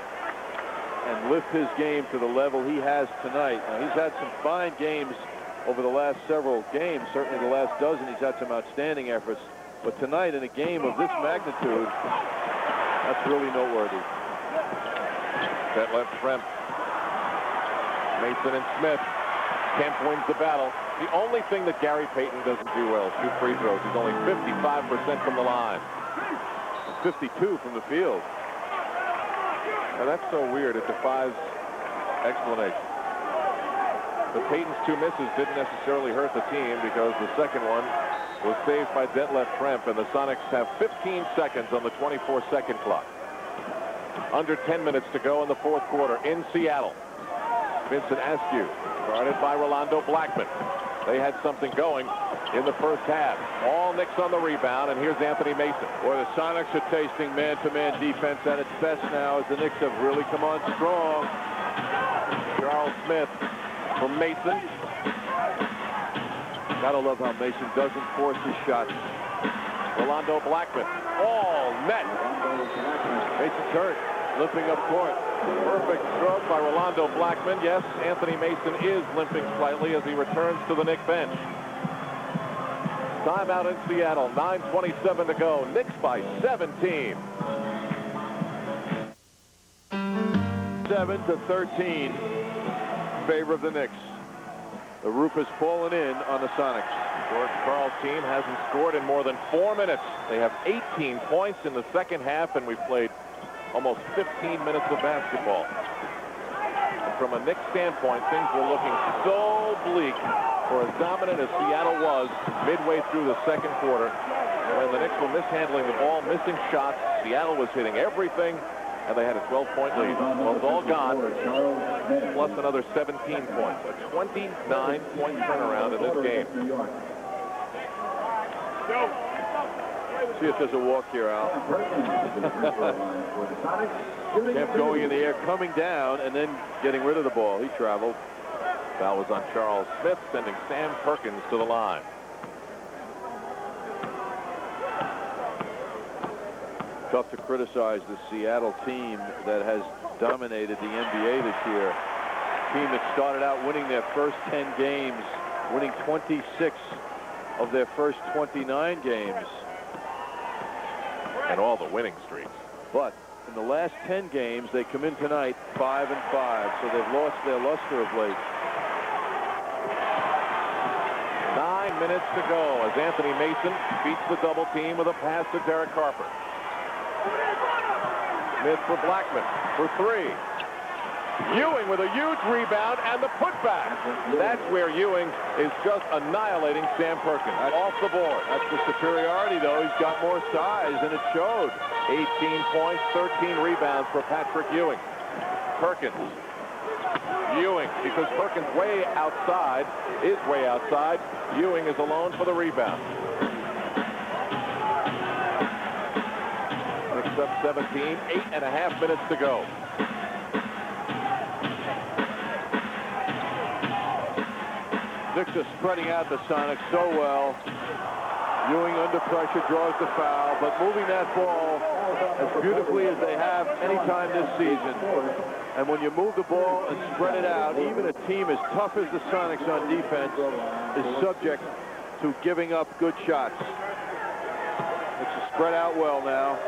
and lift his game to the level he has tonight. Now, he's had some fine games over the last several games, certainly the last dozen. He's had some outstanding efforts. But tonight, in a game of this magnitude, that's really noteworthy. That left Fremp. Mason and Smith. Kemp wins the battle. The only thing that Gary Payton doesn't do well is shoot free throws. He's only 55% from the line. 52 from the field. Now that's so weird. It defies explanation. But Payton's 2 misses didn't necessarily hurt the team because the second one was saved by Detlef Fremp, and the Sonics have 15 seconds on the 24-second clock. Under 10 minutes to go in the fourth quarter in Seattle. Vincent Askew, guarded by Rolando Blackman. They had something going in the first half. All Knicks on the rebound, and here's Anthony Mason. Boy, the Sonics are tasting man-to-man defense at its best now as the Knicks have really come on strong. Charles Smith from Mason. Gotta love how Mason doesn't force his shots. Rolando Blackman, all net. Mason's hurt, limping up court. Perfect stroke by Rolando Blackman. Yes, Anthony Mason is limping slightly as he returns to the Knicks bench. Timeout in Seattle, 9:27 to go. Knicks by 17. 7-13 in favor of the Knicks. The roof has fallen in on the Sonics. George Karl's team hasn't scored in more than 4 minutes. They have 18 points in the second half, and we've played almost 15 minutes of basketball. And from a Knicks standpoint, things were looking so bleak for as dominant as Seattle was midway through the second quarter. When the Knicks were mishandling the ball, missing shots, Seattle was hitting everything, and they had a 12-point lead. Well, it's all gone, plus another 17 points. A 29-point turnaround in this game. See if there's a walk here, Al. Kept going in the air, coming down, and then getting rid of the ball. He traveled. Foul was on Charles Smith, sending Sam Perkins to the line. Tough to criticize the Seattle team that has dominated the NBA this year. Team that started out winning their first 10 games, winning 26 of their first 29 games. And all the winning streaks. But in the last 10 games, they come in tonight 5-5, so they've lost their luster of late. 9 minutes to go as Anthony Mason beats the double team with a pass to Derek Harper. Smith for Blackman for 3. Ewing with a huge rebound and the putback. That's where Ewing is just annihilating Sam Perkins. Off the board. That's the superiority, though. He's got more size, and it showed. 18 points, 13 rebounds for Patrick Ewing. Perkins. Ewing, because Perkins way outside, Ewing is alone for the rebound. Picks up 17, 8.5 minutes to go. Knicks are spreading out the Sonics so well. Ewing under pressure draws the foul, but moving that ball as beautifully as they have any time this season. And when you move the ball and spread it out, even a team as tough as the Sonics on defense is subject to giving up good shots. It's spread out well now.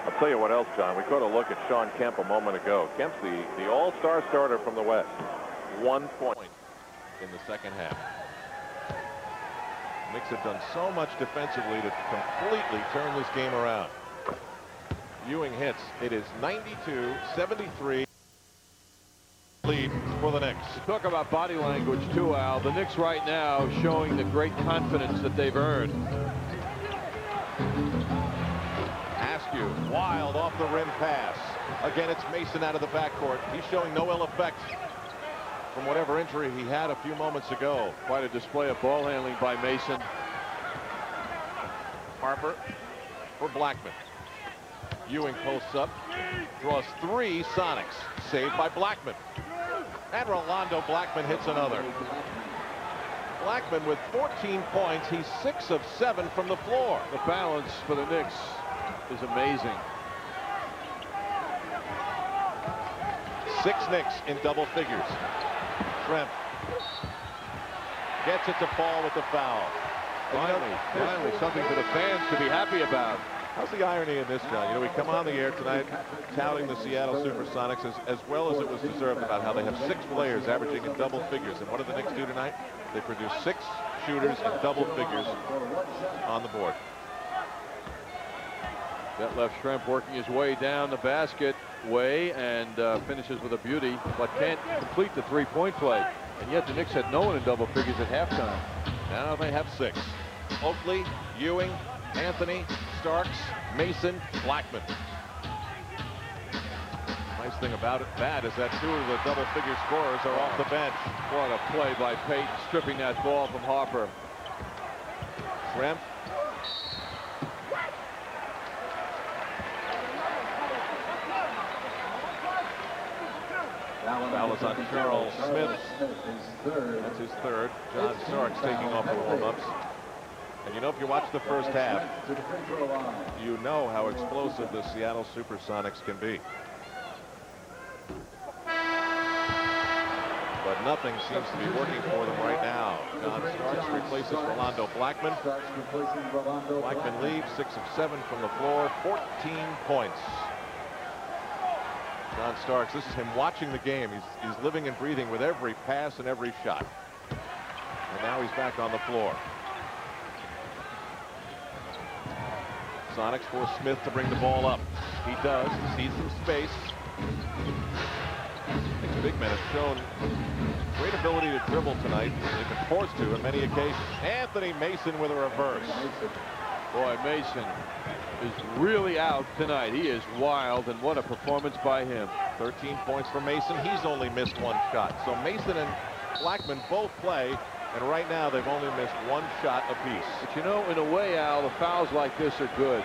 I'll tell you what else, John. We caught a look at Sean Kemp a moment ago. Kemp's the all-star starter from the West. 1 point in the second half. Knicks have done so much defensively to completely turn this game around. Ewing hits. It is 92-73 lead for the Knicks. Talk about body language, too, Al. The Knicks right now showing the great confidence that they've earned. Askew, wild off the rim pass. Again, it's Mason out of the backcourt. He's showing no ill effects from whatever injury he had a few moments ago. Quite a display of ball handling by Mason. Harper for Blackman. Ewing posts up, draws 3 Sonics, saved by Blackman. And Rolando Blackman hits another. Blackman with 14 points. He's 6 of 7 from the floor. The balance for the Knicks is amazing. 6 Knicks in double figures. Schrempf gets it to fall with the foul. Finally, something for the fans to be happy about. How's the irony in this, John? You know, we come on the air tonight touting the Seattle SuperSonics as well as it was deserved about how they have 6 players averaging in double figures. And what do the Knicks do tonight? They produce 6 shooters in double figures on the board. That left Schrempf working his way down the basket way and finishes with a beauty, but can't complete the three-point play. And yet the Knicks had no one in double figures at halftime. Now they have 6. Oakley, Ewing, Anthony, Starks, Mason, Blackman. Nice thing about that is that 2 of the double-figure scorers are off the bench. What a play by Payton, stripping that ball from Harper. Schrempf. Foul is on Charles Smith. That's his 3rd. John Starks taking off the warm-ups. And you know, if you watch the first half, you know how explosive the Seattle SuperSonics can be. But nothing seems to be working for them right now. John Starks replaces Rolando Blackman. Blackman leaves 6 of 7 from the floor, 14 points. John Starks, this is him watching the game. He's living and breathing with every pass and every shot. And now he's back on the floor. Sonics force Smith to bring the ball up. He does. Sees some space. These big men have shown great ability to dribble tonight. They've been forced to on many occasions. Anthony Mason with a reverse. Boy, Mason is really out tonight. He is wild, and what a performance by him. 13 points for Mason. He's only missed 1 shot. So Mason and Blackman both play, and right now they've only missed 1 shot apiece. But you know, in a way, Al, the fouls like this are good.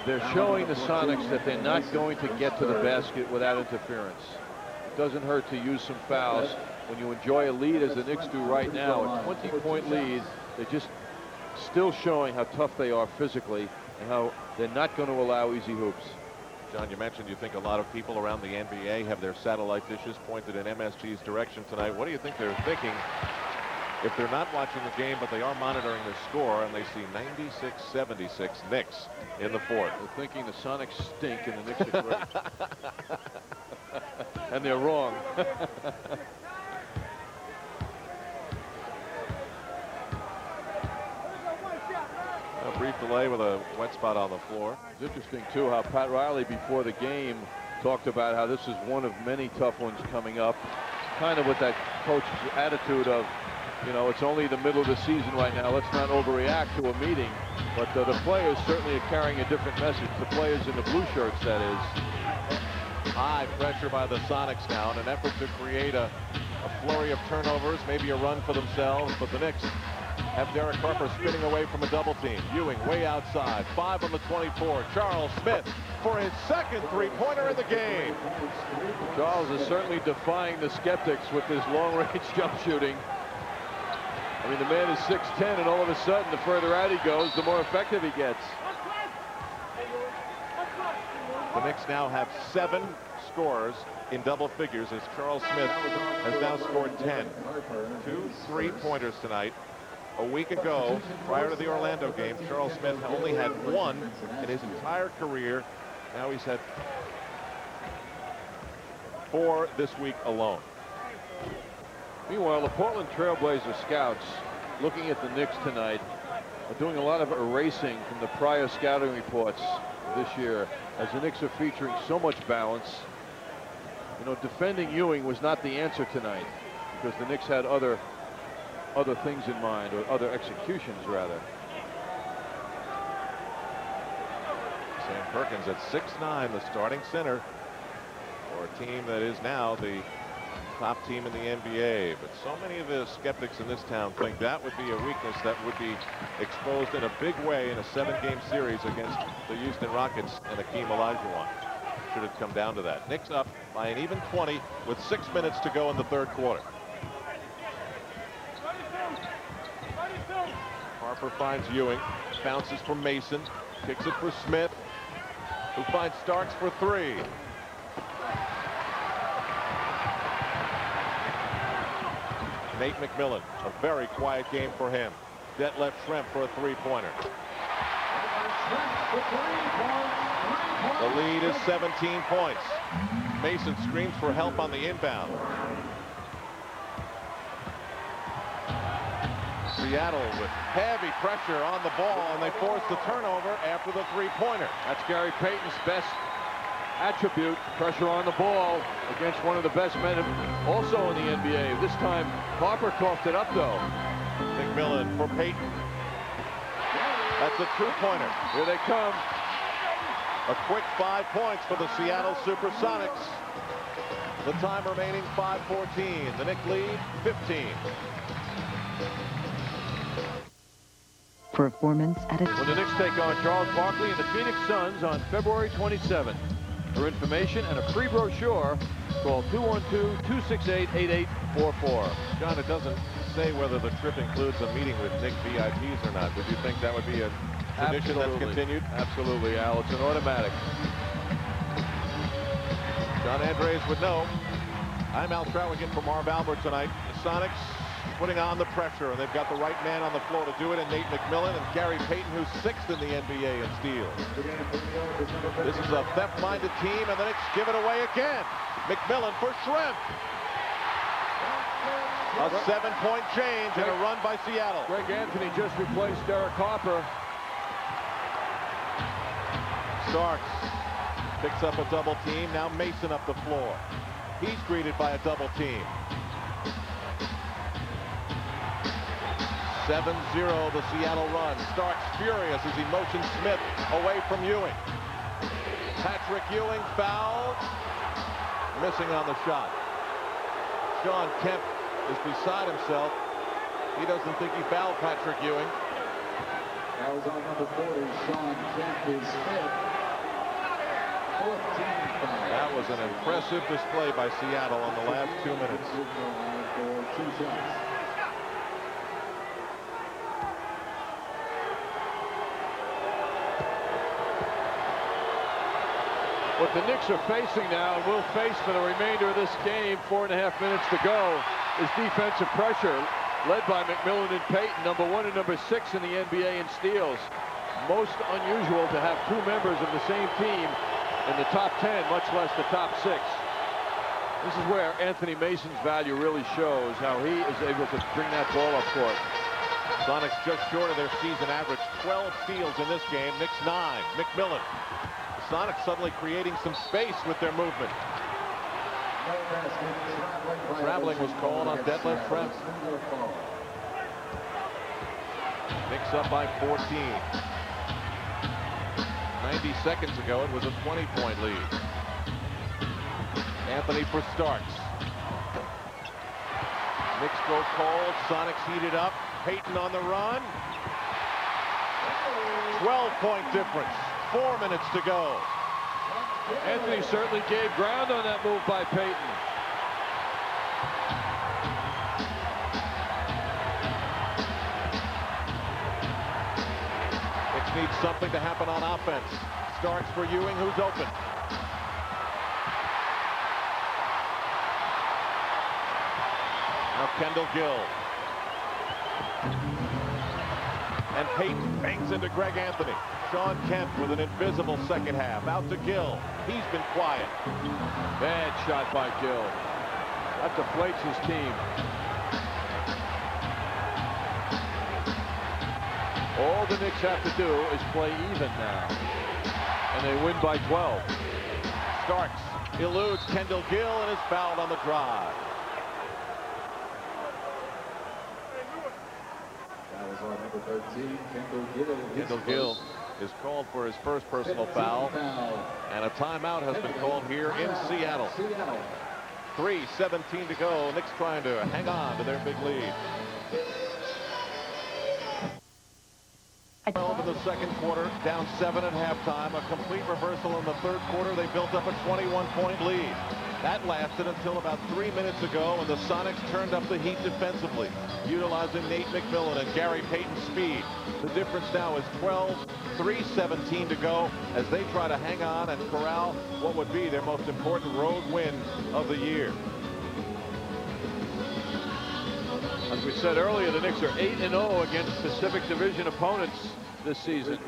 They're showing the Sonics that they're not going to get to the basket without interference. It doesn't hurt to use some fouls when you enjoy a lead as the Knicks do right now. A 20-point lead. They're just still showing how tough they are physically and how they're not going to allow easy hoops. John, you mentioned you think a lot of people around the NBA have their satellite dishes pointed in MSG's direction tonight. What do you think they're thinking if they're not watching the game, but they are monitoring the score and they see 96-76 Knicks in the 4th? They're thinking the Sonics stink and the Knicks are great. And they're wrong. A brief delay with a wet spot on the floor. It's interesting, too, how Pat Riley before the game talked about how this is one of many tough ones coming up. Kind of with that coach's attitude of, you know, it's only the middle of the season right now. Let's not overreact to a meeting. But the players certainly are carrying a different message. The players in the blue shirts, that is. High pressure by the Sonics now in an effort to create a flurry of turnovers, maybe a run for themselves. But the Knicks have Derek Harper spinning away from a double team. Ewing way outside. 5 on the 24. Charles Smith for his 2nd three-pointer in the game. Charles is certainly defying the skeptics with his long-range jump shooting. I mean, the man is 6'10", and all of a sudden, the further out he goes, the more effective he gets. The Knicks now have 7 scorers in double figures as Charles Smith has now scored 10. 2 3-pointers tonight. A week ago, prior to the Orlando game, Charles Smith only had 1 in his entire career. Now he's had 4 this week alone. Meanwhile, the Portland Trailblazer scouts, looking at the Knicks tonight, are doing a lot of erasing from the prior scouting reports this year, as the Knicks are featuring so much balance. You know, defending Ewing was not the answer tonight, because the Knicks had other things in mind, or other executions rather. Sam Perkins at 6'9", the starting center for a team that is now the top team in the NBA. But so many of the skeptics in this town think that would be a weakness that would be exposed in a big way in a 7-game series against the Houston Rockets and Hakeem Olajuwon. Should it come down to that. Knicks up by an even 20 with 6 minutes to go in the third quarter. Harper finds Ewing, bounces for Mason, kicks it for Smith, who finds Starks for 3. Nate McMillan, a very quiet game for him. Detlef Schrempf for a 3-pointer. The lead is 17 points. Mason screams for help on the inbound. Seattle with heavy pressure on the ball, and they force the turnover after the 3-pointer. That's Gary Payton's best attribute, pressure on the ball against one of the best men also in the NBA. This time Harper coughed it up though. McMillan for Payton. That's a 2-pointer. Here they come. A quick 5 points for the Seattle SuperSonics. The time remaining 5:14. The Knicks lead 15. Performance at a When the Knicks take on Charles Barkley and the Phoenix Suns on February 27th. For information and a free brochure, call 212-268-8844. John, it doesn't say whether the trip includes a meeting with Knicks VIPs or not. Would you think that would be a tradition that's continued? Absolutely, Al. It's an automatic. John Andres would know. I'm Al Trawigan for Marv Albert tonight. The Sonics putting on the pressure, and they've got the right man on the floor to do it, and Nate McMillan and Gary Payton, who's 6th in the NBA in steals. This is a theft-minded team, and the Knicks give it away again. McMillan for Schrempf. A 7-point change and a run by Seattle. Greg Anthony just replaced Derek Harper. Starks picks up a double team. Now Mason up the floor. He's greeted by a double team. 7-0 the Seattle run. Starks furious as he motions Smith away from Ewing. Patrick Ewing fouled. Missing on the shot. Sean Kemp is beside himself. He doesn't think he fouled Patrick Ewing. That was on number 40. Sean Kemp is fifth. 14 foul. That was an impressive display by Seattle in the last 2 minutes. For 2 shots. What the Knicks are facing now, and will face for the remainder of this game, 4.5 minutes to go, is defensive pressure, led by McMillan and Payton, number 1 and number 6 in the NBA in steals. Most unusual to have 2 members of the same team in the top 10, much less the top 6. This is where Anthony Mason's value really shows, how he is able to bring that ball up court. Sonics just short of their season average, 12 steals in this game. Knicks 9. McMillan. Sonics suddenly creating some space with their movement. Traveling was called on Detlef Schrempf. Knicks up by 14. 90 seconds ago, it was a 20-point lead. Anthony for Starks. Knicks go cold. Sonics heated up. Payton on the run. 12-point difference. 4 minutes to go. Anthony certainly gave ground on that move by Payton. Knicks need something to happen on offense. Starks for Ewing, who's open. Now Kendall Gill. And Payton bangs into Greg Anthony. Sean Kemp with an invisible second half. Out to Gill. He's been quiet. Bad shot by Gill. That deflates his team. All the Knicks have to do is play even now. And they win by 12. Starks eludes Kendall Gill and is fouled on the drive. That was on number 13, Kendall Gill. Kendall Gill is called for his first personal foul. And a timeout has been called here in Seattle. 3:17 to go. Knicks trying to hang on to their big lead. 12 in the second quarter, down 7 at halftime. A complete reversal in the third quarter. They built up a 21-point lead. That lasted until about 3 minutes ago, when the Sonics turned up the heat defensively, utilizing Nate McMillan and Gary Payton's speed. The difference now is 12, 3:17 to go, as they try to hang on and corral what would be their most important road win of the year. As we said earlier, the Knicks are 8-0 against Pacific Division opponents this season.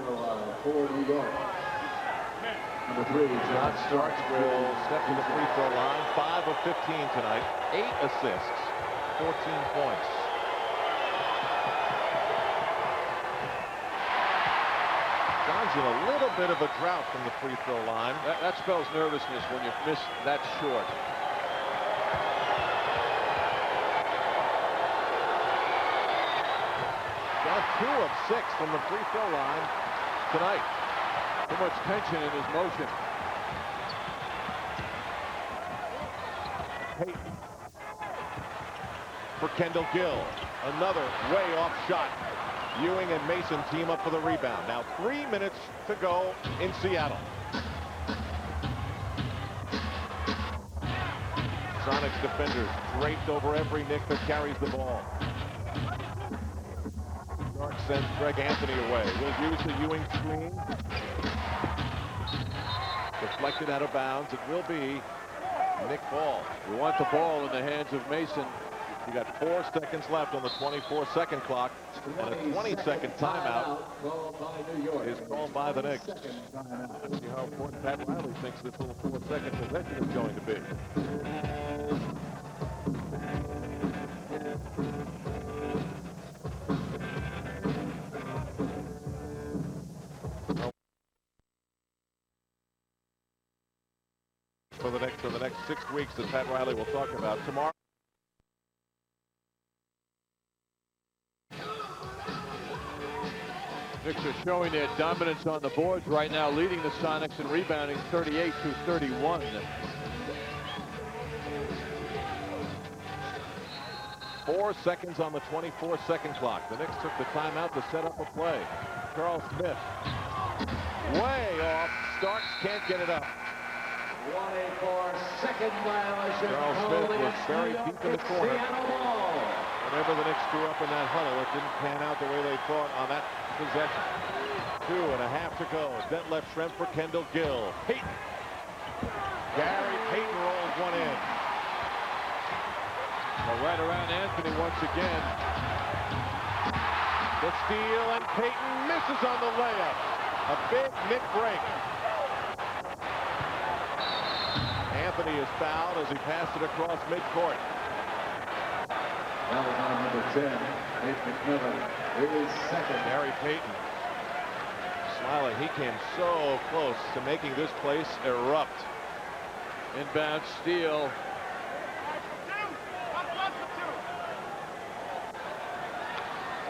For New York. Number 3, John Starks will step to the free throw line. 5 of 15 tonight. 8 assists. 14 points. John's in a little bit of a drought from the free throw line. That spells nervousness when you miss that short. Got 2 of 6 from the free throw line tonight. Too much tension in his motion. Payton for Kendall Gill. Another way off shot. Ewing and Mason team up for the rebound. Now 3 minutes to go in Seattle. Sonics defenders draped over every Knick that carries the ball. Stark sends Greg Anthony away. Will use the Ewing screen. Deflected out of bounds. It will be Knick ball. You want the ball in the hands of Mason. You got 4 seconds left on the 24-second clock, and a 20-second timeout is called by the Knicks. See how important Pat Riley thinks this little 4-second possession is going to be. For the next 6 weeks that Pat Riley will talk about tomorrow. Knicks are showing their dominance on the boards right now, leading the Sonics in rebounding 38-31. Four seconds on the 24-second clock. The Knicks took the timeout to set up a play. Charles Smith. Way off. Starks can't get it up. 24-second violation. Charles Smith was very deep in the corner. Whenever the Knicks threw up in that huddle, it didn't pan out the way they thought on that possession. 2.5 to go. Detlef Schrempf for Kendall Gill. Payton. Gary Payton rolls one in. Well, right around Anthony once again. The steal, and Payton misses on the layup. A big Knick break. Anthony is fouled as he passed it across midcourt. Foul on number 10, Nate McMillan. His second. Gary Payton. Smiling, he came so close to making this place erupt. Inbound steal.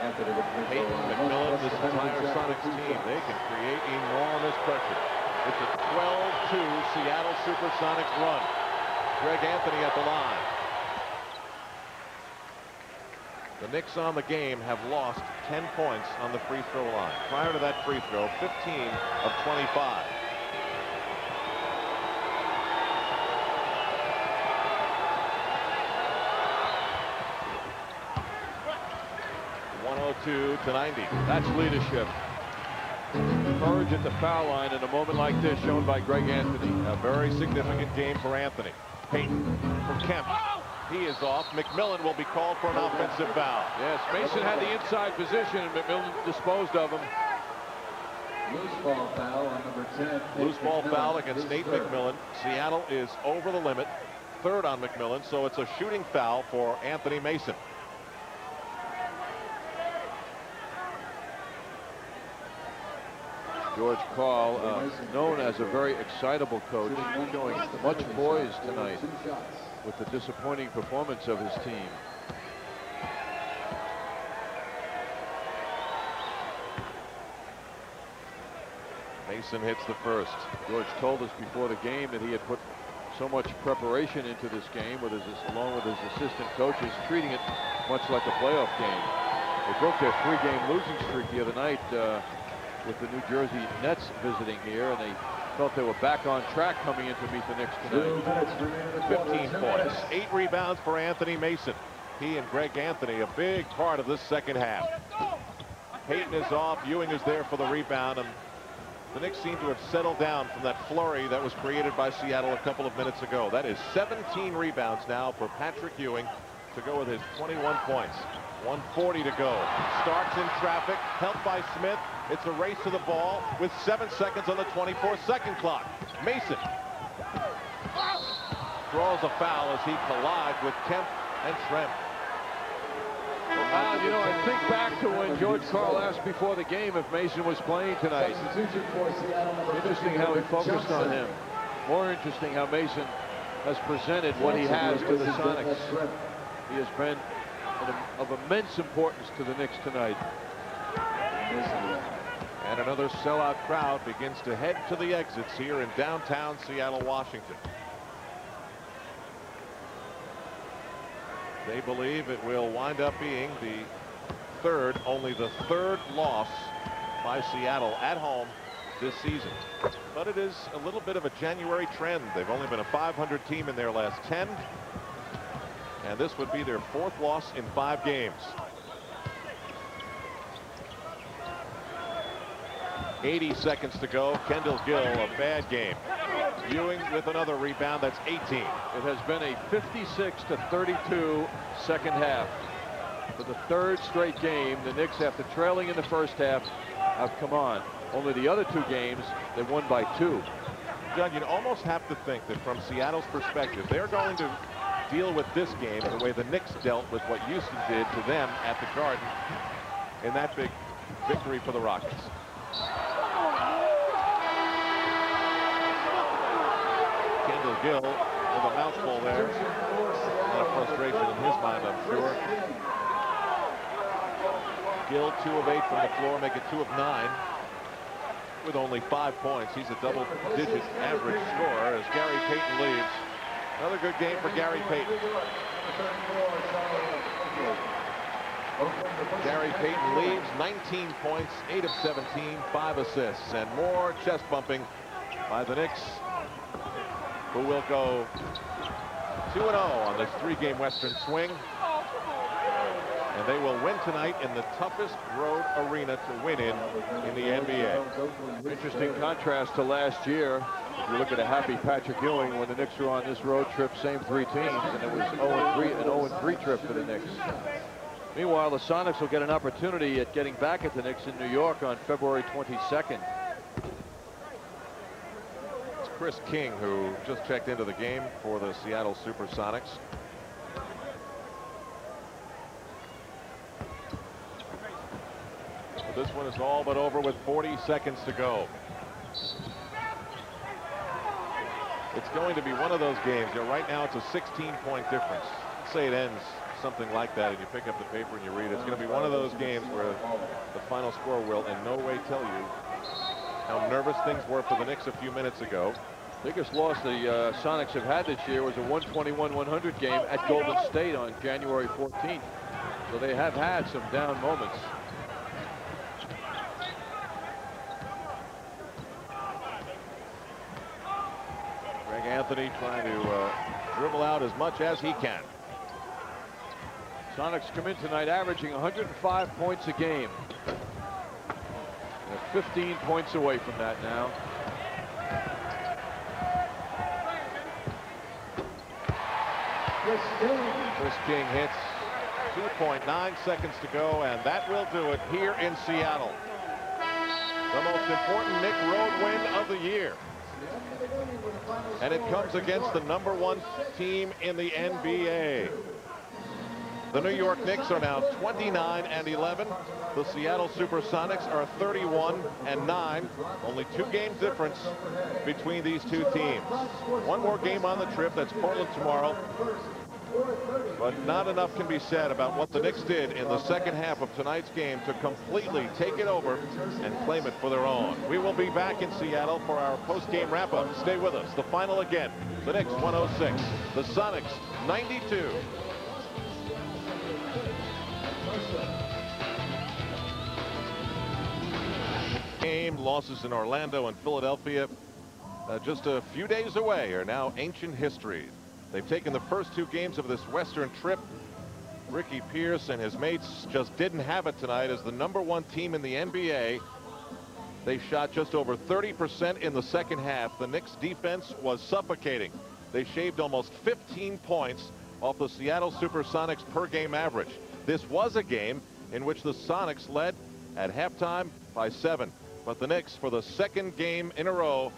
Payton, McMillan, this entire Sonics team, they can create enormous pressure. It's a 12-2 Seattle SuperSonics run. Greg Anthony at the line. The Knicks on the game have lost 10 points on the free throw line. Prior to that free throw, 15 of 25. to 90. That's leadership. Courage at the foul line in a moment like this, shown by Greg Anthony. A very significant game for Anthony. Payton from Kemp. He is off. McMillan will be called for an offensive foul. Yes, Mason had the inside position, and McMillan disposed of him. Loose ball foul on number 10. Loose ball foul against Nate McMillan. Seattle is over the limit. Third on McMillan, so it's a shooting foul for Anthony Mason. George Karl, known as a very excitable coach, showing much poise tonight with the disappointing performance of his team. Mason hits the first. George told us before the game that he had put so much preparation into this game along with his assistant coaches, treating it much like a playoff game. They broke their 3-game losing streak the other night with the New Jersey Nets visiting here, and they felt they were back on track coming in to meet the Knicks tonight. 15 points, 8 rebounds for Anthony Mason. He and Greg Anthony a big part of this second half. Payton is off. Ewing is there for the rebound, and the Knicks seem to have settled down from that flurry that was created by Seattle a couple of minutes ago. That is 17 rebounds now for Patrick Ewing to go with his 21 points. 1:40 to go. Starks in traffic, helped by Smith. It's a race to the ball with 7 seconds on the 24-second clock. Mason draws a foul as he collides with Kemp and Schrempf. You know, I think back to when George Karl asked before the game if Mason was playing tonight. Interesting how he focused on him. More interesting how Mason has presented what he has to the Sonics. He has been of immense importance to the Knicks tonight. And another sellout crowd begins to head to the exits here in downtown Seattle, Washington. They believe it will wind up being only the third loss by Seattle at home this season. But it is a little bit of a January trend. They've only been a 500 team in their last 10. And this would be their 4th loss in 5 games. 80 seconds to go. Kendall Gill, a bad game. Ewing with another rebound. That's 18. It has been a 56-32 second half. For the 3rd straight game, the Knicks, after trailing in the first half, have come on. Only the other 2 games, they won by 2. Doug, you'd almost have to think that from Seattle's perspective, they're going to deal with this game the way the Knicks dealt with what Houston did to them at the Garden in that big victory for the Rockets. Kendall Gill with a mouthful there. A lot of frustration in his mind, I'm sure. Gill 2 of 8 from the floor, make it 2 of 9 with only 5 points. He's a double-digit average scorer as Gary Payton leaves. Another good game for Gary Payton. Gary Payton leaves, 19 points, 8 of 17, 5 assists, and more chest bumping by the Knicks, who will go 2-0 on this 3-game Western swing. And they will win tonight in the toughest road arena to win in the NBA. Interesting contrast to last year. If you look at a happy Patrick Ewing when the Knicks were on this road trip, same 3 teams, and it was an 0-3 trip for the Knicks. Meanwhile, the Sonics will get an opportunity at getting back at the Knicks in New York on February 22nd. It's Chris King who just checked into the game for the Seattle SuperSonics. This one is all but over with 40 seconds to go. It's going to be one of those games. You know, right now it's a 16-point difference. Let's say it ends something like that and you pick up the paper and you read it. It's going to be one of those games where the final score will in no way tell you how nervous things were for the Knicks a few minutes ago. Biggest loss the Sonics have had this year was a 121-100 game at Golden State on January 14th. So they have had some down moments. Greg Anthony trying to dribble out as much as he can. Sonics come in tonight averaging 105 points a game. They're 15 points away from that now. Chris King hits. 2.9 seconds to go, and that will do it here in Seattle. The most important Knick road win of the year. And it comes against the #1 team in the NBA. The New York Knicks are now 29-11. The Seattle SuperSonics are 31-9. Only 2 games difference between these 2 teams. One more game on the trip. That's Portland tomorrow. But not enough can be said about what the Knicks did in the second half of tonight's game to completely take it over and claim it for their own. We will be back in Seattle for our post-game wrap-up. Stay with us. The final again. The Knicks 106. The Sonics 92. Game losses in Orlando and Philadelphia just a few days away are now ancient history. They've taken the first two games of this Western trip. Ricky Pierce and his mates just didn't have it tonight as the #1 team in the NBA. They shot just over 30% in the second half. The Knicks defense was suffocating. They shaved almost 15 points off the Seattle SuperSonics per game average. This was a game in which the Sonics led at halftime by 7. But the Knicks, for the second game in a row,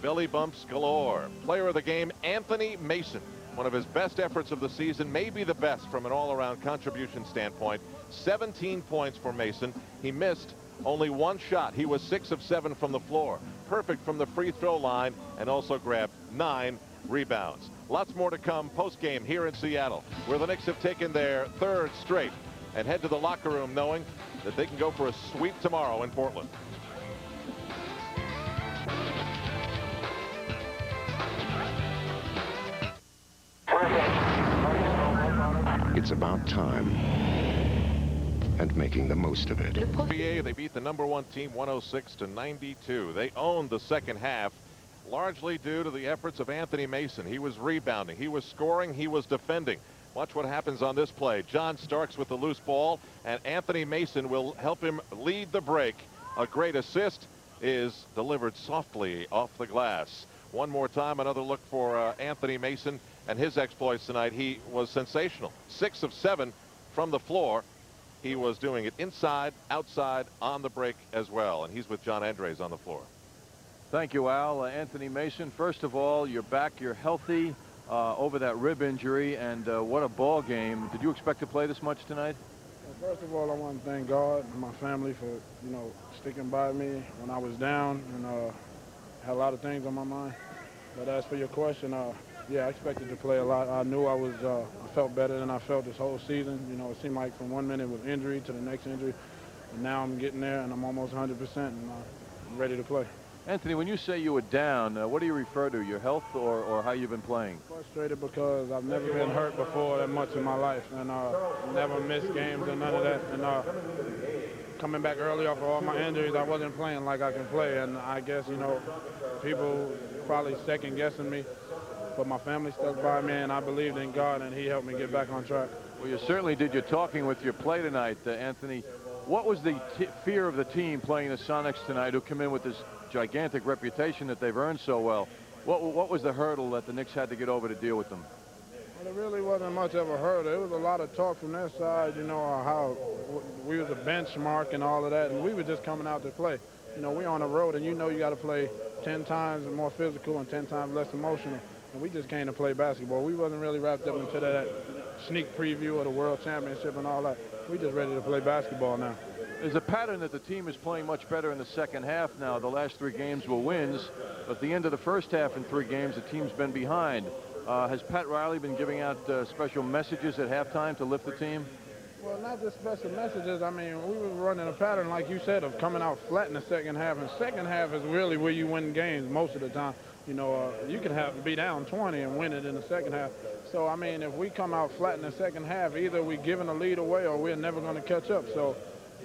belly bumps galore. Player of the game, Anthony Mason. One of his best efforts of the season, maybe the best from an all-around contribution standpoint. 17 points for Mason. He missed only one shot. He was 6 of 7 from the floor. Perfect from the free throw line and also grabbed 9 rebounds. Lots more to come post-game here in Seattle, where the Knicks have taken their 3rd straight and head to the locker room knowing that they can go for a sweep tomorrow in Portland. It's about time and making the most of it. NBA, they beat the #1 team 106-92. They owned the second half, largely due to the efforts of Anthony Mason. He was rebounding, he was scoring, he was defending. Watch what happens on this play. John Starks with the loose ball, and Anthony Mason will help him lead the break. A great assist is delivered softly off the glass. One more time, another look for Anthony Mason and his exploits tonight. He was sensational. 6 of 7 from the floor. He was doing it inside, outside, on the break as well. And he's with John Andres on the floor. Thank you, Al. Anthony Mason, first of all, you're back, you're healthy over that rib injury, and what a ball game. Did you expect to play this much tonight? First of all, I want to thank God and my family for, sticking by me when I was down and had a lot of things on my mind. But as for your question, yeah, I expected to play a lot. I knew I felt better than I felt this whole season. It seemed like from one minute with injury to the next injury, and now I'm getting there and I'm almost 100% and I'm ready to play. Anthony, when you say you were down, what do you refer to? Your health or how you've been playing? Frustrated because I've never been hurt before that much in my life, and never missed games or none of that. And coming back early off of all my injuries, I wasn't playing like I can play. And I guess, people probably second guessing me, but my family stuck by me and I believed in God and he helped me get back on track. Well, you certainly did your talking with your play tonight, Anthony. What was the fear of the team playing the Sonics tonight, who come in with this gigantic reputation that they've earned so well? What was the hurdle that the Knicks had to get over to deal with them? Well, there really wasn't much of a hurdle. There was a lot of talk from their side, how we was a benchmark and all of that, and we were just coming out to play. We on the road, and you got to play 10 times more physical and 10 times less emotional. And we just came to play basketball. We wasn't really wrapped up into that sneak preview of the World Championship and all that. We just ready to play basketball now. There's a pattern that the team is playing much better in the second half now. The last 3 games were wins. But at the end of the first half in 3 games, the team's been behind. Has Pat Riley been giving out special messages at halftime to lift the team? Well, not just special messages. I mean, we were running a pattern, like you said, of coming out flat in the second half. And second half is really where you win games most of the time. You can be down 20 and win it in the second half. So, I mean, if we come out flat in the second half, either we're giving a lead away or we're never going to catch up. So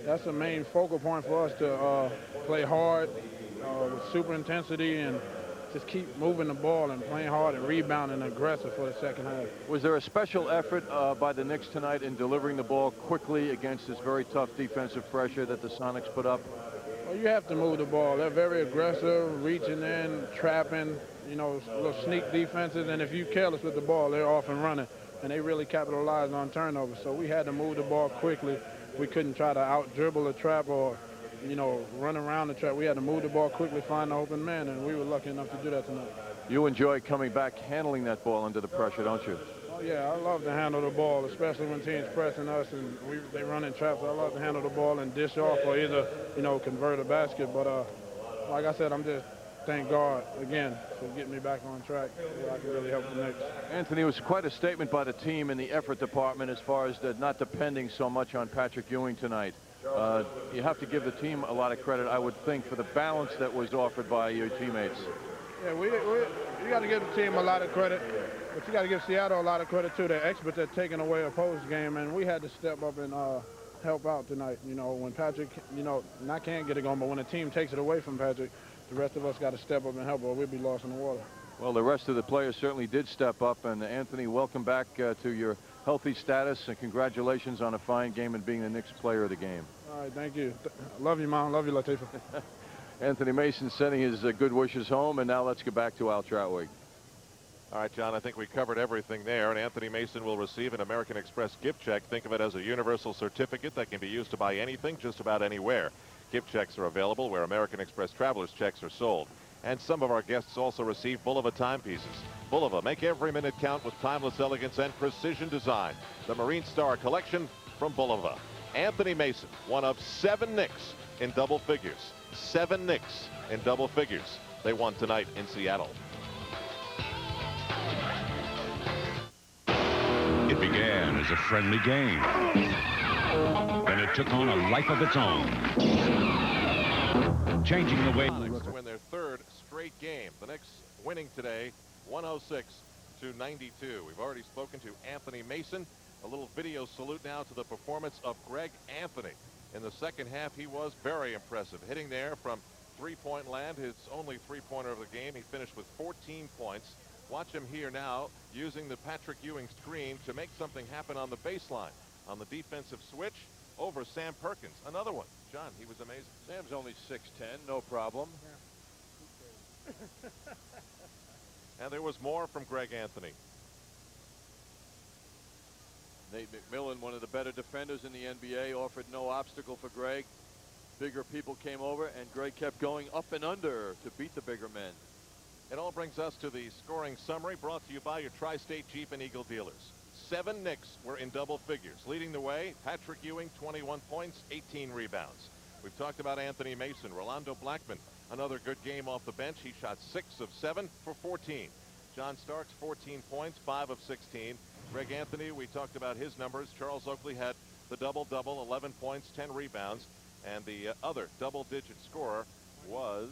that's the main focal point for us to play hard with super intensity and just keep moving the ball and playing hard and rebounding aggressive for the second half. Was there a special effort by the Knicks tonight in delivering the ball quickly against this very tough defensive pressure that the Sonics put up? Well, you have to move the ball. They're very aggressive, reaching in, trapping, little sneak defenses. And if you're careless with the ball, they're off and running. And they really capitalize on turnovers. So we had to move the ball quickly. We couldn't try to out-dribble a trap or, run around the trap. We had to move the ball quickly, find the open man, and we were lucky enough to do that tonight. You enjoy coming back, handling that ball under the pressure, don't you? Oh, yeah, I love to handle the ball, especially when teams pressing us and they run in traps. I love to handle the ball and dish off or either, convert a basket. But like I said, I'm just thank God again for getting me back on track where I can really help the Knicks. Anthony, it was quite a statement by the team in the effort department as far as not depending so much on Patrick Ewing tonight. You have to give the team a lot of credit, I would think, for the balance that was offered by your teammates. Yeah, you got to give the team a lot of credit, but you got to give Seattle a lot of credit too. They're experts at taking away a post game, and we had to step up and help out tonight. You know, when Patrick, and I can't get it going, but when a team takes it away from Patrick, the rest of us got to step up and help, or we'll be lost in the water. Well, the rest of the players certainly did step up, and Anthony, welcome back to your healthy status, and congratulations on a fine game and being the Knicks player of the game. All right, thank you. Love you, Mom. Love you, Latifah. Anthony Mason sending his good wishes home, and now let's get back to Al Troutwig. All right, John, I think we covered everything there, and Anthony Mason will receive an American Express gift check. Think of it as a universal certificate that can be used to buy anything just about anywhere. Gift checks are available where American Express travelers checks are sold. And some of our guests also receive Bulova timepieces. Bulova, make every minute count with timeless elegance and precision design. The Marine Star collection from Bulova. Anthony Mason, one of 7 Knicks in double figures. 7 Knicks in double figures. They won tonight in Seattle. It began as a friendly game. Then it took on a life of its own, changing the way. Sonics to win their 3rd straight game. The Knicks winning today 106 to 92. We've already spoken to Anthony Mason. A little video salute now to the performance of Greg Anthony. In the second half, he was very impressive, hitting there from three-point land, his only three-pointer of the game. He finished with 14 points. Watch him here now using the Patrick Ewing screen to make something happen on the baseline. On the defensive switch over Sam Perkins. Another one. John, he was amazing. Sam's only 6'10", no problem. And there was more from Greg Anthony. Nate McMillan, one of the better defenders in the NBA, offered no obstacle for Greg. Bigger people came over, and Greg kept going up and under to beat the bigger men. It all brings us to the scoring summary brought to you by your Tri-State Jeep and Eagle dealers. 7 Knicks were in double figures. Leading the way, Patrick Ewing, 21 points, 18 rebounds. We've talked about Anthony Mason. Rolando Blackman, another good game off the bench. He shot 6 of 7 for 14. John Starks, 14 points, 5 of 16. Greg Anthony, we talked about his numbers. Charles Oakley had the double-double, 11 points, 10 rebounds. And the other double-digit scorer was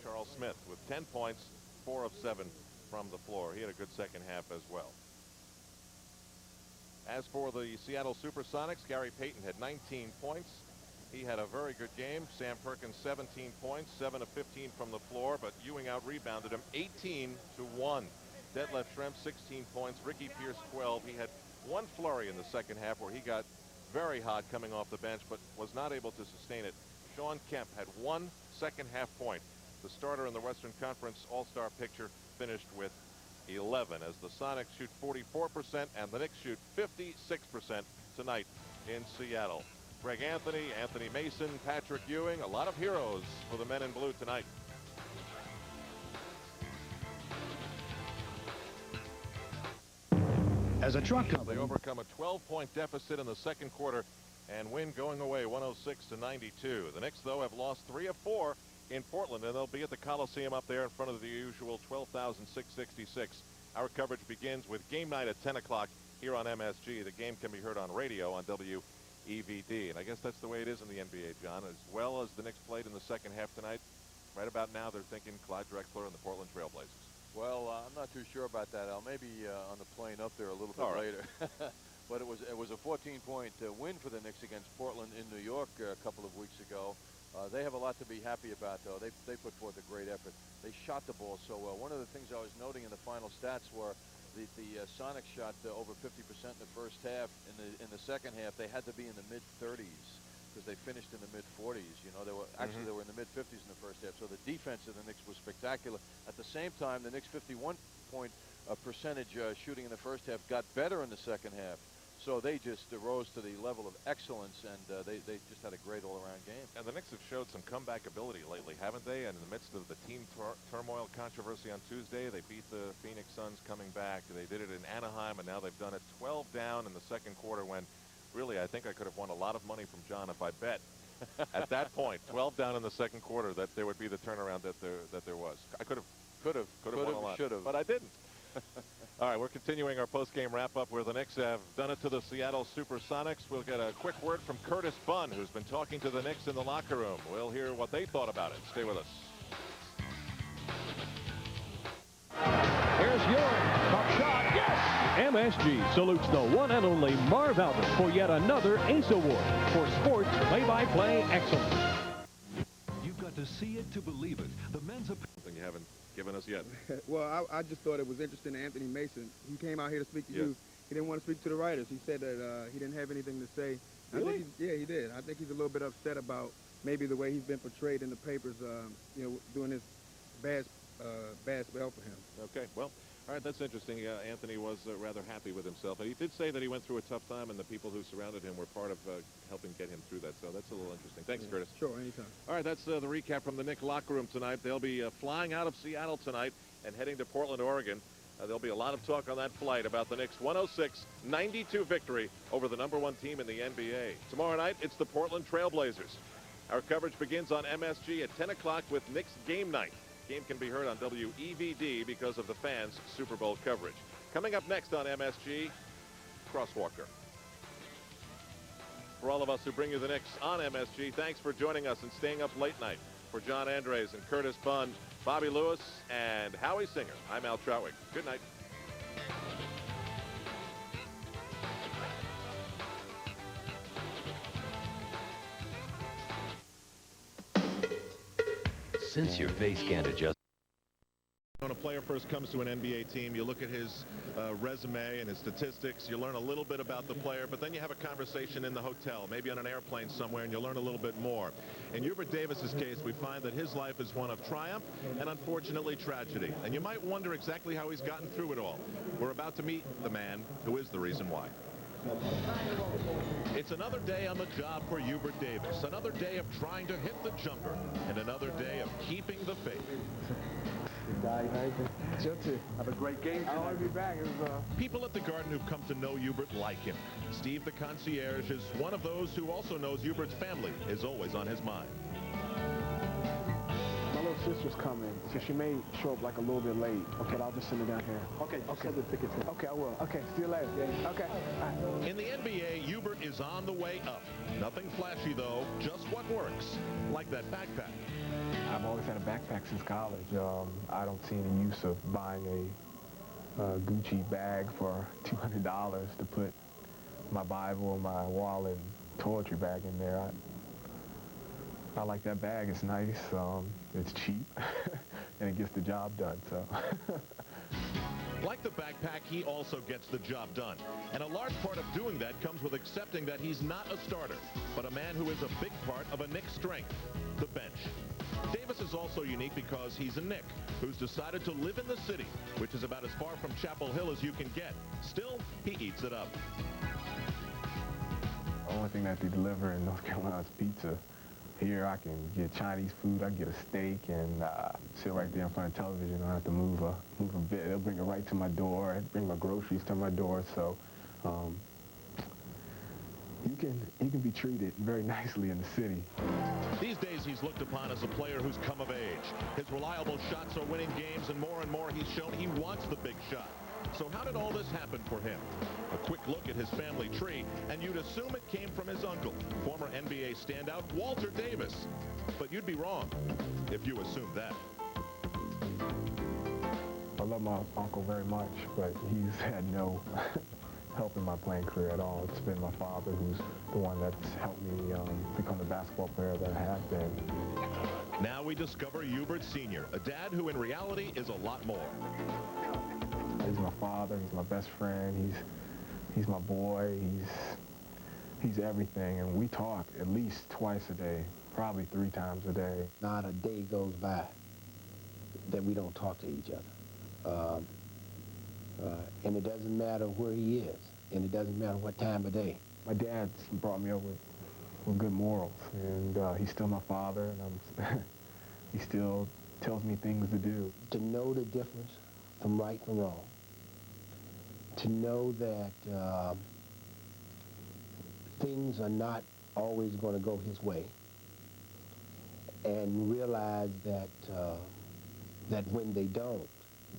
Charles Smith with 10 points, 4 of 7 from the floor. He had a good second half as well. As for the Seattle SuperSonics, Gary Payton had 19 points. He had a very good game. Sam Perkins, 17 points, 7 of 15 from the floor, but Ewing out-rebounded him 18-1. Detlef Schrempf, 16 points. Ricky Pierce, 12. He had one flurry in the second half where he got very hot coming off the bench, but was not able to sustain it. Sean Kemp had 1 second-half point. The starter in the Western Conference All-Star picture finished with 11 as the Sonics shoot 44% and the Knicks shoot 56% tonight in Seattle. Greg Anthony, Anthony Mason, Patrick Ewing, a lot of heroes for the men in blue tonight. As a truck company, they overcome a 12-point deficit in the second quarter and win going away 106-92. The Knicks, though, have lost 3 of 4 in Portland, and they'll be at the Coliseum up there in front of the usual 12,666. Our coverage begins with game night at 10 o'clock here on MSG. The game can be heard on radio on WEVD, and I guess that's the way it is in the NBA, John. As well as the Knicks played in the second half tonight, right about now they're thinking Clyde Drexler and the Portland Trailblazers. Well, I'm not too sure about that, Al. Maybe on the plane up there a little bit later. But it was a 14-point win for the Knicks against Portland in New York a couple of weeks ago. They have a lot to be happy about, though. They put forth a great effort. They shot the ball so well. One of the things I was noting in the final stats were the Sonics shot over 50% in the first half. In the second half, they had to be in the mid-30s because they finished in the mid-40s. You know, they were they were in the mid-50s in the first half. So the defense of the Knicks was spectacular. At the same time, the Knicks' 51-point percentage shooting in the first half got better in the second half. So they just rose to the level of excellence, and they just had a great all-around game. And the Knicks have showed some comeback ability lately, haven't they? And in the midst of the team turmoil controversy on Tuesday, they beat the Phoenix Suns coming back. They did it in Anaheim, and now they've done it 12 down in the second quarter when really I think I could have won a lot of money from John if I bet At that point, 12 down in the second quarter, that there would be the turnaround that there was. I could have won a lot, should have, but I didn't. All right, we're continuing our post-game wrap-up where the Knicks have done it to the Seattle Supersonics. We'll get a quick word from Curtis Bunn, who's been talking to the Knicks in the locker room. We'll hear what they thought about it. Stay with us. Here's Ewing. Top shot. Yes! MSG salutes the one and only Marv Albert for yet another ACE Award for sports play-by-play excellence. You've got to see it to believe it. The men's Something you haven't given us yet. Well, I just thought it was interesting that Anthony Mason, he came out here to speak to you. He didn't want to speak to the writers. He said that he didn't have anything to say. Really? Yeah, he did. I think he's a little bit upset about maybe the way he's been portrayed in the papers, you know, doing this bad spell for him. Okay, well, all right, that's interesting. Anthony was rather happy with himself. And he did say that he went through a tough time, and the people who surrounded him were part of helping get him through that. So that's a little interesting. Thanks, Curtis. Sure, anytime. All right, that's the recap from the Knicks locker room tonight. They'll be flying out of Seattle tonight and heading to Portland, Oregon. There'll be a lot of talk on that flight about the Knicks' 106-92 victory over the #1 team in the NBA. Tomorrow night, it's the Portland Trail Blazers. Our coverage begins on MSG at 10 o'clock with Knicks Game Night. Game can be heard on WEVD because of the fans' Super Bowl coverage. Coming up next on MSG, Crosswalker. For all of us who bring you the Knicks on MSG, thanks for joining us and staying up late night. For John Andres and Curtis Bunn, Bobby Lewis, and Howie Singer, I'm Al Troutwig. Good night. Since your face can't adjust. When a player first comes to an NBA team, you look at his resume and his statistics, you learn a little bit about the player, but then you have a conversation in the hotel, maybe on an airplane somewhere, and you learn a little bit more. In Hubert Davis's case, we find that his life is one of triumph and unfortunately tragedy. And you might wonder exactly how he's gotten through it all. We're about to meet the man who is the reason why. It's another day on the job for Hubert Davis, another day of trying to hit the jumper, and another day of keeping the faith. You too. Have a great game tonight. I want to be back. People at the Garden who've come to know Hubert like him. Steve, the concierge, is one of those who also knows Hubert's family is always on his mind. My little sister's coming, so she may show up like a little bit late. Okay, I'll just send her down here. Okay, send the tickets in. Okay, I will. Okay, see you later. Okay. In the NBA, Hubert is on the way up. Nothing flashy, though, just what works, like that backpack. I've always had a backpack since college. I don't see any use of buying a Gucci bag for $200 to put my Bible, my wallet, and toiletry bag in there. I like that bag. It's nice. It's cheap, and it gets the job done. So. Like the backpack, he also gets the job done. And a large part of doing that comes with accepting that he's not a starter, but a man who is a big part of a Knicks' strength, the bench. Davis is also unique because he's a Knick who's decided to live in the city, which is about as far from Chapel Hill as you can get. Still, he eats it up. The only thing that they deliver in North Carolina is pizza. Here I can get Chinese food, I can get a steak, and sit right there in front of television. I don't have to move a bit. They'll bring it right to my door, bring my groceries to my door, so you can be treated very nicely in the city. These days he's looked upon as a player who's come of age. His reliable shots are winning games, and more he's shown he wants the big shot. So how did all this happen for him? A quick look at his family tree, and you'd assume it came from his uncle, former NBA standout Walter Davis. But you'd be wrong if you assumed that. I love my uncle very much, but he's had no help in my playing career at all. It's been my father who's the one that's helped me become the basketball player that I have been. Now we discover Hubert Sr., a dad who in reality is a lot more. He's my father, he's my best friend, he's my boy, he's everything, and we talk at least twice a day, probably 3 times a day. Not a day goes by that we don't talk to each other. And it doesn't matter where he is, and it doesn't matter what time of day. My dad's brought me up with good morals, and he's still my father, and he still tells me things to do. To know the difference from right from wrong. To know that things are not always going to go his way. and realize that that when they don't,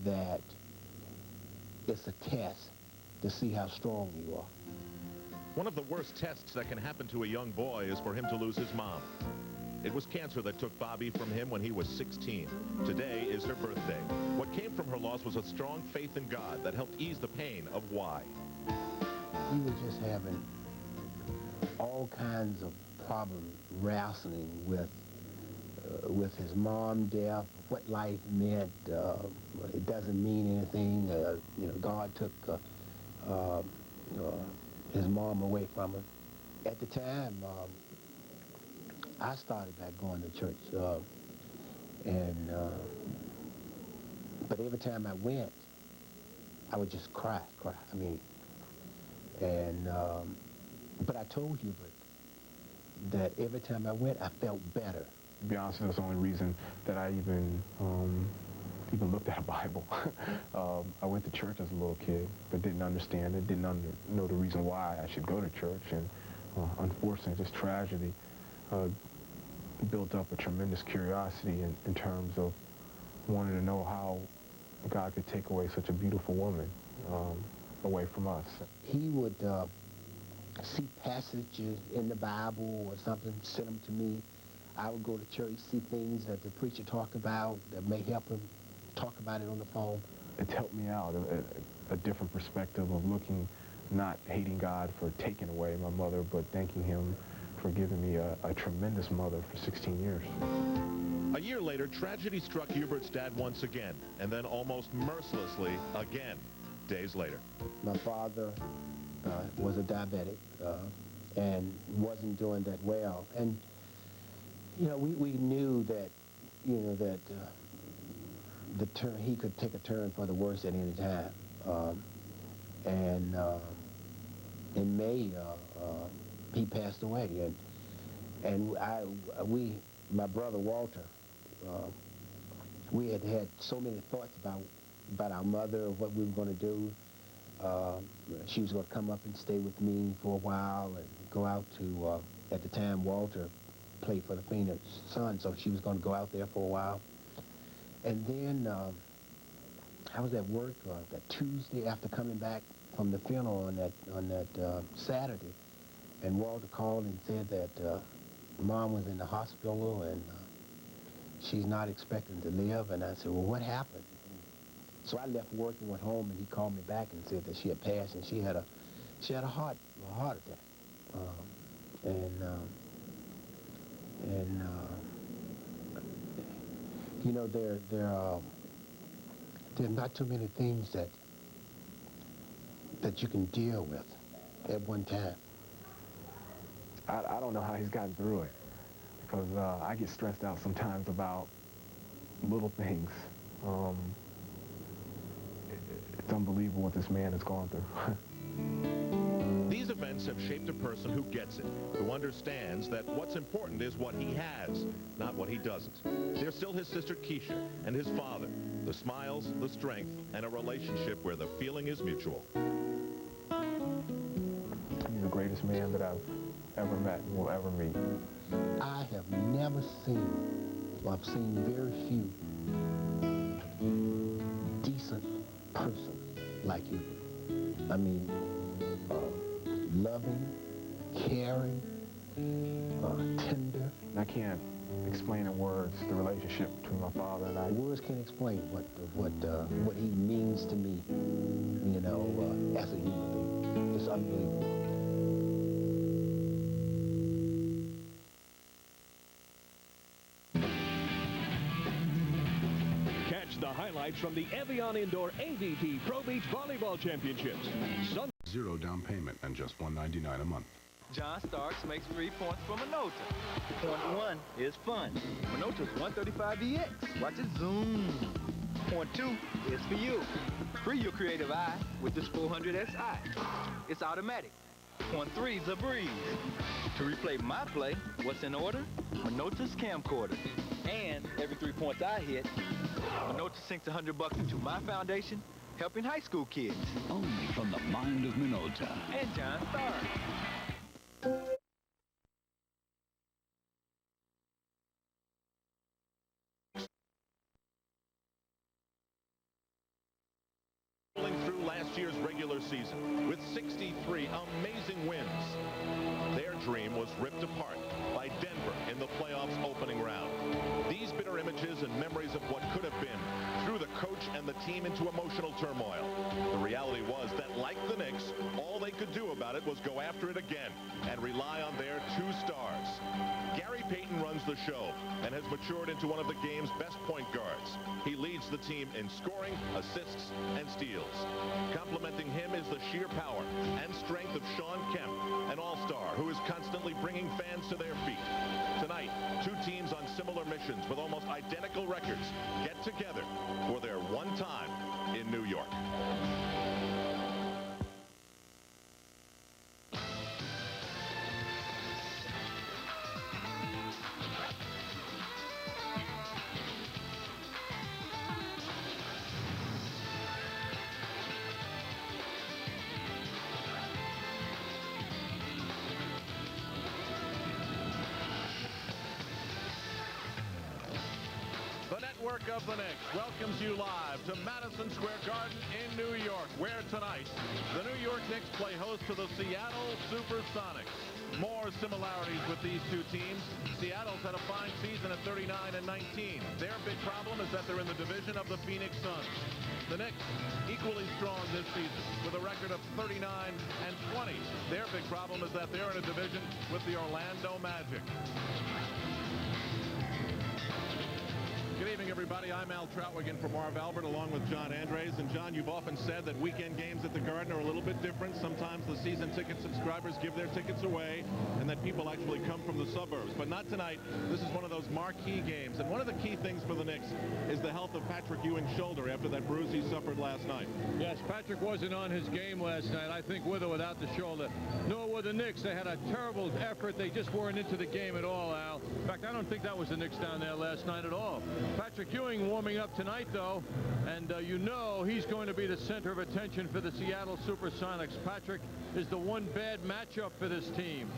that it's a test to see how strong you are. One of the worst tests that can happen to a young boy is for him to lose his mom. It was cancer that took Bobby from him when he was 16. Today is her birthday. What came from her loss was a strong faith in God that helped ease the pain of why. He was just having all kinds of problems wrestling with his mom death, what life meant. It doesn't mean anything. You know, God took his mom away from him. At the time, I started back going to church, but every time I went, I would just cry. I mean, but I told Hubert that every time I went, I felt better. To be honest, that's the only reason that I even looked at a Bible. I went to church as a little kid, but didn't understand it, didn't know the reason why I should go to church, and unfortunately, this tragedy built up a tremendous curiosity in terms of wanting to know how God could take away such a beautiful woman away from us. He would see passages in the Bible or something, send them to me. I would go to church, see things that the preacher talked about that may help him talk about it on the phone. It's helped me out, a different perspective of looking, not hating God for taking away my mother, but thanking him for giving me a tremendous mother for 16 years. A year later, tragedy struck Hubert's dad once again, and then almost mercilessly again, days later. My father was a diabetic and wasn't doing that well. And, you know, we knew that, you know, that he could take a turn for the worse at any time. In May, he passed away. And my brother Walter, we had so many thoughts about our mother, what we were going to do. She was going to come up and stay with me for a while and go out to, at the time, Walter played for the Phoenix Suns, so she was going to go out there for a while. And then I was at work that Tuesday after coming back from the funeral on that Saturday, and Walter called and said that Mom was in the hospital and she's not expecting to live. And I said, well, what happened? So I left work and went home, and he called me back and said that she had passed, and she had a heart attack. You know, there are not too many things that you can deal with at one time. I don't know how he's gotten through it, because I get stressed out sometimes about little things. It's unbelievable what this man has gone through. These events have shaped a person who gets it, who understands that what's important is what he has, not what he doesn't. There's still his sister Keisha and his father, the smiles, the strength, and a relationship where the feeling is mutual. He's the greatest man that I've ever met and will ever meet. I have never seen, well, I've seen very few decent person like you. I mean, loving, caring, tender. I can't explain in words the relationship between my father and I. Words can't explain what he means to me, you know, as a human being. It's unbelievable. Catch the highlights from the Evian Indoor AVP Pro Beach Volleyball Championships. Zero down payment and just $1.99 a month. John Starks makes 3 points for Minota. Point 1 is fun. Minota's 135EX. Watch it zoom. Point 2 is for you. Free your creative eye with this 400SI. It's automatic. Point 3 is a breeze. To replay my play, what's in order? Minota's camcorder. And every 3 points I hit, Minota sinks $100 into my foundation, helping high school kids. Only from the mind of Minota. And John Starks. season with 63 amazing wins. Their dream was ripped apart by Denver in the playoffs opening round. These bitter images and memories of what could have been threw the coach and the team into emotional turmoil. The reality was that, like the Knicks, all they could do about it was go after it again and rely on their two stars. Gary Payton runs the show and has matured into one of the game's best point guards. He leads the team in scoring, assists, and steals. Complementing him is the sheer power and strength of Shawn Kemp, an all-star who is constantly bringing fans to their feet. Tonight, two teams on similar missions with almost identical records get together for their one time in New York. Network of the Knicks welcomes you live to Madison Square Garden in New York, where tonight the New York Knicks play host to the Seattle SuperSonics. More similarities with these two teams. Seattle's had a fine season at 39-19. Their big problem is that they're in the division of the Phoenix Suns. The Knicks equally strong this season with a record of 39-20. Their big problem is that they're in a division with the Orlando Magic. Good evening, everybody. I'm Al Troutwig for Marv Albert along with John Andres. And John, you've often said that weekend games at the Garden are a little bit different. Sometimes the season ticket subscribers give their tickets away and that people actually come from the suburbs. But not tonight. This is one of those marquee games. And one of the key things for the Knicks is the health of Patrick Ewing's shoulder after that bruise he suffered last night. Yes, Patrick wasn't on his game last night, I think, with or without the shoulder. Nor were the Knicks. They had a terrible effort. They just weren't into the game at all, Al. In fact, I don't think that was the Knicks down there last night at all. Patrick Ewing warming up tonight, though, and you know he's going to be the center of attention for the Seattle SuperSonics. Patrick is the one bad matchup for this team.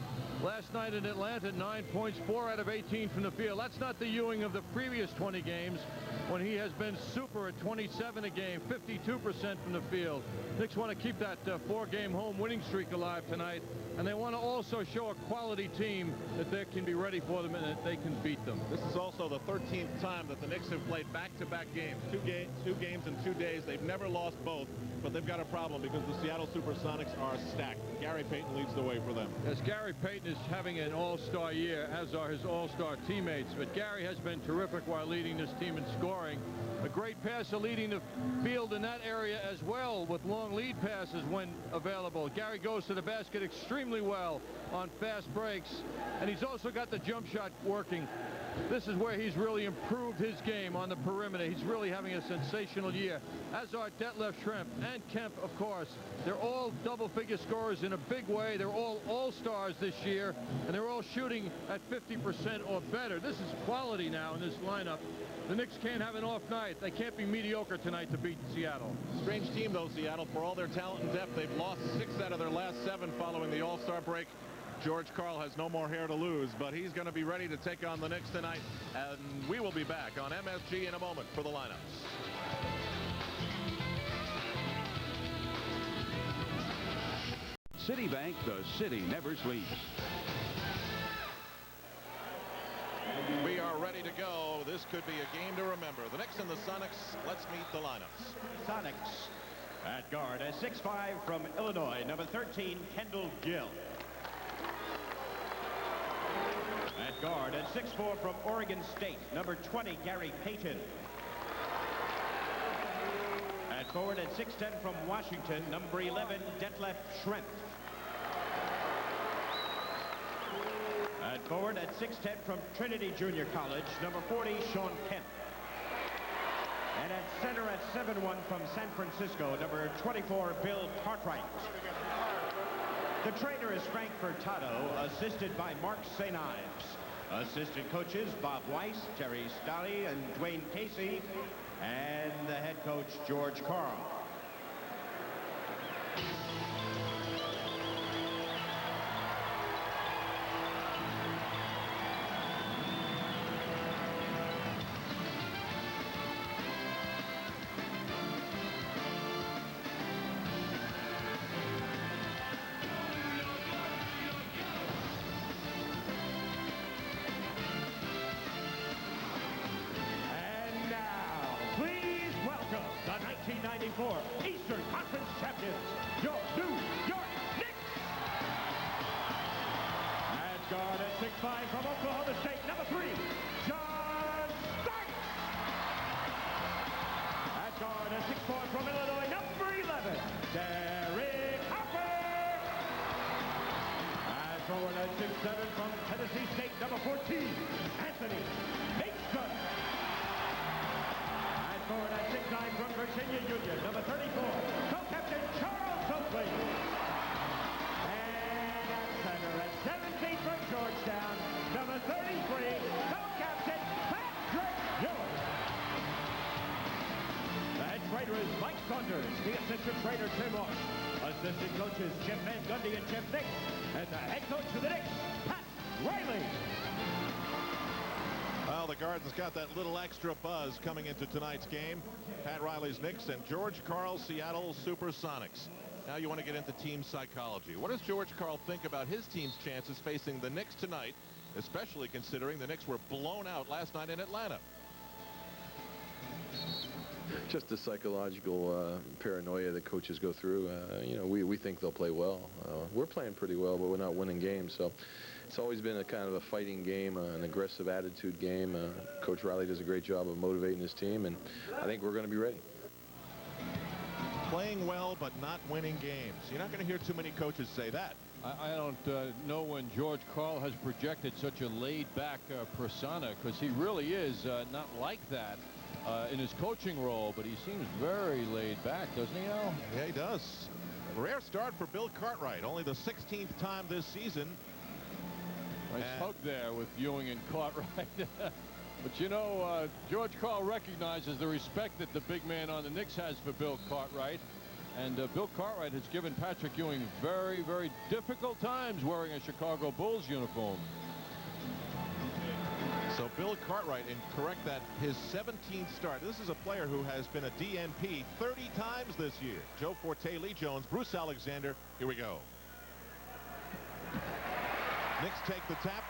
Last night in Atlanta, 9 points, 4 out of 18 from the field. That's not the Ewing of the previous 20 games when he has been super at 27 a game, 52% from the field. Knicks want to keep that 4-game home winning streak alive tonight, and they want to also show a quality team that they can be ready for them and that they can beat them. This is also the 13th time that the Knicks have played back-to-back games. Two games in 2 days. They've never lost both, but they've got a problem because the Seattle SuperSonics are stacked. Gary Payton leads the way for them. As Gary Payton is having an all-star year, as are his all-star teammates, but Gary has been terrific while leading this team in scoring. A great passer leading the field in that area as well with long lead passes when available. Gary goes to the basket extremely well on fast breaks, and he's also got the jump shot working. This is where he's really improved his game on the perimeter. He's really having a sensational year, as are Detlef Schrempf and Kemp, of course. They're all double-figure scorers in a big way. They're all all-stars this year, and they're all shooting at 50% or better. This is quality now in this lineup. The Knicks can't have an off night. They can't be mediocre tonight to beat Seattle. Strange team, though, Seattle. For all their talent and depth, they've lost 6 out of their last 7 following the All-Star break. George Karl has no more hair to lose, but he's going to be ready to take on the Knicks tonight. And we will be back on MSG in a moment for the lineups. Citibank, the city never sleeps. We are ready to go. This could be a game to remember. The Knicks and the Sonics. Let's meet the lineups. Sonics at guard, a 6'5" from Illinois, number 13, Kendall Gill. At guard, at 6'4" from Oregon State, number 20, Gary Payton. At forward, at 6'10" from Washington, number 11, Detlef Schrempf. At forward, at 6'10" from Trinity Junior College, number 40, Shawn Kemp. And at center, at 7'1" from San Francisco, number 24, Bill Cartwright. The trainer is Frank Furtado, assisted by Mark St. Ives. Assistant coaches Bob Weiss, Jerry Stolle, and Dwayne Casey, and the head coach George Karl. guard at 6'5" from Oklahoma State, number 3, John Starks. At guard at 6'4" from Illinois, number 11, Derek Harper. At forward at 6'7" from Tennessee State, number 14, Anthony Mason. At forward at 6'9" from Virginia Union, number 34, co-captain Charles Oakley. At 7 feet from Georgetown, number 33, co-captain Patrick Ewing. The head trainer is Mike Saunders, the assistant trainer Tim Moss, assistant coaches Jim Van Gundy and Jim Nix, and the head coach for the Knicks, Pat Riley. Well, the Garden's got that little extra buzz coming into tonight's game. Pat Riley's Knicks and George Karl's Seattle Supersonics. Now you want to get into team psychology. What does George Karl think about his team's chances facing the Knicks tonight, especially considering the Knicks were blown out last night in Atlanta? Just the psychological paranoia that coaches go through. You know, we think they'll play well. We're playing pretty well, but we're not winning games. So it's always been a kind of a fighting game, an aggressive attitude game. Coach Riley does a great job of motivating his team, and I think we're going to be ready. Playing well, but not winning games. You're not going to hear too many coaches say that. I don't know when George Karl has projected such a laid-back persona, because he really is not like that in his coaching role, but he seems very laid back, doesn't he, Al? Yeah, he does. Rare start for Bill Cartwright, only the 16th time this season. Nice hug there with Ewing and Cartwright. But, you know, George Karl recognizes the respect that the big man on the Knicks has for Bill Cartwright. And Bill Cartwright has given Patrick Ewing very, very difficult times wearing a Chicago Bulls uniform. So Bill Cartwright, and correct that, his 17th start. This is a player who has been a DNP 30 times this year. Joe Forte, Lee Jones, Bruce Alexander. Here we go. Knicks take the tap,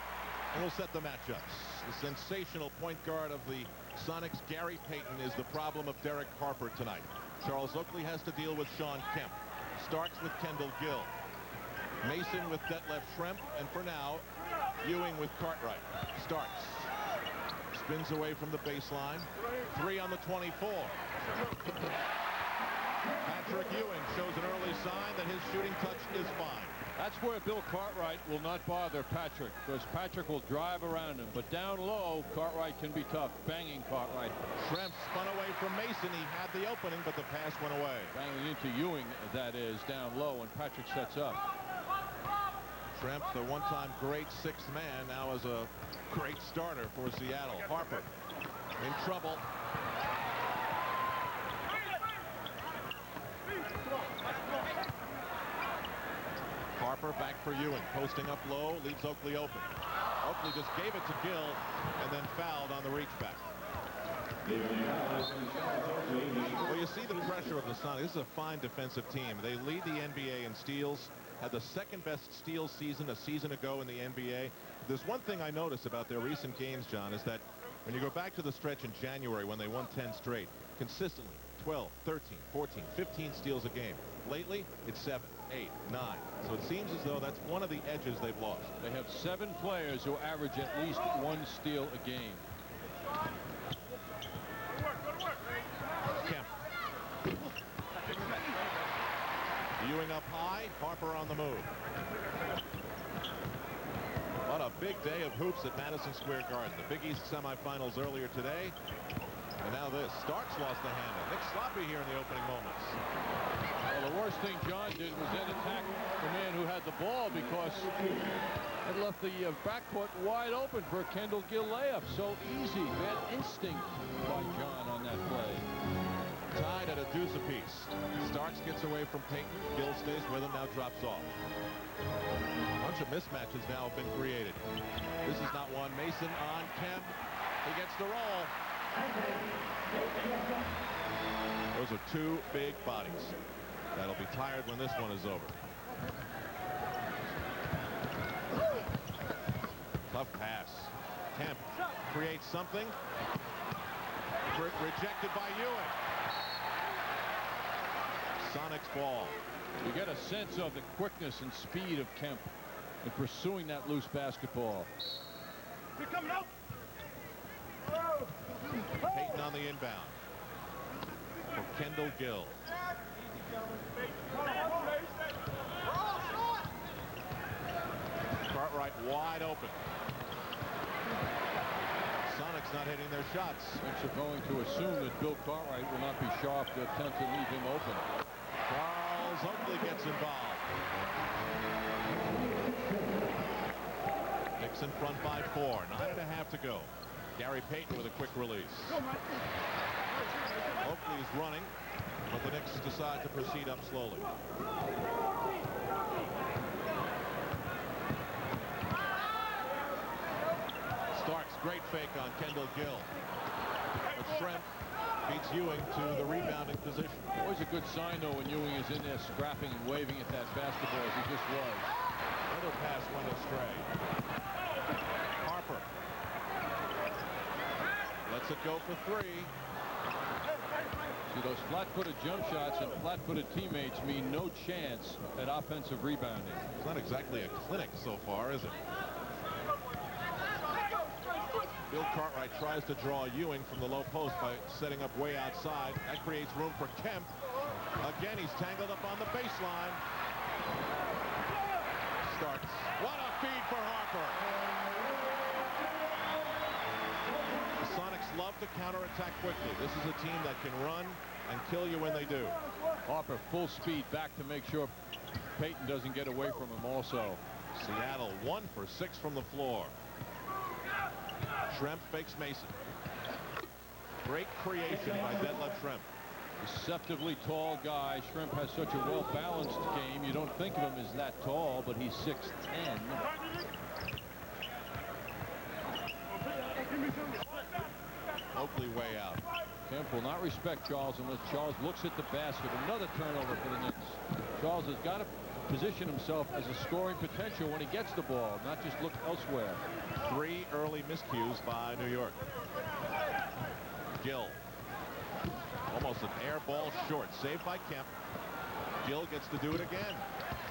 and we'll set the matchups. The sensational point guard of the Sonics, Gary Payton, is the problem of Derek Harper tonight. Charles Oakley has to deal with Sean Kemp. Starks with Kendall Gill. Mason with Detlef Schrempf, and for now, Ewing with Cartwright. Starks spins away from the baseline. 3 on the 24. Patrick Ewing shows an early sign that his shooting touch is fine. That's where Bill Cartwright will not bother Patrick, because Patrick will drive around him. But down low, Cartwright can be tough. Banging Cartwright. Schrempf spun away from Mason. He had the opening, but the pass went away. Banging into Ewing, that is, down low, and Patrick sets up. Schrempf, the one-time great sixth man, now is a great starter for Seattle. Harper in trouble. Harper back for Ewing, posting up low, leaves Oakley open. Oakley just gave it to Gill and then fouled on the reach back. Well, you see the pressure of the Sonics. This is a fine defensive team. They lead the NBA in steals, had the second best steal season a season ago in the NBA. There's one thing I notice about their recent games, John, is that when you go back to the stretch in January when they won 10 straight, consistently 12, 13, 14, 15 steals a game. Lately, it's 7, 8, 9. So it seems as though that's one of the edges they've lost. They have 7 players who average at least 1 steal a game. Kemp. Ewing up high, Harper on the move. What a big day of hoops at Madison Square Garden. The Big East semifinals earlier today. And now this. Starks lost the handle. Nick sloppy here in the opening moments. Well, the worst thing John did was then attack the man who had the ball, because it left the backcourt wide open for a Kendall Gill layup. So easy. Bad instinct by John on that play. Tied at a deuce apiece. Starks gets away from Payton. Gill stays with him, now drops off. A bunch of mismatches now have been created. This is not one. Mason on Kemp. He gets the roll. Those are 2 big bodies. That'll be tired when this one is over. Tough pass. Kemp creates something. Rejected by Ewing. Sonics ball. You get a sense of the quickness and speed of Kemp. and pursuing that loose basketball. You're coming out. Payton on the inbound for Kendall Gill. Cartwright wide open. Sonics not hitting their shots. Knicks are going to assume that Bill Cartwright will not be sharp to attempt to leave him open. Charles Oakley gets involved. Knicks in front by 4. 9.5 to go. Gary Payton with a quick release. Oakley is running, but the Knicks decide to proceed up slowly. Starks, great fake on Kendall Gill. But Schrempf beats Ewing to the rebounding position. Always a good sign, though, when Ewing is in there scrapping and waving at that basketball as he just was. Another pass went astray. Harper lets it go for 3. See, those flat-footed jump shots and flat-footed teammates mean no chance at offensive rebounding. It's not exactly a clinic so far, is it? Bill Cartwright tries to draw Ewing from the low post by setting up way outside. That creates room for Kemp. Again, he's tangled up on the baseline. Starks. What a feed for Harper. The Sonics love to counterattack quickly. This is a team that can run and kill you when they do. Harper full speed back to make sure Payton doesn't get away from him also. Seattle 1 for 6 from the floor. Schrempf fakes Mason. Great creation by Detlef Schrempf. Deceptively tall guy. Schrempf has such a well-balanced game. You don't think of him as that tall, but he's 6'10". Oakley way out. Kemp will not respect Charles unless Charles looks at the basket. Another turnover for the Knicks. Charles has got to position himself as a scoring potential when he gets the ball, not just look elsewhere. 3 early miscues by New York. Gill. Almost an air ball short. Saved by Kemp. Gill gets to do it again.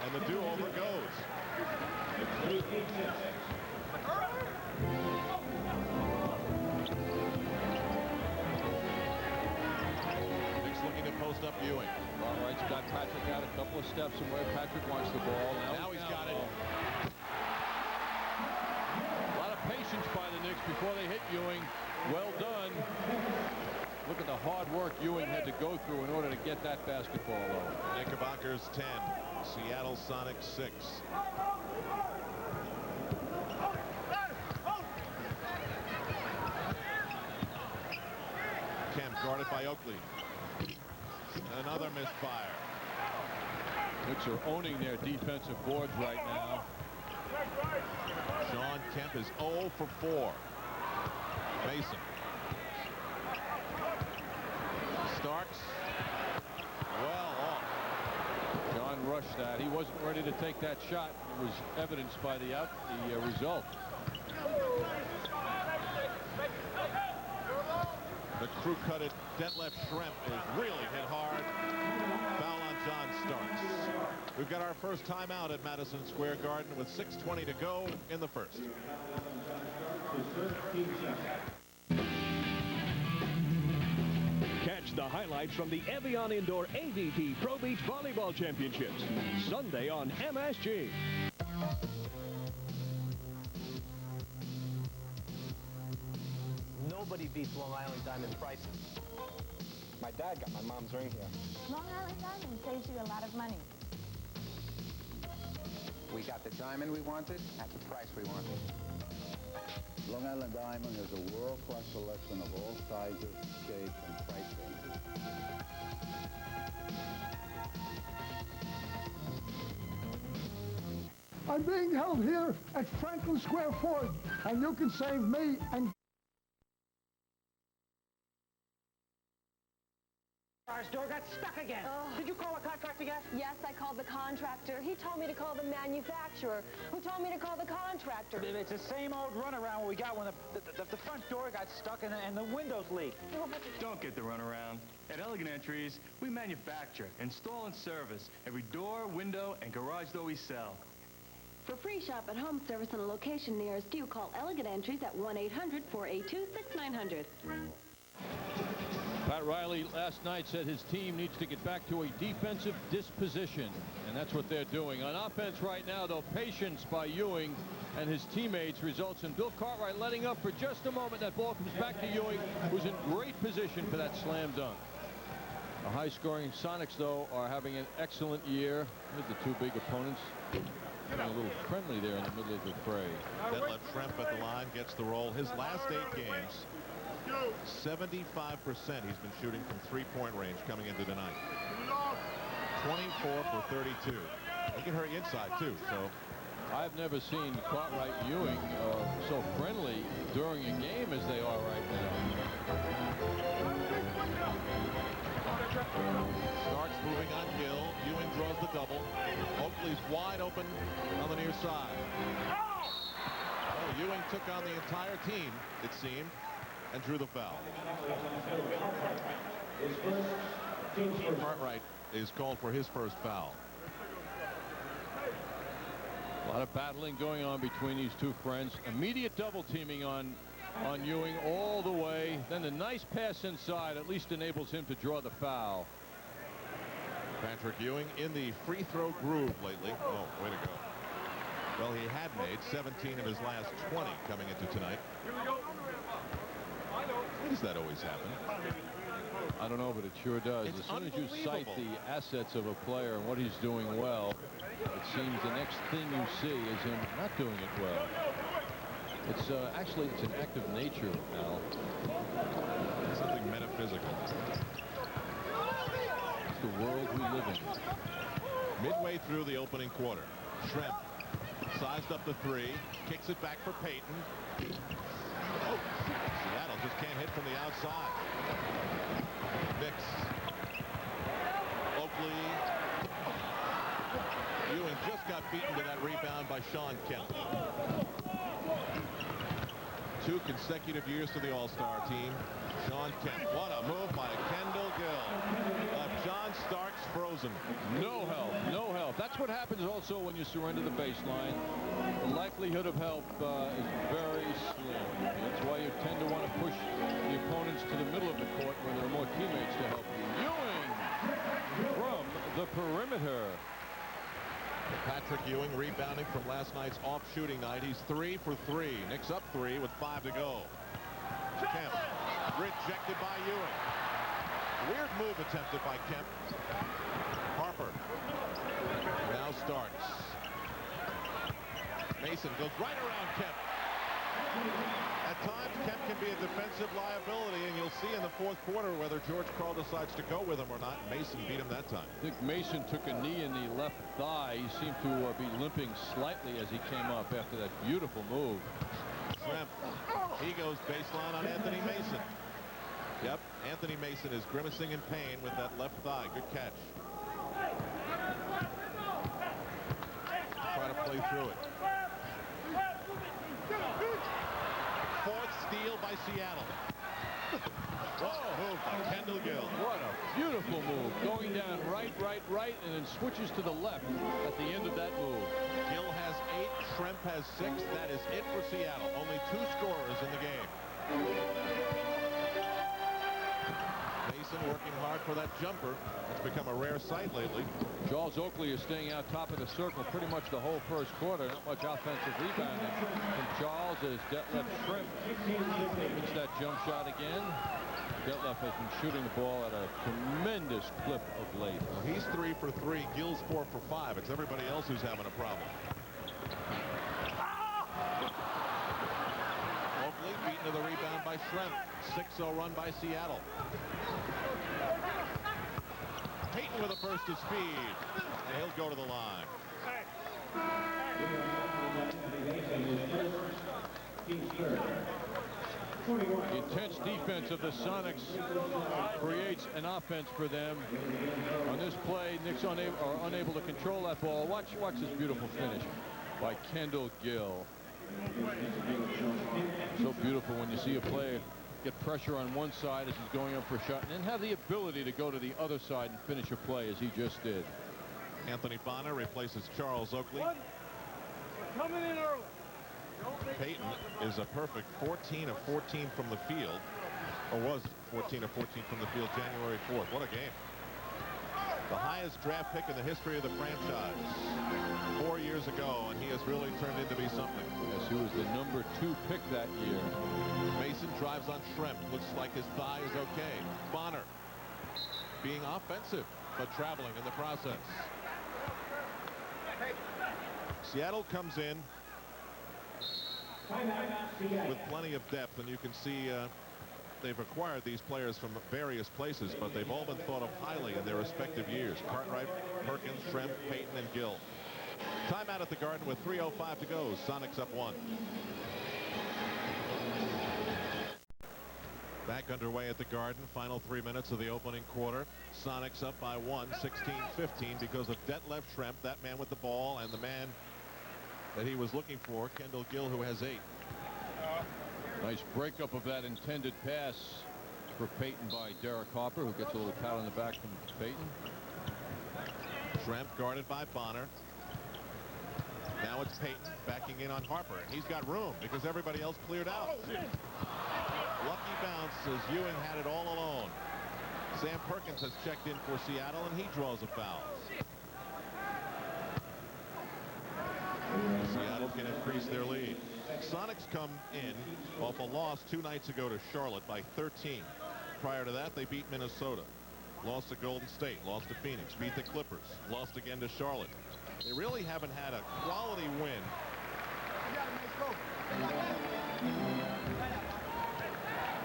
And the do-over goes. Knicks looking to post up Ewing. Cartwright's got Patrick out a couple of steps from where Patrick wants the ball. Now he's got it. A lot of patience by the Knicks before they hit Ewing. Well done. Look at the hard work Ewing had to go through in order to get that basketball over. Knickerbockers 10. Seattle Sonics 6. Kemp guarded by Oakley. Another misfire. Knicks are owning their defensive boards right now. Sean Kemp is 0 for 4. Mason. Starks. Well off. John rushed that. He wasn't ready to take that shot. It was evidenced by the result. The crew-cutted Detlef Schrempf is really hit hard. Foul on John Starks. We've got our first timeout at Madison Square Garden with 6:20 to go in the first. Catch the highlights from the Evian Indoor AVP Pro Beach Volleyball Championships Sunday on MSG. Nobody beats Long Island Diamond prices. My dad got my mom's ring here. Long Island Diamond saves you a lot of money. We got the diamond we wanted at the price we wanted. Long Island Diamond has a world-class selection of all sizes, shapes, and price ranges. I'm being held here at Franklin Square Ford, and you can save me and... Our door got stuck again. Did you call a contractor yet? Yes, I called the contractor. He told me to call the manufacturer, who told me to call the contractor. It's the same old runaround we got when the front door got stuck and the windows leaked. Don't get the runaround. At Elegant Entries, we manufacture, install, and service every door, window, and garage door we sell. For free shop-at-home service and a location nearest you, call Elegant Entries at 1-800-482-6900. Pat Riley last night said his team needs to get back to a defensive disposition, and that's what they're doing. On offense right now, though, patience by Ewing and his teammates results in Bill Cartwright letting up for just a moment. That ball comes back to Ewing, who's in great position for that slam dunk. The high-scoring Sonics, though, are having an excellent year. Here's the two big opponents. Getting a little friendly there in the middle of the fray. Detlef Schrempf at the line gets the roll. His last 8 games, 75% he's been shooting from three-point range coming into tonight. 24 for 32. He can hurry inside, too, so. I've never seen Cartwright and Ewing so friendly during a game as they are right now. Starks moving on Gill. Ewing draws the double. Oakley's wide open on the near side. Oh, Ewing took on the entire team, it seemed, and drew the foul. Cartwright is called for his first foul. A lot of battling going on between these two friends. Immediate double teaming on Ewing all the way. Then a nice pass inside at least enables him to draw the foul. Patrick Ewing in the free throw groove lately. Oh, way to go. Well, he had made 17 of his last 20 coming into tonight. Why does that always happen? I don't know, but it sure does. It's as soon as you cite the assets of a player and what he's doing well, it seems the next thing you see is him not doing it well. It's actually it's an act of nature, Al. Something metaphysical. It's the world we live in. Midway through the opening quarter, Schrempf sized up the three, kicks it back for Payton. Oh, Seattle just can't hit from the outside. Knicks. Oakley. Ewing just got beaten to that rebound by Sean Kemp. 2 consecutive years to the All-Star team. Sean Kemp. What a move by Kendall Gill. John Starks frozen. No help. No help. That's what happens also when you surrender the baseline. The likelihood of help is very slim. That's why you tend to want to push the opponents to the middle of the court where there are more teammates to help you. Ewing from the perimeter. Patrick Ewing rebounding from last night's off shooting night. He's 3 for 3. Knicks up 3 with 5 to go. Kemp rejected by Ewing. Weird move attempted by Kemp. Harper. Now Starks. Mason goes right around Kemp. At times, Kemp can be a defensive liability, and you'll see in the fourth quarter whether George Karl decides to go with him or not. Mason beat him that time. I think Mason took a knee in the left thigh. He seemed to be limping slightly as he came up after that beautiful move. Schrempf. He goes baseline on Anthony Mason. Yep, Anthony Mason is grimacing in pain with that left thigh. Good catch. Try to play through it. Fourth steal by Seattle. Whoa, move by Kendall Gill. What a beautiful move. Going down right, and then switches to the left at the end of that move. Gill has 8, Schrempf has 6. That is it for Seattle. Only 2 scorers in the game. Mason working hard for that jumper. It's become a rare sight lately. Charles Oakley is staying out top of the circle pretty much the whole first quarter. Not much offensive rebounding from Charles as Detlef Schrempf hits that jump shot again. Detlef has been shooting the ball at a tremendous clip of late. Well, he's 3 for 3. Gill's 4 for 5. It's everybody else who's having a problem. Oakley beaten to the rebound by Schrempf. 6-0 run by Seattle. Payton with a burst of speed, and he'll go to the line. The intense defense of the Sonics creates an offense for them. On this play, Knicks are unable to control that ball. Watch this beautiful finish by Kendall Gill. So beautiful when you see a player get pressure on one side as he's going up for a shot, and then have the ability to go to the other side and finish a play as he just did. Anthony Bonner replaces Charles Oakley. Coming in early. Peyton is a perfect 14 of 14 from the field, or was 14 of 14 from the field January 4th. What a game. The highest draft pick in the history of the franchise 4 years ago, and he has really turned into be something. Yes, he was the #2 pick that year. Mason drives on Schrempf. Looks like his thigh is okay. Bonner being offensive, but traveling in the process. Seattle comes in with plenty of depth, and you can see they've acquired these players from various places, but they've all been thought of highly in their respective years. Cartwright, Perkins, Schrempf, Peyton, and Gill. Timeout at the Garden with 3:05 to go. Sonics up 1. Back underway at the Garden. Final 3 minutes of the opening quarter. Sonics up by 1, 16-15, because of Detlef Schrempf, that man with the ball, and the man that he was looking for, Kendall Gill, who has 8. Nice breakup of that intended pass for Peyton by Derek Harper, who gets a little pat on the back from Peyton. Schrempf guarded by Bonner. Now it's Peyton backing in on Harper, and he's got room because everybody else cleared out. Lucky bounce as Ewing had it all alone. Sam Perkins has checked in for Seattle, and he draws a foul. Seattle can increase their lead. Sonics come in off a loss 2 nights ago to Charlotte by 13. Prior to that, they beat Minnesota, lost to Golden State, lost to Phoenix, beat the Clippers, lost again to Charlotte. They really haven't had a quality win.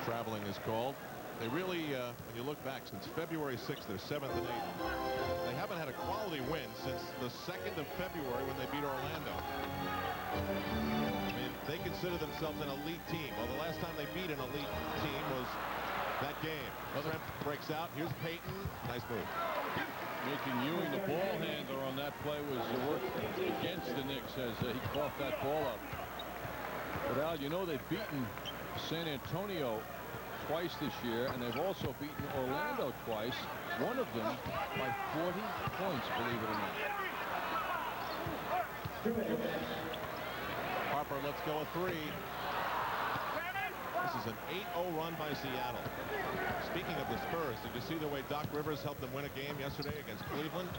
Traveling is called. They really, when you look back, since February 6th, they're 7th and 8th. They haven't had a quality win since the 2nd of February when they beat Orlando. I mean, they consider themselves an elite team. Well, the last time they beat an elite team was that game. Schrempf breaks out. Here's Peyton. Nice move. Making Ewing the ball handler on that play was work against the Knicks as he coughed that ball up. But Al, you know, they've beaten San Antonio twice this year, and they've also beaten Orlando twice, one of them by 40 points, believe it or not. Harper lets go a 3. This is an 8-0 run by Seattle. Speaking of the Spurs, did you see the way Doc Rivers helped them win a game yesterday against Cleveland?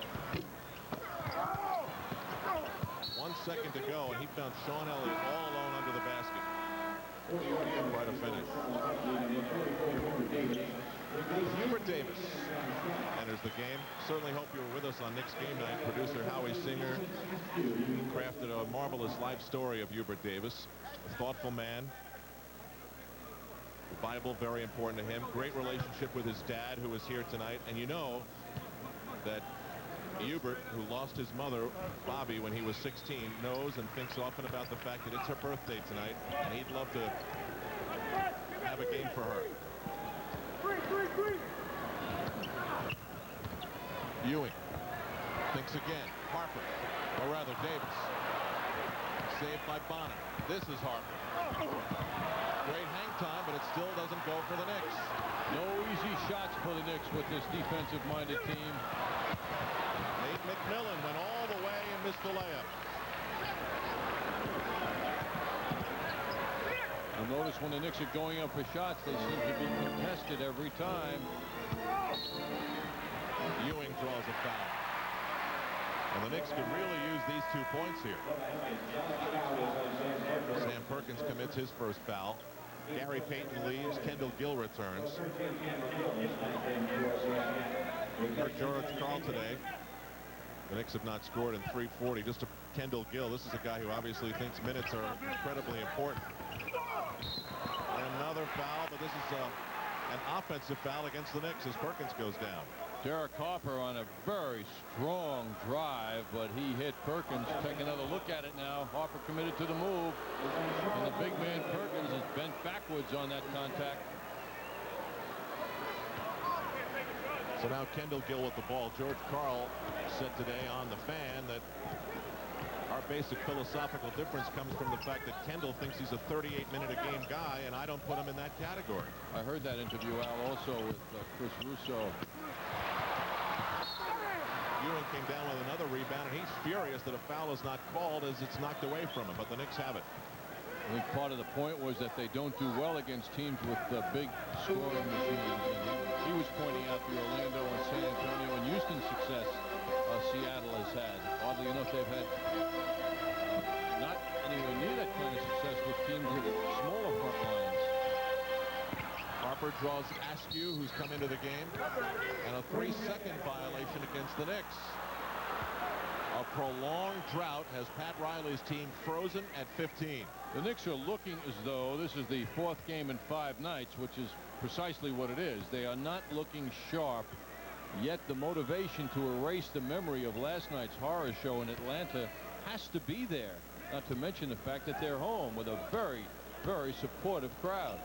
1 second to go, and he found Sean Elliott all alone under the basket. Quite a finish. Hubert Davis enters the game. Certainly hope you were with us on Knicks game night. Producer Howie Singer crafted a marvelous life story of Hubert Davis. A thoughtful man. The Bible very important to him. Great relationship with his dad, who is here tonight. And you know that Hubert, who lost his mother, Bobby, when he was 16, knows and thinks often about the fact that it's her birthday tonight, and he'd love to have a game for her. Ewing thinks again. Harper, or rather Davis. Saved by Bonner. This is Harper. Great hang time, but it still doesn't go for the Knicks. No easy shots for the Knicks with this defensive-minded team. McMillan went all the way and missed the layup. You'll notice when the Knicks are going up for shots, they seem to be contested every time. Ewing draws a foul. And the Knicks can really use these 2 points here. Sam Perkins commits his first foul. Gary Payton leaves. Kendall Gill returns. For George Karl today. The Knicks have not scored in 3:40. Just to Kendall Gill. This is a guy who obviously thinks minutes are incredibly important. And another foul, but this is an offensive foul against the Knicks as Perkins goes down. Derek Harper on a very strong drive, but he hit Perkins. Take another look at it now. Harper committed to the move, and the big man Perkins is bent backwards on that contact. So now Kendall Gill with the ball. George Karl said today on The Fan that our basic philosophical difference comes from the fact that Kendall thinks he's a 38-minute-a-game guy, and I don't put him in that category. I heard that interview, Al, also with Chris Russo. Ewing came down with another rebound, and he's furious that a foul is not called as it's knocked away from him, but the Knicks have it. I think part of the point was that they don't do well against teams with big scoring machines. And he was pointing out the Orlando and San Antonio and Houston success Seattle has had. Oddly enough, they've had not anywhere near that kind of success with teams with smaller front lines. Harper draws Askew, who's come into the game, and a 3-second violation against the Knicks. A prolonged drought has Pat Riley's team frozen at 15. The Knicks are looking as though this is the 4th game in 5 nights, which is precisely what it is. They are not looking sharp, yet the motivation to erase the memory of last night's horror show in Atlanta has to be there, not to mention the fact that they're home with a very, very supportive crowd.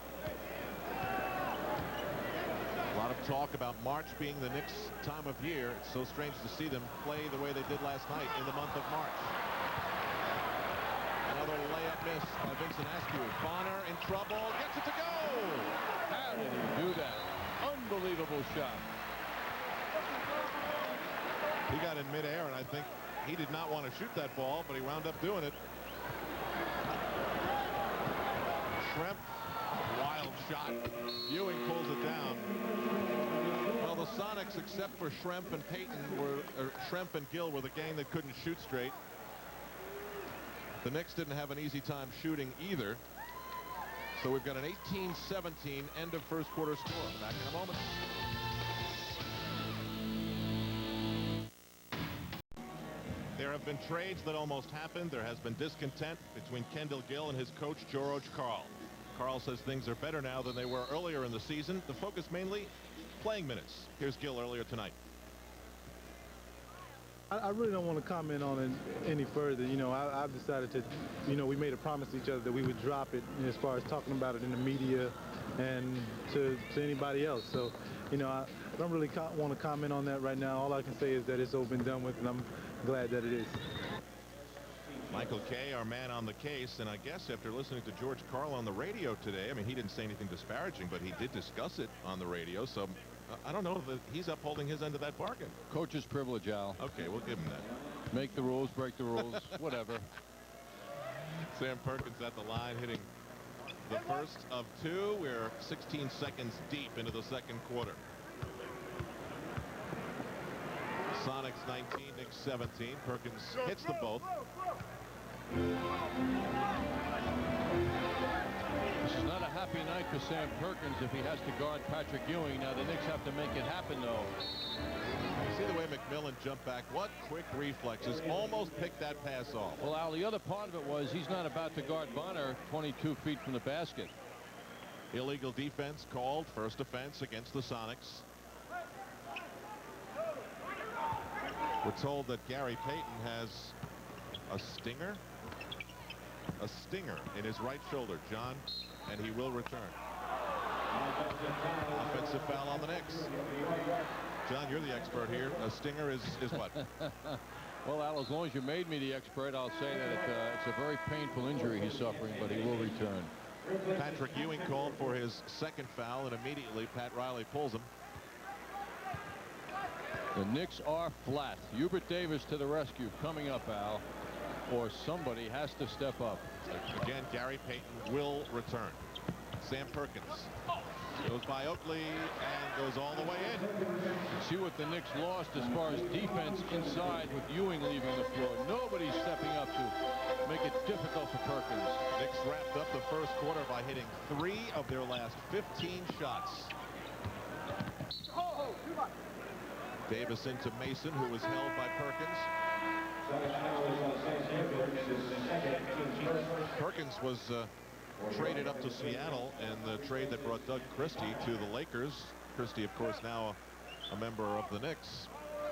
A lot of talk about March being the Knicks' time of year. It's so strange to see them play the way they did last night in the month of March. Another layup miss by Vincent Askew. Bonner in trouble, gets it to go. How did he do that? Unbelievable shot. He got in midair, and I think he did not want to shoot that ball, but he wound up doing it. Schrempf, wild shot. Ewing pulls it down. Well, the Sonics, except for Schrempf and Schrempf and Gill, were the gang that couldn't shoot straight. The Knicks didn't have an easy time shooting either. So we've got an 18-17 end of first quarter score. Back in a moment. There have been trades that almost happened. There has been discontent between Kendall Gill and his coach, George Karl. Karl says things are better now than they were earlier in the season. The focus mainly playing minutes. Here's Gill earlier tonight. I really don't want to comment on it any further. You know, I've decided to, you know, we made a promise to each other that we would drop it as far as talking about it in the media and to anybody else. So, you know, I don't really want to comment on that right now. All I can say is that it's all been done with, and I'm glad that it is. Michael Kay, our man on the case, and I guess after listening to George Karl on the radio today, I mean, he didn't say anything disparaging, but he did discuss it on the radio, so I don't know that he's upholding his end of that bargain. Coach's privilege, Al. Okay, we'll give him that. Make the rules, break the rules, whatever. Sam Perkins at the line, hitting the first of 2. We're 16 seconds deep into the second quarter. Sonics 19, Knicks 17. Perkins hits them both. This is not a happy night for Sam Perkins if he has to guard Patrick Ewing. Now the Knicks have to make it happen, though. See the way McMillan jumped back. What quick reflexes. Almost picked that pass off. Well, Al, the other part of it was he's not about to guard Bonner 22 feet from the basket. Illegal defense called. First offense against the Sonics. We're told that Gary Payton has a stinger in his right shoulder, John, and he will return. Offensive foul on the Knicks. John, you're the expert here. A stinger is what? Well, Al, as long as you made me the expert, I'll say that it's a very painful injury he's suffering, but he will return. Patrick Ewing called for his second foul, and immediately Pat Riley pulls him. The Knicks are flat. Hubert Davis to the rescue. Coming up, Al. Or somebody has to step up. Again, Gary Payton will return. Sam Perkins goes by Oakley and goes all the way in. See what the Knicks lost as far as defense inside with Ewing leaving the floor. Nobody's stepping up to make it difficult for Perkins. Knicks wrapped up the first quarter by hitting 3 of their last 15 shots. Davis into Mason, who was held by Perkins. Perkins was traded up to Seattle in the trade that brought Doug Christie to the Lakers. Christie, of course, now a member of the Knicks.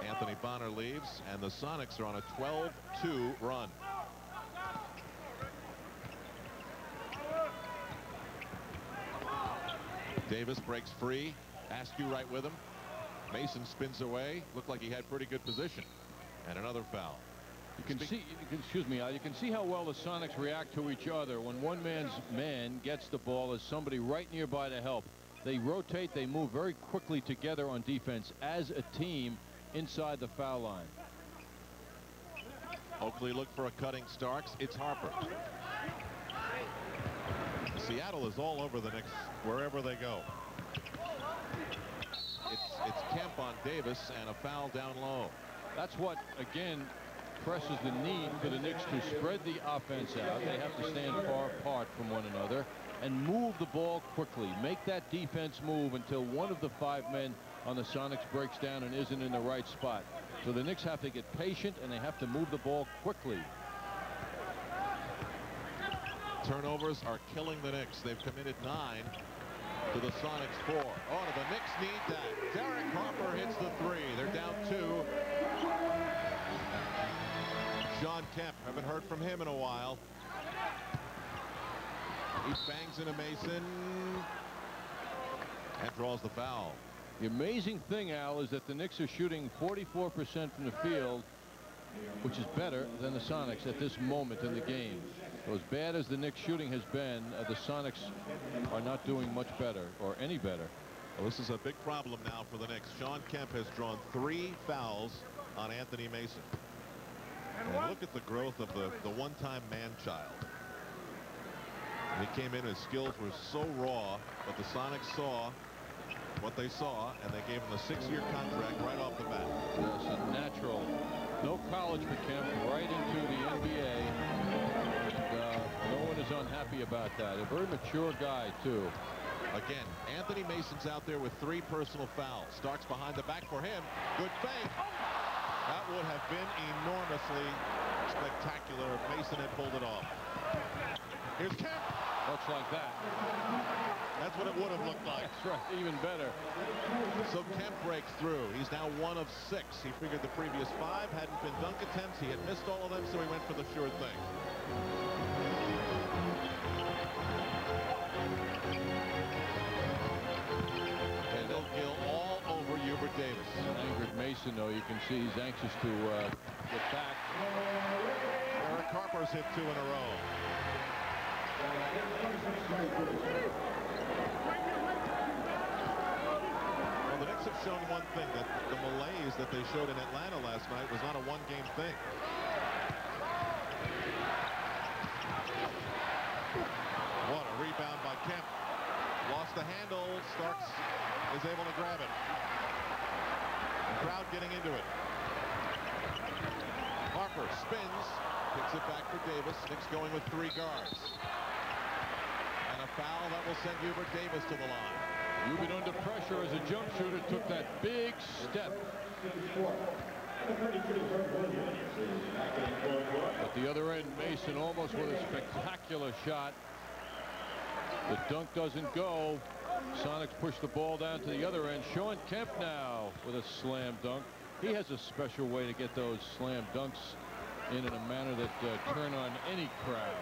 Anthony Bonner leaves, and the Sonics are on a 12-2 run. Davis breaks free. Askew right with him. Mason spins away. Looked like he had pretty good position. And another foul. You can see, excuse me, Al, you can see how well the Sonics react to each other when one man's man gets the ball as somebody right nearby to help. They rotate, they move very quickly together on defense as a team inside the foul line. Oakley looked for a cutting Starks. It's Harper. Seattle is all over the Knicks wherever they go. It's Kemp on Davis and a foul down low. That's what, again, presses the need for the Knicks to spread the offense out. They have to stand far apart from one another and move the ball quickly. Make that defense move until one of the 5 men on the Sonics breaks down and isn't in the right spot. So the Knicks have to get patient and they have to move the ball quickly. Turnovers are killing the Knicks. They've committed 9 to the Sonics 4. Oh, the Knicks need that. Derek Harper hits the 3. They're down 2. Sean Kemp, haven't heard from him in a while. He bangs into Mason and draws the foul. The amazing thing, Al, is that the Knicks are shooting 44% from the field, which is better than the Sonics at this moment in the game. So as bad as the Knicks shooting has been, the Sonics are not doing much better or any better. Well, this is a big problem now for the Knicks. Sean Kemp has drawn 3 fouls on Anthony Mason. And look at the growth of the one-time man-child. He came in, his skills were so raw, but the Sonics saw what they saw, and they gave him a 6-year contract right off the bat. Yes, a natural. No college for Kemp, right into the NBA. And, no one is unhappy about that. A very mature guy, too. Again, Anthony Mason's out there with 3 personal fouls. Starks behind the back for him. Good fake. That would have been enormously spectacular if Mason had pulled it off. Here's Kemp. Looks like that. That's what it would have looked like. That's right, even better. So Kemp breaks through. He's now 1 of 6. He figured the previous 5 hadn't been dunk attempts. He had missed all of them, so he went for the sure thing. Kendall Gill all over Hubert Davis. Angered Mason, though, you can see he's anxious to get back. Derek Harper's hit 2 in a row. Well, the Knicks have shown one thing, that the malaise that they showed in Atlanta last night was not a one-game thing. What a rebound by Kemp. Lost the handle. Starks is able to grab it. The crowd getting into it. Harper spins, picks it back for Davis. Knicks going with 3 guards. And a foul that will send Hubert Davis to the line. Hubert under pressure as a jump shooter took that big step. At the other end, Mason almost with a spectacular shot. The dunk doesn't go. Sonics push the ball down to the other end. Sean Kemp now with a slam dunk. He has a special way to get those slam dunks in a manner that turn on any crowd.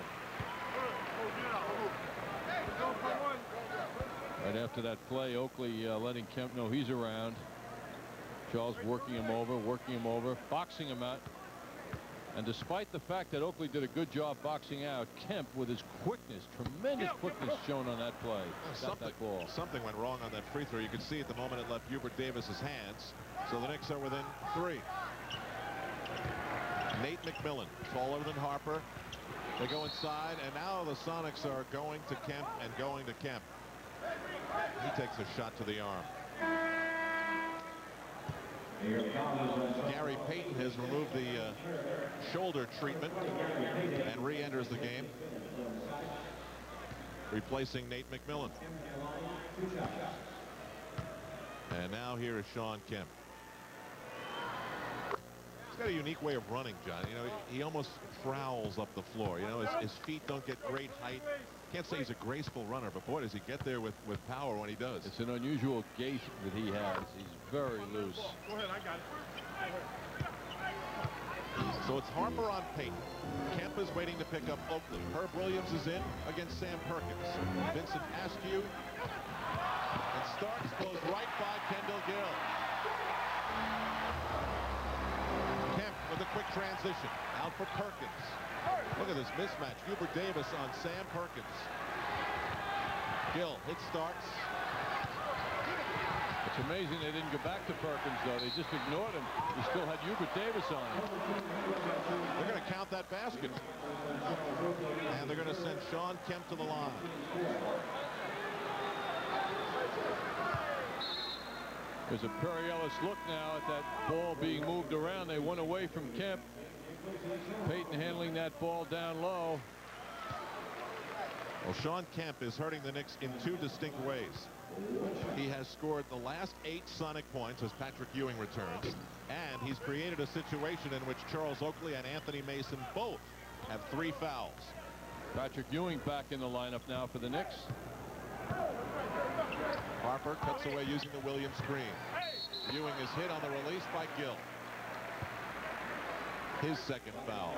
Right after that play, Oakley letting Kemp know he's around. Charles working him over, boxing him out. And despite the fact that Oakley did a good job boxing out, Kemp with his quickness, tremendous quickness shown on that play. Something went wrong on that free throw. You could see at the moment it left Hubert Davis's hands. So the Knicks are within 3. Nate McMillan, taller than Harper. They go inside, and now the Sonics are going to Kemp and going to Kemp. He takes a shot to the arm. Gary Payton has removed the shoulder treatment and re-enters the game, replacing Nate McMillan. And now here is Sean Kemp. He's got a unique way of running, John. You know, he almost prowls up the floor. You know, his feet don't get great height. Can't say he's a graceful runner, but boy, does he get there with power when he does. It's an unusual gait that he has. He's very loose. Go ahead, I got it. So it's Harper on Payton. Kemp is waiting to pick up Oakley. Herb Williams is in against Sam Perkins. Vincent Askew. And Starks goes right by Kendall Gill. Kemp with a quick transition. Out for Perkins. Look at this mismatch. Hubert Davis on Sam Perkins. Gill hits Starks. It's amazing they didn't go back to Perkins, though. They just ignored him. He still had Hubert Davis on him. They're going to count that basket. And they're going to send Sean Kemp to the line. There's a Perry Ellis look now at that ball being moved around. They went away from Kemp. Payton handling that ball down low. Well, Sean Kemp is hurting the Knicks in two distinct ways. He has scored the last 8 Sonic points as Patrick Ewing returns, and he's created a situation in which Charles Oakley and Anthony Mason both have 3 fouls. Patrick Ewing back in the lineup now for the Knicks. Harper cuts away using the Williams screen. Ewing is hit on the release by Gill. His second foul.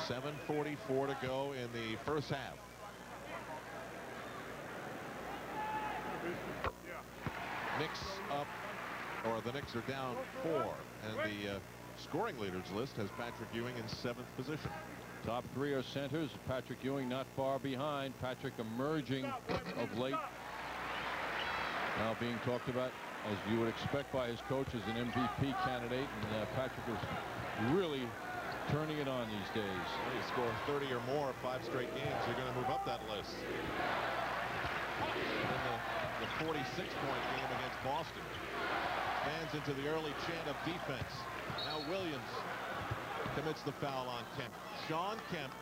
7:44 to go in the first half. Knicks up, or the Knicks are down 4, and the scoring leaders list has Patrick Ewing in 7th position. Top 3 are centers. Patrick Ewing not far behind. Patrick emerging of late. Now being talked about, as you would expect by his coach, as an MVP candidate. And Patrick is really turning it on these days. Well, you score 30 or more 5 straight games, you're going to move up that list. In the 46-point game against Boston. Fans into the early chant of defense. Now Williams commits the foul on Kemp. Sean Kemp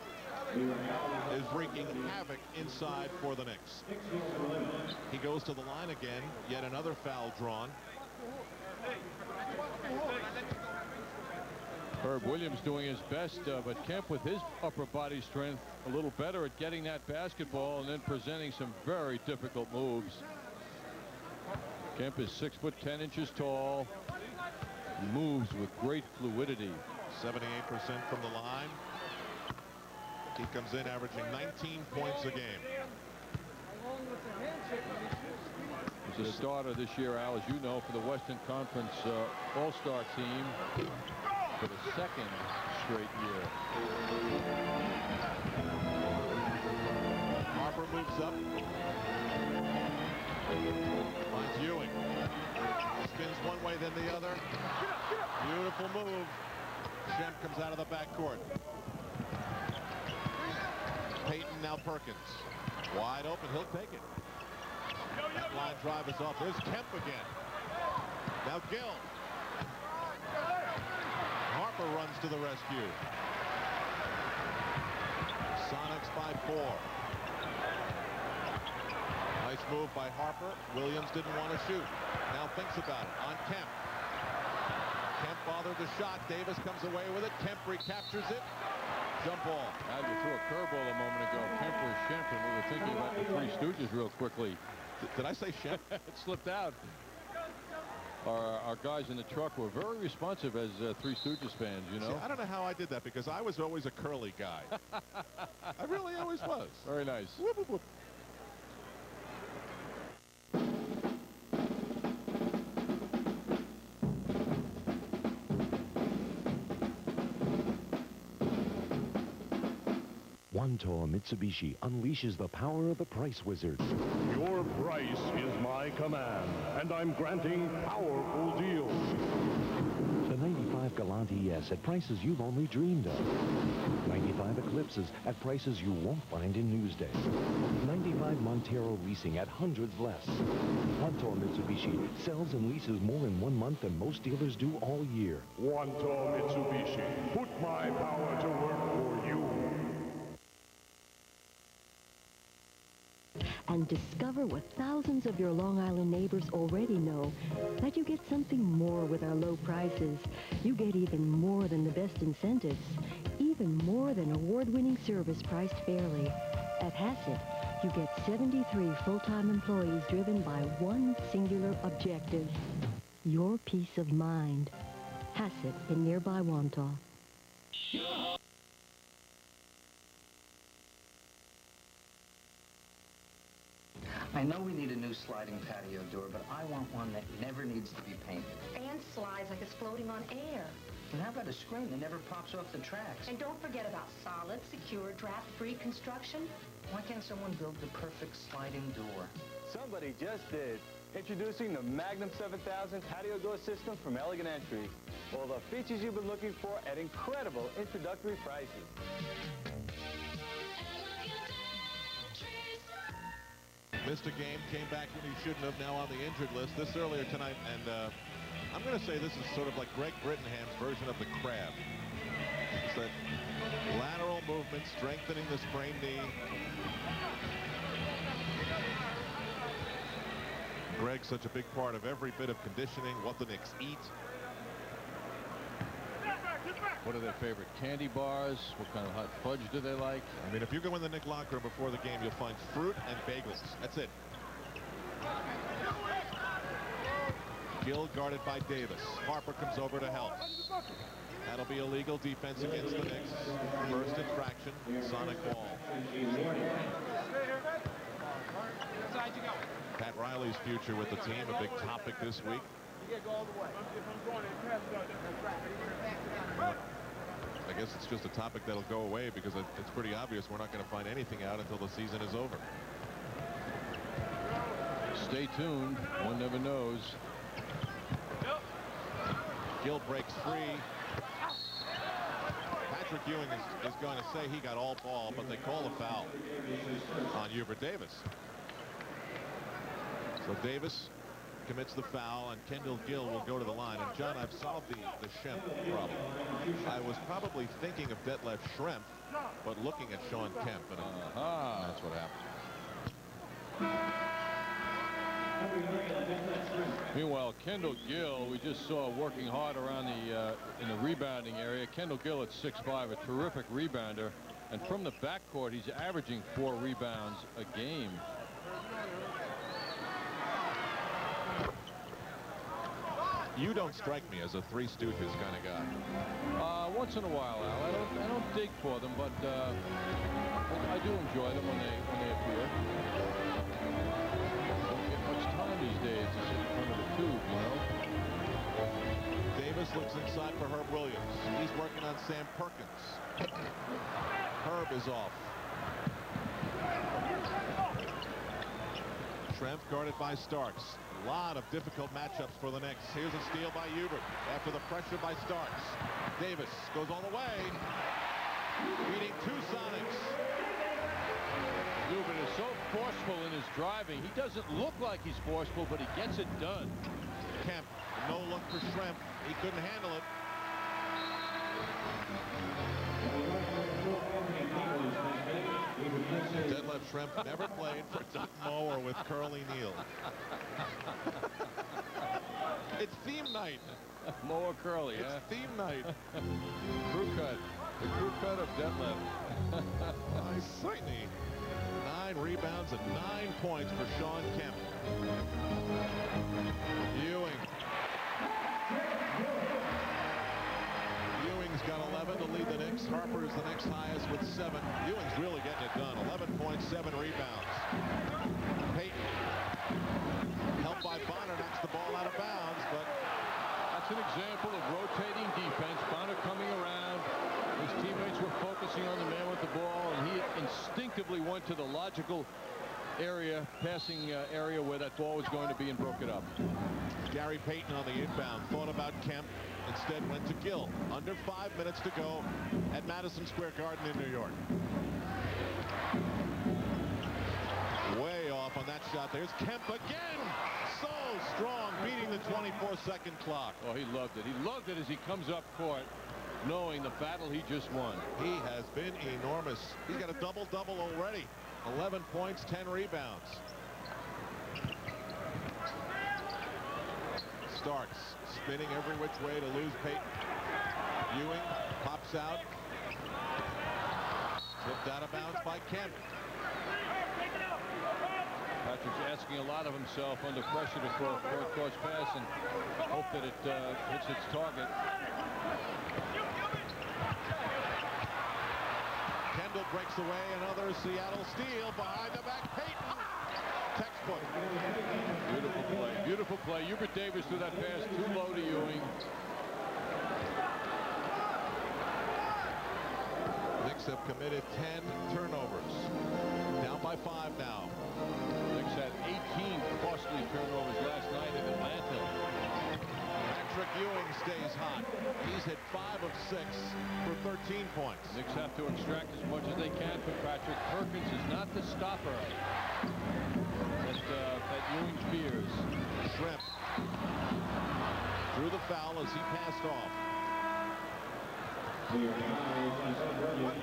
is wreaking havoc inside for the Knicks. He goes to the line again. Yet another foul drawn. Herb Williams doing his best, but Kemp with his upper body strength a little better at getting that basketball and then presenting some very difficult moves. Kemp is 6'10" tall. Moves with great fluidity. 78% from the line. He comes in averaging 19 points a game. He's a starter this year, Al, as you know, for the Western Conference All-Star team for the 2nd straight year. Harper moves up. Finds Ewing. Spins one way, then the other. Beautiful move. Kemp comes out of the backcourt. Payton, now Perkins. Wide open, he'll take it. That line drive is off. There's Kemp again. Now Gill. Harper runs to the rescue. Sonics by 4. Nice move by Harper. Williams didn't want to shoot. Now thinks about it on Kemp. Kemp bothered the shot. Davis comes away with it. Kemp recaptures it. Jump ball. Al, you threw a curveball a moment ago. Kemp or Shemp, and we were thinking about the Three Stooges real quickly. Did I say Shemp? It slipped out. Our guys in the truck were very responsive as Three Stooges fans, you know. See, I don't know how I did that because I was always a curly guy. I really always was. Very nice. Whoop, whoop, whoop. Wantor Mitsubishi unleashes the power of the price wizard. Your price is my command, and I'm granting powerful deals. The 95 Galant ES at prices you've only dreamed of. 95 Eclipses at prices you won't find in Newsday. 95 Montero leasing at hundreds less. Wantor Mitsubishi sells and leases more in 1 month than most dealers do all year. Wantor Mitsubishi, put my power to work for you. And discover what thousands of your Long Island neighbors already know, that you get something more with our low prices. You get even more than the best incentives, even more than award-winning service priced fairly. At Hassett, you get 73 full-time employees driven by one singular objective, your peace of mind. Hassett in nearby Wantagh. I know we need a new sliding patio door, but I want one that never needs to be painted. And slides like it's floating on air. And how about a screen that never pops off the tracks? And don't forget about solid, secure, draft-free construction. Why can't someone build the perfect sliding door? Somebody just did. Introducing the Magnum 7000 patio door system from Elegant Entries. All the features you've been looking for at incredible introductory prices. Missed a game, came back when he shouldn't have, now on the injured list. This earlier tonight, and I'm going to say this is sort of like Greg Brittenham's version of the crab. It's that lateral movement, strengthening the sprained knee. Greg's such a big part of every bit of conditioning, what the Knicks eat. What are their favorite candy bars? What kind of hot fudge do they like? I mean, if you go in the Knick locker room before the game, you'll find fruit and bagels. That's it. Gill guarded by Davis. Harper comes over to help. That'll be illegal defense against the Knicks. First infraction, Sonic ball. Pat Riley's future with the team, a big topic this week. I guess it's just a topic that'll go away because it's pretty obvious we're not going to find anything out until the season is over. Stay tuned. One never knows. Gill breaks free. Patrick Ewing is going to say he got all ball, but they call a foul on Hubert Davis. So Davis commits the foul, and Kendall Gill will go to the line. And John, I've solved the Schrempf problem. I was probably thinking of Detlef Schrempf, but looking at Sean Kemp, and that's what happened. Meanwhile, Kendall Gill, we just saw working hard around the in the rebounding area. Kendall Gill at 6'5", a terrific rebounder, and from the backcourt, he's averaging 4 rebounds a game. You don't strike me as a Three Stooges kind of guy. Once in a while, Al. I don't dig for them, but I do enjoy them when they appear. Don't get much time these days to sit in front of the tube, you know. Davis looks inside for Herb Williams. He's working on Sam Perkins. Herb is off. Schrempf guarded by Starks. A lot of difficult matchups for the Knicks. Here's a steal by Hubert after the pressure by Starks. Davis goes all the way, beating 2 Sonics. Hubert is so forceful in his driving. He doesn't look like he's forceful, but he gets it done. Kemp, no look for Schrempf. He couldn't handle it. Detlef Schrempf never played for Doug Moe or with Curly Neal. It's theme night. Moe or Curly, it's theme night. Crew cut. The crew cut of Detlef. Nice Sightney. 9 rebounds and 9 points for Sean Kemp. Ewing. Ewing's got 11 to lead the Knicks. Harper is the next highest with 7. Ewing's really getting it done. 11 points, 7 rebounds. Payton, helped by Bonner, knocks the ball out of bounds, but that's an example of rotating defense. Bonner coming around. His teammates were focusing on the man with the ball, and he instinctively went to the logical area, passing area where that ball was going to be and broke it up. Gary Payton on the inbound thought about Kemp, instead went to Gill. Under 5 minutes to go at Madison Square Garden in New York. Way off on that shot. There's Kemp again. So strong, beating the 24-second clock. Oh, he loved it. He loved it as he comes up court, knowing the battle he just won. He has been enormous. He's got a double-double already. 11 points, 10 rebounds. Starks spinning every which way to lose Payton. Ewing pops out. Tipped out of bounds by Kemp. Patrick's asking a lot of himself under pressure to throw a cross pass and hope that it hits its target. Kendall breaks away. Another Seattle steal behind the back. Payton. Textbook. Beautiful play. Beautiful play. Hubert Davis threw that pass too low to Ewing. Knicks have committed 10 turnovers. Down by 5 now. Knicks had 18 costly turnovers last night in Atlanta. Patrick Ewing stays hot. He's hit 5 of 6 for 13 points. Knicks have to extract as much as they can from Patrick. Perkins is not the stopper that Ewing fears. Shrimp drew the foul as he passed off.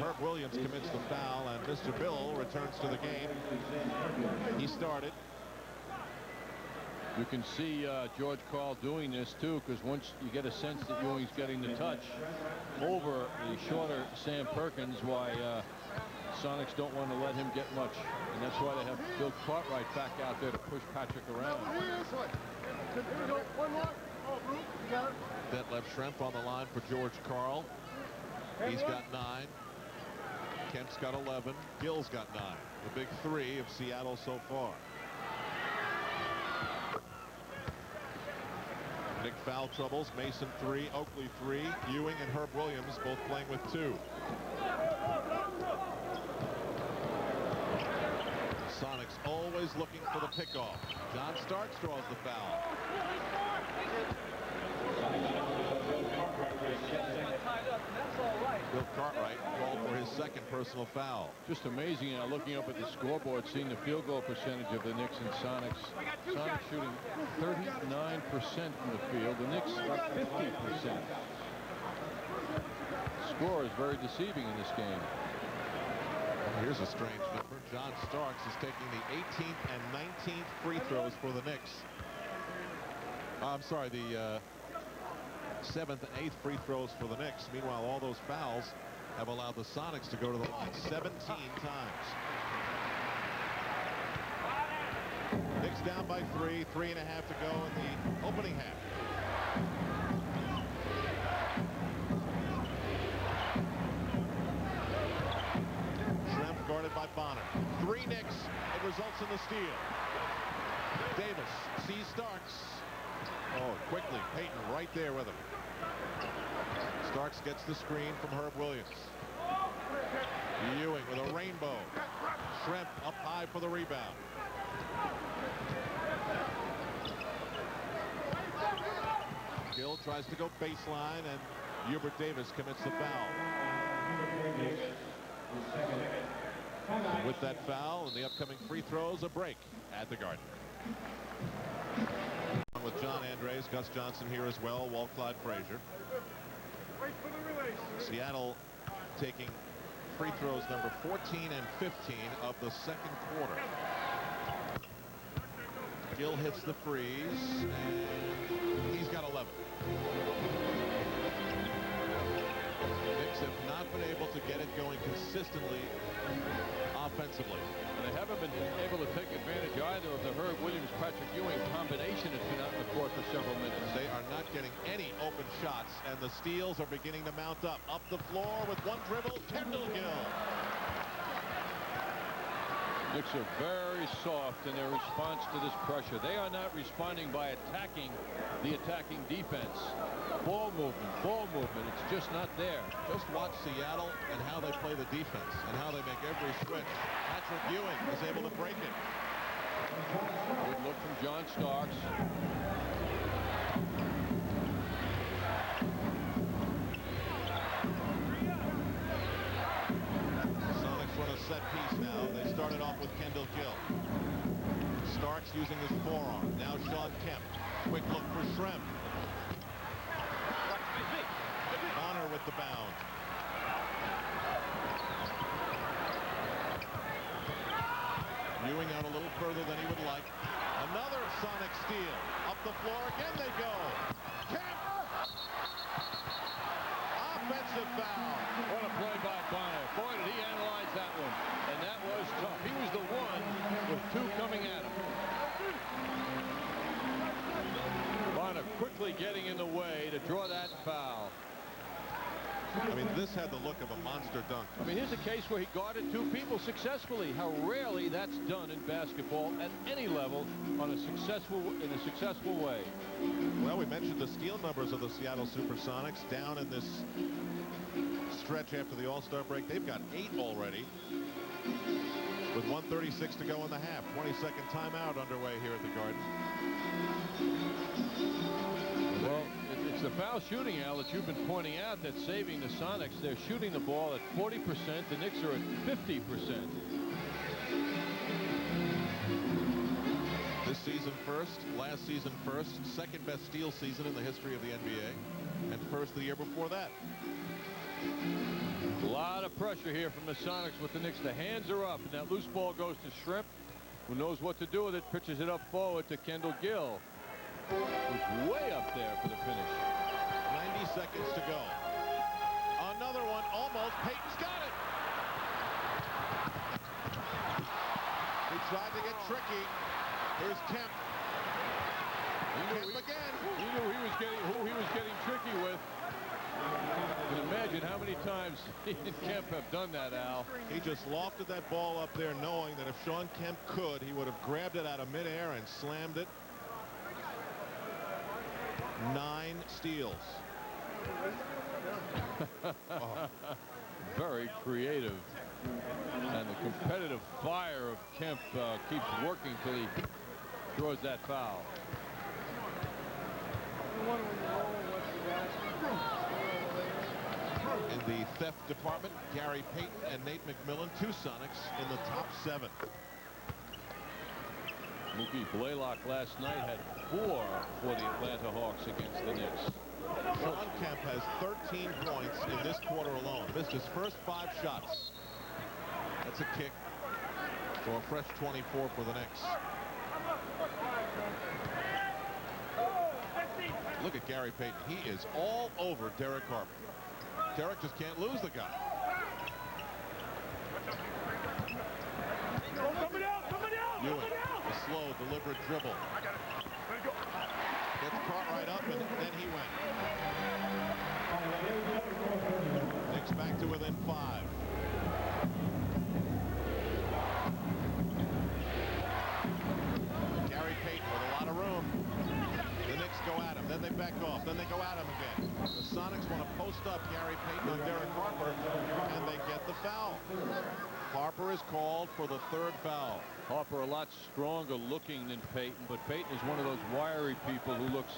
Herb Williams commits the foul, and Mr. Bill returns to the game. He started. You can see George Karl doing this too, because once you get a sense that Ewing's getting the touch over the shorter Sam Perkins, why Sonics don't want to let him get much, and that's why they have Bill Cartwright back out there to push Patrick around. Detlef Schrempf on the line for George Karl. He's got 9. Kemp's got 11. Gill's got 9. The big 3 of Seattle so far. Big foul troubles. Mason 3, Oakley 3. Ewing and Herb Williams both playing with 2. Sonics always looking for the pickoff. John Starks draws the foul. Bill Cartwright called for his second personal foul. Just amazing, looking up at the scoreboard, seeing the field goal percentage of the Knicks and Sonics. Sonics shooting 39% from the field. The Knicks are 50%. Score is very deceiving in this game. Here's a strange number. John Starks is taking the 18th and 19th free throws for the Knicks. I'm sorry, the 7th and 8th free throws for the Knicks. Meanwhile, all those fouls have allowed the Sonics to go to the line 17 times. Knicks down by 3, 3.5 to go in the opening half. Schrempf guarded by Bonner. 3 Knicks. It results in the steal. Davis sees Starks. Oh, quickly, Payton right there with him. Starks gets the screen from Herb Williams. Ewing with a rainbow. Schrempf up high for the rebound. Gill tries to go baseline, and Hubert Davis commits the foul. And with that foul and the upcoming free throws, a break at the Garden. With John Andres, Gus Johnson here as well, Walt Clyde Frazier. Seattle taking free throws number 14 and 15 of the second quarter. Gill hits the freeze, and he's got 11. Knicks have not been able to get it going consistently offensively. And they haven't been able to take advantage either of the Herb Williams-Patrick Ewing combination that's been out in the court for several minutes. They are not getting any open shots, and the steals are beginning to mount up. Up the floor with one dribble, Kendall Gill. Knicks are very soft in their response to this pressure. They are not responding by attacking the attacking defense. Ball movement, it's just not there. Just watch Seattle and how they play the defense and how they make every switch. Patrick Ewing is able to break it. Good look from John Starks. Sonics run a set piece now. They started off with Kendall Gill. Starks using his forearm. Now Sean Kemp. Quick look for Schrempf. Bonner with the bound. Ewing out a little further than he would like. Another Sonic steal. Up the floor again they go. Kemp! Offensive foul. What a play by Bonner. Boy, did he analyze that one. And that was tough. He was the one with 2 coming at him. Bonner quickly getting in the way to draw that foul. I mean, this had the look of a monster dunk. I mean, here's a case where he guarded 2 people successfully. How rarely that's done in basketball at any level in a successful way. Well, we mentioned the steal numbers of the Seattle SuperSonics down in this stretch after the All-Star break. They've got 8 already with 1:36 to go in the half. 20-second timeout underway here at the Garden. Well, it's the foul shooting, Al, that you've been pointing out that's saving the Sonics. They're shooting the ball at 40%. The Knicks are at 50%. This season first, last season first, second best steal season in the history of the NBA, and first the year before that. A lot of pressure here from the Sonics with the Knicks. The hands are up, and that loose ball goes to Shrimp, who knows what to do with it. Pitches it up forward to Kendall Gill, who's way up there for the finish. 90 seconds to go. Another one, almost. Payton's got it. He tried to get tricky. Here's Kemp. Kemp again. He knew who he was getting tricky with. You can imagine how many times he and Kemp have done that, Al. He just lofted that ball up there, knowing that if Shawn Kemp could, he would have grabbed it out of midair and slammed it. 9 steals. Oh. Very creative. And the competitive fire of Kemp keeps working till he throws that foul. In the theft department, Gary Payton and Nate McMillan, 2 Sonics in the top 7. Mookie Blaylock last night had 4 for the Atlanta Hawks against the Knicks. Shawn Kemp has 13 points in this quarter alone. Missed his first 5 shots. That's a kick. So a fresh 24 for the Knicks. Look at Gary Payton. He is all over Derek Harper. Derek just can't lose the guy. Ewing, a slow, deliberate dribble. Gets caught right up, and then he went. Knicks back to within 5. Gary Payton with a lot of room. The Knicks go at him, then they back off, then they go at him again. The Sonics want to post up Gary Payton on Derek Harper, and they get the foul. Harper is called for the 3rd foul. Harper a lot stronger looking than Payton, but Payton is one of those wiry people who looks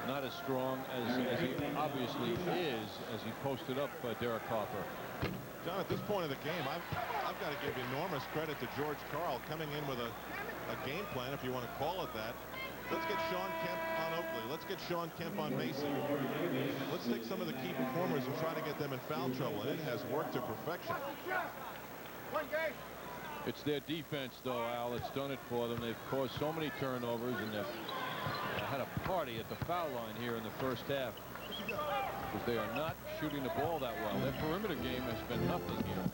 not as strong as he obviously is as he posted up Derek Harper. John, at this point of the game, I've got to give enormous credit to George Karl coming in with a game plan, if you want to call it that. Let's get Shawn Kemp on Oakley. Let's get Shawn Kemp on Mason. Let's take some of the key performers and try to get them in foul trouble, and it has worked to perfection. It's their defense, though, Al. It's done it for them. They've caused so many turnovers, and they've had a party at the foul line here in the first half, because they are not shooting the ball that well. Their perimeter game has been nothing here.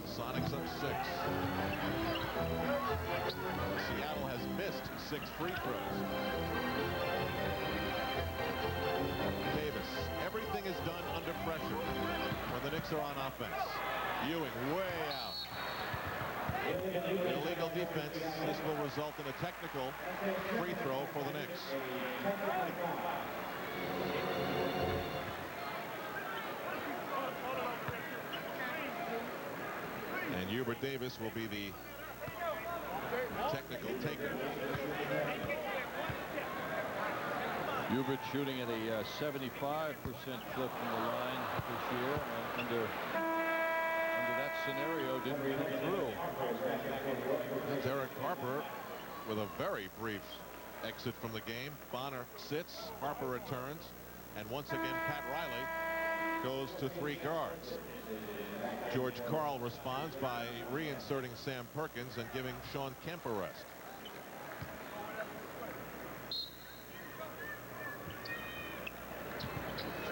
Sonics up 6. Seattle has missed 6 free throws. Davis, everything is done under pressure when the Knicks are on offense. Ewing way out. Illegal defense. This will result in a technical free throw for the Knicks. And Hubert Davis will be the technical taker. Hubert shooting at a 75% clip from the line this year, and under that scenario didn't come through. Derek Harper with a very brief exit from the game. Bonner sits, Harper returns, and once again Pat Riley goes to 3 guards. George Karl responds by reinserting Sam Perkins and giving Shawn Kemp a rest.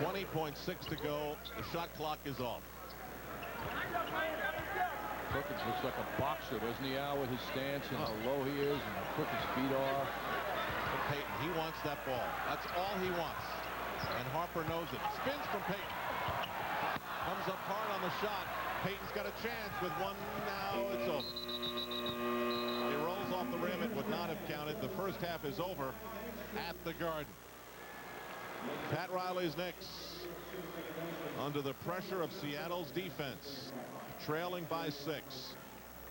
.6 to go. The shot clock is off. Perkins looks like a boxer, doesn't he, Al, with his stance and how low he is and how quick his feet are. But Payton, he wants that ball. That's all he wants. And Harper knows it. Spins from Payton. Comes up hard on the shot. Payton's got a chance with one. Now it's over. He rolls off the rim. It would not have counted. The first half is over at the Garden. Pat Riley's Knicks under the pressure of Seattle's defense, trailing by 6.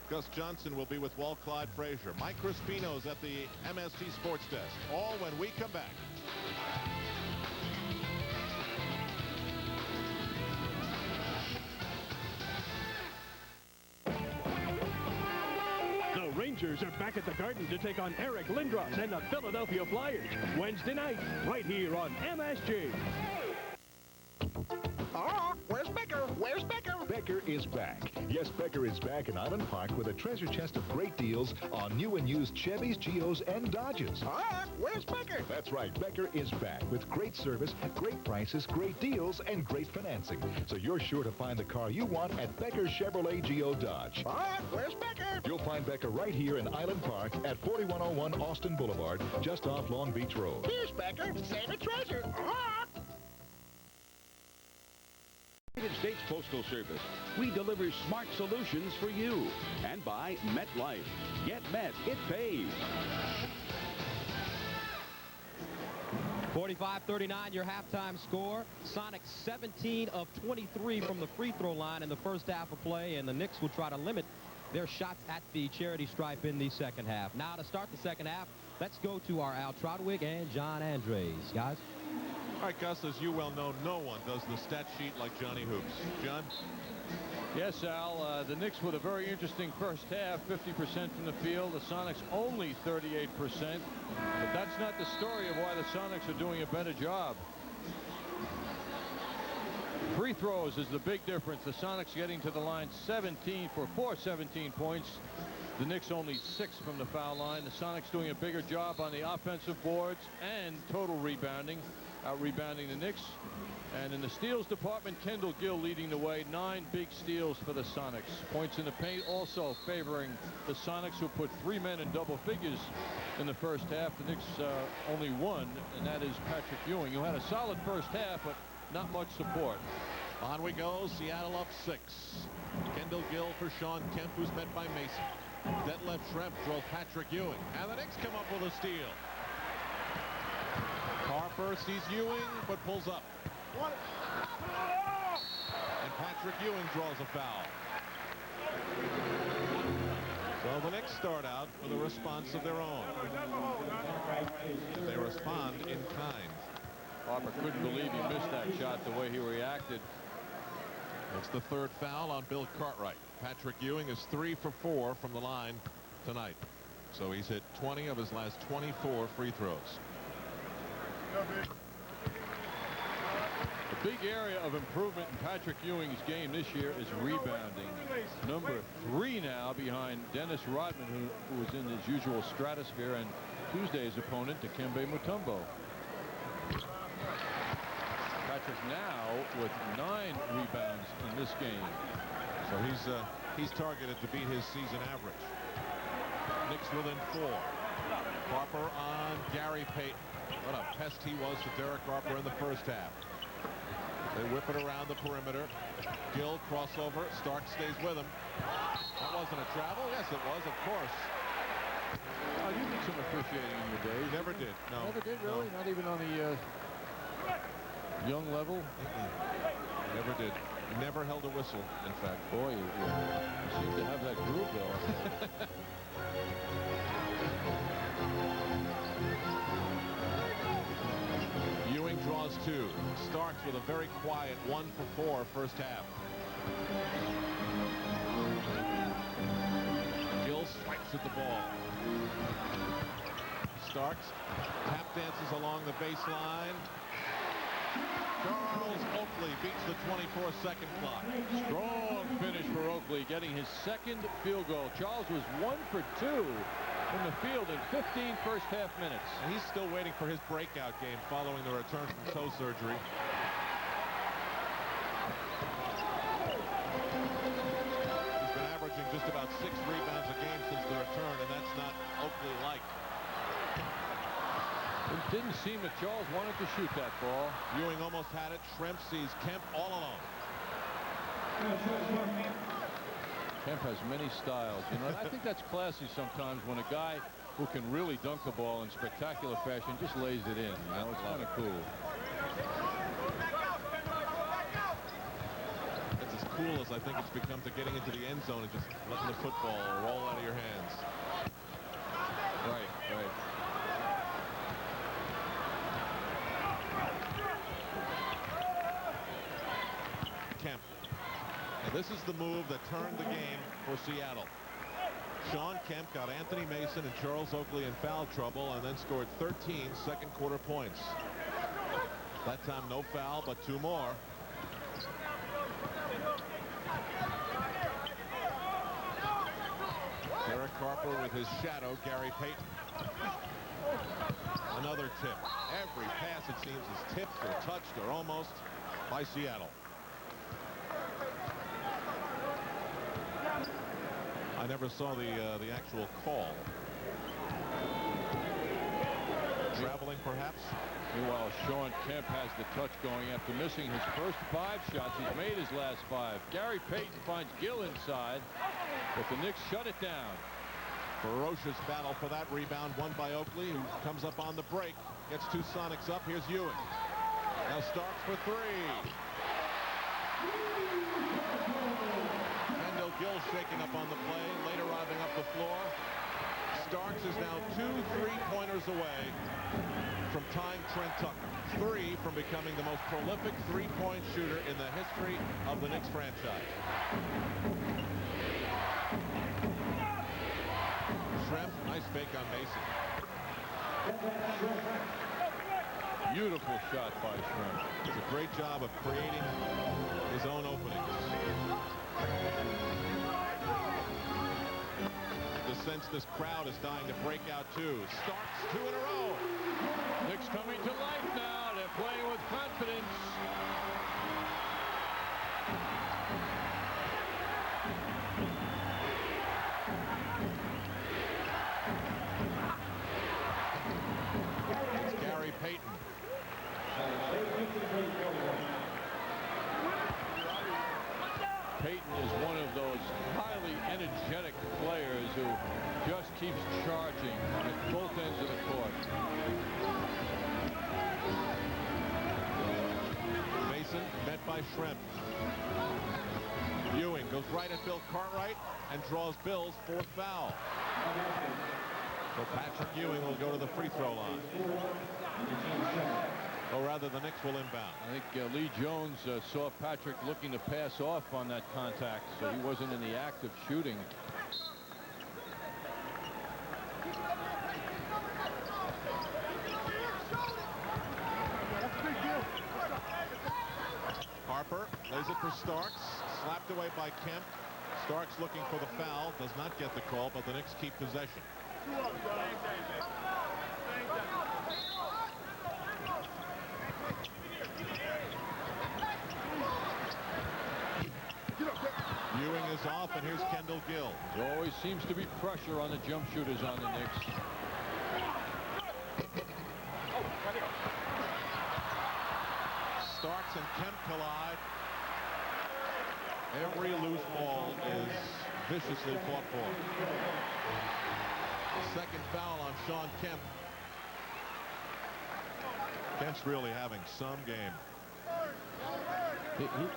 Gus Johnson will be with Walt Clyde Frazier. Mike Crispino's at the MSG Sports Desk. All when we come back. The Rangers are back at the Garden to take on Eric Lindros and the Philadelphia Flyers. Wednesday night, right here on MSG. Where's Becker? Where's Becker? Becker is back. Yes, Becker is back in Island Park with a treasure chest of great deals on new and used Chevys, Geos, and Dodges. Where's Becker? That's right. Becker is back with great service, great prices, great deals, and great financing. So you're sure to find the car you want at Becker Chevrolet Geo Dodge. Where's Becker? You'll find Becker right here in Island Park at 4101 Austin Boulevard, just off Long Beach Road. Here's Becker. Save a treasure. United States Postal Service. We deliver smart solutions for you. And by MetLife. Get Met. It pays. 45-39 your halftime score. Sonics 17 of 23 from the free throw line in the first half of play, and the Knicks will try to limit their shots at the charity stripe in the second half. Now to start the second half, let's go to our Al Trotwick and John Andres. Guys. All right, Gus, as you well know, no one does the stat sheet like Johnny Hoops. John? Yes, Al. The Knicks with a very interesting first half, 50% from the field. The Sonics only 38%. But that's not the story of why the Sonics are doing a better job. Free throws is the big difference. The Sonics getting to the line 17 for 417 points. The Knicks only 6 from the foul line. The Sonics doing a bigger job on the offensive boards and total rebounding. Out-rebounding the Knicks. And in the steals department, Kendall Gill leading the way. 9 big steals for the Sonics. Points in the paint also favoring the Sonics, who put 3 men in double figures in the first half. The Knicks only 1, and that is Patrick Ewing, who had a solid first half, but not much support. On we go. Seattle up 6. Kendall Gill for Sean Kemp, who's met by Mason. Detlef Schrempf draws Patrick Ewing. And the Knicks come up with a steal. Harper sees Ewing, but pulls up. And Patrick Ewing draws a foul. So the Knicks start out with a response of their own. They respond in kind. Harper couldn't believe he missed that shot the way he reacted. It's the 3rd foul on Bill Cartwright. Patrick Ewing is 3 for 4 from the line tonight. So he's hit 20 of his last 24 free throws. The big area of improvement in Patrick Ewing's game this year is rebounding. Number 3 now behind Dennis Rodman, who was in his usual stratosphere, and Tuesday's opponent, Dikembe Mutombo. Patrick now with 9 rebounds in this game. So he's targeted to beat his season average. Knicks within 4. Harper on Gary Payton. What a pest he was to Derek Harper in the first half. They whip it around the perimeter. Gill crossover. Stark stays with him. That wasn't a travel. Yes, it was, of course. Oh, you did some officiating in your days. Never did. No. Never did, really? No. Not even on the young level? Never did. Never held a whistle, in fact. Boy, you seem to have that groove, though. Ewing draws 2. Starks with a very quiet 1 for 4 first half. Gill swipes at the ball. Starks tap dances along the baseline. Charles Oakley beats the 24-second clock. Strong finish for Oakley, getting his 2nd field goal. Charles was 1 for 2 in the field in 15 first half minutes. And he's still waiting for his breakout game following the return from toe surgery. He's been averaging just about 6 rebounds a game since the return, and that's not Oakley-like. It didn't seem that Charles wanted to shoot that ball. Ewing almost had it. Schrempf sees Kemp all alone. Kemp has many styles. You know, I think that's classy sometimes when a guy who can really dunk the ball in spectacular fashion just lays it in. You know, it's kind of cool. cool as I think it's become to getting into the end zone and just letting the football roll out of your hands. Right, right. Kemp. And this is the move that turned the game for Seattle. Sean Kemp got Anthony Mason and Charles Oakley in foul trouble and then scored 13 second quarter points. That time no foul, but 2 more. Derek Harper with his shadow, Gary Payton. Another tip. Every pass, it seems, is tipped or touched or almost by Seattle. I never saw the actual call. Traveling, perhaps. Meanwhile, Sean Kemp has the touch going after missing his first 5 shots. He's made his last 5. Gary Payton finds Gill inside, but the Knicks shut it down. Ferocious battle for that rebound, won by Oakley, who comes up on the break, gets 2 Sonics up. Here's Ewing. Now Starks for 3. Kendall Gill shaking up on the play, later arriving up the floor. Starks is now 2 3-pointers away from tying Trent Tucker. 3 from becoming the most prolific 3-point shooter in the history of the Knicks franchise. Schrempf, nice fake on Mason. Beautiful shot by Schrempf. Does a great job of creating his own openings. The sense this crowd is dying to break out too. Starks 2 in a row. Knicks coming to life now. They're playing with confidence. It's Gary Payton. Payton is one of those highly energetic players who just keeps charging at both ends of the court. Mason met by Schrempf. Ewing goes right at Bill Cartwright and draws Bill's 4th foul. So Patrick Ewing will go to the free throw line. Or rather, the Knicks will inbound. I think Lee Jones saw Patrick looking to pass off on that contact, so he wasn't in the act of shooting. Harper lays it for Starks. Slapped away by Kemp. Starks looking for the foul. Does not get the call, but the Knicks keep possession. Ewing is off, and here's Kendall Gill. There always seems to be pressure on the jump shooters on the Knicks. Starks and Kemp collide. Every loose ball is viciously fought for. Second foul on Sean Kemp. Kemp's really having some game.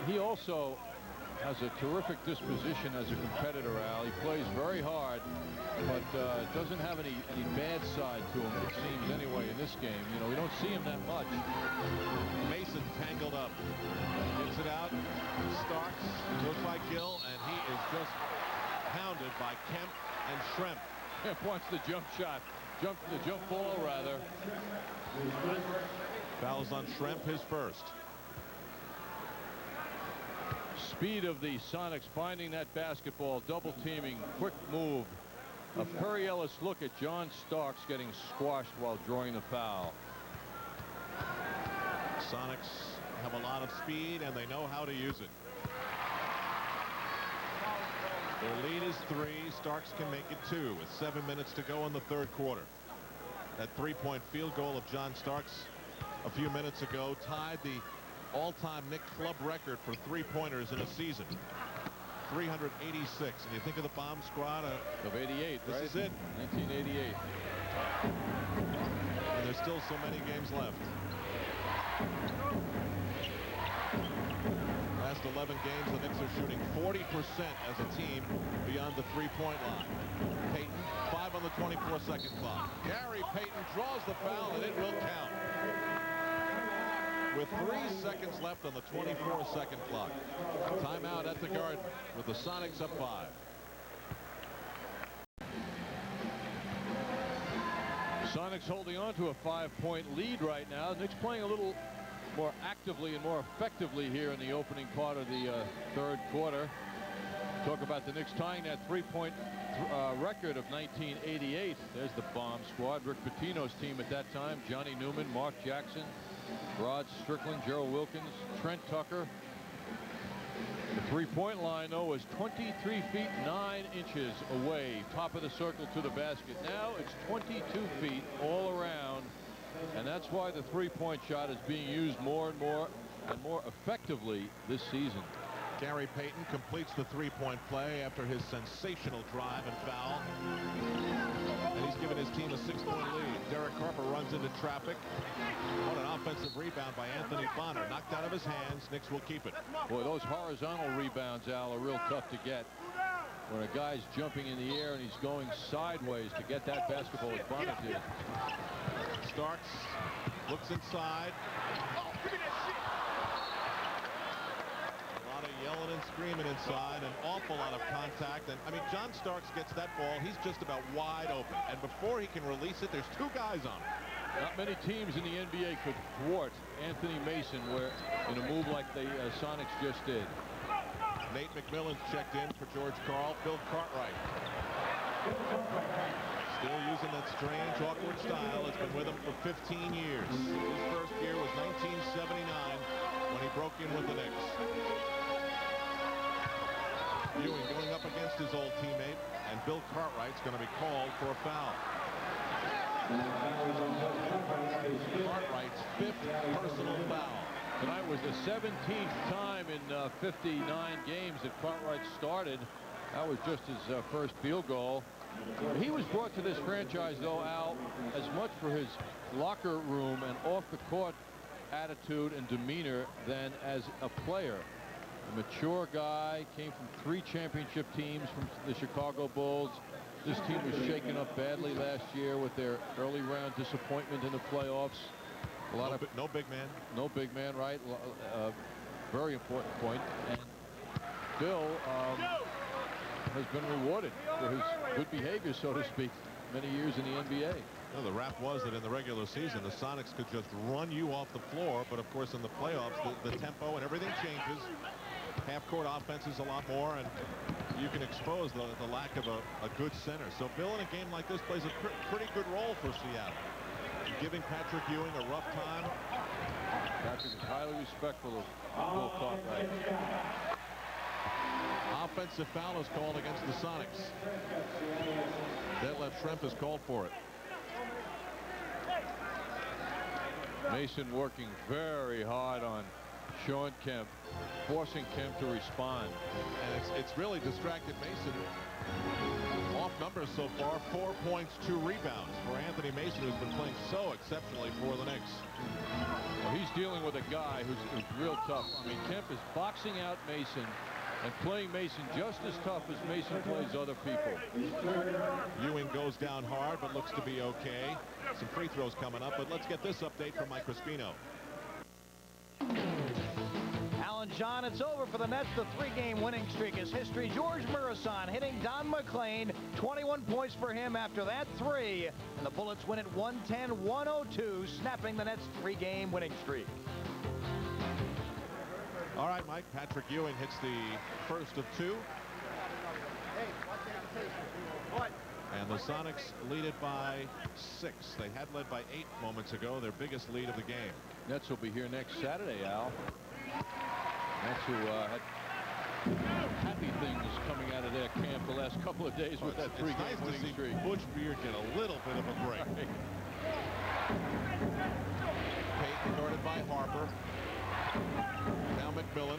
He also has a terrific disposition as a competitor, Al. He plays very hard, but doesn't have any bad side to him, it seems, anyway, in this game. You know, we don't see him that much. Mason tangled up. Gets it out. Starks goes by Gill, and he is just pounded by Kemp and Schrempf. Kemp wants the jump shot. The jump ball, rather. Fouls on Schrempf, his first. Speed of the Sonics finding that basketball, double teaming, quick move. A Perry Ellis look at John Starks getting squashed while drawing the foul. Sonics have a lot of speed, and they know how to use it. Their lead is 3. Starks can make it 2 with 7 minutes to go in the 3rd quarter. That 3-point field goal of John Starks a few minutes ago tied the all-time Knick club record for 3-pointers in a season. 386. And you think of the bomb squad of 88, this right? Is it. 1988. And there's still so many games left. last 11 games, the Knicks are shooting 40% as a team beyond the three-point line. Payton, 5 on the 24-second clock. Gary Payton draws the foul, and it will count. With 3 seconds left on the 24-second clock. Timeout at the Garden with the Sonics up 5. Sonics holding on to a 5-point lead right now. Knicks playing a little more actively and more effectively here in the opening part of the third quarter. Talk about the Knicks tying that three-point record of 1988. There's the bomb squad. Rick Pitino's team at that time. Johnny Newman, Mark Jackson, Rod Strickland, Gerald Wilkins, Trent Tucker. The three-point line, though, was 23 feet 9 inches away, top of the circle to the basket. Now it's 22 feet all around, and that's why the three-point shot is being used more and more effectively this season. Gary Payton completes the three-point play after his sensational drive and foul. And he's given his team a 6-point lead. Derek Harper runs into traffic. What an offensive rebound by Anthony Bonner. Knocked out of his hands. Knicks will keep it. Boy, those horizontal rebounds, Al, are real tough to get. When a guy's jumping in the air and he's going sideways to get that basketball as Bonner did. Starks looks inside. Yelling and screaming inside, an awful lot of contact. And I mean, John Starks gets that ball. He's just about wide open. And before he can release it, there's 2 guys on him. Not many teams in the NBA could thwart Anthony Mason in a move like the Sonics just did. Nate McMillan's checked in for George Karl. Bill Cartwright. Still using that strange, awkward style. It's been with him for 15 years. His first year was 1979 when he broke in with the Knicks. Ewing going up against his old teammate, and Bill Cartwright's going to be called for a foul. Cartwright's 5th personal foul. Tonight was the 17th time in 59 games that Cartwright started. That was just his first field goal. He was brought to this franchise, though, Al, as much for his locker room and off-the-court attitude and demeanor than as a player. A mature guy, came from 3 championship teams from the Chicago Bulls. This team was shaken up badly last year with their early round disappointment in the playoffs. No big man. No big man, right? Very important point. And Bill has been rewarded for his good behavior, so to speak, many years in the NBA. Well, the rap was that in the regular season, the Sonics could just run you off the floor, but of course in the playoffs, the tempo and everything changes. Half-court offense is a lot more, and you can expose the lack of a good center. So Bill, in a game like this, plays a pretty good role for Seattle. Giving Patrick Ewing a rough time. Patrick is highly respectful of Bill Cartwright. Offensive foul is called against the Sonics. Detlef Schrempf is called for it. Mason working very hard on Sean Kemp, forcing Kemp to respond. And it's really distracted Mason. Off numbers so far, 4 points, 2 rebounds for Anthony Mason, who's been playing so exceptionally for the Knicks. Well, he's dealing with a guy who's real tough. I mean, Kemp is boxing out Mason and playing Mason just as tough as Mason plays other people. Ewing goes down hard, but looks to be okay. Some free throws coming up, but let's get this update from Mike Crispino. Alan John, it's over for the Nets. The 3-game winning streak is history. George Murison hitting Don McLean. 21 points for him after that 3. And the Bullets win at 110-102, snapping the Nets' 3-game winning streak. All right, Mike. Patrick Ewing hits the first of 2. And the Sonics lead it by 6. They had led by 8 moments ago, their biggest lead of the game. Nets will be here next Saturday, Al. Nets who had happy things coming out of their camp the last couple of days with that 3-game winning streak. Butch Beard get a little bit of a break. Right. Payton guarded by Harper. Now McMillan.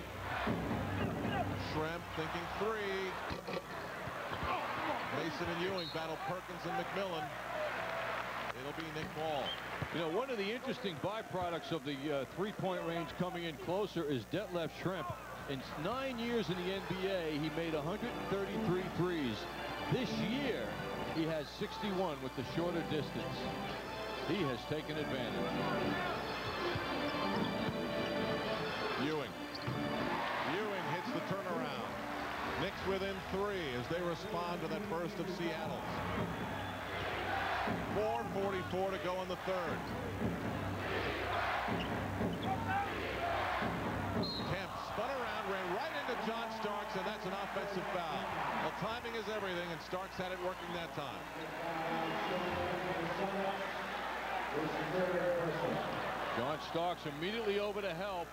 Schrempf thinking 3. Mason and Ewing battle Perkins and McMillan. It'll be Nick Ball. You know, one of the interesting byproducts of the 3-point range coming in closer is Detlef Schrempf In 9 years in the NBA, he made 133 threes. This year, he has 61 with the shorter distance. He has taken advantage. Ewing hits the turnaround. Knicks within 3 as they respond to that burst of Seattle's. 4:44 to go in the third. Kemp spun around, ran right into John Starks, and that's an offensive foul. Well, timing is everything, and Starks had it working that time. John Starks immediately over to help.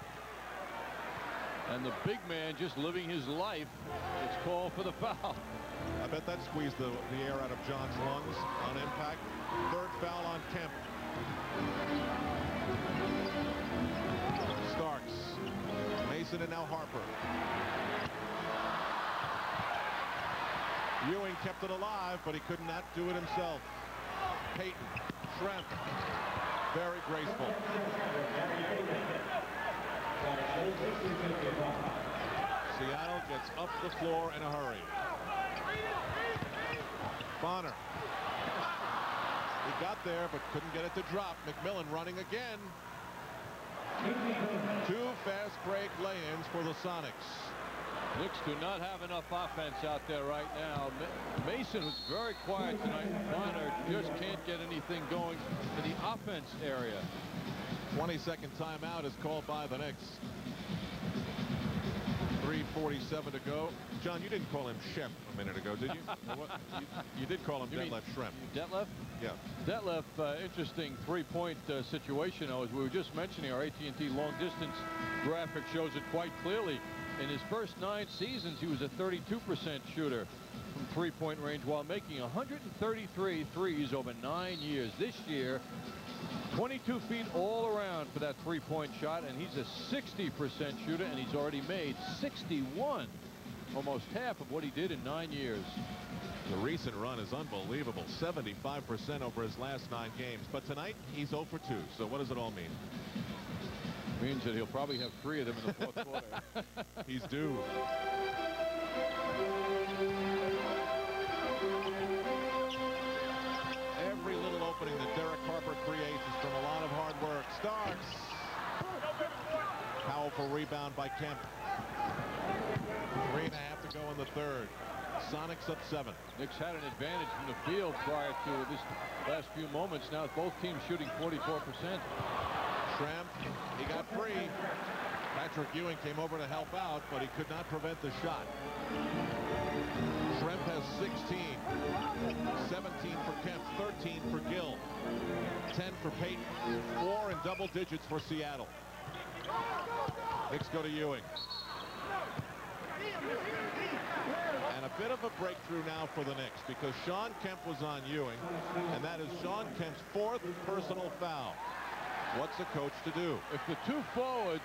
And the big man just living his life. It's called for the foul. I bet that squeezed the air out of John's lungs on impact. Third foul on Kemp. Starks. Mason and now Harper. Ewing kept it alive, but he could not do it himself. Payton. Schrempf. Very graceful. Seattle gets up the floor in a hurry. Bonner. He got there, but couldn't get it to drop. McMillan running again. 2 fast break lay-ins for the Sonics. Knicks do not have enough offense out there right now. Mason was very quiet tonight. Bonner just can't get anything going in the offense area. 20-second timeout is called by the Knicks. 3:47 to go. John, you didn't call him Shemp a minute ago, did you? You did call him Detlef Schrempf. Detlef? Yeah. Detlef, interesting three-point situation. As we were just mentioning, our AT&T long-distance graphic shows it quite clearly. In his first 9 seasons, he was a 32% shooter from three-point range while making 133 threes over 9 years. This year, 22 feet all around for that three-point shot, and he's a 60% shooter, and he's already made 61, almost half of what he did in 9 years. The recent run is unbelievable, 75% over his last 9 games. But tonight, he's 0 for 2. So what does it all mean? Means that he'll probably have 3 of them in the fourth quarter. He's due. Every little opening that Derek Harper creates is from a lot of hard work. Starks. Powerful rebound by Kemp. 3.5 to go in the third. Sonics up 7. Knicks had an advantage from the field prior to this last few moments. Now both teams shooting 44%. Schrempf, he got free. Patrick Ewing came over to help out, but he could not prevent the shot. Schrempf has 16. 17 for Kemp, 13 for Gill, 10 for Payton, 4 in double digits for Seattle. Knicks go to Ewing. And a bit of a breakthrough now for the Knicks because Shawn Kemp was on Ewing, and that is Shawn Kemp's 4th personal foul. What's the coach to do? If the 2 forwards,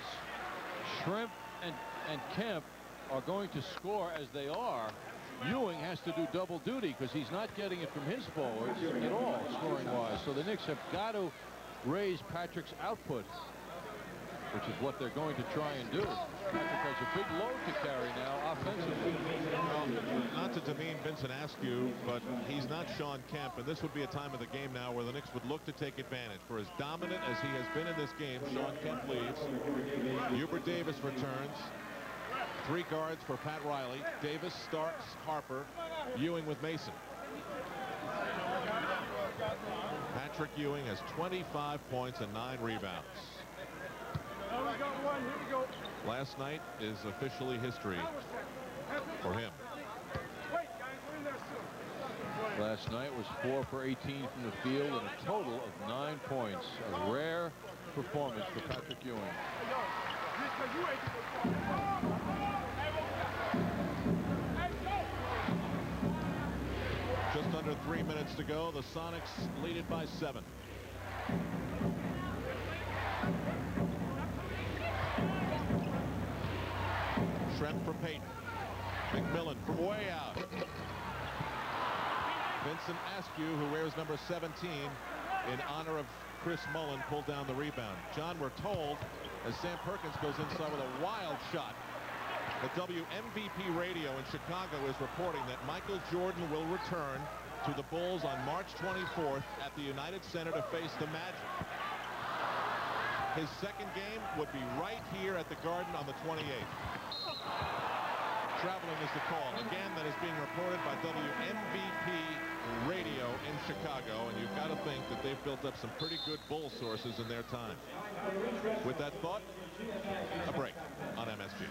Schrempf and Kemp, are going to score as they are, Ewing has to do double duty because he's not getting it from his forwards at all, scoring-wise. So the Knicks have got to raise Patrick's output, which is what they're going to try and do. Patrick has a big load to carry now offensively. Well, not to demean Vincent Askew, but he's not Shawn Kemp, and this would be a time of the game now where the Knicks would look to take advantage. For as dominant as he has been in this game, Shawn Kemp leaves. Hubert Davis returns. 3 guards for Pat Riley. Davis, Starks, Harper, Ewing with Mason. Patrick Ewing has 25 points and 9 rebounds. Last night is officially history for him. Last night was 4 for 18 from the field and a total of 9 points. A rare performance for Patrick Ewing. Just under 3 minutes to go. The Sonics lead it by 7. Schrempf for Payton. McMillan from way out. Vincent Askew, who wears number 17, in honor of Chris Mullen, pulled down the rebound. John, we're told, as Sam Perkins goes inside with a wild shot. The WMVP radio in Chicago is reporting that Michael Jordan will return to the Bulls on March 24th at the United Center to face the Magic. His second game would be right here at the Garden on the 28th. Traveling is the call. Again, that is being reported by WMVP radio in Chicago, and you've got to think that they've built up some pretty good Bull sources in their time. With that thought, a break on MSG.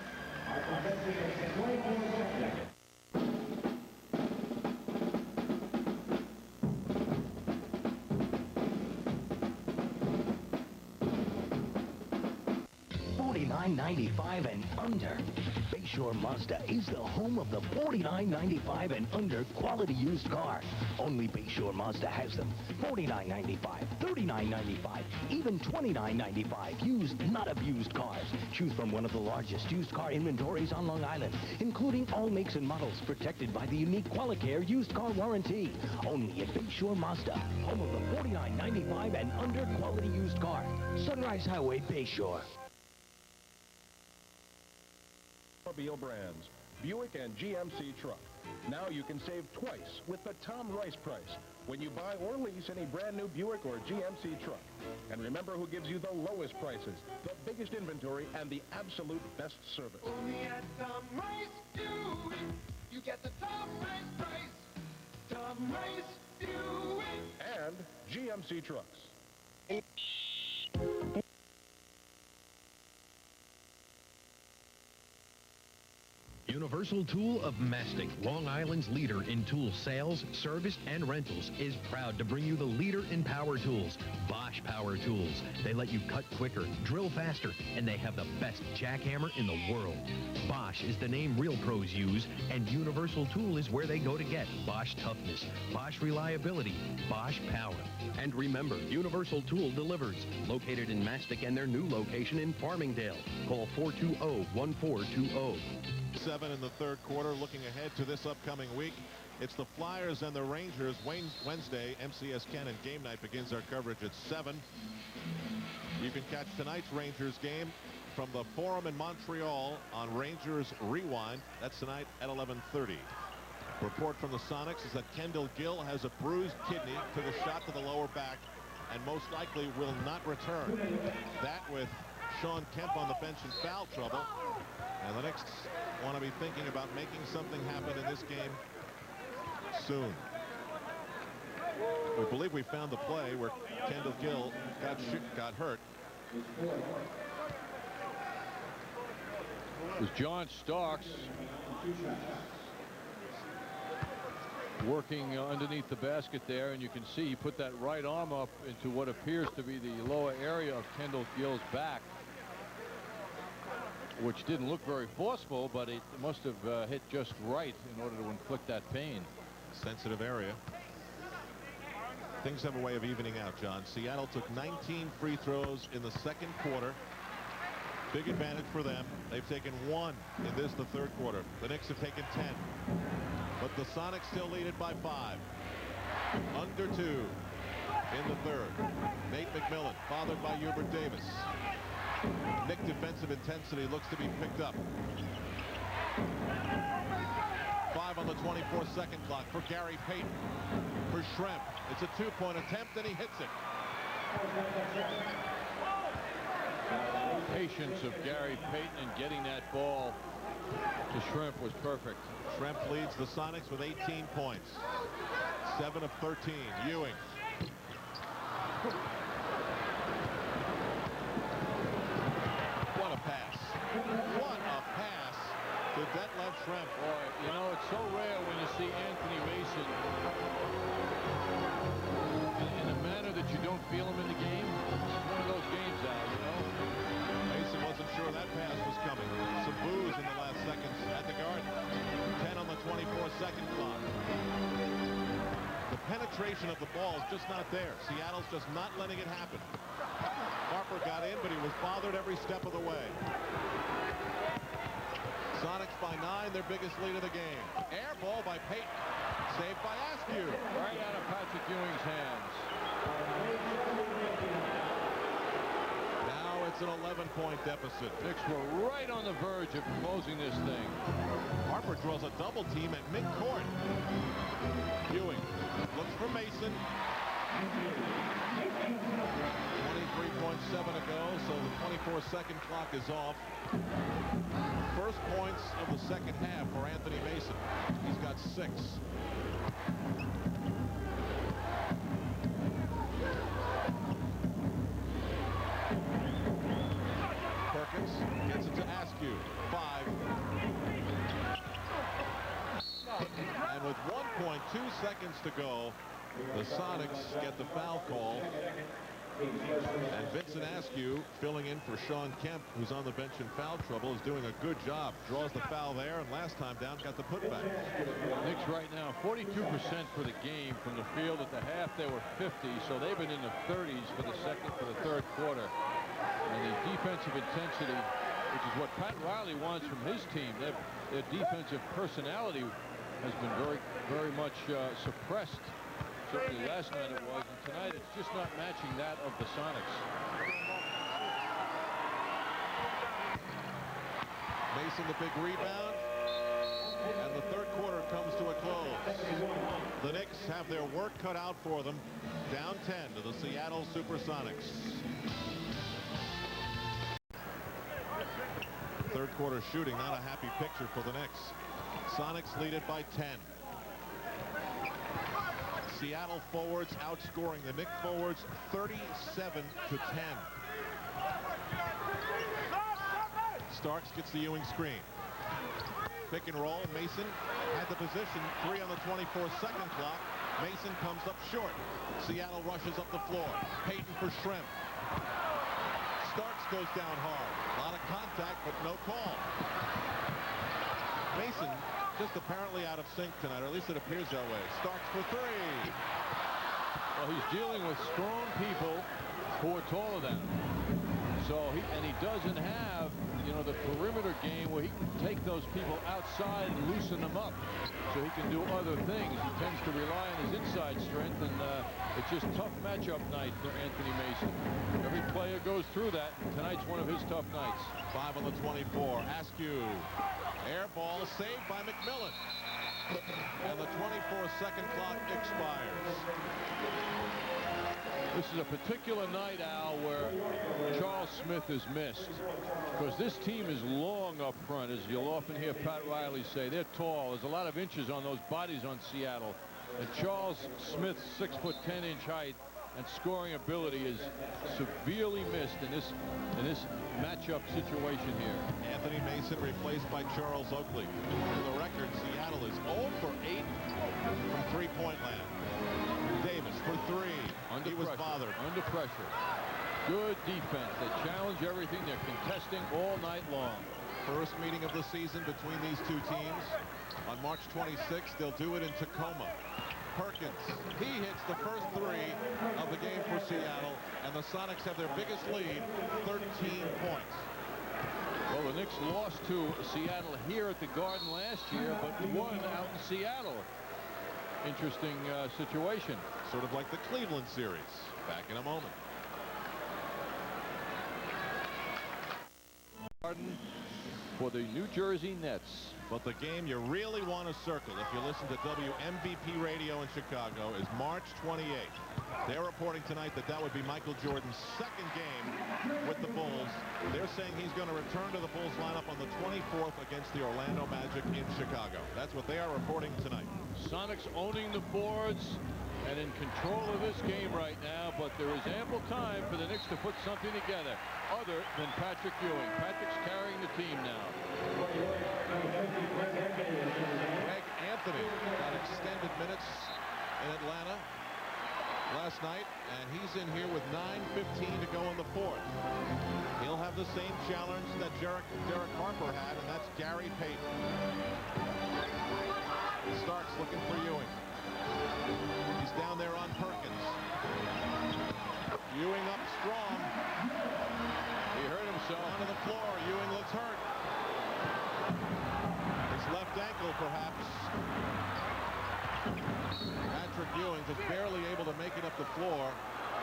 $49.95 and under. Bayshore Mazda is the home of the $49.95 and under quality used car. Only Bayshore Mazda has them. $49.95, $39.95, even $29.95. Used, not abused cars. Choose from one of the largest used car inventories on Long Island, including all makes and models protected by the unique Qualicare used car warranty. Only at Bayshore Mazda, home of the $49.95 and under quality used car. Sunrise Highway, Bayshore. Automobile brands, Buick and GMC truck. Now you can save twice with the Tom Rice price when you buy or lease any brand new Buick or GMC truck. And remember who gives you the lowest prices, the biggest inventory, and the absolute best service. Only at Tom Rice Buick, you get the Tom Rice price. Tom Rice Buick. And GMC trucks. Universal Tool of Mastic, Long Island's leader in tool sales, service, and rentals, is proud to bring you the leader in power tools, Bosch Power Tools. They let you cut quicker, drill faster, and they have the best jackhammer in the world. Bosch is the name real pros use, and Universal Tool is where they go to get Bosch toughness, Bosch reliability, Bosch power. And remember, Universal Tool delivers, located in Mastic and their new location in Farmingdale. Call 420-1420. 7 in the third quarter. Looking ahead to this upcoming week, it's the Flyers and the Rangers. Wednesday, MCS Cannon game night begins our coverage at 7. You can catch tonight's Rangers game from the Forum in Montreal on Rangers Rewind. That's tonight at 11:30. Report from the Sonics is that Kendall Gill has a bruised kidney, took a shot to the lower back, and most likely will not return. That with Sean Kemp on the bench in foul trouble. And the Knicks want to be thinking about making something happen in this game soon. We believe we found the play where Kendall Gill got hurt. It was John Starks working underneath the basket there, and you can see he put that right arm up into what appears to be the lower area of Kendall Gill's back, which didn't look very forceful, but it must have hit just right in order to inflict that pain. Sensitive area. Things have a way of evening out, John. Seattle took 19 free throws in the second quarter. Big advantage for them. They've taken 1 in the third quarter. The Knicks have taken 10. But the Sonics still lead it by 5. Under 2 in the third. Nate McMillan, fathered by Hubert Davis. Knick defensive intensity looks to be picked up. 5 on the 24-second clock for Gary Payton. For Schrempf, it's a 2-point attempt, and he hits it. Patience of Gary Payton in getting that ball to Schrempf was perfect. Schrempf leads the Sonics with 18 points. 7 of 13. Ewing. What a pass. What a pass to Detlef Schrempf. Boy, you know, it's so rare when you see Anthony Mason in a manner that you don't feel him in the game. It's one of those games, Al, you know. Mason wasn't sure that pass was coming. Some boos in the last seconds at the Garden. 10 on the 24-second clock. The penetration of the ball is just not there. Seattle's just not letting it happen. Harper got in, but he was bothered every step of the way. Sonics by 9, their biggest lead of the game. Air ball by Payton. Saved by Askew. Right out of Patrick Ewing's hands. Now it's It's an 11-point deficit. Knicks were right on the verge of closing this thing. Harper draws a double team at midcourt. Ewing looks for Mason. 23.7 to go, so the 24-second clock is off. First points of the second half for Anthony Mason. He's got 6. Perkins gets it to Askew. 5. And with 1.2 seconds to go, the Sonics get the foul call. And Vincent Askew, filling in for Sean Kemp, who's on the bench in foul trouble, is doing a good job. Draws the foul there, and last time down got the putback. Knicks right now 42% for the game from the field. At the half they were 50, so they've been in the 30s for the third quarter. And the defensive intensity, which is what Pat Riley wants from his team, their defensive personality has been very much suppressed. Certainly last night it was, and tonight it's just not matching that of the Sonics. Mason the big rebound, and the third quarter comes to a close. The Knicks have their work cut out for them, down 10 to the Seattle SuperSonics. Third quarter shooting, not a happy picture for the Knicks. Sonics lead it by 10. Seattle forwards outscoring the Knicks forwards 37 to 10. Starks gets the Ewing screen. Pick and roll. Mason had the position. 3 on the 24-second clock. Mason comes up short. Seattle rushes up the floor. Payton for Shrimp. Starks goes down hard. A lot of contact, but no call. Mason just apparently out of sync tonight, or at least it appears that way. Starks for 3. Well, he's dealing with strong people who are taller than him. So he doesn't have, the perimeter game where he can take those people outside and loosen them up so he can do other things. He tends to rely on his inside strength, and it's just tough matchup night for Anthony Mason. Every player goes through that, and tonight's one of his tough nights. 5 on the 24. Askew. Air ball saved by McMillan. And the 24-second clock expires. This is a particular night, Al, where Charles Smith is missed. Because this team is long up front, as you'll often hear Pat Riley say. They're tall. There's a lot of inches on those bodies on Seattle. And Charles Smith's 6'10" height and scoring ability is severely missed in this matchup situation here. Anthony Mason replaced by Charles Oakley. For the record, Seattle is 0 for 8 from three-point land. Davis for 3. He was bothered. Under pressure. Good defense. They challenge everything. They're contesting all night long. First meeting of the season between these two teams. On March 26th, they'll do it in Tacoma. Perkins, he hits the first 3 of the game for Seattle, and the Sonics have their biggest lead, 13 points. Well, the Knicks lost to Seattle here at the Garden last year, but won out in Seattle. Interesting situation. Sort of like the Cleveland series. Back in a moment. Garden for the New Jersey Nets. But the game you really want to circle, if you listen to WMVP Radio in Chicago, is March 28th. They're reporting tonight that would be Michael Jordan's second game with the Bulls. They're saying he's going to return to the Bulls lineup on the 24th against the Orlando Magic in Chicago. That's what they are reporting tonight. Sonics owning the boards and in control of this game right now, but there is ample time for the Knicks to put something together other than Patrick Ewing. Patrick's carrying the team now. Greg Anthony got extended minutes in Atlanta last night, and he's in here with 9:15 to go in the fourth. He'll have the same challenge that Derek Harper had, and that's Gary Payton. Starks looking for Ewing. He's down there on Perkins. Ewing up strong. He hurt himself. Onto the floor. Ewing looks hurt. His left ankle, perhaps. Patrick Ewing just barely able to make it up the floor.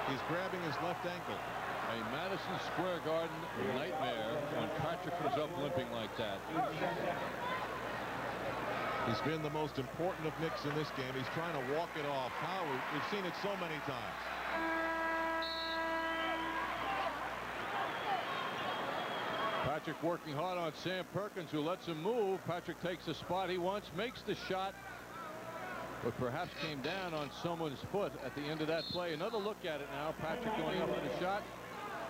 He's grabbing his left ankle. A Madison Square Garden nightmare when Patrick comes up limping like that. He's been the most important of Knicks in this game. He's trying to walk it off. How we've seen it so many times. Patrick working hard on Sam Perkins, who lets him move. Patrick takes the spot he wants, makes the shot, but perhaps came down on someone's foot at the end of that play. Another look at it now. Patrick going up for the shot.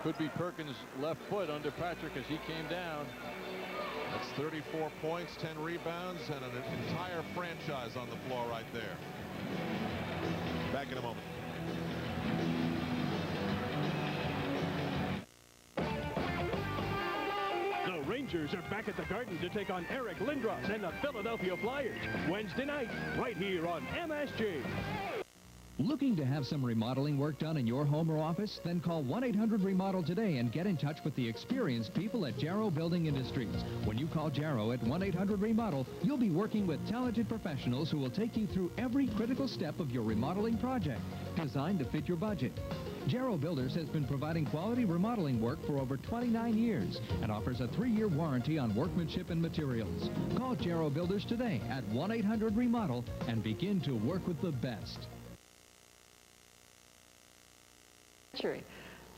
Could be Perkins' left foot under Patrick as he came down. That's 34 points, 10 rebounds, and an entire franchise on the floor right there. Back in a moment. The Rangers are back at the Garden to take on Eric Lindros and the Philadelphia Flyers. Wednesday night, right here on MSG. Looking to have some remodeling work done in your home or office? Then call 1-800-REMODEL today and get in touch with the experienced people at Jarrow Building Industries. When you call Jarrow at 1-800-REMODEL, you'll be working with talented professionals who will take you through every critical step of your remodeling project, designed to fit your budget. Jarrow Builders has been providing quality remodeling work for over 29 years and offers a 3-year warranty on workmanship and materials. Call Jarrow Builders today at 1-800-REMODEL and begin to work with the best.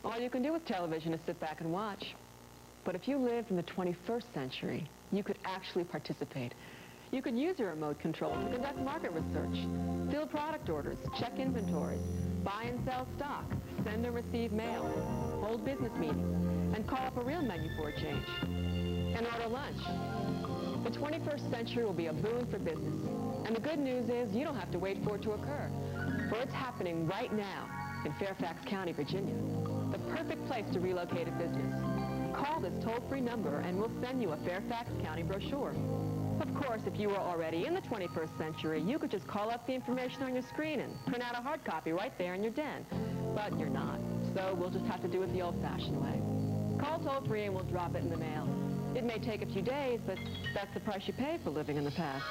All you can do with television is sit back and watch. But if you lived in the 21st century, you could actually participate. You could use your remote control to conduct market research, fill product orders, check inventories, buy and sell stock, send and receive mail, hold business meetings, and call up a real menu for a change, and order lunch. The 21st century will be a boon for business. And the good news is you don't have to wait for it to occur, for it's happening right now in Fairfax County, Virginia. The perfect place to relocate a business. Call this toll-free number and we'll send you a Fairfax County brochure. Of course, if you were already in the 21st century, you could just call up the information on your screen and print out a hard copy right there in your den. But you're not, so we'll just have to do it the old-fashioned way. Call toll-free and we'll drop it in the mail. It may take a few days, but that's the price you pay for living in the past.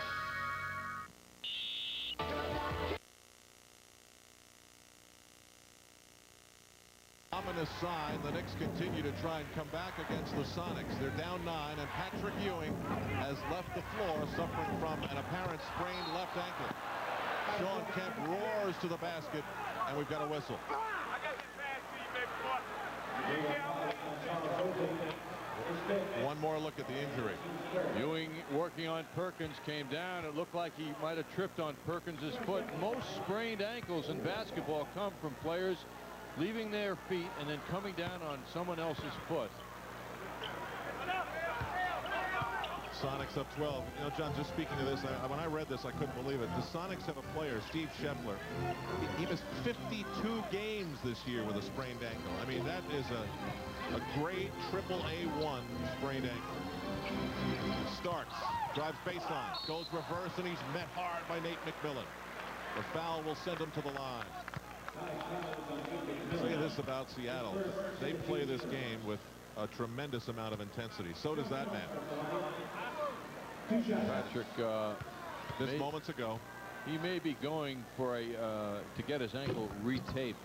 Ominous sign. The Knicks continue to try and come back against the Sonics. They're down 9, and Patrick Ewing has left the floor suffering from an apparent sprained left ankle. Sean Kemp roars to the basket, and we've got a whistle. One more look at the injury. Ewing working on Perkins came down. It looked like he might have tripped on Perkins' foot. Most sprained ankles in basketball come from players leaving their feet and then coming down on someone else's foot. Sonics up 12. You know, John, just speaking of this, when I read this, I couldn't believe it. The Sonics have a player, Steve Scheffler. He missed 52 games this year with a sprained ankle. I mean, that is a grade AAA1 sprained ankle. Starks, drives baseline, goes reverse, and he's met hard by Nate McMillan. The foul will send him to the line. Say this about Seattle. They play this game with a tremendous amount of intensity. So does that man. Patrick, just moments ago, he may be going for to get his ankle retaped.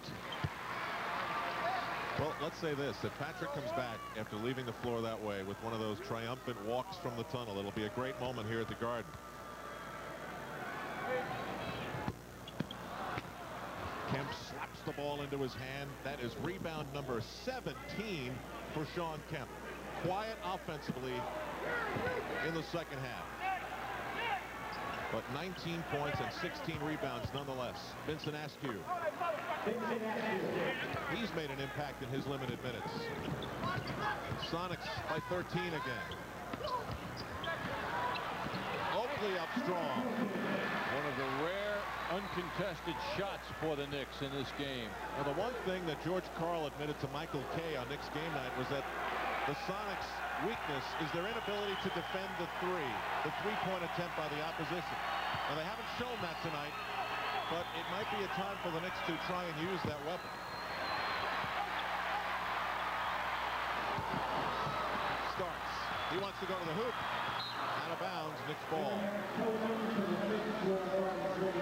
Well, let's say this. If Patrick comes back after leaving the floor that way with one of those triumphant walks from the tunnel, it'll be a great moment here at the Garden. Kemp slaps the ball into his hand. That is rebound number 17 for Sean Kemp. Quiet offensively in the second half. But 19 points and 16 rebounds nonetheless. Vincent Askew. He's made an impact in his limited minutes. Sonics by 13 again. Oakley up strong. One of the rare uncontested shots for the Knicks in this game. Well, the one thing that George Karl admitted to Michael Kay on Knicks game night was that the Sonics' weakness is their inability to defend the three-point attempt by the opposition. Now, they haven't shown that tonight, but it might be a time for the Knicks to try and use that weapon. Starks. He wants to go to the hoop. Out of bounds. Knicks ball.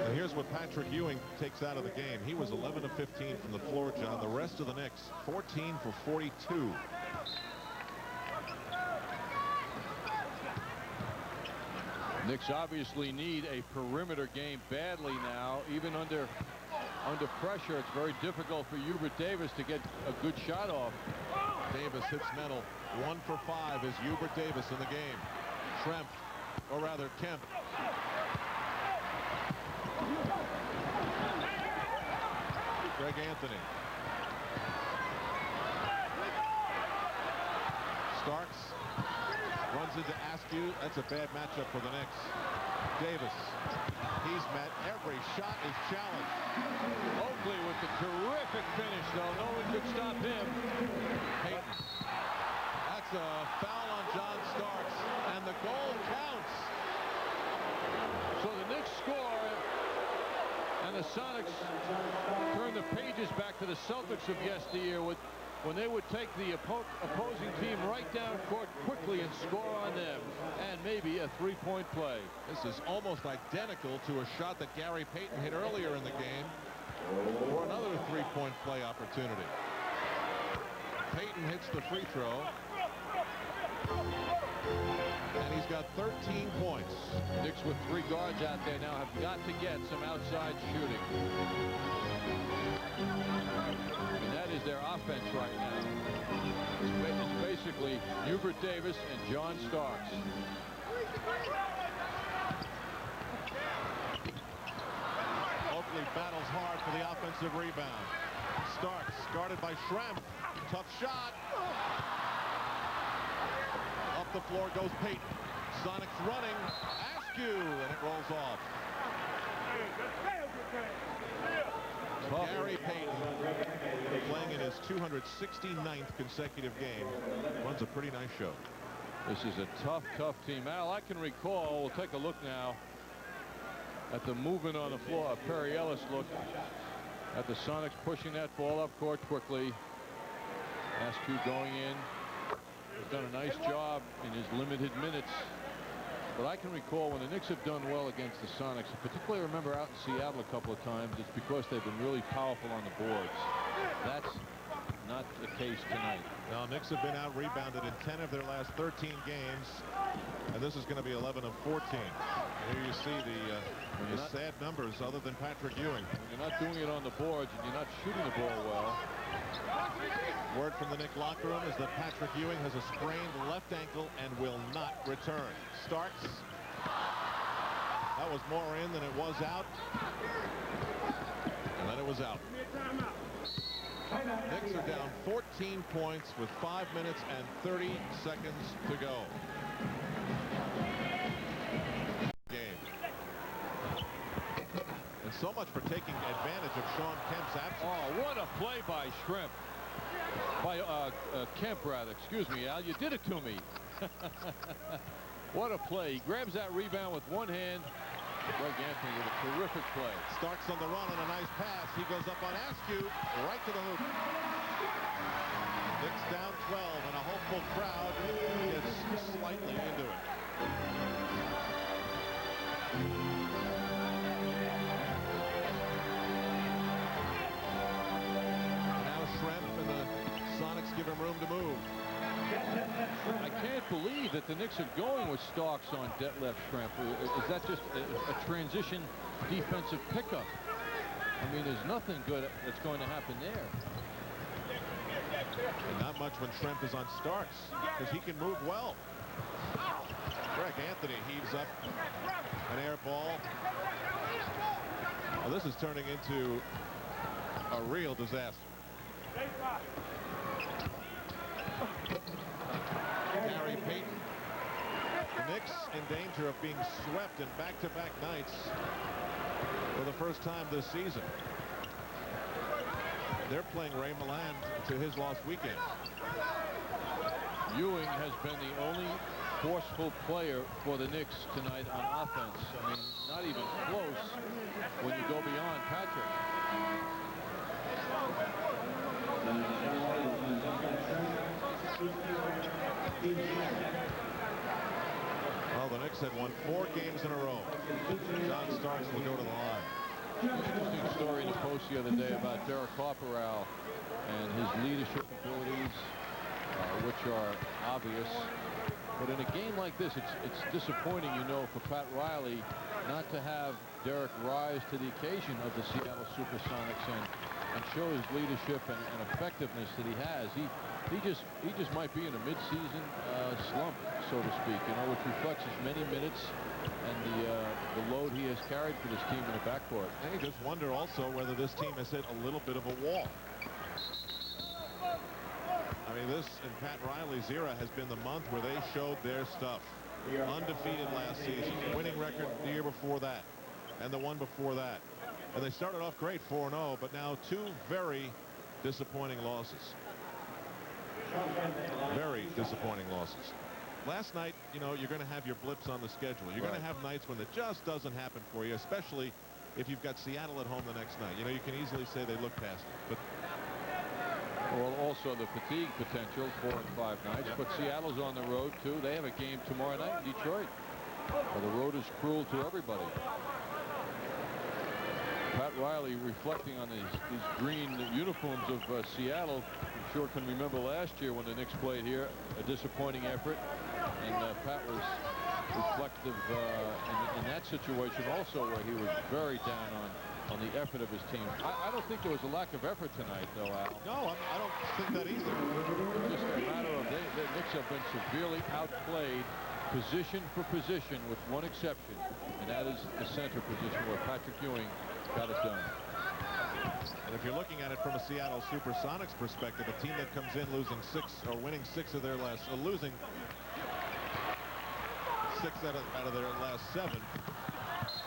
And here's what Patrick Ewing takes out of the game. He was 11 of 15 from the floor, John. The rest of the Knicks, 14 for 42. Knicks obviously need a perimeter game badly now. Even under pressure, it's very difficult for Hubert Davis to get a good shot off. Davis hits metal. 1 for 5 is Hubert Davis in the game. Schrempf, or rather Kemp. Greg Anthony. Starks runs into Askew. That's a bad matchup for the Knicks. Davis. He's met. Every shot is challenged. Oakley with the terrific finish, though. No one could stop him. Payton. That's a foul on John Starks, and the goal counts. So the Knicks score, and the Sonics turn the pages back to the Celtics of yesteryear when they would take the opposing team right down court quickly and score on them, and maybe a three-point play. This is almost identical to a shot that Gary Payton hit earlier in the game for another three-point play opportunity. Payton hits the free throw, and he's got 13 points. Knicks with 3 guards out there now have got to get some outside shooting. And that is their offense right now. It's basically Hubert Davis and John Starks. Oakley battles hard for the offensive rebound. Starks guarded by Schrempf. Tough shot. Up the floor goes Payton. Sonics running. Askew, and it rolls off. Gary Payton, playing in his 269th consecutive game, runs a pretty nice show. This is a tough team. Al, I can recall, we'll take a look now at the movement on the floor. Perry Ellis look at the Sonics pushing that ball up court quickly. Askew going in. He's done a nice job in his limited minutes. But I can recall when the Knicks have done well against the Sonics, particularly remember out in Seattle a couple of times, it's because they've been really powerful on the boards. That's not the case tonight. Now, Knicks have been out-rebounded in 10 of their last 13 games, and this is going to be 11 of 14. Here you see the sad numbers other than Patrick Ewing. When you're not doing it on the boards and you're not shooting the ball well. Word from the Knicks locker room is that Patrick Ewing has a sprained left ankle and will not return. Starks. That was more in than it was out. And then it was out. Knicks are down 14 points with 5 minutes and 30 seconds to go. Game. And so much for taking advantage of Sean Kemp's absence. Oh, what a play by Schrempf. By Kemp, rather. Excuse me, Al. You did it to me. What a play. He grabs that rebound with one hand. Greg Anthony with a terrific play. Starks on the run and a nice pass. He goes up on Askew, right to the hoop. Knicks down 12, and a hopeful crowd gets slightly into it. Now Schrempf and the Sonics give him room to move. I can't believe that the Knicks are going with Starks on Detlef Schrempf. Is that just a transition defensive pickup? I mean, there's nothing good that's going to happen there. And not much when Schrempf is on Starks, because he can move well. Greg Anthony heaves up an air ball. Well, this is turning into a real disaster. Gary Payton. The Knicks in danger of being swept in back-to-back nights for the first time this season. They're playing Ray Milland to his lost weekend. Ewing has been the only forceful player for the Knicks tonight on offense. I mean, not even close when you go beyond Patrick. Well, the Knicks had won 4 games in a row. John Starks will go to the line. Interesting story in the Post the other day about Derek Corporal and his leadership abilities, which are obvious. But in a game like this, it's disappointing, you know, for Pat Riley not to have Derek rise to the occasion of the Seattle SuperSonics and show his leadership and effectiveness that he has. He just might be in a mid-season slump, so to speak, you know, which reflects his many minutes and the load he has carried for this team in the backcourt. And you just wonder also whether this team has hit a little bit of a wall. I mean, this in Pat Riley's era has been the month where they showed their stuff. Undefeated last season, winning record the year before that, and the one before that. And they started off great, 4-0, but now 2 very disappointing losses. Very disappointing losses. Last night, you know, you're going to have your blips on the schedule. You're going to have nights when it just doesn't happen for you, especially if you've got Seattle at home the next night. You know, you can easily say they look past it. But well, also the fatigue potential, 4 and 5 nights. But Seattle's on the road, too. They have a game tomorrow night in Detroit. Well, the road is cruel to everybody. Pat Riley reflecting on these green uniforms of Seattle. I'm sure can remember last year when the Knicks played here, a disappointing effort. And Pat was reflective in that situation also, where he was very down on the effort of his team. I don't think there was a lack of effort tonight, though, Al. No, I don't think that either. Just a matter of the Knicks have been severely outplayed position for position, with one exception, and that is the center position where Patrick Ewing got it done. And if you're looking at it from a Seattle SuperSonics perspective, a team that comes in losing 6 or winning 6 of their last, losing 6 out of their last 7,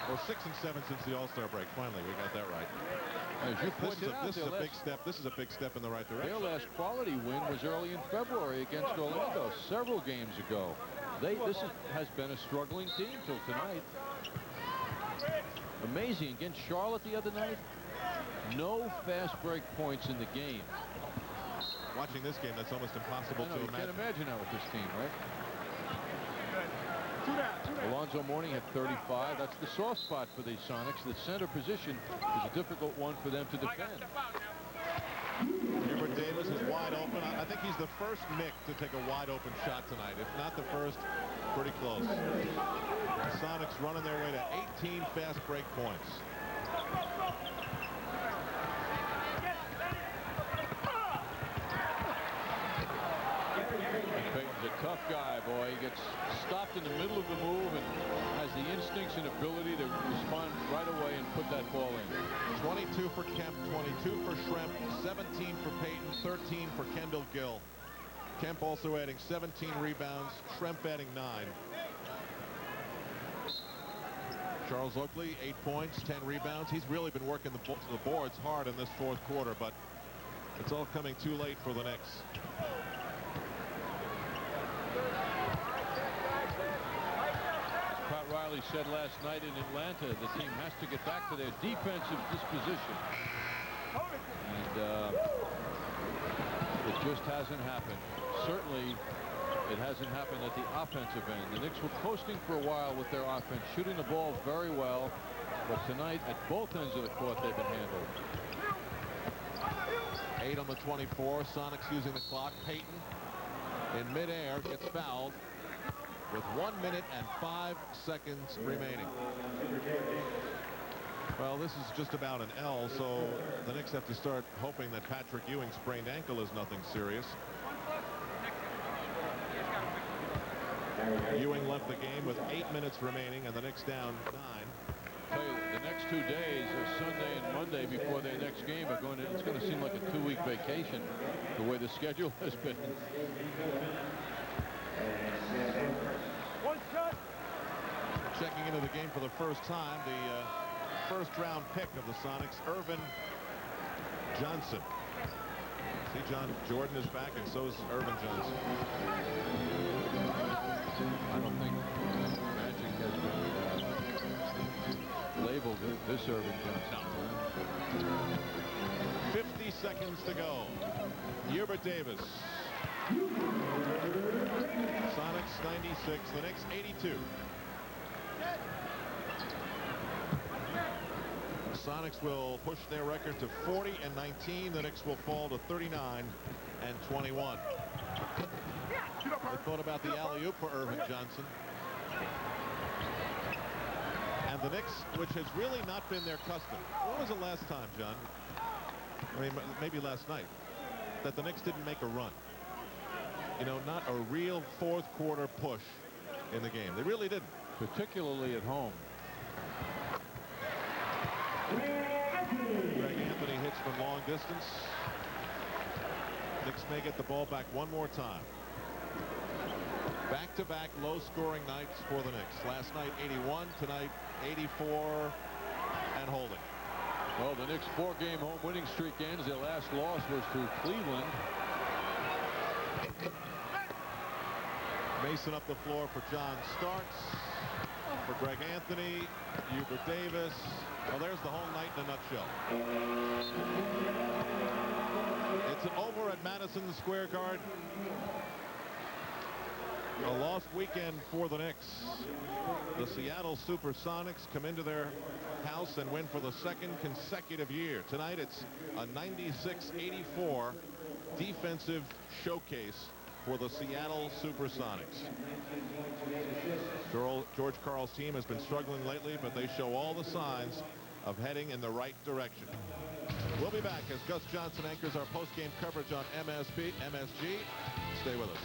or 6 and 7 since the All-Star break. Finally, we got that right. As you pointed out, this is a big step. This is a big step in the right direction. Their last quality win was early in February against Orlando, several games ago. This has been a struggling team till tonight. Amazing. Against Charlotte the other night, no fast break points in the game. Watching this game, that's almost impossible to you imagine. can't imagine that with this team, right? Alonzo Mourning had 35. That's the soft spot for the Sonics. The center position is a difficult one for them to defend. Hubert Davis is wide open. I think he's the first Knick to take a wide open shot tonight. If not the first, pretty close. The Sonics running their way to 18 fast break points. Payton's a tough guy, boy. He gets stopped in the middle of the move and has the instincts and ability to respond right away and put that ball in. 22 for Kemp, 22 for Schrempf, 17 for Payton, 13 for Kendall Gill. Kemp also adding 17 rebounds, Schrempf adding 9. Charles Oakley, 8 points, 10 rebounds. He's really been working the boards hard in this 4th quarter, but it's all coming too late for the Knicks. Pat Riley said last night in Atlanta, the team has to get back to their defensive disposition. And it just hasn't happened. Certainly, it hasn't happened at the offensive end. The Knicks were coasting for a while with their offense, shooting the ball very well. But tonight, at both ends of the court, they've been handled. 8 on the 24. Sonics using the clock. Payton in midair gets fouled with 1 minute and 5 seconds remaining. Well, this is just about an L, so the Knicks have to start hoping that Patrick Ewing's sprained ankle is nothing serious. Ewing left the game with 8 minutes remaining, and the Knicks down 9. Tell you, the next 2 days, Sunday and Monday before their next game, it's going to seem like a 2-week vacation, the way the schedule has been. Checking into the game for the first time, the first-round pick of the Sonics, Irvin Johnson. See, John Jordan is back, and so is Irvin Johnson. I don't think Magic has been labeled this Irvin Johnson. No. 50 seconds to go. Hubert Davis. Sonics The Knicks 82. The Sonics will push their record to 40-19. The Knicks will fall to 39-21. They thought about the alley-oop for Irvin Johnson. And the Knicks, which has really not been their custom. When was the last time, John? I mean, maybe last night, that the Knicks didn't make a run. You know, not a real fourth quarter push in the game. They really didn't. Particularly at home. Greg Anthony hits from long distance. Knicks may get the ball back one more time. Back-to-back low-scoring nights for the Knicks. Last night 81, tonight 84 and holding. Well, the Knicks' 4-game home winning streak ends. Their last loss was to Cleveland. Mason up the floor for John Starks. For Greg Anthony, Hubert Davis. Well, there's the whole night in a nutshell. It's over at Madison Square Garden. A lost weekend for the Knicks. The Seattle SuperSonics come into their house and win for the second consecutive year. Tonight it's a 96-84 defensive showcase for the Seattle SuperSonics. George Karl's team has been struggling lately, but they show all the signs of heading in the right direction. We'll be back as Gus Johnson anchors our post-game coverage on MSG. Stay with us.